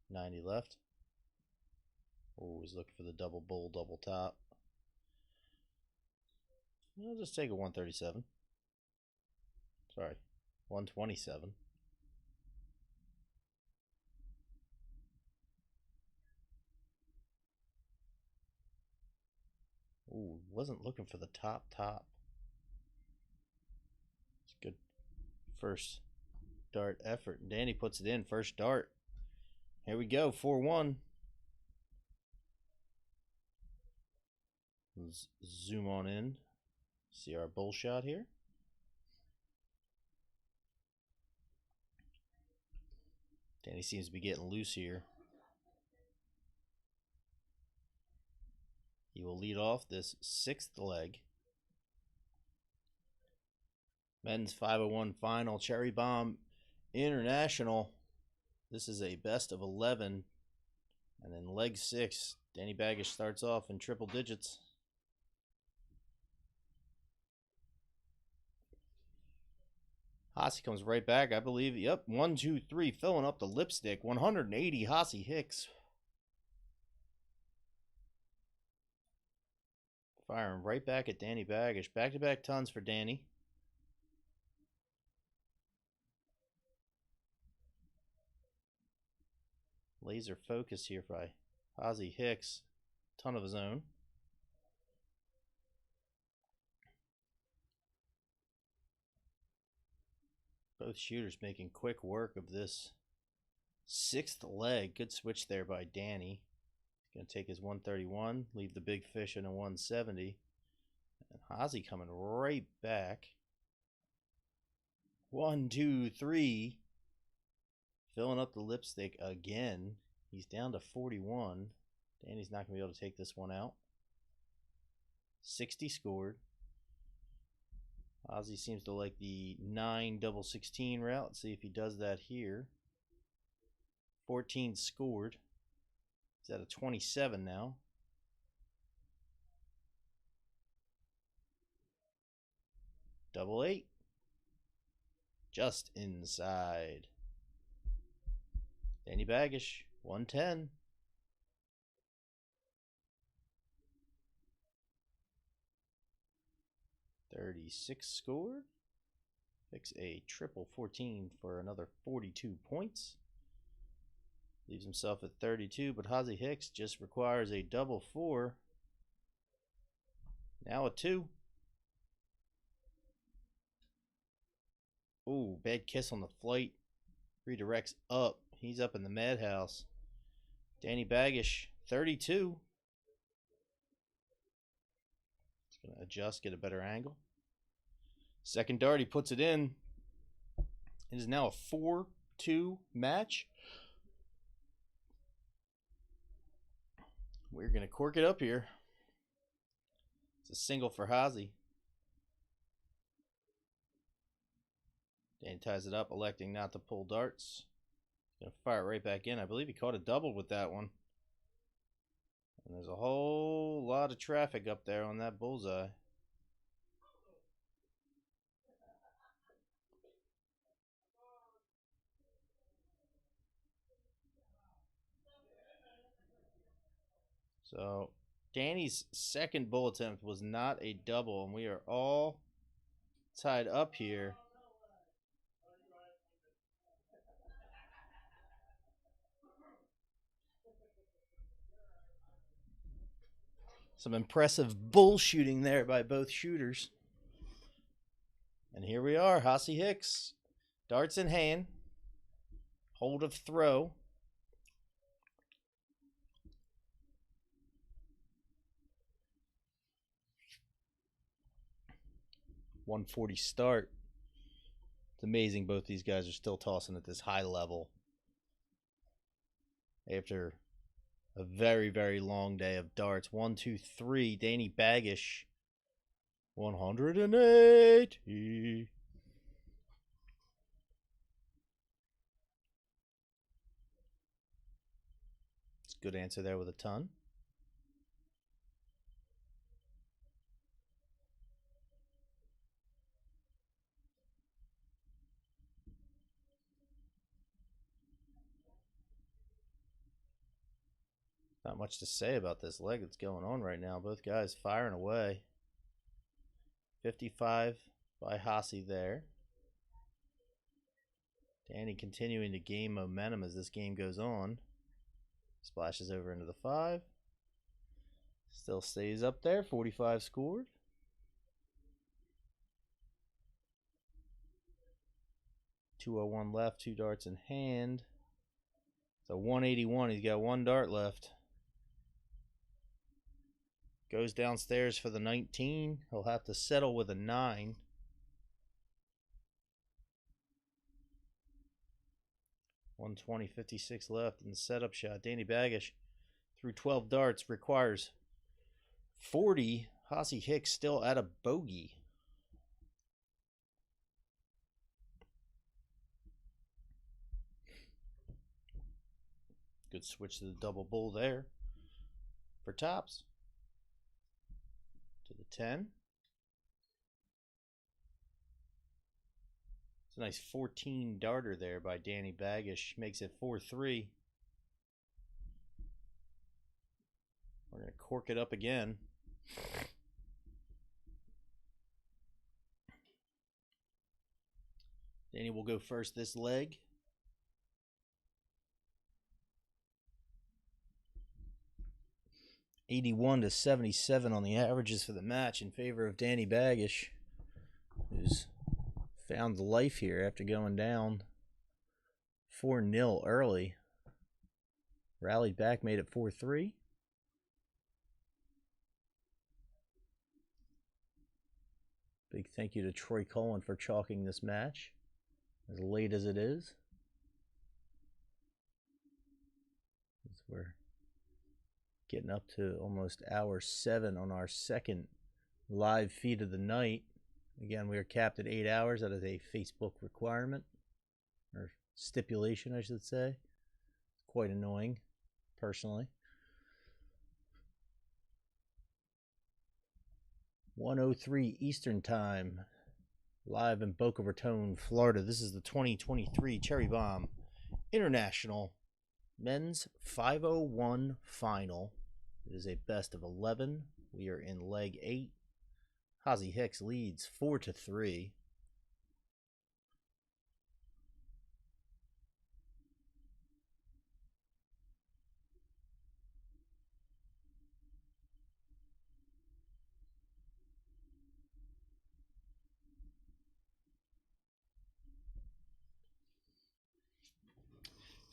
90 left. Always looking for the double bowl, double top. I'll just take a 137. Sorry, 127. Ooh, wasn't looking for the top. It's good first dart effort. Danny puts it in, first dart. Here we go, 4-1. Let's zoom on in. See our bull shot here. Danny seems to be getting loose here. He will lead off this sixth leg. Men's 501 final, Cherry Bomb International. This is a best of 11. And then leg 6, Danny Baggish starts off in triple digits. Hossie comes right back, I believe. Yep, 1, 2, 3, filling up the lipstick. 180, Hossie Hicks. Firing right back at Danny Baggish. Back-to-back tons for Danny. Laser focus here by Hossie Hicks. Ton of his own. Both shooters making quick work of this sixth leg. Good switch there by Danny. He's going to take his 131, leave the big fish in a 170. And Hossie coming right back. 1, 2, 3. Filling up the lipstick again. He's down to 41. Danny's not going to be able to take this one out. 60 scored. Ozzy seems to like the 9 double 16 route. Let's see if he does that here. 14 scored. He's at a 27 now. Double 8. Just inside. Danny Baggish, 110. .36 scored. Picks a triple 14 for another 42 points. Leaves himself at 32, but Hossie Hicks just requires a double 4. Now a 2. Ooh, bad kiss on the flight. Redirects up. He's up in the madhouse. Danny Baggish, 32. He's going to adjust, get a better angle. Second dart, he puts it in. It is now a 4-2 match. We're going to cork it up here. It's a single for Hazy. Dan ties it up, electing not to pull darts. He's going to fire it right back in. I believe he caught a double with that one. And there's a whole lot of traffic up there on that bullseye. So Danny's second bull attempt was not a double, and we are all tied up here. Some impressive bull shooting there by both shooters. And here we are, Hazy Hicks. Darts in hand. Hold of throw. .140 start. It's amazing both these guys are still tossing at this high level after a very, very long day of darts. 1, 2, 3. Danny Baggish. 180. It's a good answer there with a ton. Not much to say about this leg that's going on right now. Both guys firing away. 55 by Hazy there. Danny continuing to gain momentum as this game goes on. Splashes over into the 5. Still stays up there. 45 scored. .201 left. 2 darts in hand. So 181. He's got 1 dart left. Goes downstairs for the 19. He'll have to settle with a 9. .120, 56 left in the setup shot. Danny Baggish through 12 darts requires 40. Hazy Hicks still at a bogey. Good switch to the double bull there for tops. To the 10. It's a nice 14 darter there by Danny Baggish. Makes it 4-3. We're going to cork it up again. Danny will go first this leg. .81 to 77 on the averages for the match in favor of Danny Baggish, who's found life here after going down 4-0 early. Rallied back, made it 4-3. Big thank you to Troy Cullen for chalking this match, as late as it is. We're getting up to almost hour 7 on our second live feed of the night. Again, we are capped at 8 hours. That is a Facebook requirement, or stipulation, I should say. Quite annoying, personally. 1:03 Eastern Time, live in Boca Raton, Florida. This is the 2023 Cherry Bomb International Men's 501 Final. It is a best of 11. We are in leg 8. Hazy Hicks leads 4-3.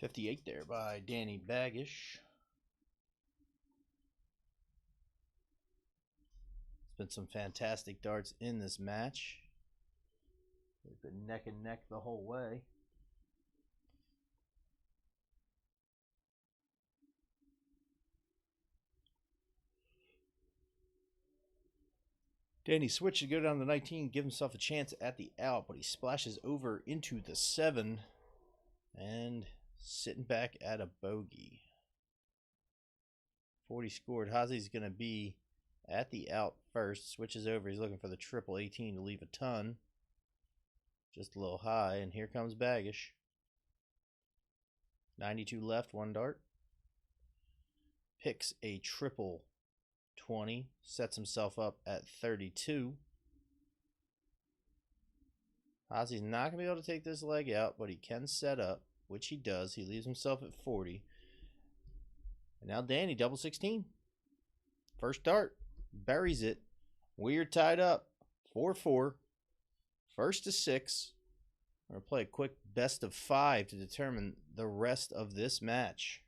.58 there by Danny Baggish. Been some fantastic darts in this match. They've been neck and neck the whole way. Danny switched to go down to 19, give himself a chance at the out, but he splashes over into the 7 and sitting back at a bogey. 40 scored. Hazi's going to be at the out first. Switches over. He's looking for the triple 18 to leave a ton. Just a little high, and here comes Baggish. 92 left, 1 dart. Picks a triple 20, sets himself up at 32. Ozzy's not going to be able to take this leg out, but he can set up, which he does. He leaves himself at 40. And now Danny, double 16. First dart, buries it. We are tied up, 4-4. First to 6. We're going to play a quick best of 5 to determine the rest of this match.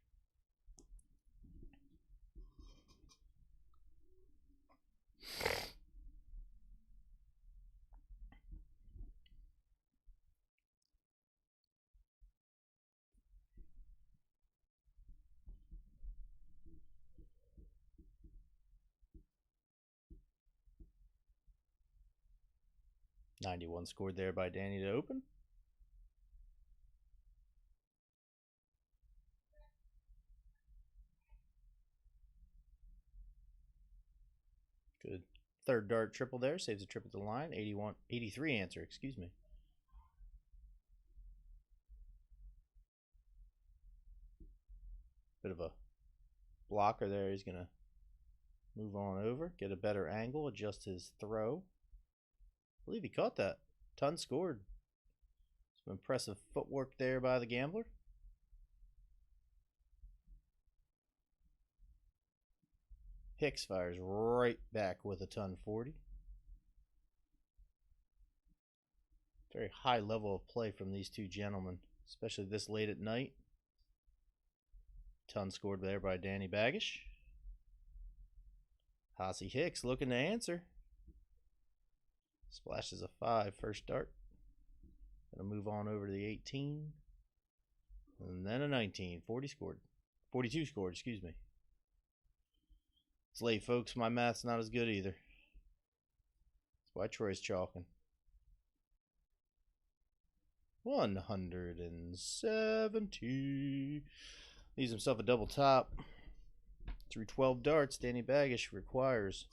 .91 scored there by Danny to open. Good third dart triple there. Saves a trip at the line. 83 answer, excuse me. Bit of a blocker there. He's going to move on over, get a better angle, adjust his throw. I believe he caught that. Ton scored. Some impressive footwork there by the gambler. Hicks fires right back with a ton 40. Very high level of play from these two gentlemen, especially this late at night. Ton scored there by Danny Baggish. Hossie Hicks looking to answer. Splashes a 5 first dart. Gonna move on over to the 18. And then a 19. 40 scored. 42 scored, excuse me. It's late, folks. My math's not as good either. That's why Troy's chalking. 170. Leaves himself a double top. Through 12 darts, Danny Baggish requires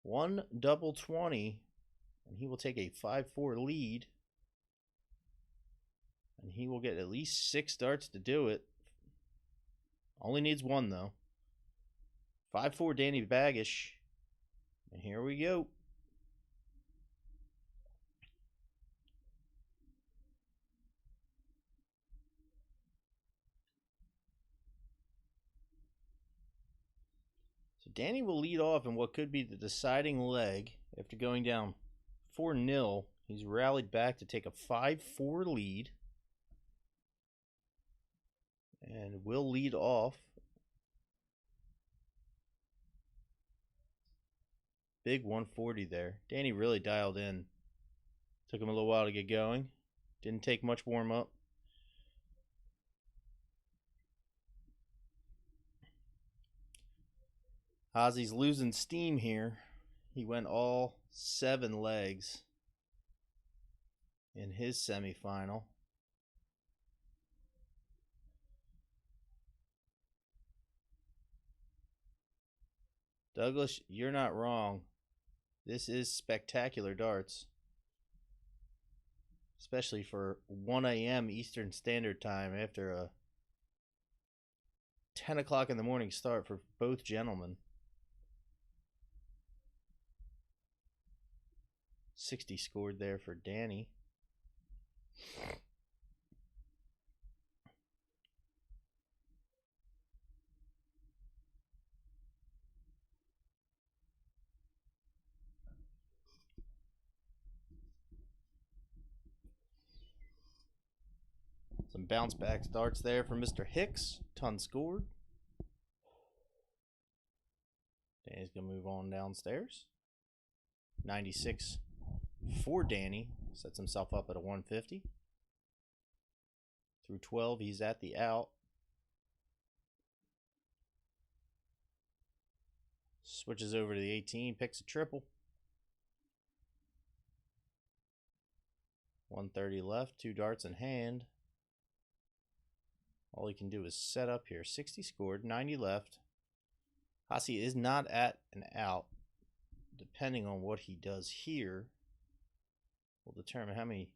1 double 20. And he will take a 5-4 lead. And he will get at least 6 darts to do it. Only needs 1, though. 5-4 Danny Baggish. And here we go. So Danny will lead off in what could be the deciding leg. After going down 4-0, he's rallied back to take a 5-4 lead. And will lead off. Big 140 there. Danny really dialed in. Took him a little while to get going. Didn't take much warm up. Ozzy's losing steam here. He went all 7 legs in his semifinal. Douglas, you're not wrong. This is spectacular darts. Especially for 1 a.m. Eastern Standard Time after a 10 o'clock in the morning start for both gentlemen. 60 scored there for Danny. Some bounce back starts there for Mr. Hicks. Ton scored. Danny's going to move on downstairs. 96 for Danny. Sets himself up at a 150. Through 12, he's at the out. Switches over to the 18, picks a triple. 130 left, 2 darts in hand. All he can do is set up here. 60 scored, 90 left. Hasi is not at an out. Depending on what he does here, will determine how many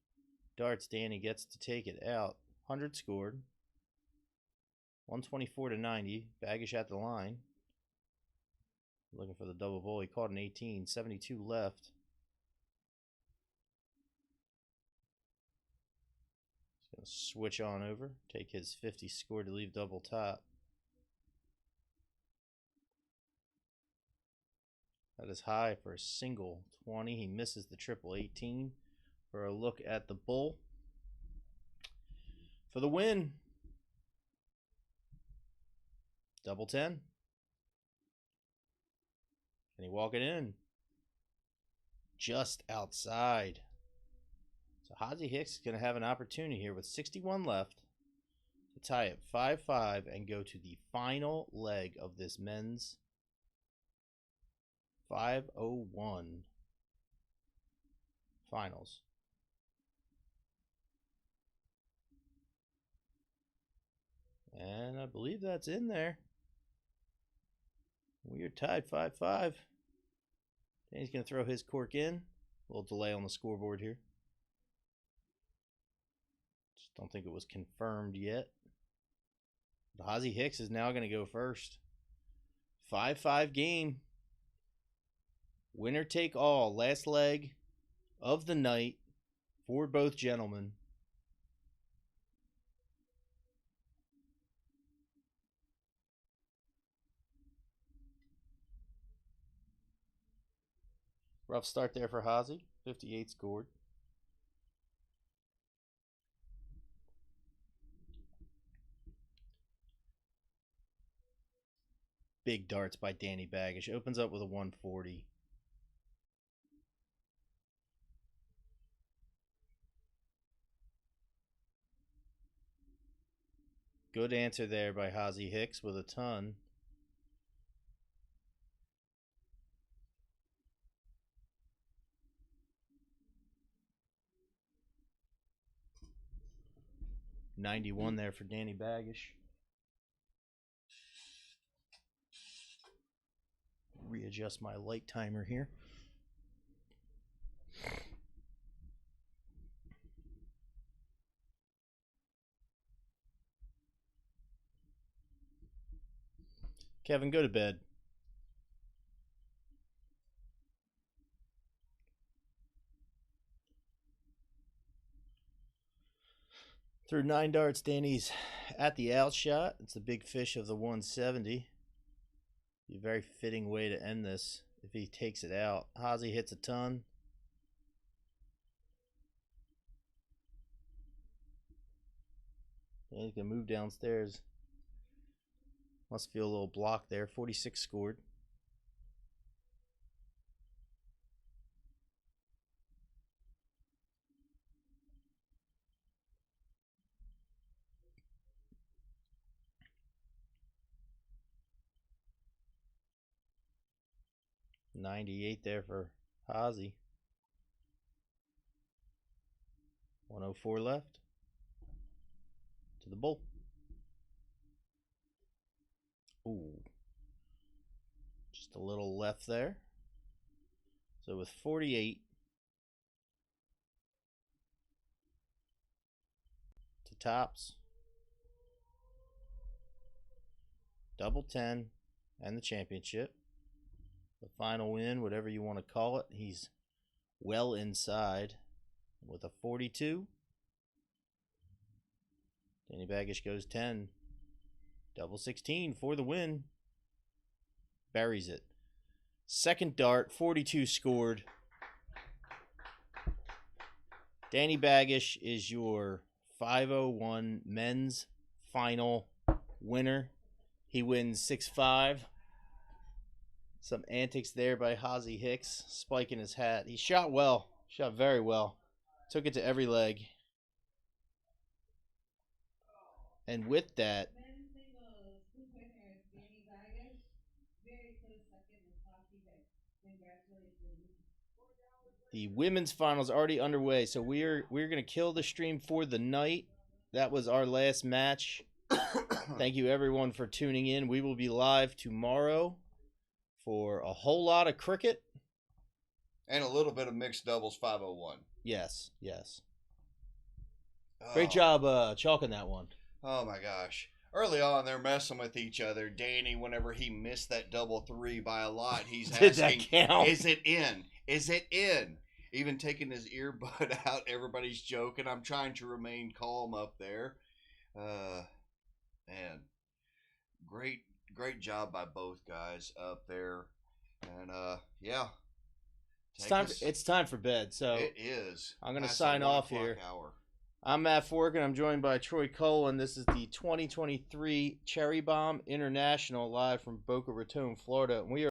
darts Danny gets to take it out. 100 scored. 124 to 90. Baggish at the line. Looking for the double ball. He caught an 18. 72 left. He's going to switch on over. Take his 50 score to leave double top. That is high for a single 20. He misses the triple 18. For a look at the bull. For the win. Double 10. Can he walk it in? Just outside. So Hasi Hicks is going to have an opportunity here with 61 left to tie it 5-5 and go to the final leg of this men's 501 finals. And I believe that's in there. We are tied 5-5. Danny's going to throw his cork in. A little delay on the scoreboard here. Just don't think it was confirmed yet. But Hasi Hicks is now going to go first. 5-5 game. Winner take all. Last leg of the night for both gentlemen. Rough start there for Hasi. 58 scored. Big darts by Danny Baggish. Opens up with a 140. Good answer there by Hasi Hicks with a ton. .91 there for Danny Baggish. Readjust my light timer here. Kevin, go to bed. Through 9 darts, Danny's at the outshot. It's the big fish of the 170. Be a very fitting way to end this if he takes it out. Hasi hits a ton. Danny's going to move downstairs. Must feel a little block there. 46 scored. .98 there for Hasi. 104 left. To the bull. Ooh. Just a little left there. So with 48 to tops. Double 10 and the championship. The final win, whatever you want to call it. He's well inside with a 42. Danny Baggish goes 10. Double 16 for the win. Buries it. Second dart, 42 scored. Danny Baggish is your 501 men's final winner. He wins 6-5. Some antics there by Hasi Hicks, spiking his hat. He shot well, shot very well. Took it to every leg. And with that, Men's singles, two winners, Danny Vargas, very close second with Hockey Vic. Congratulations. the women's finals already underway. So we're gonna kill the stream for the night. That was our last match. Thank you everyone for tuning in. We will be live tomorrow for a whole lot of cricket. And a little bit of mixed doubles 501. Yes, yes. Oh. Great job chalking that one. Oh my gosh. Early on, they're messing with each other. Danny, whenever he missed that double three by a lot, he's Did that asking, count? is it in? Is it in? Even taking his earbud out, everybody's joking. I'm trying to remain calm up there. Man, great job by both guys up there. And yeah. It's time for bed. So It is. I'm gonna Past sign the 1 off o'clock here. Hour. I'm Matt Fork, and I'm joined by Troy Cole, and this is the 2023 Cherry Bomb International live from Boca Raton, Florida. And we are